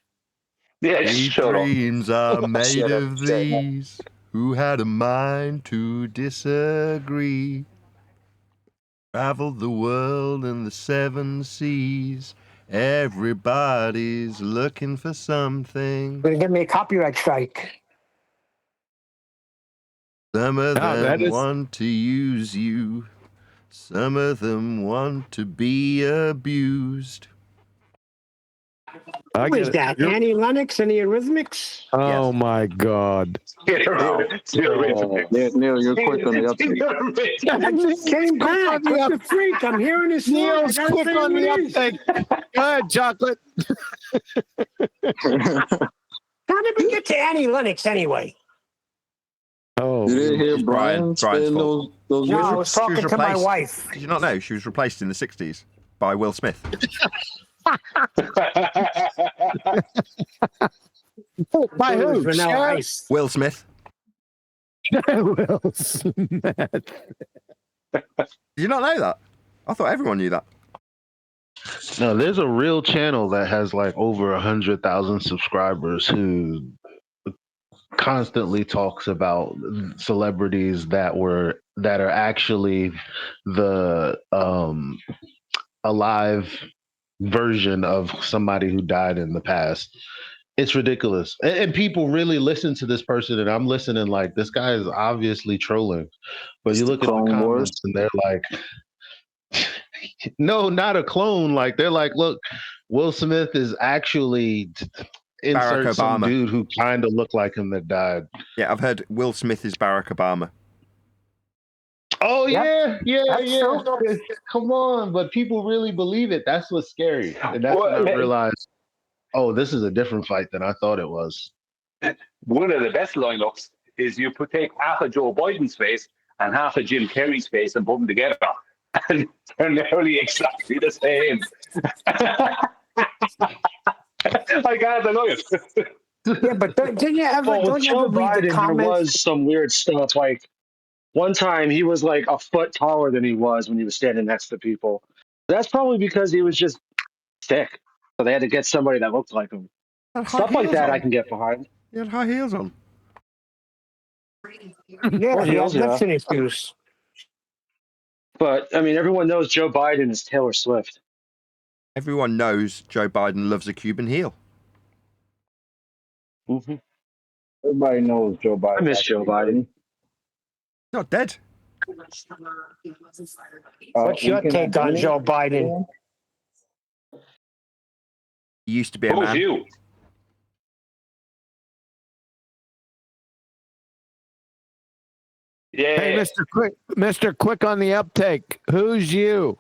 S11: Yeah,
S1: Sweet
S11: shut up.
S1: dreams are made of these. Who had a mind to disagree? Traveled the world and the seven seas, Everybody's looking for something.
S4: Gonna give me a copyright strike.
S1: Some of
S15: that
S1: them
S15: is-
S1: want to use you. Some of them want to be abused.
S15: I
S4: Who
S15: get
S4: is
S15: it.
S4: that?
S15: You're-
S4: Annie Lennox and the Eurythmics?
S15: Oh my God.
S11: Neil,
S10: you're quick on the uptake.
S4: I just came back. What the freak? I'm hearing this song.
S15: Neil's
S4: I gotta
S15: quick
S4: say
S15: on
S4: who
S15: the
S4: it is.
S15: uptake. Go ahead, Chocolate.
S4: How did we get to Annie Lennox anyway?
S15: Oh,
S10: You didn't hear
S1: It's
S10: Brian
S1: Brian's
S10: saying
S1: fault.
S10: those
S4: No, I
S10: lyrics?
S4: was talking to my wife.
S1: Did you not know she was replaced in the 60s by Will Smith?
S15: By
S4: It was
S15: who?
S4: Vanilla
S15: Cher?
S4: Ice.
S1: Will Smith.
S15: Will Smith.
S1: Did you not know that? I thought everyone knew that.
S9: No, there's a real channel that has like over 100,000 subscribers who constantly talks about celebrities that are actually the alive version of somebody who died in the past. It's ridiculous. And people really listen to this person, and I'm listening like, this guy is obviously trolling. But you look at the
S10: Clone Wars.
S9: comments and they're like, no, not a clone. Like, they're like, look, Will Smith is actually insert some
S1: Obama.
S9: dude who kind of looked like him that died.
S1: Yeah, I've heard Will Smith is Barack Obama.
S9: Oh,
S4: Yep.
S9: yeah.
S4: That's true.
S9: Come on, but people really believe it. That's what's scary. And that's when I
S11: Well,
S9: realized, oh, this is a different fight than I thought it was.
S11: one of the best lineups is you take half of Joe Biden's face and half of Jim Carrey's face and put them together, and they're nearly exactly the same. I can't deny it.
S4: Yeah, but didn't you ever,
S5: Well,
S4: don't
S5: with
S4: you
S5: Joe
S4: ever read the
S5: Biden, there
S4: comments?
S5: was some weird stuff. Like one time, he was like a foot taller than he was when he was standing next to people. That's probably because he was just thick, so they had to get somebody that looked like him. Stuff like that, I can get behind.
S1: He had high heels on.
S4: Yeah,
S5: Or
S4: he
S5: heels,
S4: had
S5: yeah.
S4: lifting issues.
S5: But I mean, everyone knows Joe Biden is Taylor Swift.
S1: Everyone knows Joe Biden loves a Cuban heel.
S5: Mm-hmm.
S10: Everybody knows Joe Biden.
S5: I miss Joe Biden.
S1: Not dead.
S4: What's your take on Joe Biden?
S1: He used to be a
S11: Who's
S1: man.
S11: you? Yeah.
S15: Hey, Mr. Quick on the uptake. Who's you?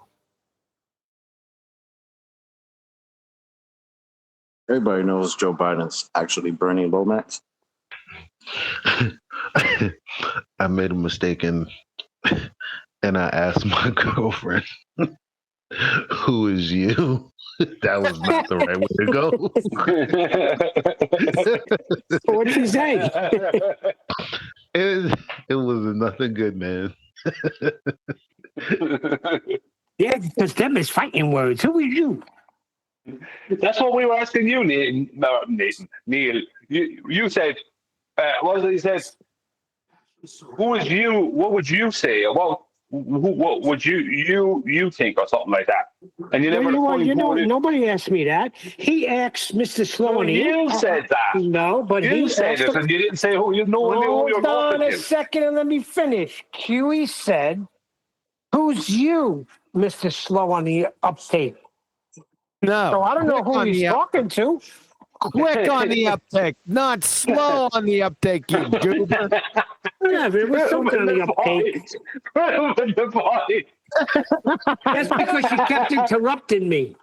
S10: Everybody knows Joe Biden's actually Bernie Lomax.
S9: I made a mistake and I asked my girlfriend, who is you? That was not the right way to go.
S4: What'd she say?
S9: It was nothing good, man.
S4: Yeah, because them is fighting words. Who is you?
S11: That's what we were asking you, Nathan. Neil, you said, what was it you said? Who is you? What would you say? What would you think, or something like that? And you never.
S4: Nobody asked me that. He asked Mr. Sloan.
S11: You said that.
S4: No, but
S11: you
S4: he
S11: said it, and you didn't say who. No one knew who you were
S4: Hold on
S11: talking
S4: a
S11: to.
S4: second and let me finish. Huey said, "Who's you, Mr. Slow on the uptake?"
S15: No.
S4: So I don't know
S15: Quick
S4: who
S15: on
S4: he's
S15: the
S4: talking to.
S15: Quick on the uptake, not slow on the uptake, you goober.
S4: Whatever, it was something on the uptake. That's because you kept interrupting me.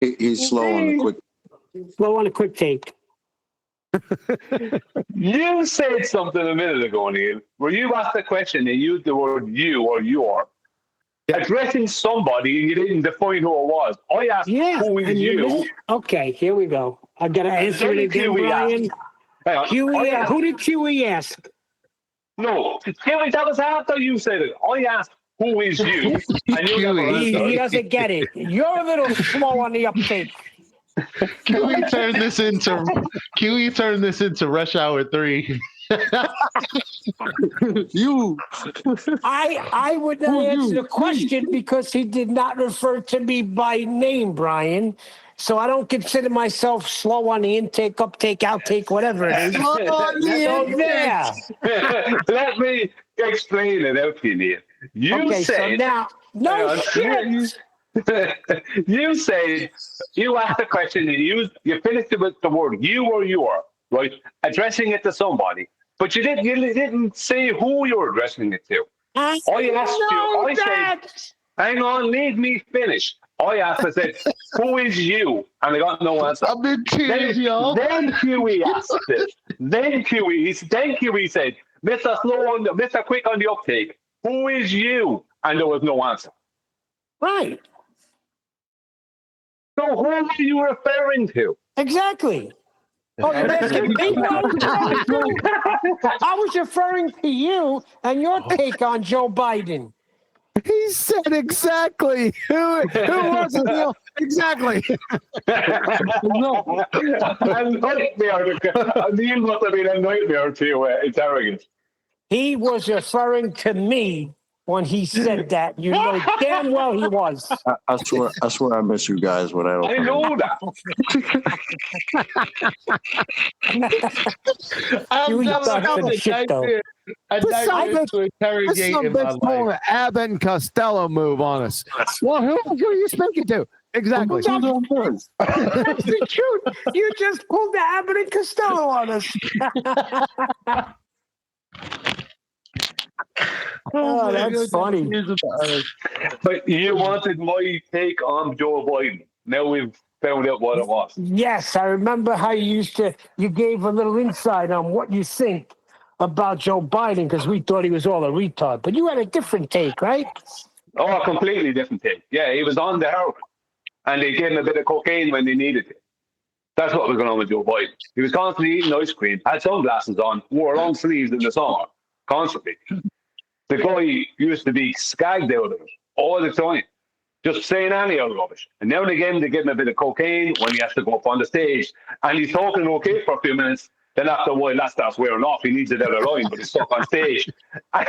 S10: He's slow on the quick.
S4: Slow on the quick take.
S11: You said something a minute ago, Neil, where you asked a question and used the word you or your. Addressing somebody and you didn't define who it was. I asked who is you.
S4: Okay, here we go. I've got to answer it again, Brian. Huey, who did Huey ask?
S11: No, Huey, that was after you said it. I asked who is you, and you never answered.
S4: He doesn't get it. You're a little slow on the uptake.
S9: Can we turn this into Rush Hour 3?
S8: You.
S4: I would not answer the question because he did not refer to me by name, Brian. So I don't consider myself slow on the intake, uptake, outtake, whatever it is.
S11: Let me explain it out to you, Neil. You
S4: Okay, so
S11: said
S4: now, no shit.
S11: you said you asked a question and you finished it with the word you or your, right? Addressing it to somebody, but you didn't say who you were addressing it to. I asked you. I said, "Hang on, leave me finish." I asked. I said, "Who is you?" And I got no answer.
S9: I've been tears, y'all.
S11: Then Huey asked it. Then Huey said, "Mr. Slow Mr. Quick on the uptake. Who is you?" And there was no answer.
S4: Right.
S11: So who are you referring to?
S4: Exactly. Oh, you're asking me what I was referring to? I was referring to you and your take on Joe Biden.
S15: He said exactly. Who was it, Neil? Exactly.
S11: No. A nightmare. Neil must have been a nightmare to interrogate.
S4: He was referring to me when he said that. You know damn well he was.
S8: I swear I miss you guys when I don't.
S11: I know that.
S9: I've never had a nightmare to interrogate in my life.
S15: Abbott and Costello move on us. Well, who are you speaking to? Exactly.
S4: That's the truth. You just pulled the Abbott and Costello on us. Oh, that's funny.
S11: But you wanted my take on Joe Biden. Now we've found out what it was.
S4: Yes, I remember how you gave a little insight on what you think about Joe Biden because we thought he was all a retard. But you had a different take, right?
S11: Oh, a completely different take. Yeah, he was on the heroin. And they gave him a bit of cocaine when they needed it. That's what was going on with Joe Biden. He was constantly eating ice cream, had sunglasses on, wore long sleeves in the summer, constantly. The guy used to be skagged out of it all the time, just saying any old rubbish. And now and again, they give him a bit of cocaine when he has to go up on the stage. And he's talking okay for a few minutes. Then after a while, that starts wearing off. He needs it out of line, but he's stuck on stage. And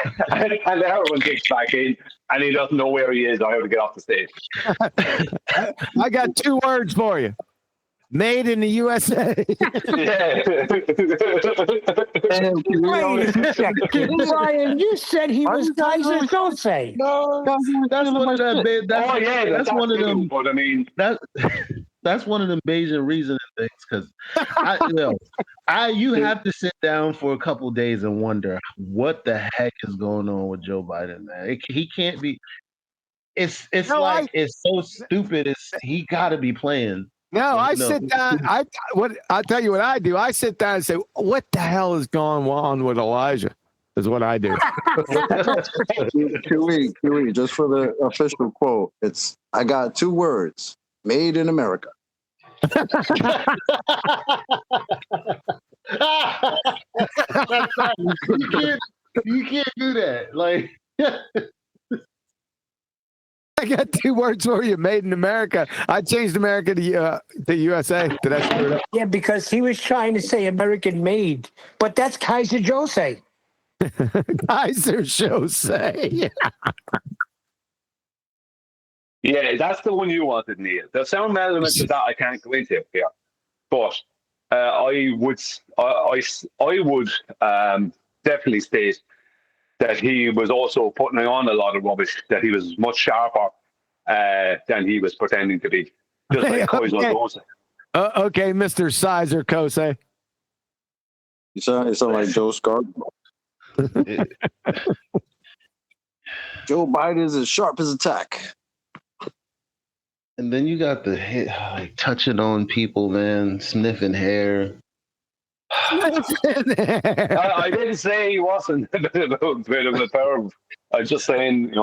S11: the heroin kicks back in, and he doesn't know where he is or how to get off the stage.
S15: I got 2 words for you. Made in the USA.
S4: Wait a second. Brian, you said he was Kaiser Jose.
S9: No, that's one of them. That's one of them.
S11: But I mean,
S9: that's one of them Bayesian reasoning things because you have to sit down for a couple days and wonder what the heck is going on with Joe Biden, man. He can't be. It's it's so stupid. He got to be playing.
S15: No, I sit down. I'll tell you what I do. I sit down and say, "What the hell is going on with Elijah?" Is what I do.
S8: QE, just for the official quote, I got 2 words: made in America.
S9: You can't do that. Like.
S15: I got 2 words for you. Made in America. I changed America to USA. Did I screw it up?
S4: Yeah, because he was trying to say American made, but that's Kaiser Jose.
S15: Kaiser Jose.
S11: Yeah, that's the one you wanted, Neil. There's some elements of that I can't go into here, but I would definitely state that he was also putting on a lot of rubbish, that he was much sharper than he was pretending to be. Just like Kaiser Jose.
S15: Okay, Mr. Sizer Kose.
S8: You sound like Joe Scarborough. Joe Biden is as sharp as a tack.
S9: And then you got the touching on people, man, sniffing hair.
S11: I didn't say he wasn't a bit of a perv. I was just saying,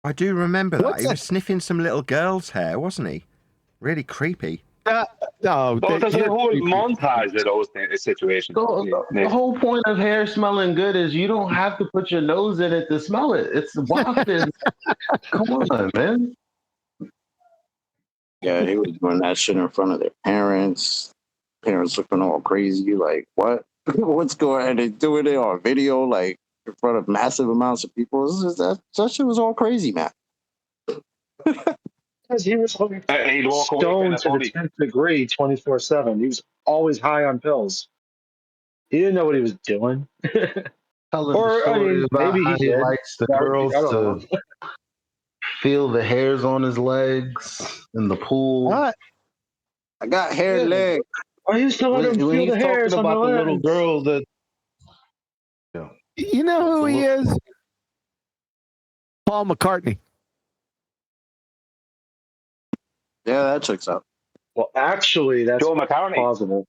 S1: I do remember that. He was sniffing some little girl's hair, wasn't he? Really creepy.
S11: No, but there's a whole montage of those situations.
S9: The whole point of hair smelling good is you don't have to put your nose in it to smell it. It's wafted. Come on, man.
S10: Yeah, he was doing that shit in front of their parents. Parents looking all crazy, like, what? What's going on? And they doing it on video, like, in front of massive amounts of people. That shit was all crazy, man.
S5: Because he was
S11: He'd walk away
S5: stoned
S11: from
S5: to
S11: the
S5: the 10th degree 24/7. He was always high on pills. He didn't know what he was doing.
S9: Telling the
S5: Or, I
S9: story
S5: mean,
S9: about
S5: maybe he
S9: how he
S5: did.
S9: likes the
S5: I
S9: girls
S5: don't
S9: to
S5: know.
S9: feel the hairs on his legs in the pool.
S10: What? I got haired
S5: Yeah.
S10: legs.
S5: I used to let him
S9: When
S5: feel
S9: he's
S5: the
S9: talking
S5: hairs on my
S9: about the little
S5: legs.
S9: girl that.
S15: You know who he is? Paul McCartney.
S10: Yeah, that checks out.
S5: Well, actually, that's
S11: Joe McCartney.
S5: plausible.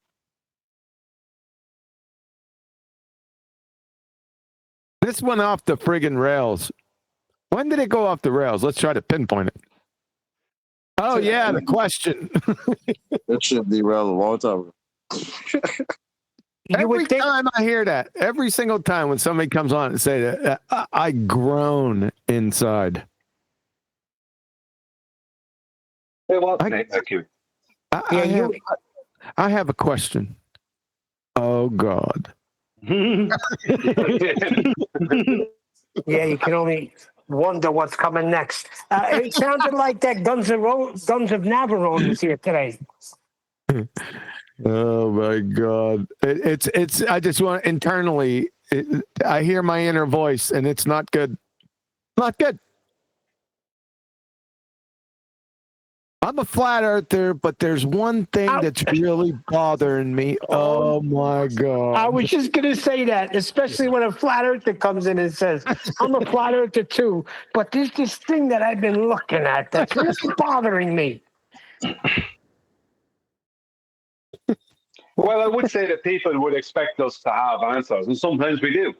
S15: This went off the friggin' rails. When did it go off the rails? Let's try to pinpoint it. Oh, yeah, the question.
S10: That should be derailed a long time ago.
S15: Every time I hear that, every single time when somebody comes on and say that, I groan inside.
S11: Hey, what? Thank you.
S15: I have a question. Oh, God.
S4: Yeah, you can only wonder what's coming next. It sounded like that Guns of Navarone was here today.
S15: Oh my God! It's. I just want internally. I hear my inner voice, and it's not good. Not good. I'm a flat earther, but there's one thing that's really bothering me. Oh my God!
S4: I was just going to say that, especially when a flat earther comes in and says, I'm a flat earther too, but there's this thing that I've been looking at that's really bothering me.
S11: Well, I would say that people would expect us to have answers, and sometimes we do,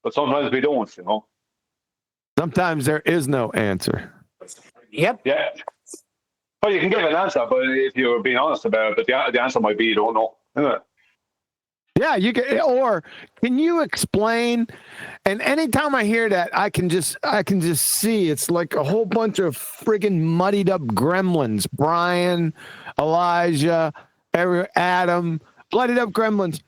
S11: but sometimes we don't, you know.
S15: Sometimes there is no answer.
S4: Yep.
S11: Yeah. Well, you can give an answer, but if you're being honest about it, but the answer might be you don't know, isn't it?
S15: Yeah, you can. Or can you explain? And anytime I hear that, I can just see it's like a whole bunch of friggin' muddied up gremlins. Brian, Elijah, Adam, bloodied up gremlins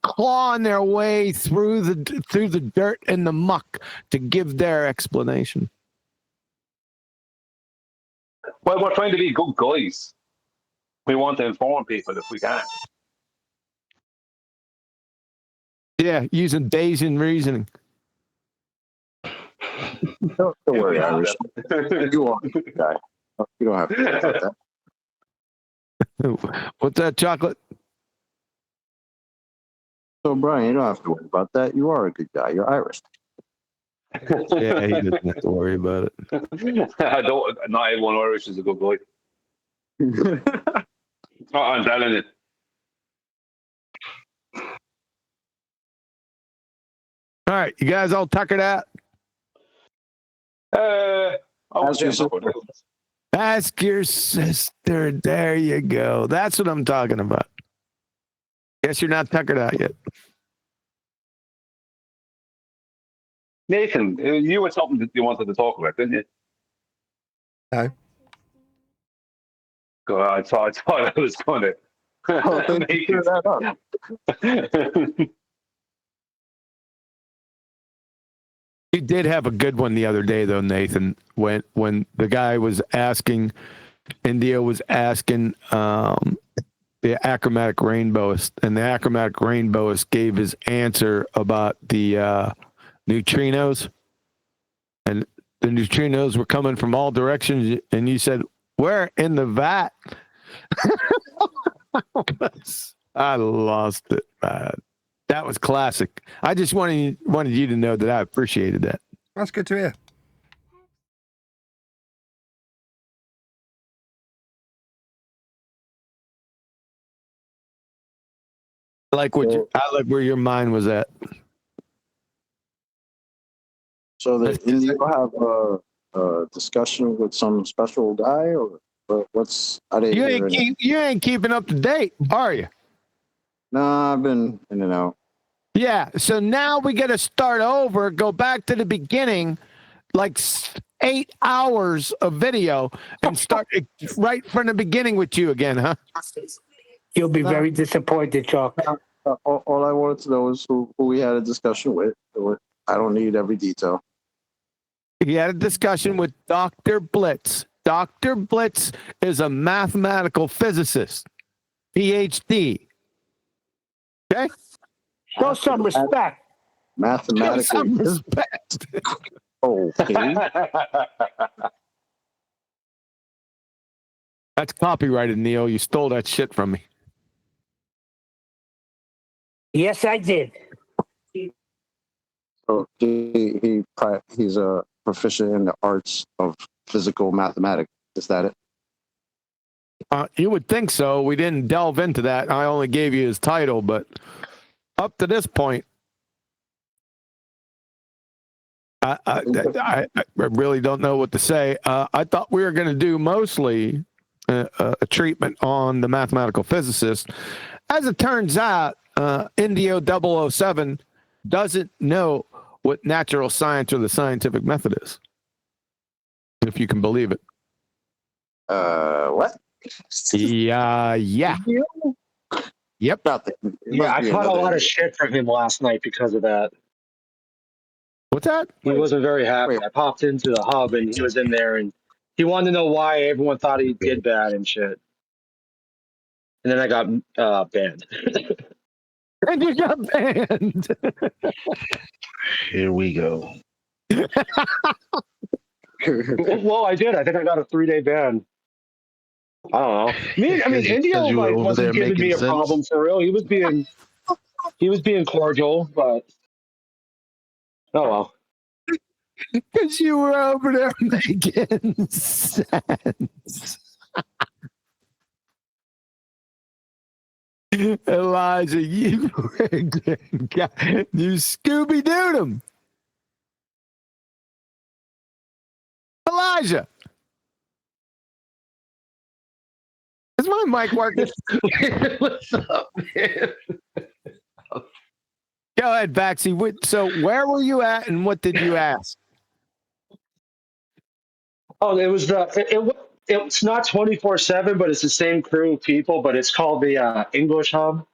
S15: clawing their way through the dirt and the muck to give their explanation.
S11: Well, we're trying to be good guys. We want to inform people if we can.
S15: Yeah, using Bayesian reasoning.
S10: Don't worry, Irish. You are a good guy. You don't have to worry about
S15: that. What's that, Chocolate?
S10: So, Brian, you don't have to worry about that. You are a good guy. You're Irish.
S15: Yeah, he doesn't have to worry about it.
S11: Not everyone Irish is a good guy. I'm telling you.
S15: All right, you guys all tuckered out? Ask your sister. There you go. That's what I'm talking about. Guess you're not tuckered out yet.
S11: Nathan, you had something that you wanted to talk about, didn't you?
S12: No.
S11: God, I thought I was going to. Make
S10: that up.
S15: You did have a good one the other day, though, Nathan, when the guy was asking, India was asking the achromatic rainbowist, and the achromatic rainbowist gave his answer about the neutrinos, and the neutrinos were coming from all directions, and you said, "Where in the vat?" I lost it, man. That was classic. I just wanted you to know that I appreciated that.
S12: That's good to hear.
S15: I like where your mind was at.
S10: So the India will have a discussion with some special guy, or what's? I didn't.
S15: You ain't keeping up to date, are you?
S10: No, I've been in and out.
S15: Yeah. So now we got to start over, go back to the beginning, like 8 hours of video and start right from the beginning with you again, huh?
S4: You'll be very disappointed, Chuck.
S10: All I wanted to know is who we had a discussion with. I don't need every detail.
S15: He had a discussion with Dr. Blitz. Dr. Blitz is a mathematical physicist, PhD. Okay?
S4: Show some respect.
S10: Mathematically.
S15: Show some respect.
S10: Okay.
S15: That's copyrighted, Neil. You stole that shit from me.
S4: Yes, I did.
S10: So he's a proficient in the arts of physical mathematics. Is that it?
S15: You would think so. We didn't delve into that. I only gave you his title, but up to this point, I really don't know what to say. I thought we were going to do mostly a treatment on the mathematical physicist. As it turns out, Indio 007 doesn't know what natural science or the scientific method is, if you can believe it.
S10: What?
S15: Yeah. Yep.
S5: Yeah, I caught a lot of shit from him last night because of that.
S15: What's that?
S5: He wasn't very happy. I popped into the hub and he was in there and he wanted to know why everyone thought he did bad and shit. And then I got banned.
S15: And you got banned.
S9: Here we go.
S5: Well, I did. I think I got a 3-day ban. I don't know. I mean, Indio wasn't giving me a problem for real. He was being cordial, but oh well.
S15: Because you were over there making sense. Elijah, you Scooby-Dooed him. Elijah. Is my mic working?
S9: What's up, man?
S15: Go ahead, Baxi. So where were you at and what did you ask?
S5: Oh, it was it's not 24/7, but it's the same crew of people, but it's called the English Hub.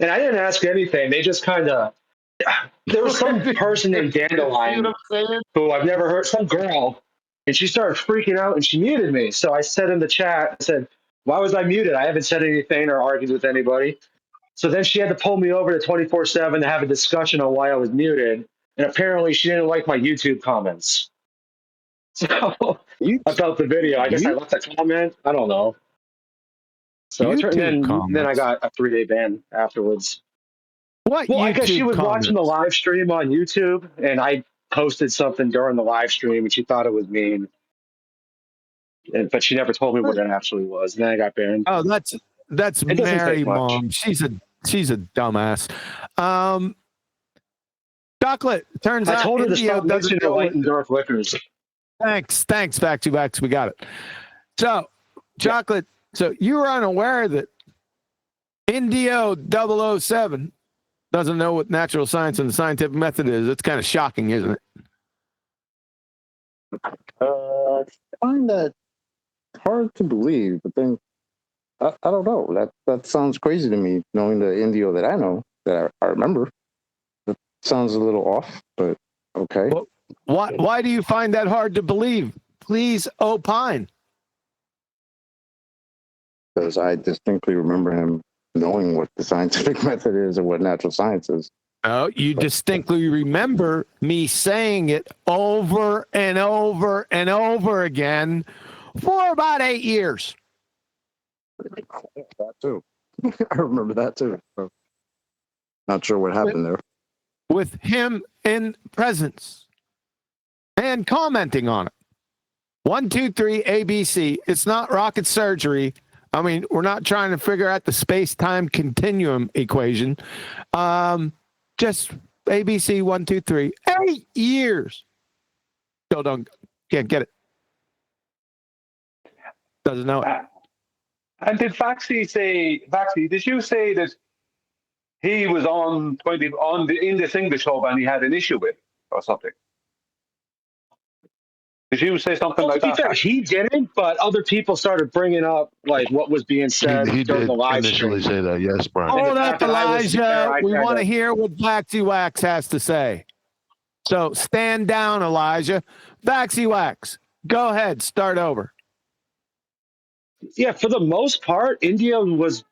S5: And I didn't ask anything. They just kind of, there was some person named Dandelion who I've never heard, some girl, and she started freaking out and she muted me. So I said in the chat, I said, why was I muted? I haven't said anything or argued with anybody. So then she had to pull me over to 24/7 to have a discussion on why I was muted. And apparently she didn't like my YouTube comments. So I felt the video. I guess I left a comment. I don't know. So then I got a 3-day ban afterwards.
S15: What?
S5: Well,
S15: YouTube
S5: I guess she was
S15: comments?
S5: watching the live stream on YouTube, and I posted something during the live stream, and she thought it was mean. But she never told me what it actually was. And then I got banned.
S15: Oh, that's Mary Mom. She's a dumbass. Chocolate. Turns out
S5: I told her to
S15: Indio
S5: stop mentioning the light and dark liquors.
S15: Thanks, Bax. We got it. So, Chocolate. So you were unaware that Indio 007 doesn't know what natural science and the scientific method is. It's kind of shocking, isn't it?
S10: I find that hard to believe, but then I don't know. That sounds crazy to me, knowing the Indio that I know, that I remember. That sounds a little off, but okay.
S15: Well, why do you find that hard to believe? Please opine.
S10: Because I distinctly remember him knowing what the scientific method is and what natural science is.
S15: Oh, you distinctly remember me saying it over and over and over again for about 8 years.
S10: That too. I remember that too. So not sure what happened there.
S15: With him in presence and commenting on it. 1, 2, 3, ABC. It's not rocket surgery. I mean, we're not trying to figure out the space-time continuum equation. Just ABC 1, 2, 3. 8 years. Still can't get it. Doesn't know it.
S11: And did Vaxi, did you say that he was in this English hub and he had an issue with or something? Did you say something
S5: Well, to
S11: like
S5: be
S11: that?
S5: fair, he didn't, but other people started bringing up like what was being said
S9: He
S5: during the
S9: did
S5: live
S9: initially
S5: stream.
S9: say that. Yes, Brian.
S5: And the
S15: Hold
S5: fact
S15: up,
S5: that I was there,
S15: Elijah.
S5: I
S15: We
S5: kind
S15: want to
S5: of
S15: hear what Waxy Wax has to say. So stand down, Elijah. Waxy Wax, go ahead. Start over.
S5: yeah. For the most part, India was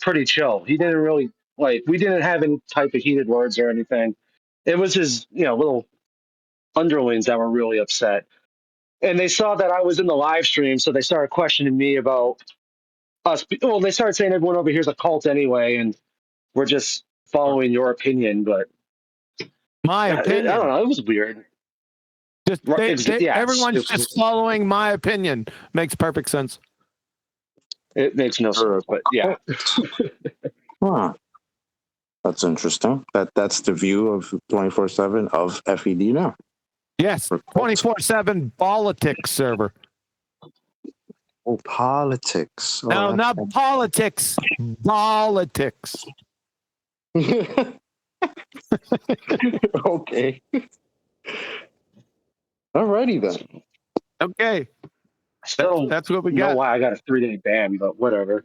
S5: pretty chill. He didn't really like. We didn't have any type of heated words or anything. It was his little underlings that were really upset, and they saw that I was in the live stream, so they started questioning me about us. Well, they started saying everyone over here's a cult anyway, and we're just following your opinion. But
S15: My
S5: I don't
S15: opinion.
S5: know. It was weird.
S15: Just
S5: Yes,
S15: everyone's just following my opinion. Makes perfect sense.
S5: it makes no sense, but yeah.
S3: Huh. That's interesting. That's the view of 24/7 of FED now.
S15: Yes, 24/7 politics server.
S3: Oh, politics. Oh,
S15: No, not politics. Politics.
S3: Okay. Alrighty then.
S15: Okay.
S5: Still,
S15: that's what we
S5: know
S15: got.
S5: why I got a 3-day ban, but whatever.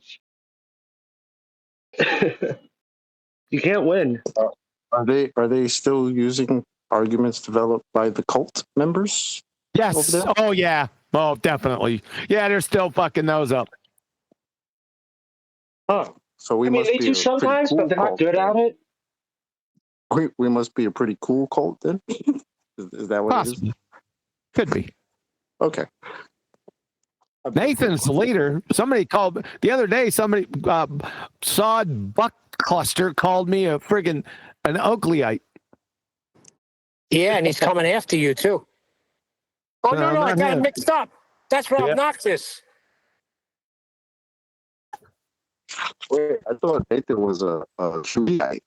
S5: You can't win.
S3: Are they still using arguments developed by the cult members?
S15: Yes.
S3: over there?
S15: Oh yeah. Oh, definitely. Yeah, they're still fucking those up.
S3: Oh, so we
S5: I mean,
S3: must
S5: they
S3: be
S5: do
S3: a pretty
S5: sometimes,
S3: cool
S5: but they're not
S3: cult
S5: good
S3: then.
S5: at it.
S3: We must be a pretty cool cult then. Is that what
S15: Possibly.
S3: it is?
S15: Could be.
S3: Okay.
S15: Nathan's the leader. Somebody called the other day. Somebody Sod Buckcluster called me a friggin' an Oakleyite.
S4: Yeah, and he's coming after you too. Oh no, I
S15: not
S4: got it
S15: him.
S4: mixed up. That's Rob
S3: Yeah.
S4: Noxus.
S3: Wait, I thought Nathan was a QEite.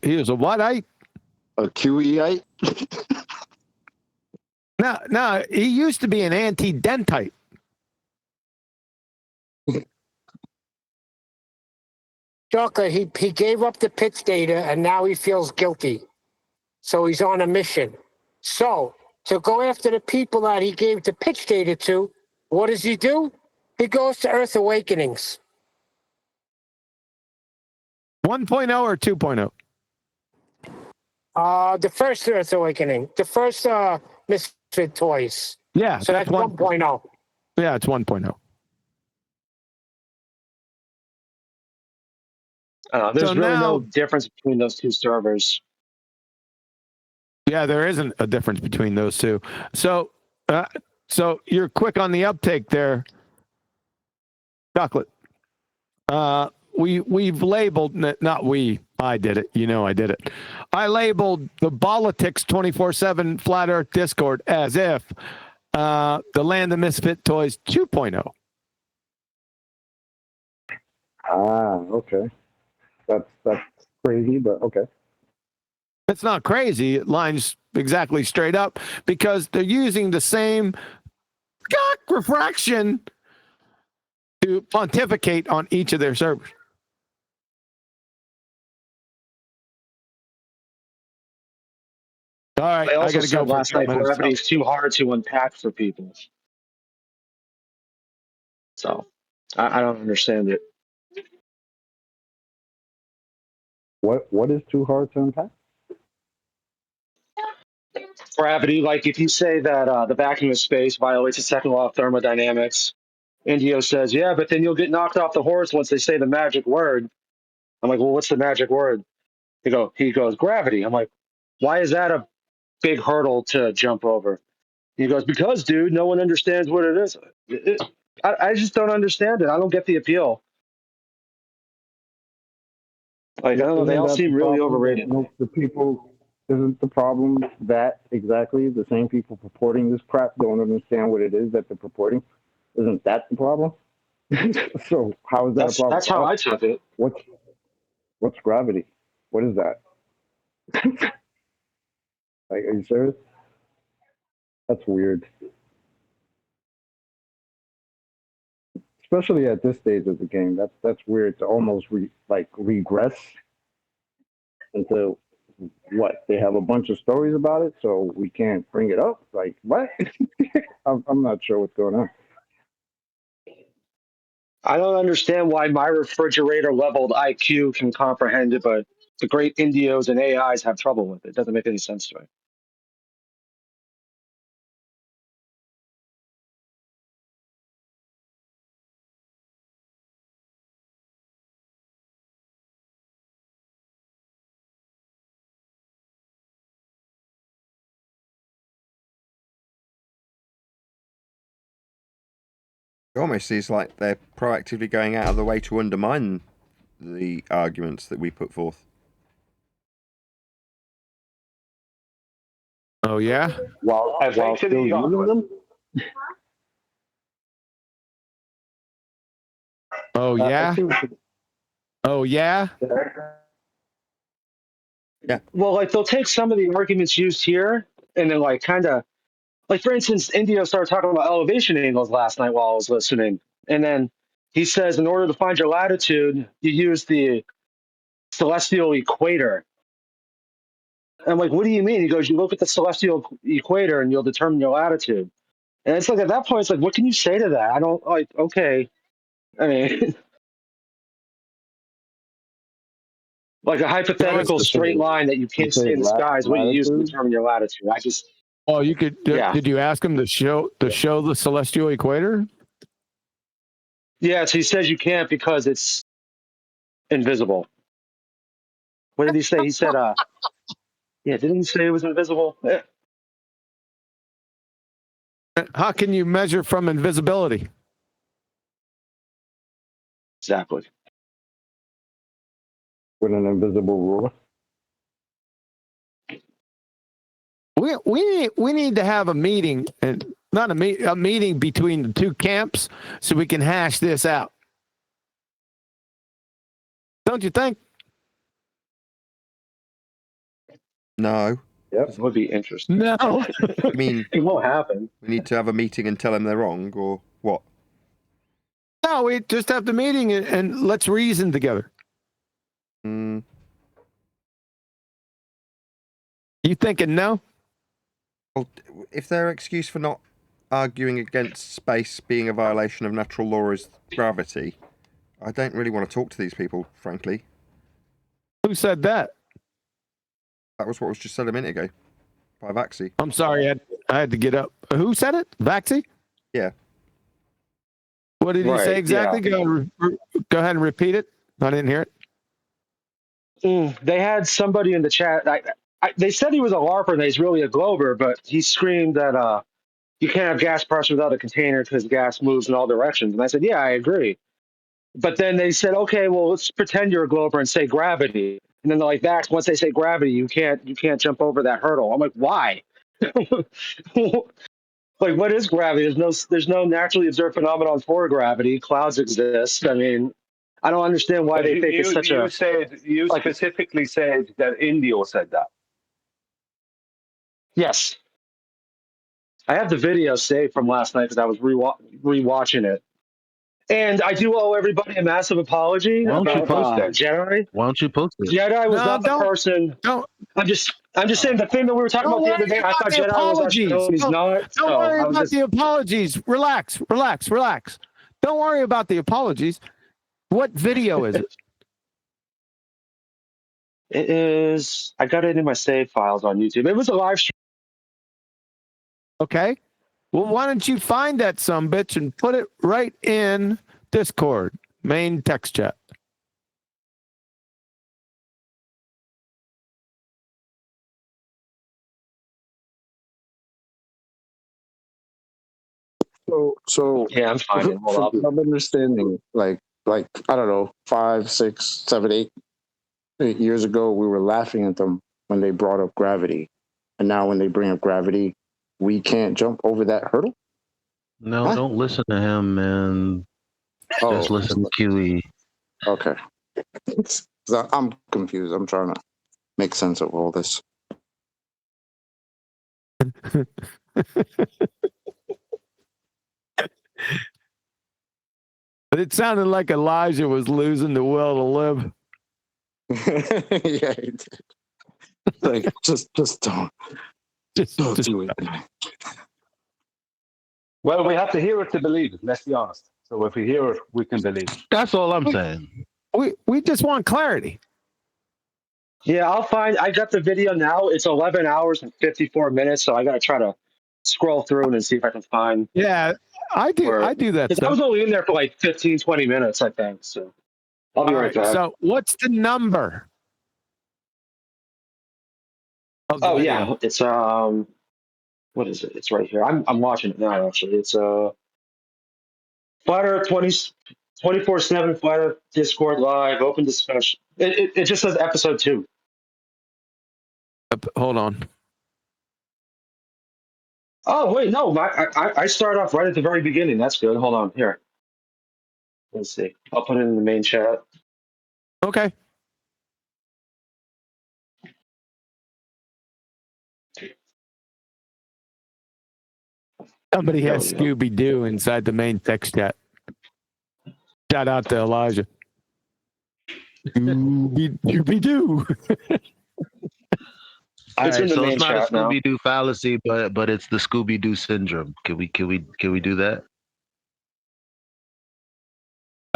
S15: He was a what-ite?
S3: A QEite?
S15: No, he used to be an anti-dentite.
S4: Chocolate, he gave up the pitch data and now he feels guilty. So he's on a mission. So to go after the people that he gave the pitch data to, what does he do? He goes to Earth Awakenings.
S15: 1.0 or 2.0?
S4: The first Earth Awakening. The first Misfit Toys.
S15: Yeah.
S4: So that's 1.0.
S15: Yeah, it's 1.0.
S5: There's
S15: So
S5: really
S15: now-
S5: no difference between those two servers.
S15: Yeah, there isn't a difference between those two. So you're quick on the uptake there, Chocolate. We've labeled, not we, I did it. You know I did it. I labeled the Politics 24/7 Flat Earth Discord as if the Land of Misfit Toys 2.0.
S10: Okay. That's crazy, but okay.
S15: It's not crazy. It lines exactly straight up because they're using the same refraction to pontificate on each of their servers. All right,
S5: I
S15: I
S5: also
S15: got to
S5: said
S15: go.
S5: last night gravity is too hard to unpack for people. So I don't understand it.
S10: What is too hard to unpack?
S5: Gravity, like if you say that the vacuum of space violates the second law of thermodynamics, Indio says, yeah, but then you'll get knocked off the horse once they say the magic word. I'm like, well, what's the magic word? He goes, gravity. I'm like, why is that a big hurdle to jump over? He goes, because, dude, no one understands what it is. I just don't understand it. I don't get the appeal. Like, I don't know. They all seem really overrated.
S10: The people, isn't the problem that exactly the same people purporting this crap don't understand what it is that they're purporting? Isn't that the problem? So how is that a problem?
S5: That's how I took it.
S10: What's gravity? What is that? Like, are you serious? That's weird. Especially at this stage of the game, that's weird to almost regress into what? They have a bunch of stories about it, so we can't bring it up? Like, what? I'm not sure what's going on.
S5: I don't understand why my refrigerator leveled IQ can comprehend it, but the great Indios and AIs have trouble with it. It doesn't make any sense to me.
S1: It almost seems like they're proactively going out of the way to undermine the arguments that we put forth.
S15: Oh yeah.
S3: While still using them.
S15: Oh yeah. Oh yeah.
S1: Yeah.
S5: Well, like they'll take some of the arguments used here and then like kind of like, for instance, Indio started talking about elevation angles last night while I was listening. And then he says, in order to find your latitude, you use the celestial equator. I'm like, what do you mean? He goes, you look at the celestial equator and you'll determine your latitude. And it's like, at that point, it's like, what can you say to that? I don't like, okay. I mean, like a hypothetical straight line that you can't see in the sky is what you use to determine your latitude. I just.
S15: Oh, you could.
S5: Yeah.
S15: Did you ask him to show the celestial equator?
S5: Yeah, so he says you can't because it's invisible. What did he say? He said, yeah, didn't he say it was invisible? Yeah.
S15: How can you measure from invisibility?
S5: Exactly.
S10: With an invisible ruler.
S15: We need to have a meeting, and not a meeting between the two camps so we can hash this out. Don't you think?
S1: No.
S10: Yep.
S5: It would be interesting.
S15: No.
S1: I mean,
S5: it won't happen.
S1: We need to have a meeting and tell them they're wrong, or what?
S15: No, we just have the meeting and let's reason together.
S1: Mm.
S15: You thinking no?
S1: Well, if their excuse for not arguing against space being a violation of natural law is gravity, I don't really want to talk to these people, frankly.
S15: Who said that?
S1: That was what was just said a minute ago by Vaxi.
S15: I'm sorry, I had to get up. Who said it? Vaxi?
S1: Yeah.
S15: What did he say exactly?
S5: Yeah.
S15: Go ahead and repeat it. I didn't hear it.
S5: They had somebody in the chat. They said he was a LARPer and he's really a Glober, but he screamed that you can't have gas pressure without a container because gas moves in all directions. And I said, yeah, I agree. But then they said, okay, well, let's pretend you're a Glober and say gravity. And then they're like, Vax, once they say gravity, you can't jump over that hurdle. I'm like, why? Like, what is gravity? There's no naturally observed phenomenon for gravity. Clouds exist. I mean, I don't understand why they think it's such a.
S11: You specifically said that Indio said that.
S5: Yes. I have the video saved from last night because I was rewatching it. And I do owe everybody a massive apology
S9: Why don't you
S5: about
S9: post that?
S5: Jedi.
S9: Why don't you post it?
S5: Jedi was not the person.
S15: Don't.
S5: I'm just saying the thing that we were talking about the other day. I thought Jedi
S15: apologies.
S5: was he's not.
S15: Don't worry about the apologies. Relax. Don't worry about the apologies. What video is it?
S5: It is. I got it in my save files on YouTube. It was a live stream.
S15: Okay. Well, why don't you find that sumbitch and put it right in Discord, main text chat.
S3: So
S5: yeah, I'm fine.
S3: From my understanding, like I don't know, 5, 6, 7, 8 years ago, we were laughing at them when they brought up gravity, and now when they bring up gravity, we can't jump over that hurdle.
S9: No, don't listen to him, man. Just listen to QE.
S3: Okay. So I'm confused. I'm trying to make sense of all this.
S15: But it sounded like Elijah was losing the will to live.
S3: Yeah, he did. Like, just don't do it.
S5: Well, we have to hear it to believe it. Let's be honest. So if we hear it, we can believe it.
S9: That's all I'm saying.
S15: We just want clarity.
S5: Yeah, I got the video now. It's 11 hours and 54 minutes, so I got to try to scroll through it and see if I can find.
S15: Yeah, I do that
S5: Because I
S15: stuff.
S5: was only in there for like 15, 20 minutes, I think. So I'll be right back.
S15: So what's the number?
S5: Oh yeah, it's what is it? It's right here. I'm watching it now. Actually, it's Flat Earth 24/7 Flat Earth Discord live open discussion. It just says episode 2.
S15: Hold on.
S5: Oh wait, no, I start off right at the very beginning. That's good. Hold on here. Let's see. I'll put it in the main chat.
S15: Okay. Somebody has Scooby Doo inside the main text chat. Shout out to Elijah. Scooby Doo.
S9: All right, so it's not a
S5: chat now.
S9: Scooby Doo fallacy, but it's the Scooby Doo syndrome. Can we do that?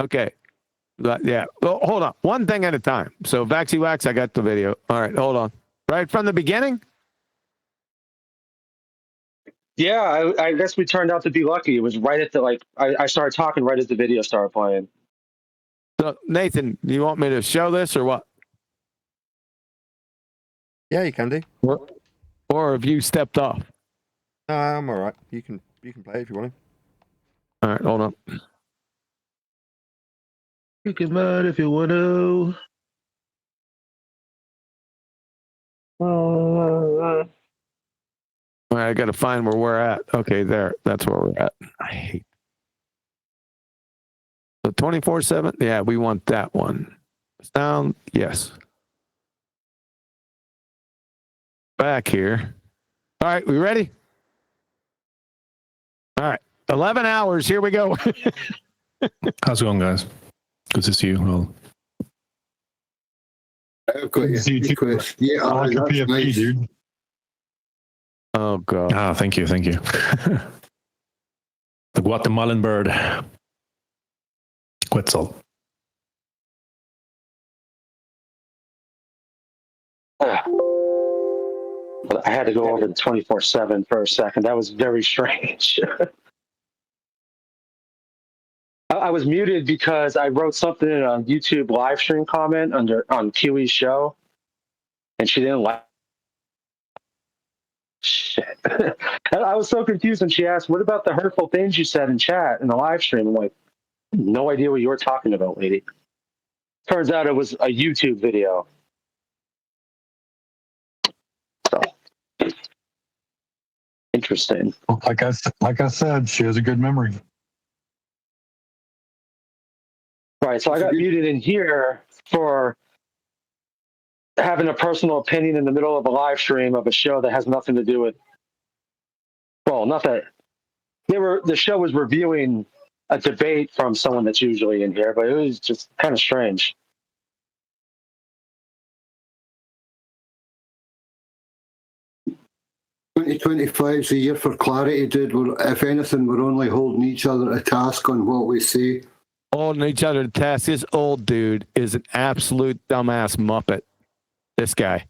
S15: Okay. Yeah. Well, hold on. One thing at a time. So Vaxi Wax, I got the video. All right, hold on. Right from the beginning?
S5: Yeah, I guess we turned out to be lucky. It was right at the I started talking right as the video started playing.
S15: So Nathan, do you want me to show this or what?
S12: Yeah, you can do.
S15: Or have you stepped off?
S12: I'm all right. You can play if you want
S15: All right, hold on.
S9: You can mud if you want to.
S15: All right, I got to find where we're at. Okay, there. That's where we're at. I hate. So 24/7. Yeah, we want that one. Sound? Yes. Back here. All right, we ready? All right, 11 hours. Here we go.
S2: How's it going, guys? Good to see you. Well,
S8: I've got you. Yeah,
S2: I like your
S8: that's
S2: PFP,
S8: nice.
S2: dude.
S15: Oh God.
S2: Ah, thank you. The Guatemalan bird. Quetzal.
S5: But I had to go over the 24/7 for a second. That was very strange. I was muted because I wrote something in a YouTube live stream comment on Kiwi's show, and she didn't like. Shit. I was so confused when she asked, "What about the hurtful things you said in chat in the live stream?" I'm like, no idea what you were talking about, lady. Turns out it was a YouTube video. So interesting.
S2: Like I said, she has a good memory.
S5: Right, so I got muted in here for having a personal opinion in the middle of a live stream of a show that has nothing to do with. Well, not that the show was reviewing a debate from someone that's usually in here, but it was just kind of strange.
S8: "2025 is a year for clarity, dude. If anything, we're only holding each other to task on what we say."
S15: Holding each other to task. This old dude is an absolute dumbass muppet. This guy.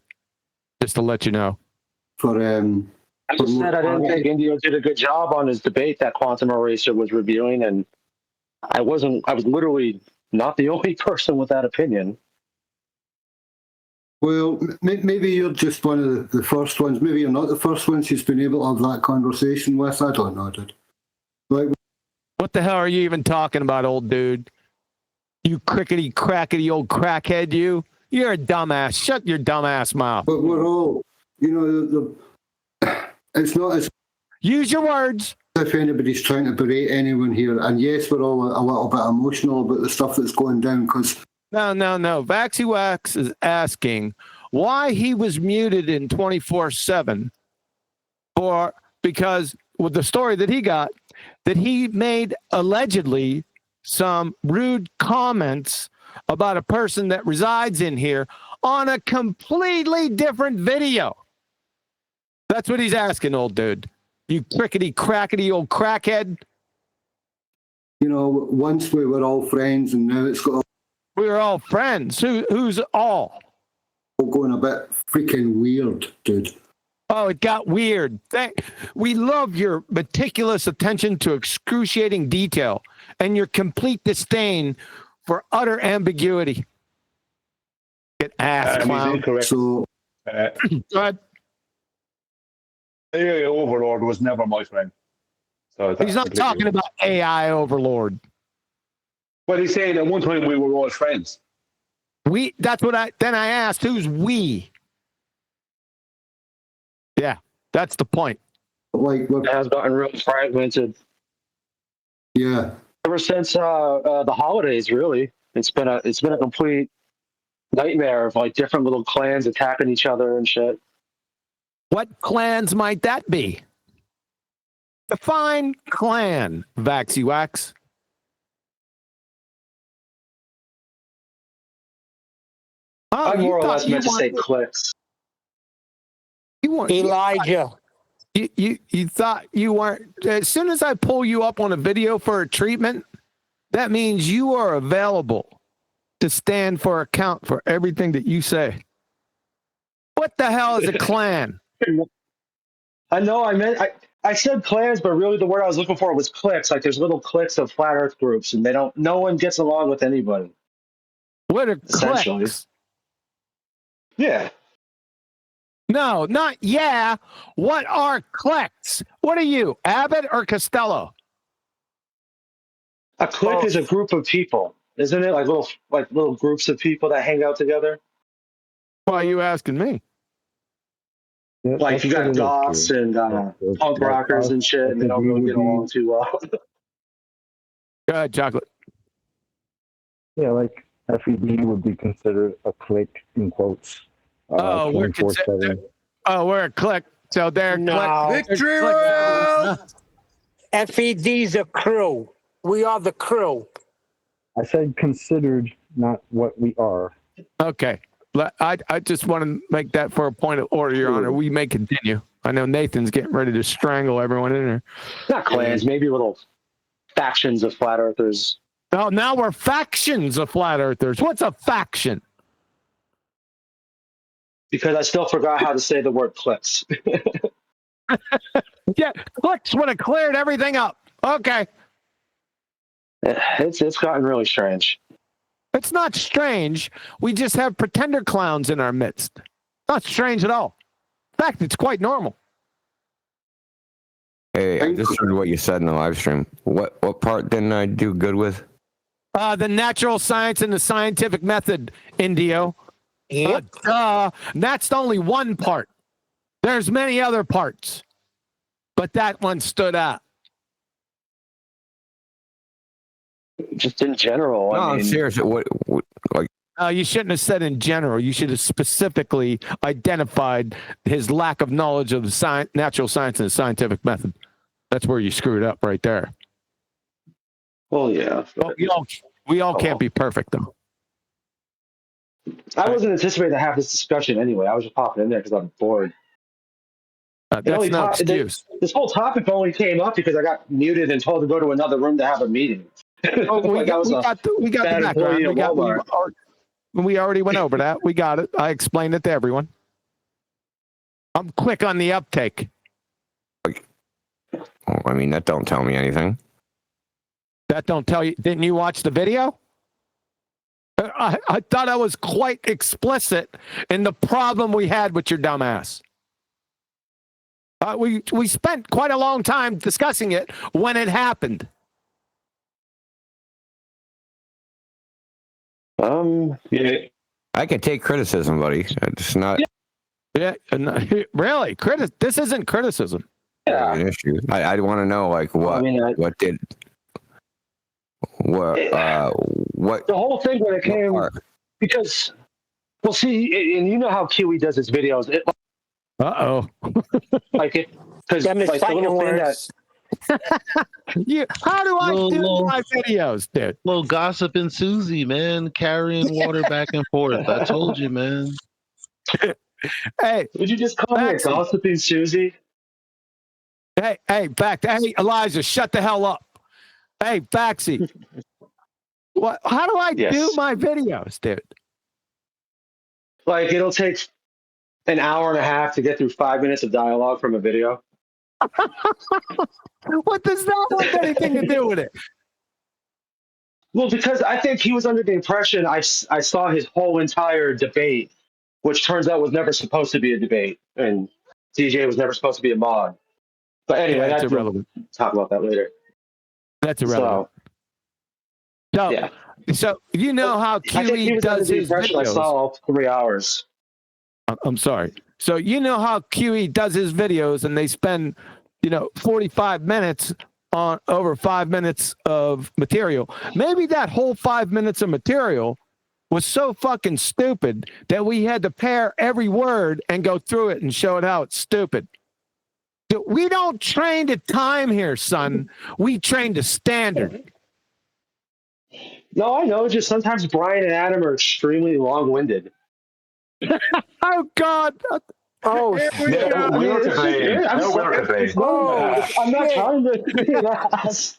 S15: Just to let you know.
S5: I just said I didn't think Indio did a good job on his debate that Quantum Eraser was reviewing, and I was literally not the only person with that opinion.
S8: Well, maybe you're just one of the first ones. Maybe you're not the first one she's been able to have that conversation with. I don't know, dude. Like,
S15: what the hell are you even talking about, old dude? You crickety crackety old crackhead, you. You're a dumbass. Shut your dumbass mouth.
S8: But we're all, it's not as...
S15: Use your words.
S8: If anybody's trying to berate anyone here, and yes, we're all a little bit emotional about the stuff that's going down, because...
S15: No. Vaxi Wax is asking why he was muted in 24/7 because with the story that he got, that he made allegedly some rude comments about a person that resides in here on a completely different video? That's what he's asking, old dude. You crickety crackety old crackhead.
S8: You know, once we were all friends, and now it's got
S15: We were all friends. Who's all?
S8: going a bit freaking weird, dude.
S15: Oh, it got weird. We love your meticulous attention to excruciating detail and your complete disdain for utter ambiguity. Get ass clown.
S8: So,
S15: go ahead.
S6: AI Overlord was never my friend. So
S15: He's not talking about AI Overlord.
S6: But he's saying at one time we were all friends.
S15: That's what I asked, who's we? Yeah, that's the point.
S8: Like,
S5: It has gotten real fragmented.
S8: Yeah.
S5: Ever since the holidays, really, it's been a complete nightmare of like different little clans attacking each other and shit.
S15: What clans might that be? Define clan, Vaxy Wax. Oh,
S5: I more or less meant to say clicks.
S15: You weren't
S4: Elijah.
S15: You thought you weren't. As soon as I pull you up on a video for a treatment, that means you are available to stand for account for everything that you say. What the hell is a clan?
S5: I know. I said clans, but really the word I was looking for was cliques. Like there's little cliques of flat Earth groups, and no one gets along with anybody.
S15: What are
S5: essentially
S15: cliques?
S5: Yeah.
S15: No, not yeah. What are cliques? What are you, Abbott or Costello?
S5: A clique is a group of people, isn't it? Like little groups of people that hang out together.
S15: Why are you asking me?
S5: Yeah, like you got goths and punk rockers and shit, and they don't really get along too well.
S15: Go ahead, Chocolate.
S10: Yeah, like FED would be considered a clique in quotes.
S15: We're a clique. So they're clique.
S4: Victory Royale! FED's a crew. We are the crew.
S10: I said considered, not what we are.
S15: Okay. I just want to make that for a point of order, Your Honor. We may continue. I know Nathan's getting ready to strangle everyone in there.
S5: Not clans, maybe little factions of flat earthers.
S15: Oh, now we're factions of flat earthers. What's a faction?
S5: Because I still forgot how to say the word cliques.
S15: Yeah, cliques would have cleared everything up. Okay.
S5: It's gotten really strange.
S15: It's not strange. We just have pretender clowns in our midst. Not strange at all. In fact, it's quite normal.
S7: Hey, I just heard what you said in the live stream. What part didn't I do good with?
S15: The natural science and the scientific method, Indio.
S4: Yep.
S15: That's only one part. There's many other parts. But that one stood out.
S5: Just in general.
S7: No,
S5: I mean,
S7: I'm serious. What like?
S15: You shouldn't have said in general. You should have specifically identified his lack of knowledge of the natural science and the scientific method. That's where you screwed up right there.
S5: Well, yeah.
S15: Well, we all can't be perfect, though.
S5: I wasn't anticipating to have this discussion anyway. I was just popping in there because I'm bored.
S15: That's no excuse.
S5: This whole topic only came up because I got muted and told to go to another room to have a meeting.
S15: Oh, we got the background. We already went over that. We got it. I explained it to everyone. I'm quick on the uptake.
S7: I mean, that don't tell me anything.
S15: That don't tell you. Didn't you watch the video? I thought I was quite explicit in the problem we had with your dumbass. We spent quite a long time discussing it when it happened.
S7: Yeah. I can take criticism, buddy. It's not.
S15: Yeah, really. This isn't criticism.
S7: An issue. I want to know, like, what
S5: the whole thing when it came because, well, see, and you know how Kiwi does his videos.
S15: Like
S5: it because like the little thing that
S15: How do I do
S9: Little-
S15: my videos, dude?
S9: Little gossiping Susie, man, carrying water back and forth. I told you, man.
S15: Hey,
S5: would you just call me a gossiping Susie?
S15: Hey, hey, Elijah, shut the hell up. Hey, Baxi. What? How do I do my videos, dude?
S5: Like, it'll take an hour and a half to get through 5 minutes of dialogue from a video.
S15: What does that have anything to do with it?
S5: Well, because I think he was under the impression I saw his whole entire debate, which turns out was never supposed to be a debate, and DJ was never supposed to be a mod. But anyway,
S15: Yeah, it's
S5: that's
S15: irrelevant.
S5: We'll talk about that later.
S15: That's irrelevant. So you know how
S5: I think he
S15: QE
S5: was under
S15: does
S5: the
S15: his
S5: impression I
S15: videos.
S5: saw all 3 hours.
S15: I'm sorry. So you know how QE does his videos, and they spend, 45 minutes on over 5 minutes of material. Maybe that whole 5 minutes of material was so fucking stupid that we had to pair every word and go through it and show it how it's stupid. We don't train to time here, son. We train to standard.
S5: No, I know. Just sometimes Brian and Adam are extremely long-winded.
S15: Oh God!
S4: Oh,
S5: We were debating. I'm not trying to be an ass,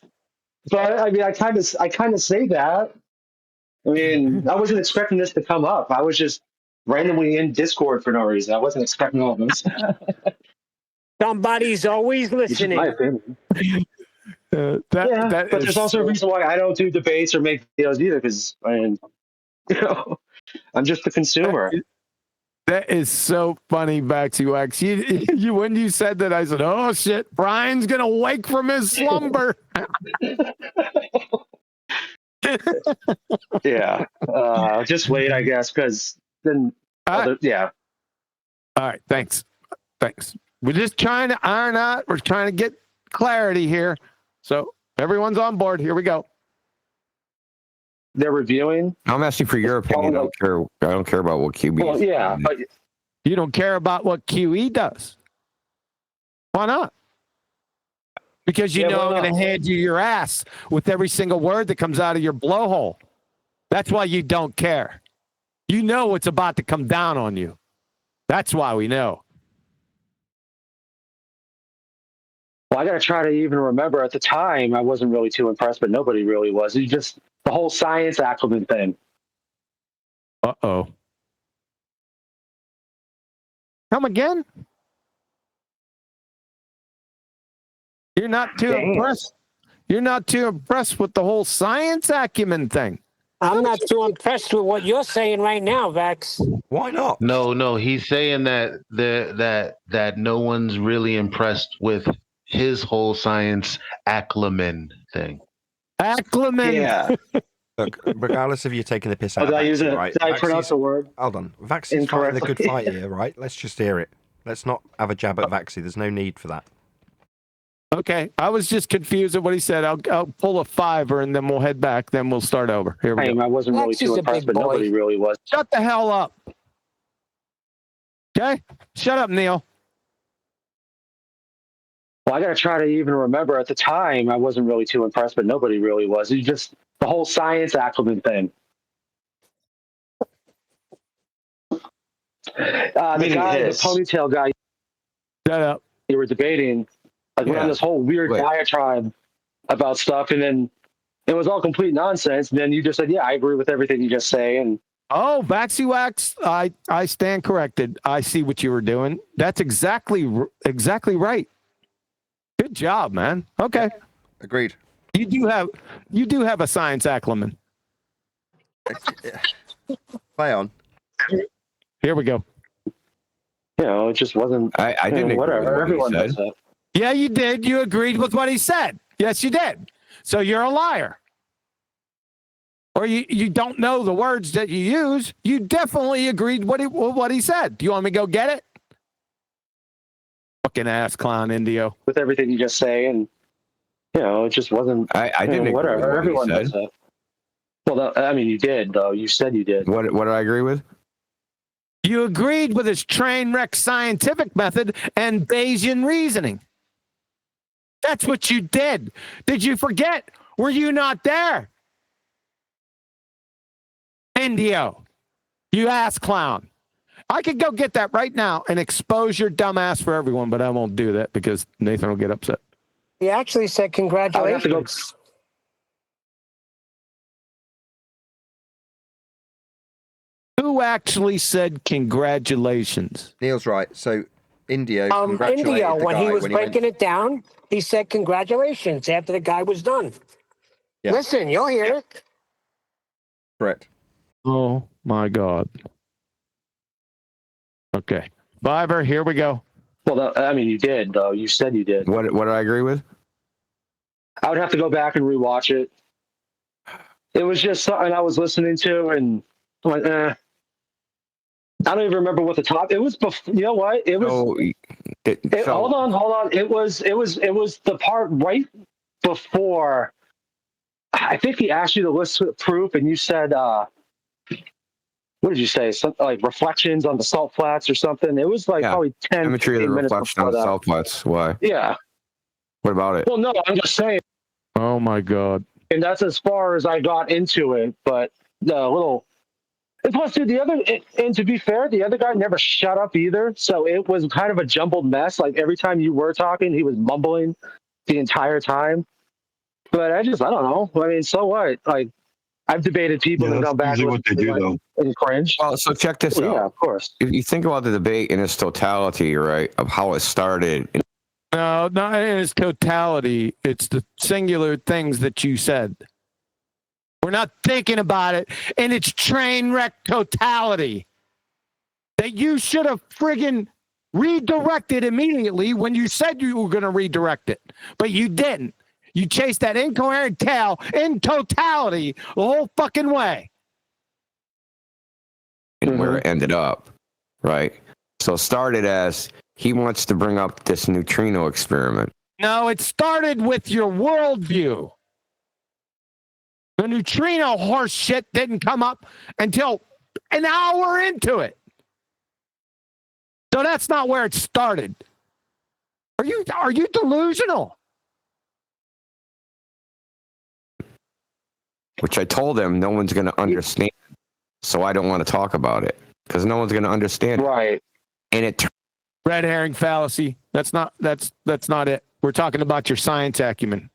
S5: but I mean, I kind of say that. I mean, I wasn't expecting this to come up. I was just randomly in Discord for no reason. I wasn't expecting all this.
S4: Somebody's always listening.
S5: My opinion.
S15: That
S5: but
S15: is
S5: there's also a reason why I don't do debates or make videos either, because I'm just the consumer.
S15: That is so funny, Baxy Wax. You when you said that, I said, "Oh shit, Brian's gonna wake from his slumber."
S5: Yeah, just wait, I guess, because then, yeah.
S15: All right, thanks. We're just trying to iron out. We're trying to get clarity here. So everyone's on board. Here we go.
S5: They're reviewing.
S7: I'm asking for your opinion. I don't care about what QB.
S5: Well, yeah, but
S15: you don't care about what QE does. Why not? Because I'm going to hand you your ass with every single word that comes out of your blowhole. That's why you don't care. You know what's about to come down on you. That's why we know.
S5: Well, I got to try to even remember. At the time, I wasn't really too impressed, but nobody really was. It's just the whole science acclimate thing.
S15: Uh-oh. Come again? You're not too impressed. You're not too impressed with the whole science acumen thing.
S4: I'm not too impressed with what you're saying right now, Vex.
S12: Why not?
S9: No. He's saying that no one's really impressed with his whole science acclimen thing.
S15: Acclimen.
S5: Yeah.
S12: Look, regardless of you taking the piss out
S5: Did
S12: of
S5: I use
S12: Vaxi,
S5: it?
S12: right?
S5: Did I pronounce the word?
S12: Hold on. Vaxi's fighting a good fight here, right? Let's just hear it. Let's not have a jab at Vaxi. There's no need for that.
S15: Okay, I was just confused at what he said. I'll pull a fiver and then we'll head back. Then we'll start over. Here we go.
S5: I wasn't really too impressed, but nobody really was.
S15: Shut the hell up. Okay, shut up, Neil.
S5: Well, I got to try to even remember. At the time, I wasn't really too impressed, but nobody really was. It's just the whole science acclimate thing. The guy, the ponytail guy,
S15: shut up.
S5: You were debating, went on this whole weird diatribe about stuff, and then it was all complete nonsense. And then you just said, "Yeah, I agree with everything you just say." And
S15: oh, Vaxi Wax, I stand corrected. I see what you were doing. That's exactly right. Good job, man. Okay,
S12: agreed.
S15: You do have a science acclimen.
S12: Play on.
S15: Here we go.
S5: It just wasn't.
S7: I didn't agree
S5: whatever.
S7: with what
S5: Everyone
S7: he
S5: does
S7: said.
S5: that.
S15: Yeah, you did. You agreed with what he said. Yes, you did. So you're a liar. Or you don't know the words that you use. You definitely agreed with what he said. Do you want me to go get it? Fucking ass clown, Indio.
S5: With everything you just say, and it just wasn't.
S7: I didn't agree with
S5: whatever.
S7: what he
S5: Everyone does
S7: said.
S5: that. Well, I mean, you did though. You said you did.
S7: What did I agree with?
S15: You agreed with his train wreck scientific method and Bayesian reasoning. That's what you did. Did you forget? Were you not there? Indio, you ass clown. I could go get that right now and expose your dumb ass for everyone, but I won't do that because Nathan will get upset.
S4: He actually said congratulations.
S15: Who actually said congratulations?
S1: Neil's right. So Indio congratulated
S4: Indio,
S1: the
S4: when
S1: guy
S4: he was
S1: when
S4: breaking it down, he said congratulations after the guy was done.
S1: Yeah.
S4: Listen, you'll hear it.
S1: Correct.
S15: Oh my God. Okay. Fiverr, here we go.
S5: Well, I mean, you did, though. You said you did.
S7: What did I agree with?
S5: I would have to go back and rewatch it. It was just something I was listening to, and I'm like, I don't even remember what the top. It was before. You know what? It was. Hold on. It was the part right before. I think he asked you to list proof, and you said, what did you say? Something like reflections on the salt flats or something. It was like probably 10
S7: Imagery of the
S5: minutes
S7: reflection on
S5: before
S7: the
S5: that.
S7: salt flats. Why?
S5: Yeah.
S7: What about it?
S5: Well, no, I'm just saying.
S15: Oh my God.
S5: And that's as far as I got into it. But the little. And plus, dude, and to be fair, the other guy never shut up either. So it was kind of a jumbled mess. Like every time you were talking, he was mumbling the entire time. But I don't know. I mean, so what? Like, I've debated people and gone back and cringe.
S7: Well, so check this out.
S5: Yeah, of course.
S7: If you think about the debate in its totality, right, of how it started.
S15: No, not in its totality. It's the singular things that you said. We're not thinking about it in its train wreck totality. That you should have friggin' redirected immediately when you said you were going to redirect it. But you didn't. You chased that incoherent tail in totality the whole fucking way.
S7: And where it ended up, right? So it started as he wants to bring up this neutrino experiment.
S15: No, it started with your worldview. The neutrino horse shit didn't come up until an hour into it. So that's not where it started. Are you delusional?
S7: Which I told him no one's going to understand. So I don't want to talk about it because no one's going to understand.
S5: Right.
S7: And it
S15: red herring fallacy. That's not it. We're talking about your science acumen,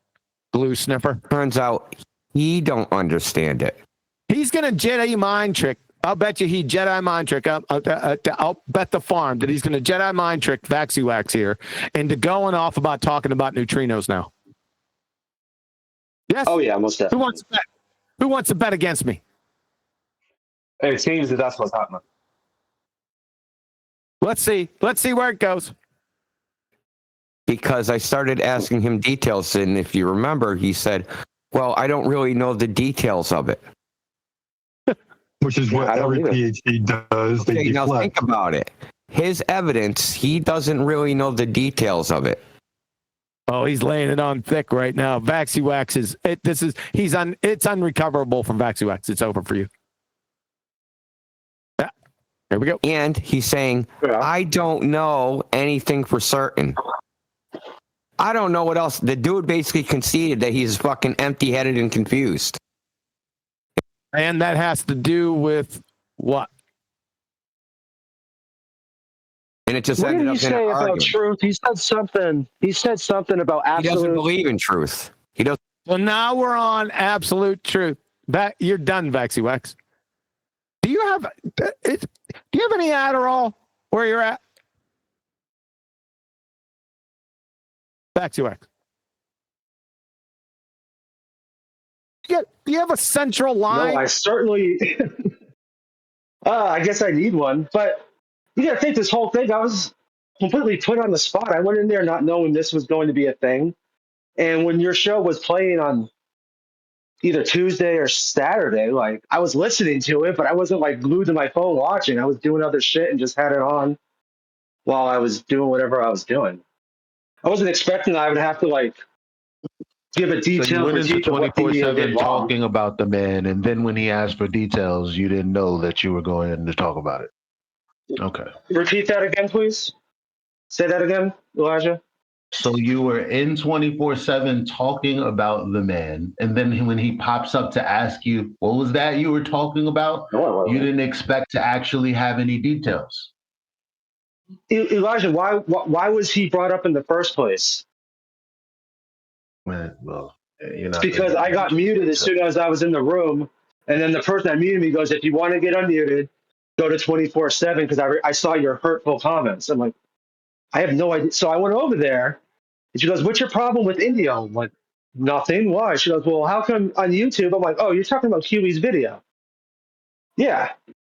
S15: blue sniffer.
S7: Turns out he don't understand it.
S15: He's going to Jedi mind trick. I'll bet you he Jedi mind trick. I'll bet the farm that he's going to Jedi mind trick Vaxi-Wax here into going off about talking about neutrinos now. Yes.
S5: Oh, yeah, most definitely.
S15: Who wants to bet against me?
S5: It seems that that's what's happening.
S15: Let's see where it goes.
S7: Because I started asking him details, and if you remember, he said, well, I don't really know the details of it.
S14: Which is what every PhD does.
S7: Okay, now think about it. His evidence, he doesn't really know the details of it.
S15: Oh, he's laying it on thick right now. Vaxi-Wax it's unrecoverable from Vaxi-Wax. It's over for you. Yeah, here we go.
S7: And he's saying, I don't know anything for certain. I don't know what else. The dude basically conceded that he's fucking empty-headed and confused.
S15: And that has to do with what?
S7: And it just
S5: What
S7: ended
S5: did
S7: up
S5: he
S7: in an
S5: say about
S7: argument.
S5: truth? He said something about absolute.
S7: He doesn't believe in truth. He doesn't.
S15: Well, now we're on absolute truth. You're done, Vaxi-Wax. Do you have any Adderall where you're at? Vaxi-Wax. Do you have a central line?
S5: No, I certainly. I guess I need one, but you gotta think this whole thing. I was completely put on the spot. I went in there not knowing this was going to be a thing, and when your show was playing on either Tuesday or Saturday, like I was listening to it, but I wasn't like glued to my phone watching. I was doing other shit and just had it on while I was doing whatever I was doing. I wasn't expecting I would have to like give a
S9: So you
S5: detailed
S9: went into
S5: critique of what he did
S9: 24/7
S5: wrong.
S9: talking about the man, and then when he asked for details, you didn't know that you were going in to talk about it. Okay.
S5: Repeat that again, please. Say that again, Elijah.
S9: So you were in 24/7 talking about the man, and then when he pops up to ask you, what was that you were talking about? You didn't expect to actually have any details.
S5: Elijah, why was he brought up in the first place?
S9: Well, you're
S5: It's
S9: not
S5: because I got muted as soon as I was in the room, and then the person that muted me goes, "If you want to get unmuted, go to 24/7 because I saw your hurtful comments." I'm like, I have no idea. So I went over there, and she goes, "What's your problem with India?" I'm like, "Nothing. Why?" She goes, "Well, how come on YouTube?" I'm like, "Oh, you're talking about QE's video." Yeah.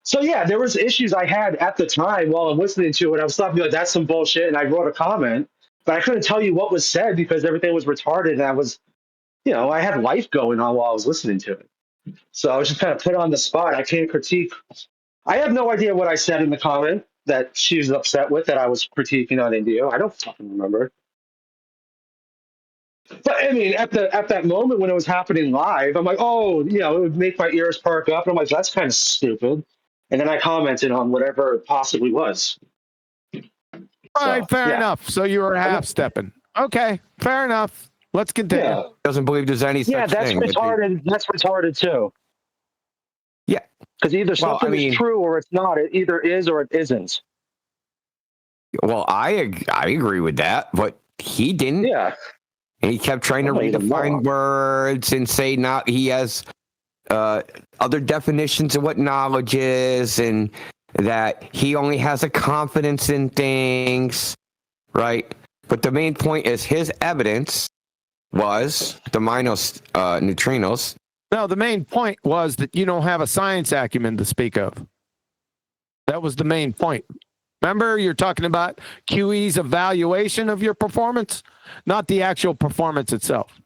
S5: So yeah, there was issues I had at the time while I'm listening to it. I was stopping like, "That's some bullshit," and I wrote a comment, but I couldn't tell you what was said because everything was retarded, and I was, I had life going on while I was listening to it. So I was just kind of put on the spot. I can't critique. I have no idea what I said in the comment that she was upset with that I was critiquing on India. I don't fucking remember. But I mean, at that moment when it was happening live, I'm like, oh, it would make my ears perk up. And I'm like, that's kind of stupid. And then I commented on whatever it possibly was.
S15: All right, fair enough. So you were half stepping. Okay, fair enough. Let's continue.
S5: Yeah.
S15: Doesn't believe there's any such
S5: That's
S15: thing.
S5: retarded. That's retarded too.
S15: Yeah.
S5: Because either something is true or it's not. It either is or it isn't.
S15: Well, I agree with that, but he didn't.
S5: Yeah.
S15: And he kept trying to redefine words and say he has other definitions of what knowledge is, and that he only has a confidence in things, right? But the main point is his evidence was the neutrinos.
S2: No, the main point was that you don't have a science acumen to speak of. That was the main point. Remember, you're talking about QE's evaluation of your performance, not the actual performance itself.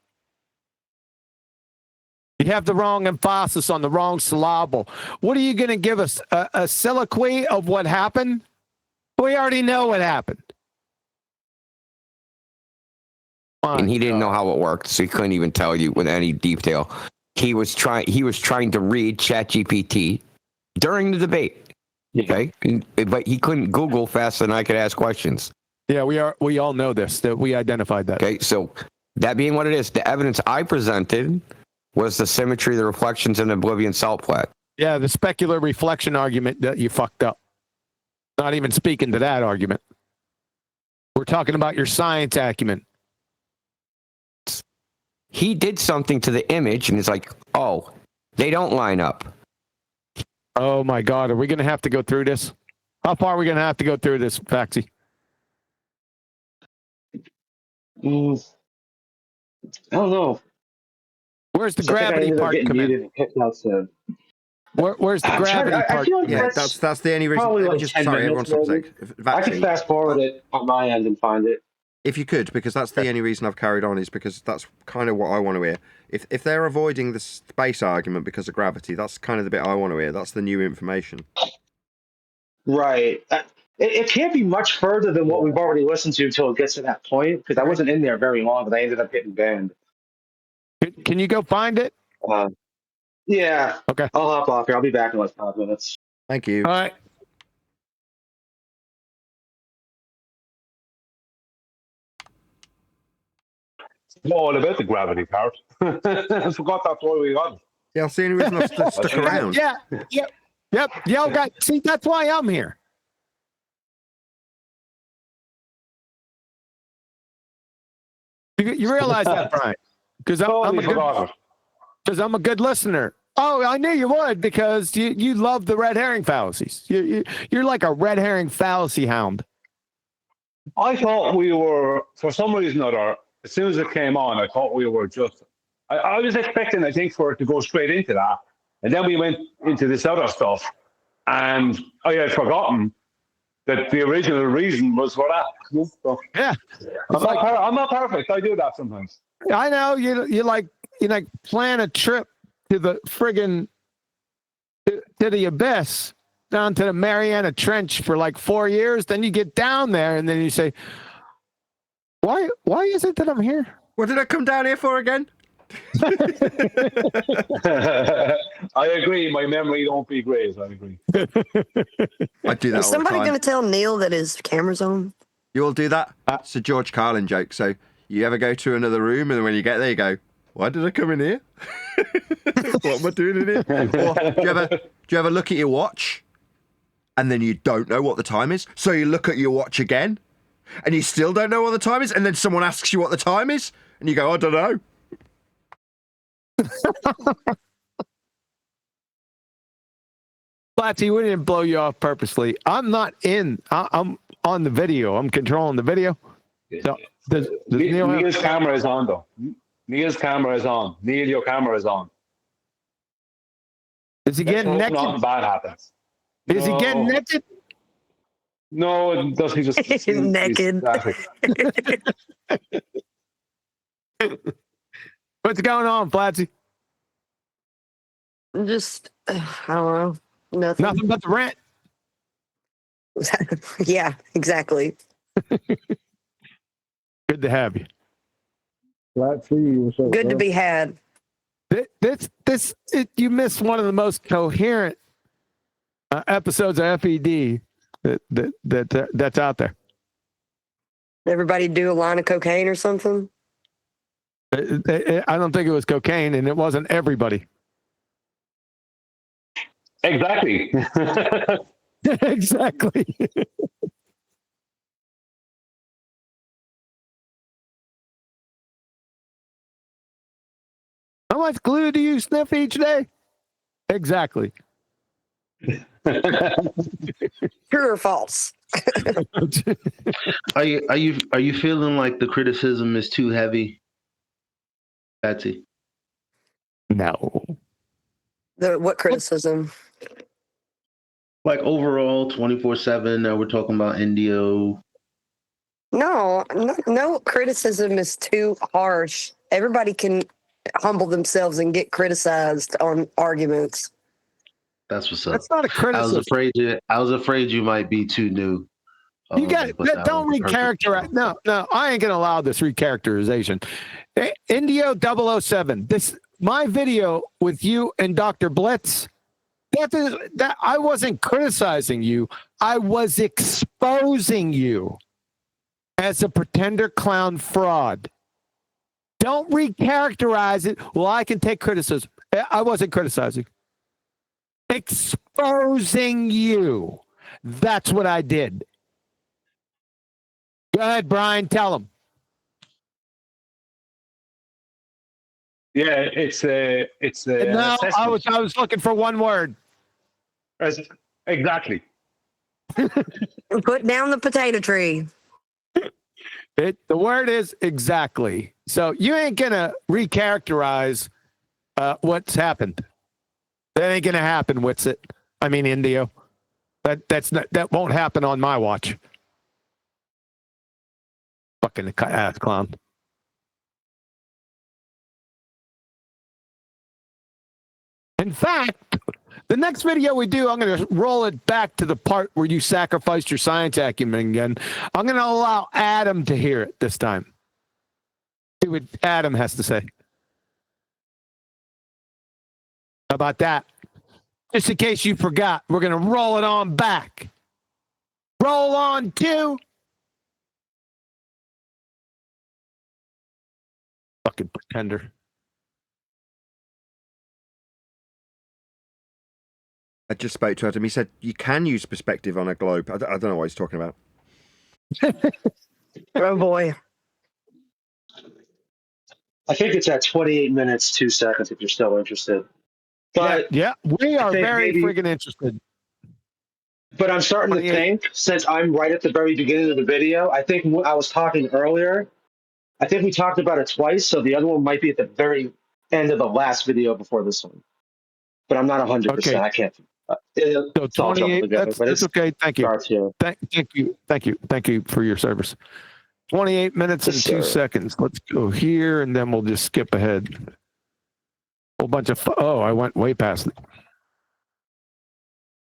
S2: You have the wrong emphasis on the wrong syllable. What are you going to give us? A soliloquy of what happened? We already know what happened.
S15: And he didn't know how it worked, so he couldn't even tell you with any detail. He was trying to read ChatGPT during the debate. Okay, but he couldn't Google faster than I could ask questions.
S2: Yeah, we all know this, that we identified that.
S15: Okay, so that being what it is, the evidence I presented was the symmetry, the reflections, and oblivion salt flat.
S2: Yeah, the specular reflection argument that you fucked up. Not even speaking to that argument. We're talking about your science acumen.
S15: He did something to the image, and he's like, oh, they don't line up.
S2: Oh, my God. Are we going to have to go through this? How far are we going to have to go through this, Faxi?
S5: I don't know.
S2: Where's the gravity part come in? Where's the gravity part?
S12: Yeah, that's the only reason.
S5: Like
S12: Sorry, everyone stop a sec.
S5: I can fast forward it on my end and find it.
S12: If you could, because that's the only reason I've carried on, is because that's kind of what I want to hear. If they're avoiding the space argument because of gravity, that's kind of the bit I want to hear. That's the new information.
S5: Right. It can't be much further than what we've already listened to until it gets to that point, because I wasn't in there very long, but I ended up getting banned.
S2: Can you go find it?
S5: Yeah.
S2: Okay.
S5: I'll hop off here. I'll be back in like 5 minutes.
S12: Thank you.
S2: All right.
S6: All about the gravity part. I forgot that's why we got it.
S12: Yeah, I'll see any reason I've stuck around.
S2: Yep. Y'all got. See, that's why I'm here. You realize that, Brian? Because I'm a good listener. Oh, I knew you would, because you love the red herring fallacies. You're like a red herring fallacy hound.
S6: I thought we were, for some reason or other, as soon as it came on, I thought we were just. I was expecting, I think, for it to go straight into that, and then we went into this other stuff, and I had forgotten that the original reason was for that. So,
S2: yeah,
S6: I'm not perfect. I do that sometimes.
S2: I know you like plan a trip to the friggin' to the abyss, down to the Mariana Trench for like 4 years. Then you get down there and then you say, why is it that I'm here?
S12: What did I come down here for again?
S6: I agree. My memory don't be great. I agree.
S12: I do that.
S13: Is somebody going to tell Neil that his camera's on?
S12: You all do that? It's a George Carlin joke. So you ever go to another room and when you get there, you go, why did I come in here? What am I doing in here? Or do you ever look at your watch and then you don't know what the time is? So you look at your watch again and you still don't know what the time is? And then someone asks you what the time is and you go, I don't know.
S2: Flatsy, we didn't blow you off purposely. I'm not in. I'm on the video. I'm controlling the video. So does Neil have...
S6: Neil's camera is on, though. Neil's camera is on. Neil, your camera is on.
S2: Is he getting naked?
S6: Nothing bad happens.
S2: Is he getting naked?
S6: No, it doesn't. He just
S13: He's naked.
S2: What's going on, Flatsy?
S13: Just, I don't know. Nothing.
S2: Nothing but the rent.
S13: Yeah, exactly.
S2: Good to have you.
S13: Good to be had.
S2: You missed one of the most coherent episodes of FED that's out there.
S13: Everybody do a line of cocaine or something?
S2: I don't think it was cocaine, and it wasn't everybody.
S6: Exactly.
S2: Exactly. How much glue do you sniff each day? Exactly.
S13: True or false?
S9: Are you feeling like the criticism is too heavy, Patsy?
S2: No.
S13: What criticism?
S9: Like overall, 24/7. Now we're talking about Indio.
S13: No criticism is too harsh. Everybody can humble themselves and get criticized on arguments.
S9: That's what's up.
S2: That's not a criticism.
S9: I was afraid you might be too new.
S2: You got don't recharacterize. No, I ain't gonna allow this recharacterization. Indio 007. My video with you and Dr. Blitz. That I wasn't criticizing you. I was exposing you as a pretender clown fraud. Don't recharacterize it. Well, I can take criticism. I wasn't criticizing. Exposing you. That's what I did. Go ahead, Brian. Tell him.
S6: Yeah, it's
S2: No, I was looking for one word.
S6: Exactly.
S13: Put down the potato tree.
S2: The word is exactly. So you ain't gonna recharacterize what's happened. That ain't gonna happen. Indio. That won't happen on my watch. Fucking ass clown. In fact, the next video we do, I'm going to roll it back to the part where you sacrificed your science acumen again. I'm going to allow Adam to hear it this time. See what Adam has to say. How about that? Just in case you forgot, we're going to roll it on back. Roll on to. Fucking pretender.
S12: I just spoke to Adam. He said you can use perspective on a globe. I don't know what he's talking about.
S13: Oh, boy.
S5: I think it's at 28 minutes, 2 seconds if you're still interested. But
S2: yeah, we are very friggin' interested.
S5: But I'm starting to think, since I'm right at the very beginning of the video, I think I was talking earlier. I think we talked about it twice, so the other one might be at the very end of the last video before this one. But I'm not 100%.
S2: Okay.
S5: I can't.
S2: So 28. That's okay. Thank you. Thank you for your service. 28 minutes and 2 seconds. Let's go here, and then we'll just skip ahead. Whole bunch of. I went way past it.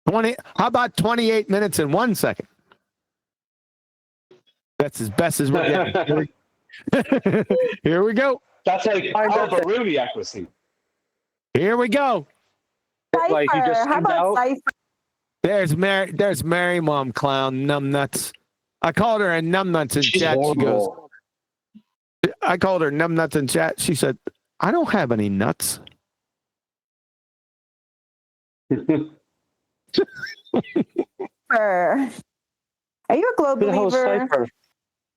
S2: 20. How about 28 minutes and 1 second? That's as best as we're getting. Here we go.
S6: That's like Al-Biruni accuracy.
S2: Here we go.
S22: Cypher.
S6: Like you just
S22: How about
S6: out.
S22: Cypher?
S2: There's Mary Mom Clown, numbnuts. I called her a numbnuts in chat. She goes, I called her numbnuts in chat. She said, I don't have any nuts.
S16: Are you a globe
S5: Who the hell is
S16: believer?
S5: Cypher?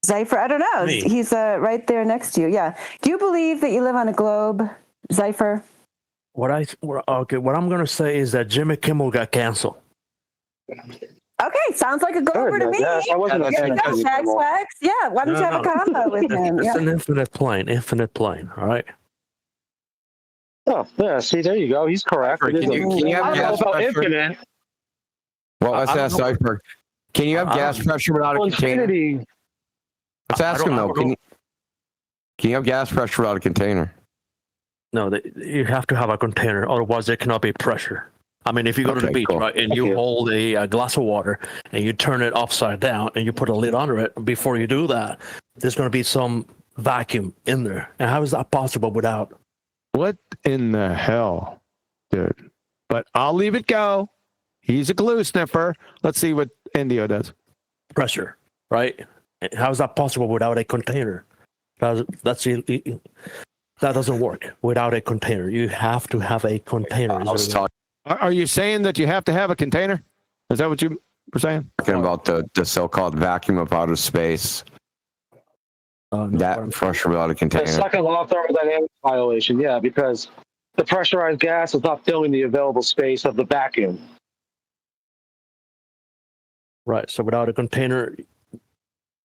S16: Cypher, I don't know.
S5: Me.
S16: He's right there next to you. Yeah. Do you believe that you live on a globe, Cypher?
S22: What I'm gonna say is that Jimmy Kimmel got canceled.
S16: Okay, sounds like a glober to me.
S5: Yes, I wasn't a
S16: There you
S5: fan of
S16: go,
S5: Jimmy
S16: Shax
S5: Kimmel.
S16: Wax. Yeah, why don't you have a combo with him?
S22: It's
S16: Yeah.
S22: an infinite plane, all right?
S5: Oh, yeah, see, there you go. He's correct.
S15: Can you have
S5: I don't know
S15: gas
S5: about
S15: pressure?
S5: infinite.
S15: Well, let's ask Cypher. Can you have gas pressure without a container?
S5: Infinity.
S15: Let's ask him though. Can you have gas pressure without a container?
S22: No, you have to have a container, otherwise there cannot be pressure. I mean, if you go to the beach, right, and you hold a glass of water and you turn it upside down and you put a lid under it, before you do that, there's going to be some vacuum in there. And how is that possible without?
S2: What in the hell, dude? But I'll leave it go. He's a glue sniffer. Let's see what Indio does.
S22: Pressure, right? How is that possible without a container? That doesn't work without a container. You have to have a container.
S2: Are you saying that you have to have a container? Is that what you were saying?
S15: Talking about the so-called vacuum of outer space. That pressure without a
S5: The
S15: container.
S5: second law of thermodynamics violation, yeah, because the pressurized gas is not filling the available space of the vacuum.
S22: Right. So without a container,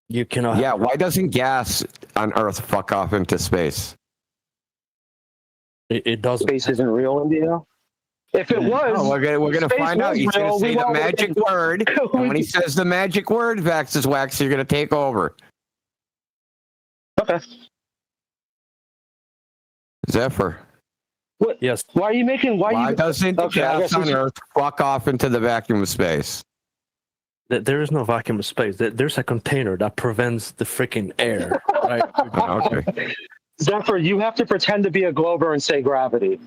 S22: you cannot.
S15: Yeah. Why doesn't gas on Earth fuck off into space?
S22: It doesn't.
S5: Space isn't real, India. If it was,
S15: Oh, we're gonna
S5: space
S15: find out.
S5: was
S15: He's gonna
S5: real,
S15: say
S5: we
S15: the
S5: won't-
S15: magic word, and when he says the magic word, Vax's Wax, you're gonna take over.
S5: Okay.
S15: Zephyr.
S5: What?
S22: Yes.
S5: Why are you making?
S15: Why doesn't
S5: Okay, I
S15: gas
S5: guess
S15: on Earth fuck off into the vacuum of space?
S22: There is no vacuum of space. There's a container that prevents the freaking air. Right?
S15: Okay.
S5: Zephyr, you have to pretend to be a glober and say gravity.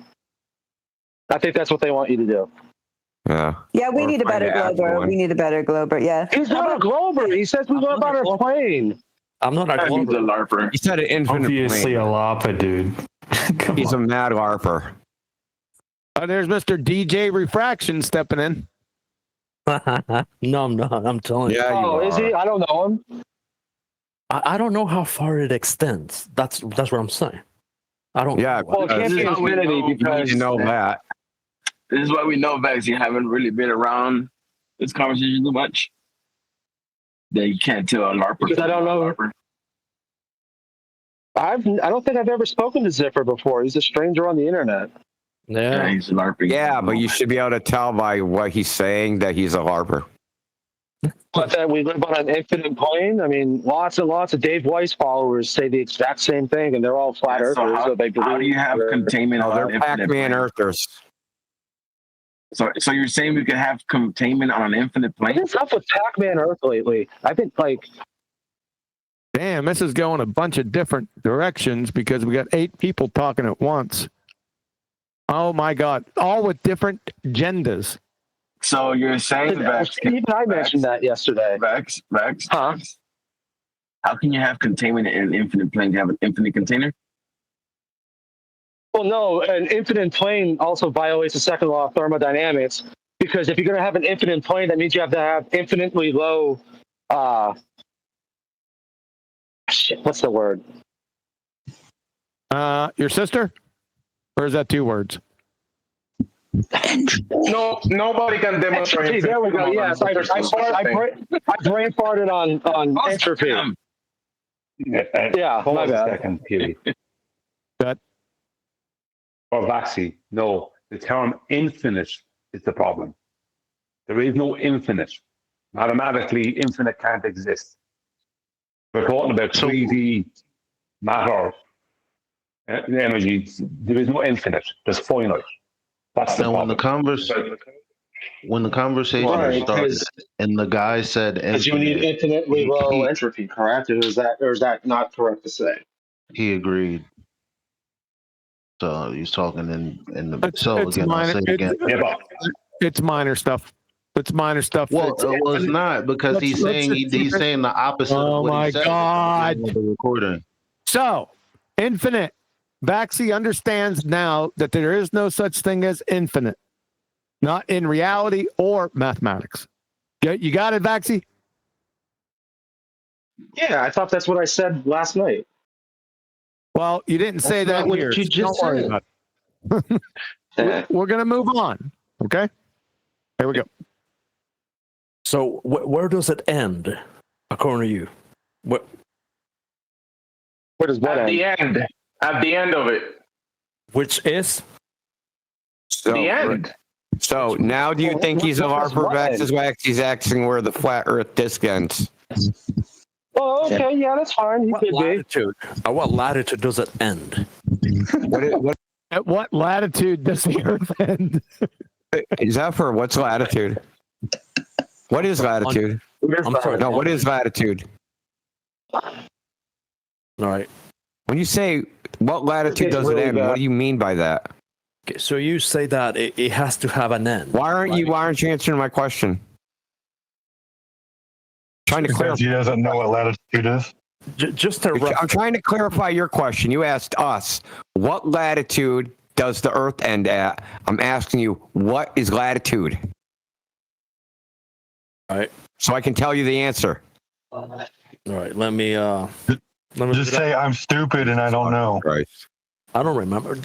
S5: I think that's what they want you to do.
S15: Yeah.
S16: Yeah, we need a better glober. We need a better glober. Yeah.
S5: He's not a glober. He says we went on a plane.
S22: I'm not a
S15: LARPer. He said an infinite
S14: Obviously
S15: plane.
S14: a LARPer, dude.
S15: He's a mad LARPer.
S2: There's Mr. DJ Refraction stepping in.
S22: No, I'm not. I'm telling you.
S15: Yeah,
S5: Oh, is he? I don't know him.
S22: I don't know how far it extends. That's what I'm saying. I don't.
S15: Yeah.
S5: Well, it can't be infinity because
S15: you know that.
S23: This is why we know, Vax, you haven't really been around this conversation too much. That you can't tell a LARPer.
S5: Because I don't know. I don't think I've ever spoken to Zipper before. He's a stranger on the internet.
S22: Yeah,
S23: he's a LARPer.
S15: Yeah, but you should be able to tell by what he's saying that he's a LARPer.
S5: But that we live on an infinite plane. I mean, lots and lots of Dave Weiss followers say the exact same thing, and they're all flat earthers. So they believe.
S23: How do you have containment on
S15: They're
S23: an infinite
S15: Pac-Man
S23: plane?
S15: Earthers.
S23: So you're saying we could have containment on an infinite plane?
S5: What's up with Pac-Man Earth lately? I've been like,
S2: Damn, this is going a bunch of different directions because we got 8 people talking at once. Oh my God, all with different genders.
S23: So you're saying, Vax,
S5: even I mentioned that yesterday.
S23: Vax,
S5: Huh?
S23: How can you have containment in an infinite plane? Do you have an infinite container?
S5: Well, no, an infinite plane also violates the second law of thermodynamics, because if you're going to have an infinite plane, that means you have to have infinitely low, what's the word?
S2: Your sister? Or is that 2 words?
S24: No, nobody can demonstrate.
S5: Hey, there we go. Yes, I brain farted on entropy. Yeah,
S6: Hold
S5: my
S6: on a
S5: bad.
S6: second, Kitty.
S2: That
S6: or Vaxi, no. The term infinite is the problem. There is no infinite. Mathematically, infinite can't exist. We're talking about 3D matter, energy. There is no infinite. There's finite. That's the
S9: Now,
S6: problem.
S9: when the conversation
S5: Right,
S9: started, and the guy said
S5: Because you need
S9: infinite,
S5: infinitely low entropy, correct? Or is that not correct to say?
S9: he agreed. So he's talking in the so
S2: it's
S9: again. I'll
S2: minor,
S9: say it again.
S2: it's minor stuff. It's minor stuff.
S9: Well, it's not because he's saying the opposite of what he said.
S2: Oh my God!
S9: The recording.
S2: So, infinite. Baxi understands now that there is no such thing as infinite, not in reality or mathematics. You got it, Baxi?
S5: Yeah, I thought that's what I said last night.
S2: Well, you didn't say that
S9: what
S2: here.
S9: you just
S2: Don't worry
S9: said.
S2: about it. We're going to move on. Okay? Here we go.
S22: So where does it end, according to you?
S5: Where does that
S24: At
S5: end?
S24: the end. At the end of it.
S22: Which is?
S24: The end.
S17: So now do you think he's a Harper Vax's wax? He's asking where the flat Earth disc ends.
S5: Oh, okay, yeah, that's fine.
S22: What latitude? At what latitude does it end?
S2: At what latitude does the Earth end?
S17: Is that for what's latitude? What is latitude?
S22: I'm sorry.
S17: No, what is latitude?
S22: All right.
S17: When you say what latitude does it end, what do you mean by that?
S22: Okay, so you say that it has to have an end.
S17: Why aren't you answering my question? Trying to clarify.
S14: He doesn't know what latitude is.
S17: I'm trying to clarify your question. You asked us, what latitude does the Earth end at? I'm asking you, what is latitude?
S22: All right.
S17: So I can tell you the answer.
S22: All right. Let me
S14: just say I'm stupid and I don't know.
S17: Right.
S22: I don't remember.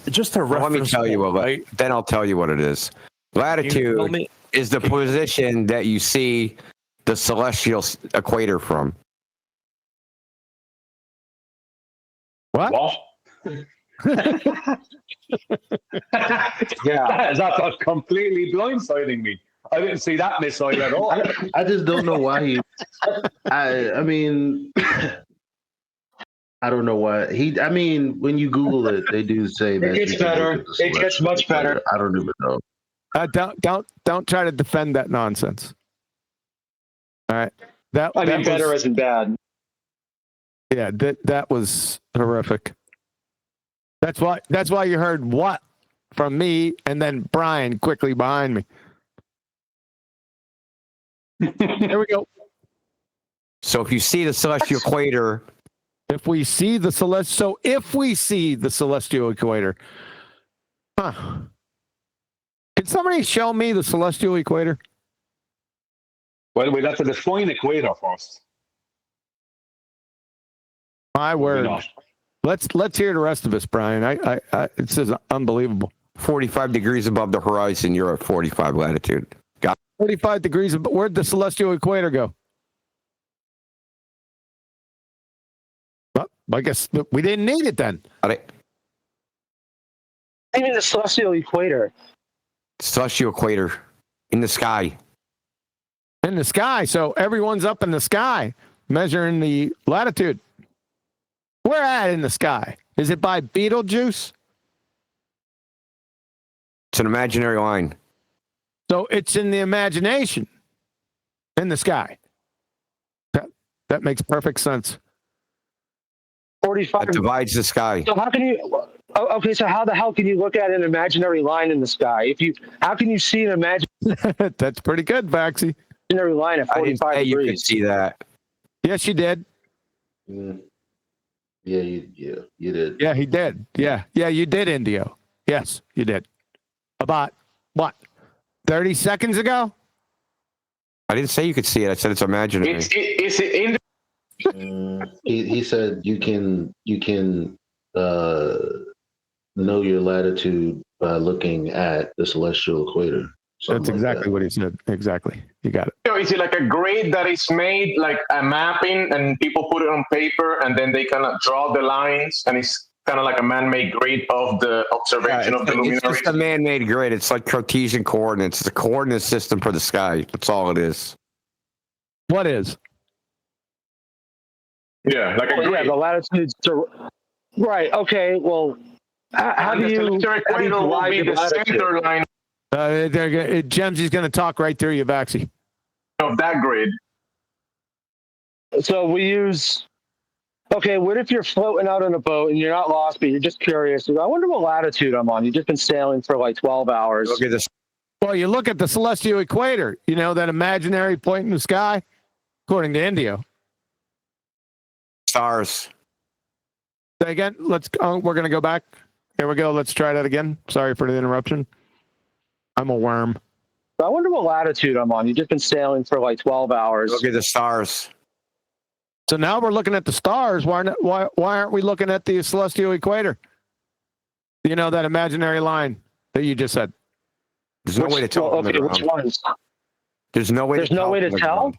S22: Just a reference.
S17: Let me tell you what.
S22: Right?
S17: Then I'll tell you what it is. Latitude is the position that you see the celestial equator from.
S2: What?
S6: Yeah, that's completely blindsiding me. I didn't see that missile at all.
S9: I just don't know why he. I mean, I don't know why he. I mean, when you Google it, they do say that
S5: it gets better. It gets much better.
S9: I don't even know.
S2: Don't try to defend that nonsense. All right.
S5: I mean, better isn't bad.
S2: Yeah, that was horrific. That's why you heard what from me and then Brian quickly behind me. There we go.
S17: So if you see the celestial equator,
S2: if we see the celestial equator, huh? Can somebody show me the celestial equator?
S6: Well, we'll have to define equator first.
S2: My word. Let's hear the rest of this, Brian. I this is unbelievable.
S17: 45 degrees above the horizon, you're at 45 latitude. Got
S2: 45 degrees. Where'd the celestial equator go? Well, I guess we didn't need it then.
S5: Even the celestial equator.
S17: Celestial equator in the sky.
S2: In the sky. So everyone's up in the sky measuring the latitude. Where at in the sky? Is it by Betelgeuse?
S17: It's an imaginary line.
S2: So it's in the imagination in the sky. That makes perfect sense.
S5: 45
S17: that divides the sky.
S5: So how can you? Okay, so how the hell can you look at an imaginary line in the sky? How can you see an imaginary?
S2: That's pretty good, Baxi.
S5: Imaginary line at 45 degrees.
S17: You could see that.
S2: Yes, you did.
S9: Yeah, you did.
S2: Yeah, he did. Yeah, you did, Indio. Yes, you did. About what? 30 seconds ago?
S17: I didn't say you could see it. I said it's imaginary.
S24: Is it in
S9: he said you can know your latitude by looking at the celestial equator.
S2: That's exactly what he said. Exactly. You got it.
S24: Is it like a grid that is made like a mapping and people put it on paper and then they kind of draw the lines and it's kind of like a man-made grid of the observation of the luminaries?
S17: It's just a man-made grid. It's like Cartesian coordinates. It's a coordinate system for the sky. That's all it is.
S2: What is?
S24: Yeah, like a grid.
S5: Yeah, the latitudes. Right. Okay. Well, how do you?
S24: The equator will be the center line
S2: Gemsy's going to talk right through you, Baxi.
S24: of that grid.
S5: So we use. Okay, what if you're floating out on a boat and you're not lost, but you're just curious? I wonder what latitude I'm on. You've just been sailing for like 12 hours.
S17: Look at this.
S2: Well, you look at the celestial equator, you know, that imaginary point in the sky, according to Indio.
S17: Stars.
S2: Say again. We're going to go back. Here we go. Let's try that again. Sorry for the interruption. I'm a worm.
S5: I wonder what latitude I'm on. You've just been sailing for like 12 hours.
S17: Look at the stars.
S2: So now we're looking at the stars. Why aren't we looking at the celestial equator? You know, that imaginary line that you just said.
S17: There's no way to tell.
S5: Okay, which ones?
S17: There's no way.
S5: There's no way to tell.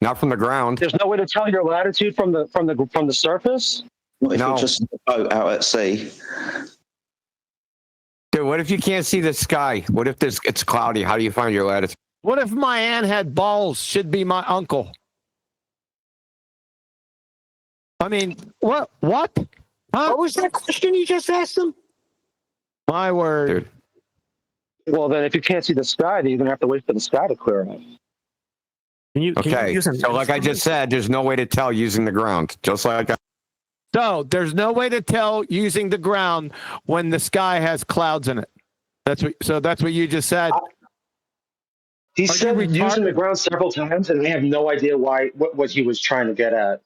S17: Not from the ground.
S5: There's no way to tell your latitude from the surface.
S18: What if
S17: No.
S18: you're just in a boat out at sea?
S17: Dude, what if you can't see the sky? What if it's cloudy? How do you find your latitude?
S2: What if my aunt had balls? Should be my uncle. I mean, what? Huh?
S4: What was that question you just asked him?
S2: My word.
S17: Dude.
S5: Well, then if you can't see the sky, then you're gonna have to wait for the sky to clear up.
S17: Okay, so like I just said, there's no way to tell using the ground. Just like
S2: So there's no way to tell using the ground when the sky has clouds in it. That's what you just said.
S5: He said using the ground several times, and I have no idea what he was trying to get at.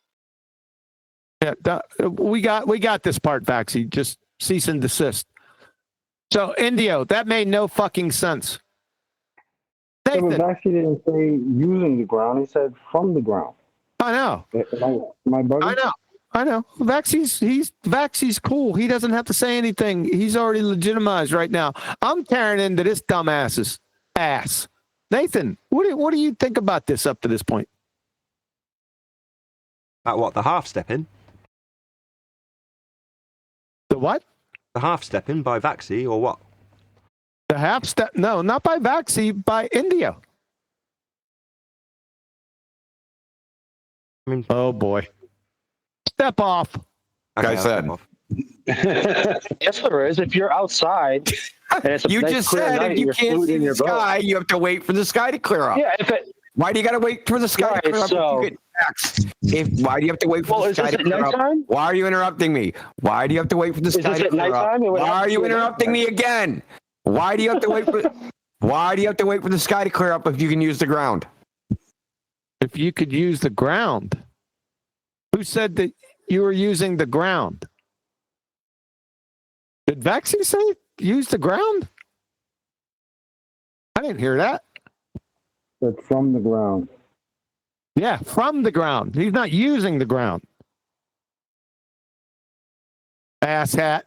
S2: Yeah, we got this part, Vaxie. Just cease and desist. So Indio, that made no fucking sense.
S10: Yeah, but actually didn't say using the ground. He said from the ground.
S2: I know.
S10: Am I bugging?
S2: I know. Vaxie's cool. He doesn't have to say anything. He's already legitimized right now. I'm tearing into this dumbass's ass. Nathan, what do you think about this up to this point?
S1: About what? The half step in?
S2: The what?
S1: The half step in by Vaxie or what?
S2: The half step? No, not by Vaxie, by Indio.
S1: I mean,
S2: oh boy. Step off.
S17: I said.
S5: Yes, there is. If you're outside, and it's a
S17: You
S5: nice
S17: just
S5: clear
S17: said
S5: night,
S17: if you
S5: you're
S17: can't
S5: floating
S17: see
S5: in
S17: the
S5: your boat.
S17: sky, you have to wait for the sky to clear up.
S5: Yeah.
S17: Why do you got to wait for the sky to clear up?
S5: So-
S17: Why do you have to wait for the
S5: is
S17: sky
S5: this
S17: to
S5: at
S17: clear up?
S5: nighttime?
S17: Why are you interrupting me? Why do you have to wait for the
S5: Is
S17: sky
S5: this
S17: to
S5: at
S17: clear up?
S5: nighttime? It would
S17: Why
S5: have
S17: are
S5: to
S17: you
S5: be at
S17: interrupting me again? Why do you have to wait for? Why do you have to wait for the sky to clear up if you can use the ground?
S2: If you could use the ground. Who said that you were using the ground? Did Vaxie say use the ground? I didn't hear that.
S10: But from the ground.
S2: Yeah, from the ground. He's not using the ground. Asshat.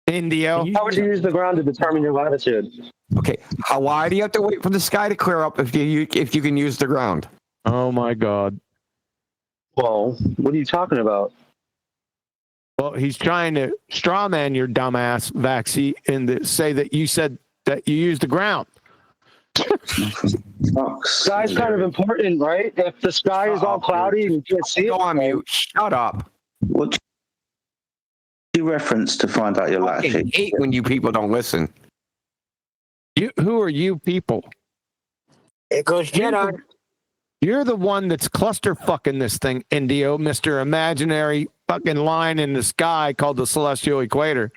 S2: Indio.
S5: How would you use the ground to determine your latitude?
S17: Okay, why do you have to wait for the sky to clear up if you can use the ground?
S2: Oh my God.
S5: Well, what are you talking about?
S2: Well, he's trying to strawman your dumbass, Vaxie, and say that you said that you used the ground.
S5: Sky's kind of important, right? If the sky is all cloudy and you can't see it,
S17: go on mute. Shut up.
S18: What do you reference to find out your
S17: I
S18: latitude?
S17: hate when you people don't listen.
S2: Who are you people?
S4: It goes Jedi.
S2: You're the one that's cluster fucking this thing, Indio, Mr. Imaginary fucking line in the sky called the celestial equator.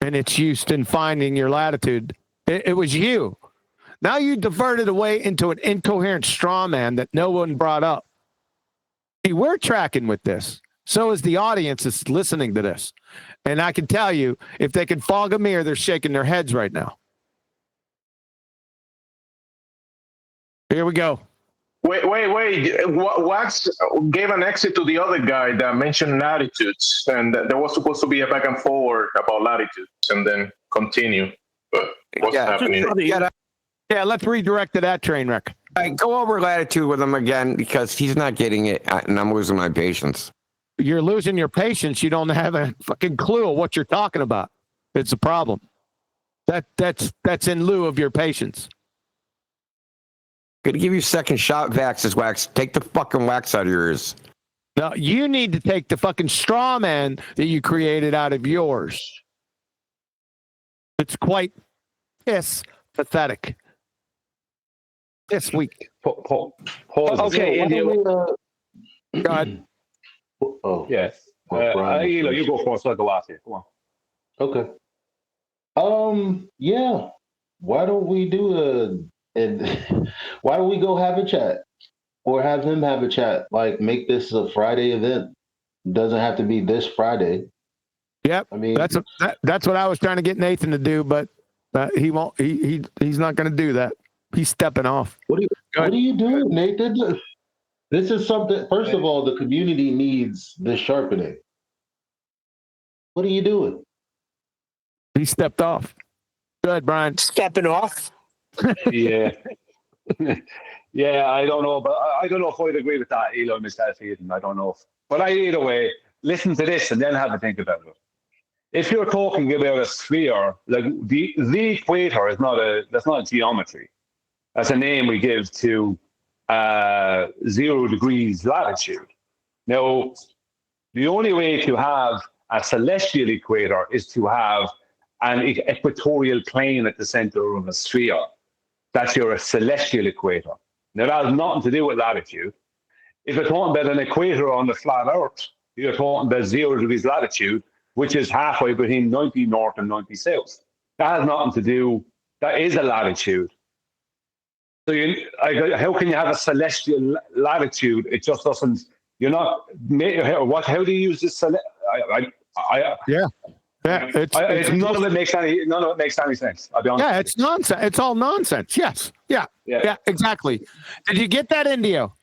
S2: And it's used in finding your latitude. It was you. Now you diverted away into an incoherent straw man that no one brought up. See, we're tracking with this. So is the audience that's listening to this. And I can tell you, if they can fog a mirror, they're shaking their heads right now. Here we go.
S24: Wait. Wax gave an exit to the other guy that mentioned latitudes, and there was supposed to be a back and forward about latitudes, and then continue. But what's happening?
S2: Yeah, let's redirect to that train wreck.
S17: All right, go over latitude with him again because he's not getting it, and I'm losing my patience.
S2: You're losing your patience. You don't have a fucking clue of what you're talking about. It's a problem. That's in lieu of your patience.
S17: Gonna give you a second shot, Vax's Wax. Take the fucking wax out of your ears.
S2: No, you need to take the fucking straw man that you created out of yours. It's quite pathetic. This week.
S6: Pause.
S5: Okay,
S2: Go ahead.
S24: Oh.
S6: Yes. You go first. I'll go last here. Come on.
S9: Okay. Yeah. why don't we do why don't we go have a chat or have him have a chat? Like, make this a Friday event. It doesn't have to be this Friday.
S2: Yep.
S9: I mean,
S2: that's what I was trying to get Nathan to do, but he won't. He's not going to do that. He's stepping off.
S9: What are you doing, Nathan? This is something. First of all, the community needs this sharpening. What are you doing?
S2: He stepped off. Good, Brian.
S4: Stepping off.
S6: Yeah. Yeah, I don't know, but I don't know if I'd agree with that, Elon is Atheism. I don't know. But either way, listen to this and then have a think about it. If you're talking about a sphere, like the equator is that's not a geometry. That's a name we give to 0 degrees latitude. Now, the only way to have a celestial equator is to have an equatorial plane at the center of a sphere. That's your celestial equator. Now, that has nothing to do with latitude. If you're talking about an equator on the flat Earth, you're talking about 0 degrees latitude, which is halfway between 90 north and 90 south. That has nothing to do, that is a latitude. So how can you have a celestial latitude? It just doesn't, you're not, how do you use this?
S2: Yeah.
S6: None of it makes any sense. I'll be honest.
S2: Yeah, it's nonsense. It's all nonsense. Yes. Yeah, exactly. Did you get that, Indio?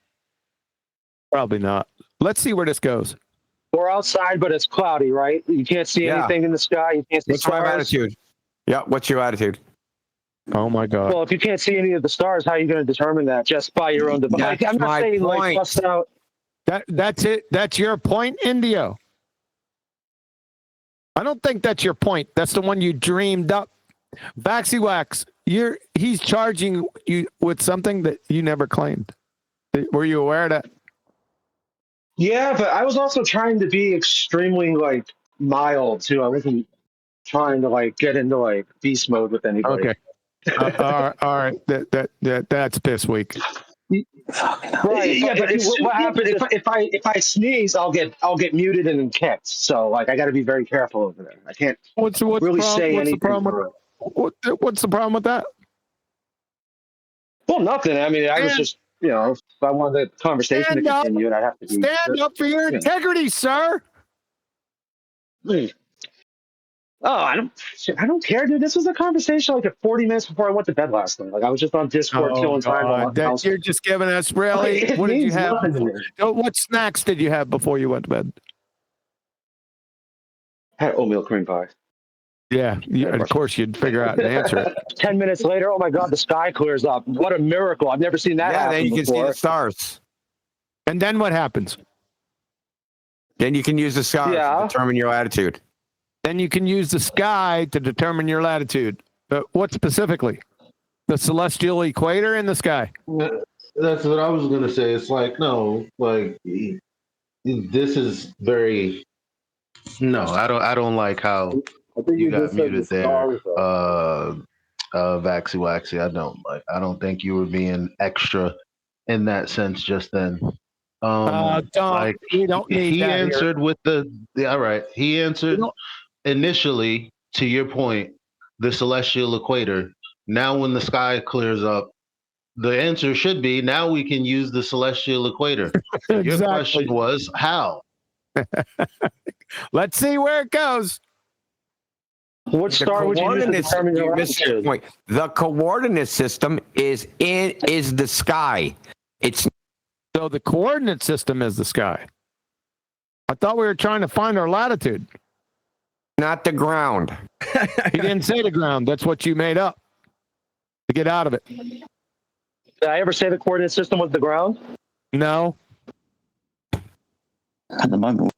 S2: Probably not. Let's see where this goes.
S5: We're outside, but it's cloudy, right? You can't see anything in the sky. You can't see
S17: What's
S5: stars.
S17: my attitude? Yeah, what's your attitude?
S2: Oh my God.
S5: Well, if you can't see any of the stars, how are you going to determine that just by your own device? I'm not saying like bust out.
S2: That's it. That's your point, Indio. I don't think that's your point. That's the one you dreamed up. Waxy Wax, he's charging you with something that you never claimed. Were you aware of that?
S5: Yeah, but I was also trying to be extremely like mild too. I wasn't trying to like get into like beast mode with anybody.
S2: Okay. All right. That's this week.
S5: Right. Yeah, but what happens if I sneeze, I'll get muted and kicked. So like I got to be very careful over there. I can't really say anything.
S2: What's the problem with that?
S5: Well, nothing. I mean, I was just, if I wanted the conversation to continue, I'd have to
S2: stand up for your integrity, sir.
S5: Oh, I don't care, dude. This was a conversation like 40 minutes before I went to bed last night. Like I was just on Discord killing time.
S2: You're just giving us really.
S5: Like,
S2: what did you have?
S5: To
S2: what snacks did you have before you went to bed?
S5: I had oatmeal cream pie.
S2: Yeah, of course you'd figure out and answer it.
S5: 10 minutes later, oh my God, the sky clears up. What a miracle. I've never seen that happen
S17: then you can
S5: before.
S17: see the stars.
S2: And then what happens?
S17: Then you can use the stars to determine your attitude.
S2: Then you can use the sky to determine your latitude. But what specifically? The celestial equator in the sky?
S9: That's what I was going to say. It's like, no, like this is very, no, I don't like how you got muted there. Waxy Waxy. I don't think you were being extra in that sense just then.
S2: You don't need
S9: he
S2: that
S9: answered
S2: here.
S9: with all right. He answered initially to your point, the celestial equator. Now when the sky clears up, the answer should be now we can use the celestial equator. Your question was how?
S2: Let's see where it goes.
S5: What star would you use to determine your latitude?
S17: The coordinate system is the sky.
S2: So the coordinate system is the sky. I thought we were trying to find our latitude.
S17: Not the ground.
S2: He didn't say the ground. That's what you made up to get out of it.
S5: Did I ever say the coordinate system was the ground?
S2: No.
S18: At the moment.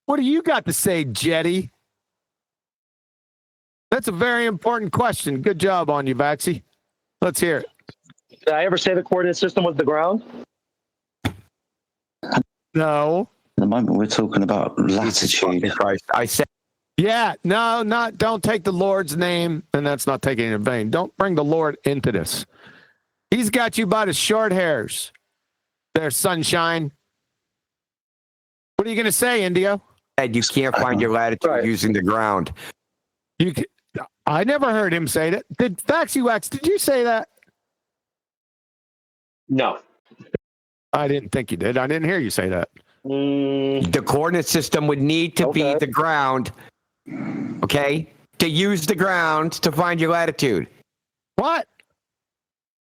S2: What do you got to say, Jetty? That's a very important question. Good job on you, Baxi. Let's hear it.
S5: Did I ever say the coordinate system was the ground?
S2: No.
S18: At the moment, we're talking about latitude.
S17: I said.
S2: Yeah, don't take the Lord's name, and that's not taking it in vain. Don't bring the Lord into this. He's got you by the short hairs. There, sunshine. What are you going to say, Indio?
S17: You can't find your latitude using the ground.
S2: I never heard him say that. Did Faxywax, did you say that?
S5: No.
S2: I didn't think you did. I didn't hear you say that.
S17: The coordinate system would need to be the ground, okay? To use the ground to find your latitude.
S2: What?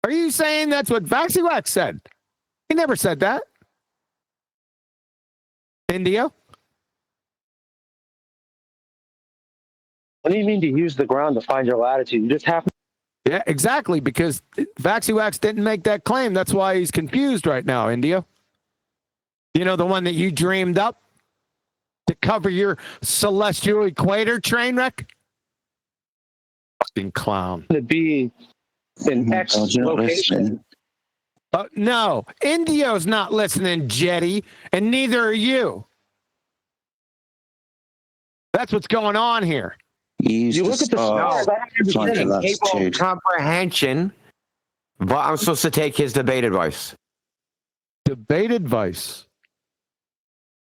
S2: Are you saying that's what Faxywax said? He never said that. Indio?
S5: What do you mean to use the ground to find your latitude? You just have to.
S2: Yeah, exactly, because Faxywax didn't make that claim. That's why he's confused right now, Indio. You know, the one that you dreamed up to cover your celestial equator train wreck? Fucking clown.
S5: To be in X location.
S2: No, Indio's not listening, Jetty, and neither are you. That's what's going on here.
S17: You look at the stars. I'm capable of comprehension, but I'm supposed to take his debate advice.
S2: Debate advice?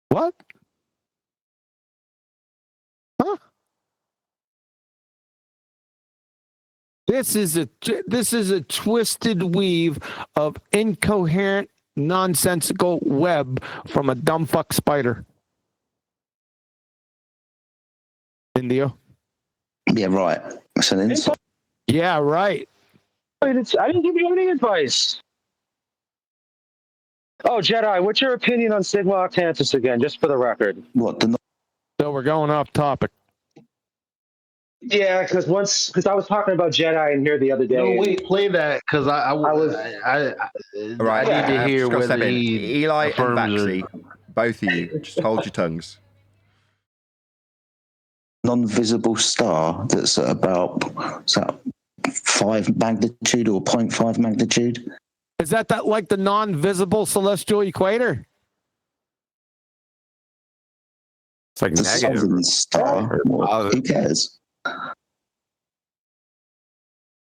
S2: What? Huh? This is a twisted weave of incoherent, nonsensical web from a dumb fuck spider. Indio.
S18: Yeah, right. That's an insult.
S2: Yeah, right.
S5: I didn't give you any advice. Oh, Jedi, what's your opinion on Sigma Octantis again, just for the record?
S18: What?
S2: So we're going off topic.
S5: Yeah, because I was talking about Jedi in here the other day.
S9: No, wait, play that because I
S1: Right,
S9: need to hear
S1: just gotta
S9: whether
S1: step in.
S9: he
S1: Eli and
S9: affirms
S1: Baxi, both of you, just hold your tongues.
S18: Non-visible star that's at about 5 magnitude or 0.5 magnitude.
S2: Is that like the non-visible celestial equator?
S17: It's like
S18: It's a southern star. Who cares?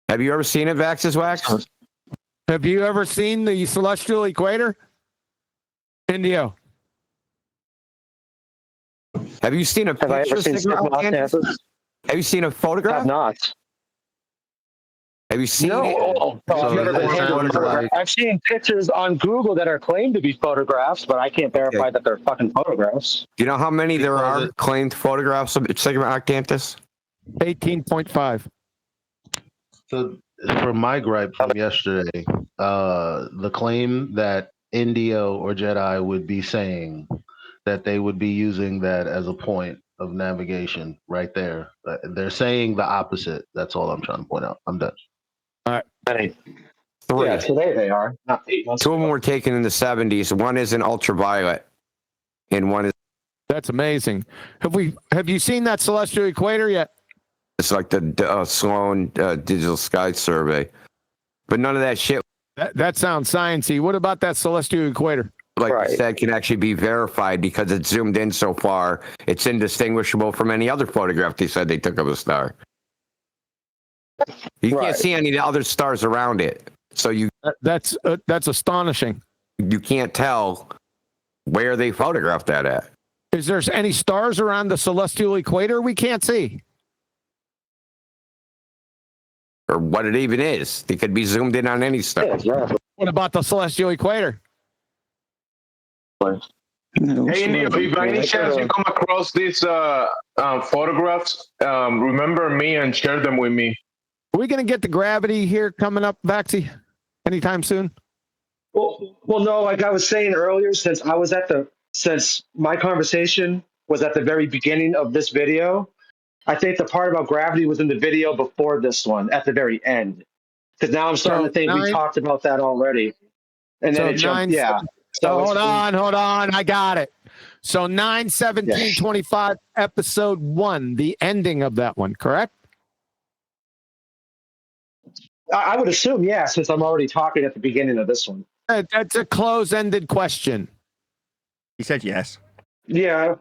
S17: Have you ever seen it, Vax's Wax?
S2: Have you ever seen the celestial equator? Indio.
S17: Have you seen a picture?
S5: Have I ever seen Sigma Octantis?
S17: Have you seen a photograph?
S5: Have not.
S17: Have you seen
S5: No. I've seen pictures on Google that are claimed to be photographs, but I can't verify that they're fucking photographs.
S17: Do you know how many there are claimed photographs of Sigma Octantis?
S2: 18.5.
S9: So, for my gripe from yesterday, the claim that Indio or Jedi would be saying that they would be using that as a point of navigation right there. They're saying the opposite. That's all I'm trying to point out. I'm done.
S2: All right.
S17: Three.
S5: Yeah, today they are. Not 8 months
S17: Two of
S5: ago.
S17: them were taken in the 70s. One is in ultraviolet, and one is.
S2: That's amazing. Have you seen that celestial equator yet?
S17: It's like the Sloan Digital Sky Survey, but none of that shit.
S2: That sounds sciencey. What about that celestial equator?
S17: Like I said, can actually be verified because it's zoomed in so far. It's indistinguishable from any other photograph they said they took of a star. You can't see any other stars around it, so
S2: that's astonishing.
S17: You can't tell where they photographed that at.
S2: Is there any stars around the celestial equator we can't see?
S17: Or what it even is. They could be zoomed in on any star.
S2: What about the celestial equator?
S24: Hey, Indio, if by any chance you come across these photographs, remember me and share them with me.
S2: Are we going to get the gravity here coming up, Vaxi, anytime soon?
S5: Well, no, like I was saying earlier, since my conversation was at the very beginning of this video, I think the part about gravity was in the video before this one, at the very end. Because now I'm starting to think we talked about that already. And then it jumped,
S2: So hold on. I got it. So 9/17/25, episode 1, the ending of that one, correct?
S5: I would assume, yeah, since I'm already talking at the beginning of this one.
S2: That's a close-ended question.
S1: He said yes.
S5: Yeah,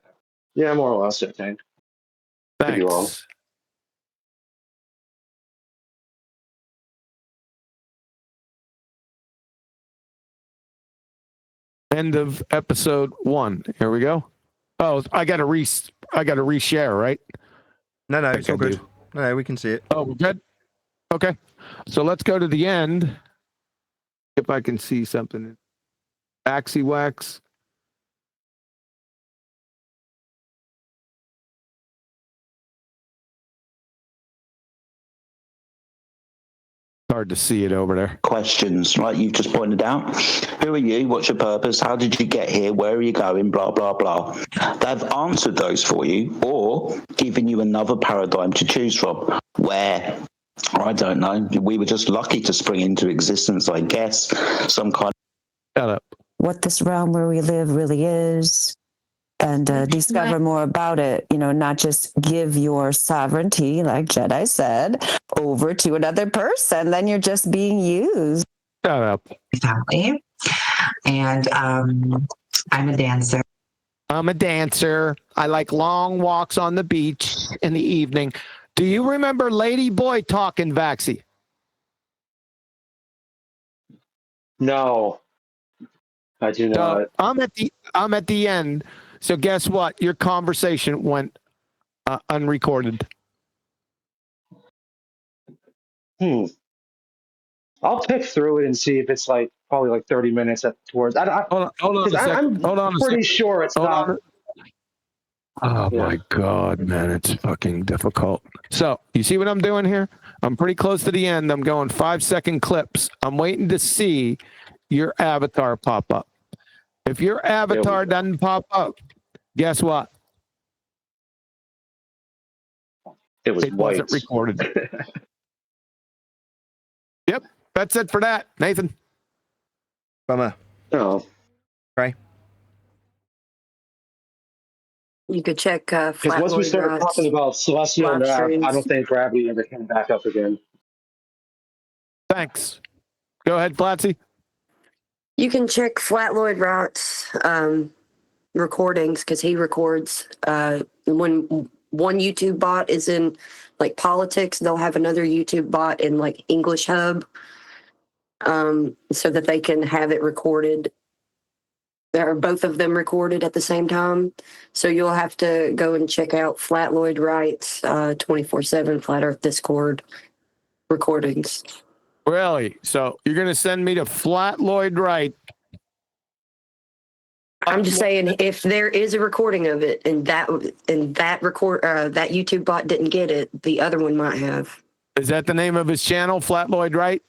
S5: more or less, I think.
S2: Thanks. End of episode 1. Here we go. Oh, I got to reshare, right?
S1: No, it's all good.
S12: No, we can see it.
S2: Oh, we're good. Okay, so let's go to the end. If I can see something. Axie wax. Hard to see it over there.
S18: Questions, right? You've just pointed out. Who are you? What's your purpose? How did you get here? Where are you going? Blah, blah, blah. They've answered those for you or given you another paradigm to choose from. Where? I don't know. We were just lucky to spring into existence, I guess. Some kind
S2: of... Shut up.
S16: What this realm where we live really is. And discover more about it, not just give your sovereignty, like Jedi said, over to another person. Then you're just being used.
S2: Shut up.
S11: Exactly. And I'm a dancer.
S2: I'm a dancer. I like long walks on the beach in the evening. Do you remember Lady Boy talking, Vaxie?
S5: No, I do not.
S2: I'm at the end. So guess what? Your conversation went unrecorded.
S5: I'll pick through it and see if it's probably 30 minutes towards.
S2: Hold on a second.
S5: I'm pretty sure it's not.
S2: Oh my God, man, it's fucking difficult. So you see what I'm doing here? I'm pretty close to the end. I'm going 5-second clips. I'm waiting to see your avatar pop up. If your avatar doesn't pop up, guess what?
S5: It
S2: wasn't recorded. Yep, that's it for that, Nathan.
S12: Bummer.
S5: Oh.
S12: Right.
S13: You could check
S5: Because once we started talking about celestial nav, I don't think gravity ever came back up again.
S2: Thanks. Go ahead, Flatsy.
S13: You can check Flatloid Rot's recordings because he records when one YouTube bot is in politics, they'll have another YouTube bot in English Hub so that they can have it recorded. There are both of them recorded at the same time. So you'll have to go and check out Flatloid Wright's 24/7 Flat Earth Discord recordings.
S2: Really? So you're going to send me to Flatloid Wright?
S13: I'm just saying, if there is a recording of it and that YouTube bot didn't get it, the other one might have.
S2: Is that the name of his channel, Flatloid Wright?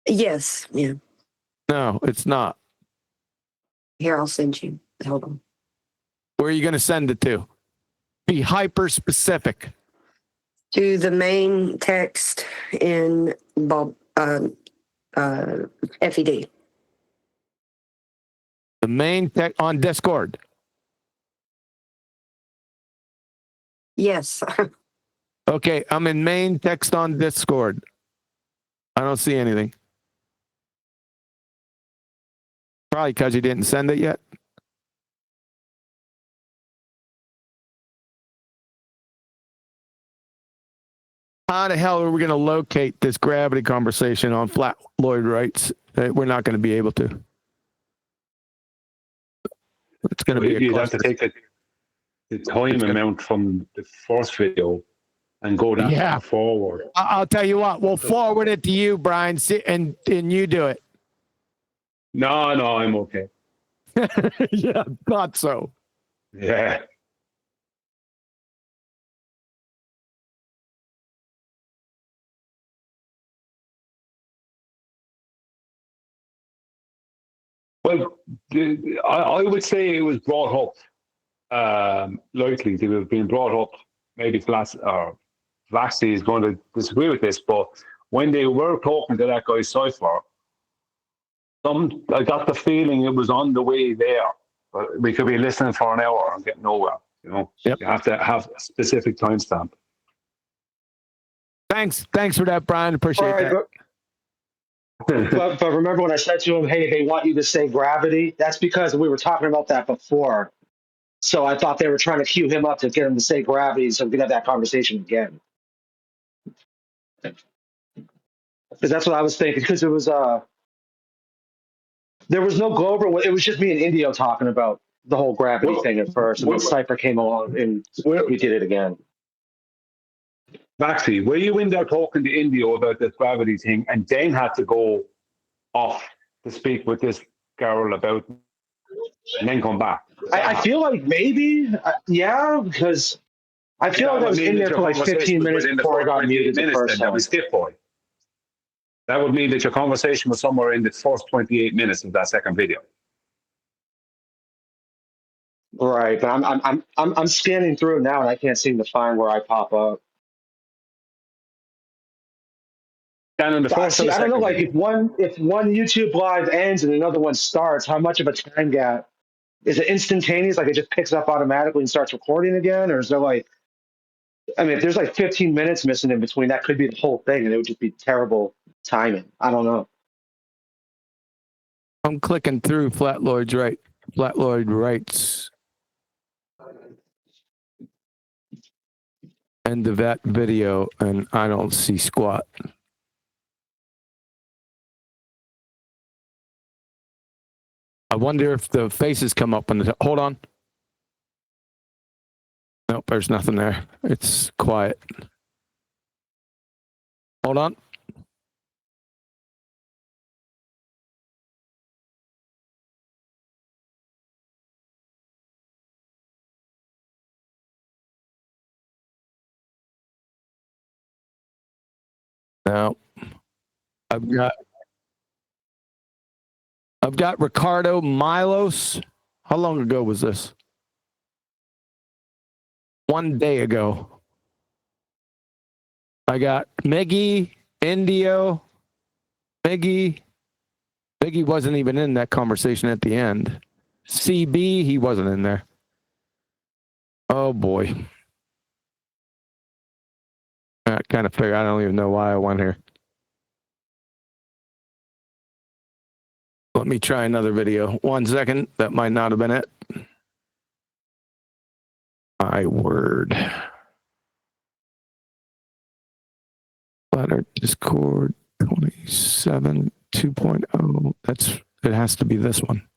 S13: Yes. Yeah.
S2: No, it's not.
S13: Here, I'll send you. Hold on.
S2: Where are you going to send it to? Be hyper specific.
S13: To the main text in FED.
S2: The main text on Discord.
S13: Yes.
S2: Okay, I'm in main text on Discord. I don't see anything. Probably because you didn't send it yet. How the hell are we going to locate this gravity conversation on Flatloid Wrights? We're not going to be able to. It's going to be.
S6: You'd have to take the time amount from the first video and go that forward.
S2: I'll tell you what. We'll forward it to you, Brian, and you do it.
S6: No, I'm okay.
S2: Yeah, thought so.
S6: Yeah. Well, I would say it was brought up lightly. They were being brought up. Maybe Vaxie is going to disagree with this, but when they were talking to that guy Cypher, I got the feeling it was on the way there. But we could be listening for an hour and get nowhere. You have to have a specific timestamp.
S2: Thanks for that, Brian. Appreciate that.
S5: But remember when I said to him, hey, they want you to say gravity? That's because we were talking about that before. So I thought they were trying to cue him up to get him to say gravity so we could have that conversation again. Because that's what I was thinking. Because it was there was no Glover. It was just me and Indio talking about the whole gravity thing at first, and then Cypher came along and we did it again.
S6: Maxie, were you in there talking to Indio about this gravity thing and then had to go off to speak with this girl about and then come back?
S5: I feel like maybe, yeah, because I feel like I was in there for like 15 minutes before I got muted the first time.
S6: That would mean that your conversation was somewhere in the first 28 minutes of that second video.
S5: Right, but I'm scanning through now and I can't seem to find where I pop up.
S6: And in the first
S5: I don't know, like if one YouTube live ends and another one starts, how much of a time gap? Is it instantaneous? Like it just picks up automatically and starts recording again? Or is there like, I mean, if there's like 15 minutes missing in between, that could be the whole thing and it would just be terrible timing. I don't know.
S2: I'm clicking through Flatloid Wrights. End of that video, and I don't see squat. I wonder if the faces come up on the. Hold on. Nope, there's nothing there. It's quiet. Hold on. Now, I've got Ricardo Milos. How long ago was this? 1 day ago. I got Miggy, Indio, Miggy. Miggy wasn't even in that conversation at the end. CB, he wasn't in there. Oh boy. I kind of figure I don't even know why I went here. Let me try another video. 1 second. That might not have been it. My word. Flatter Discord 27 2.0. It has to be this one.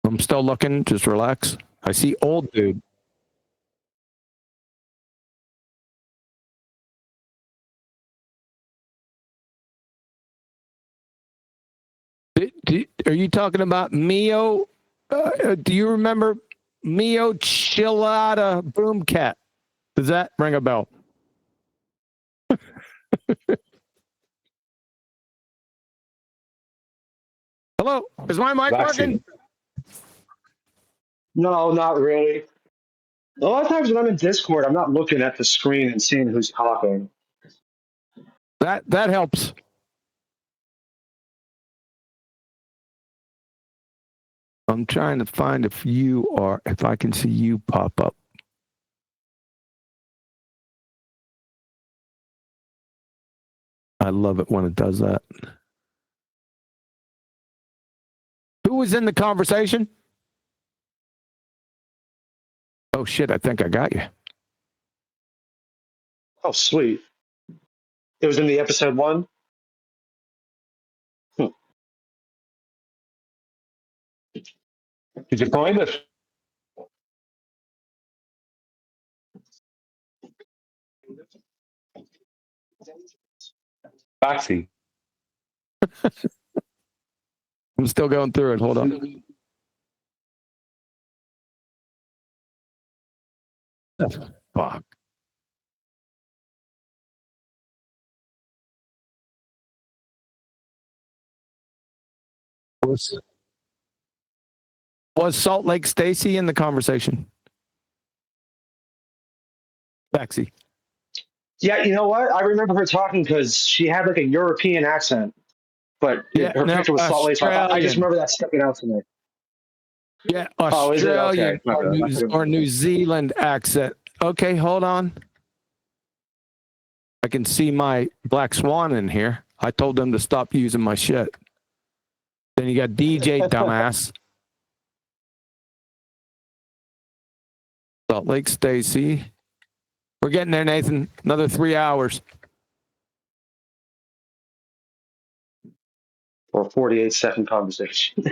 S2: I'm still looking. Just relax. I see old dude. Are you talking about Mio? Do you remember Mio Chilada Boomcat? Does that ring a bell? Hello? Is my mic working?
S5: No, not really. A lot of times when I'm in Discord, I'm not looking at the screen and seeing who's talking.
S2: That helps. I'm trying to find if I can see you pop up. I love it when it does that. Who was in the conversation? Oh shit, I think I got you.
S5: Oh, sweet. It was in the episode 1?
S6: Did you find it? Maxie.
S2: I'm still going through it. Hold on. Fuck. Was Salt Lake Stacy in the conversation? Baxi.
S5: Yeah, you know what? I remember her talking because she had like a European accent, but her picture was Salt Lake. So I just remember that sticking out to me.
S2: Yeah, Australian or New Zealand accent. Okay, hold on. I can see my Black Swan in here. I told them to stop using my shit. Then you got DJ dumbass. Salt Lake, Stacy. We're getting there, Nathan. Another 3 hours.
S5: Or 48-second conversation.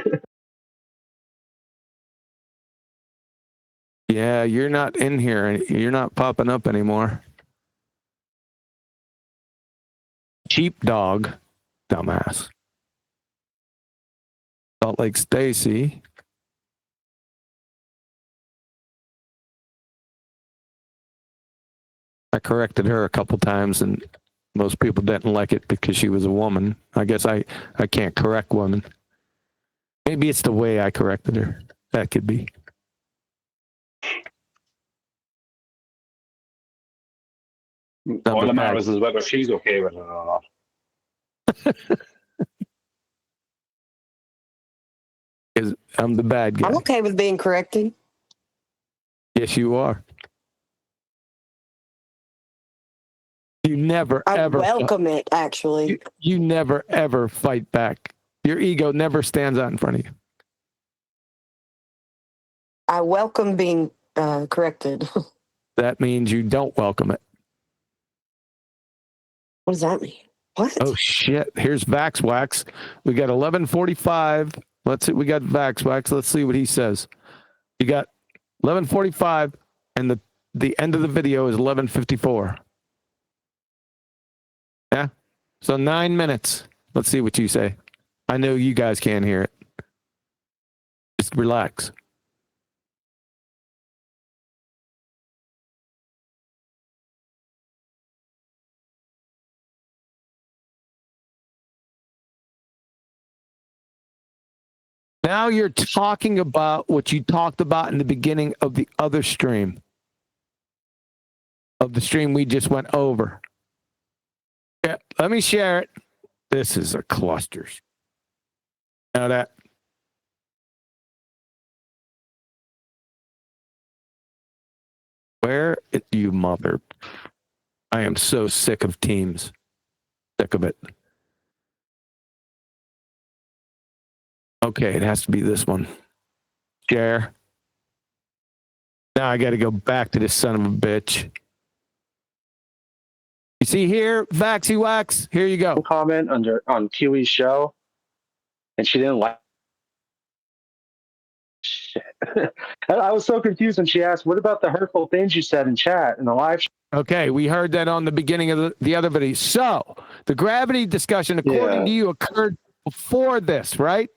S2: Yeah, you're not in here. You're not popping up anymore. Sheepdog, dumbass. Salt Lake, Stacy. I corrected her a couple times, and most people didn't like it because she was a woman. I guess I can't correct women. Maybe it's the way I corrected her. That could be.
S6: All that matters is whether she's okay with it or not.
S2: Because I'm the bad guy.
S13: I'm okay with being corrected.
S2: Yes, you are. You never,
S13: I
S2: ever
S13: welcome it, actually.
S2: You never, ever fight back. Your ego never stands out in front of you.
S13: I welcome being corrected.
S2: That means you don't welcome it.
S13: What does that mean? What?
S2: Oh, shit. Here's Vax Wax. We got 11:45. Let's see. We got Vax Wax. Let's see what he says. You got 11:45, and the end of the video is 11:54. Yeah? So 9 minutes. Let's see what you say. I know you guys can't hear it. Just relax. Now you're talking about what you talked about in the beginning of the other stream. Of the stream we just went over. Yeah, let me share it. This is a cluster. Now that. Where you mother. I am so sick of Teams. Sick of it. Okay, it has to be this one. Share. Now I got to go back to this son of a bitch. You see here, Vaxy Wax? Here you go.
S5: Comment on Kiwi's show, and she didn't like. Shit. I was so confused when she asked, "What about the hurtful things you said in chat in the live show?"
S2: Okay, we heard that on the beginning of the other video. So the gravity discussion, according to you, occurred before this, right?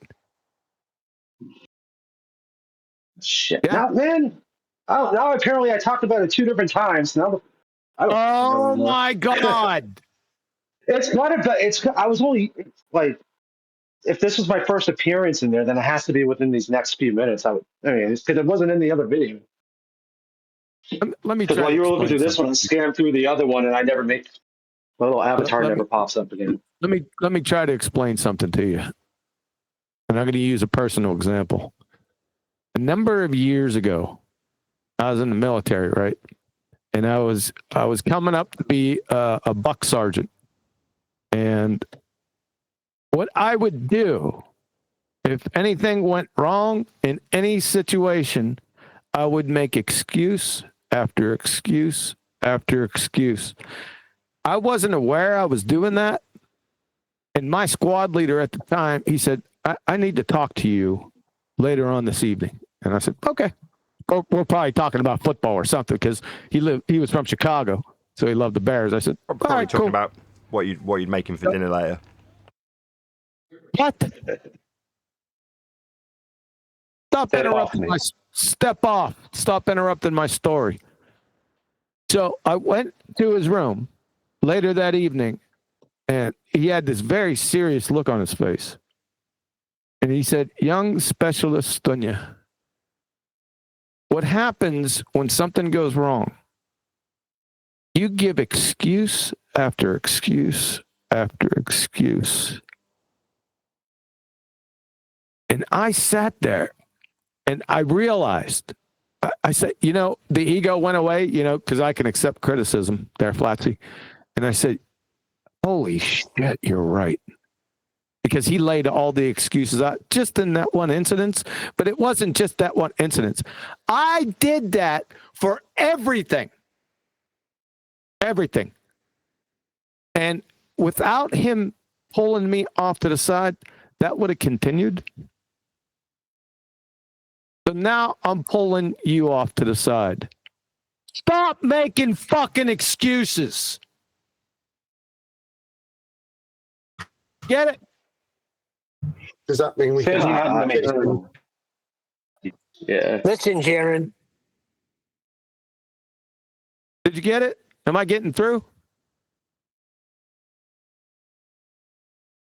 S5: Shit. Yeah. Now, man. Oh, now apparently I talked about it 2 different times. Now,
S2: oh my God!
S5: It's not about. I was only like, if this was my first appearance in there, then it has to be within these next few minutes. I mean, because it wasn't in the other video.
S2: Let me.
S5: Because while you were looking through this one and scan through the other one, and I never make my little avatar never pops up again.
S2: Let me try to explain something to you, and I'm going to use a personal example. A number of years ago, I was in the military, right? And I was coming up to be a buck sergeant. And what I would do, if anything went wrong in any situation, I would make excuse after excuse after excuse. I wasn't aware I was doing that. And my squad leader at the time, he said, I need to talk to you later on this evening. And I said, okay. We're probably talking about football or something because he was from Chicago, so he loved the Bears. I said,
S1: we're probably talking about what you'd make him for dinner later.
S2: What? Stop interrupting my step off. Stop interrupting my story. So I went to his room later that evening, and he had this very serious look on his face. And he said, "Young specialist Stunya, what happens when something goes wrong? You give excuse after excuse after excuse." And I sat there and I realized, I said, the ego went away, because I can accept criticism there, Flatsy. And I said, holy shit, you're right. because he laid all the excuses out just in that one incident. But it wasn't just that one incident. I did that for everything. Everything. And without him pulling me off to the side, that would have continued. So now I'm pulling you off to the side. Stop making fucking excuses. Get it?
S8: Does that mean we can?
S5: Yeah.
S4: Listen, Jaron.
S2: Did you get it? Am I getting through?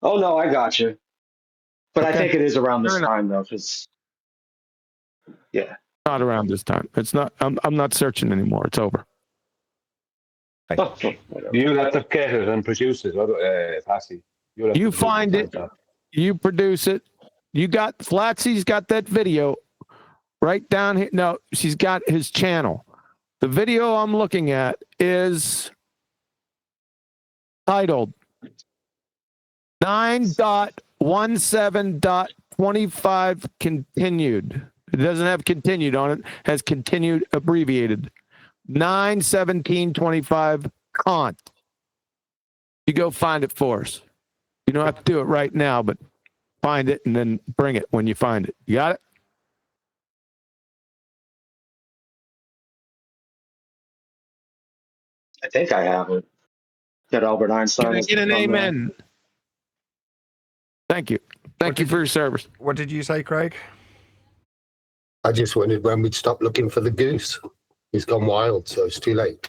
S5: Oh no, I got you. But
S2: Okay.
S5: I think it is around this
S2: Fair enough.
S5: time though, because yeah.
S2: Not around this time. It's not. I'm not searching anymore. It's over.
S5: Oh,
S6: You have to get it and produce it, Passy.
S2: You find it. You produce it. You got Flatsy's got that video right down here. No, she's got his channel. The video I'm looking at is titled 9.17.25 continued. It doesn't have continued on it. Has continued abbreviated. 9.17.25 cont. You go find it for us. You don't have to do it right now, but find it and then bring it when you find it. You got it?
S5: I think I have it. That Albert Einstein.
S2: Can I get an amen? Thank you. Thank you for your service.
S1: What did you say, Craig?
S8: I just wondered when we'd stop looking for the goose. He's gone wild, so it's too late.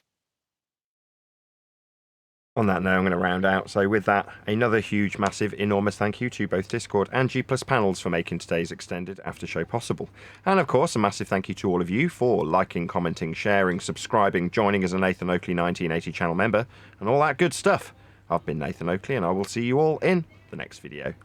S1: On that note, I'm going to round out. So with that, another huge, massive, enormous thank you to both Discord and G+ panels for making today's extended after show possible. And of course, a massive thank you to all of you for liking, commenting, sharing, subscribing, joining as a Nathan Oakley 1980 channel member, and all that good stuff. I've been Nathan Oakley, and I will see you all in the next video.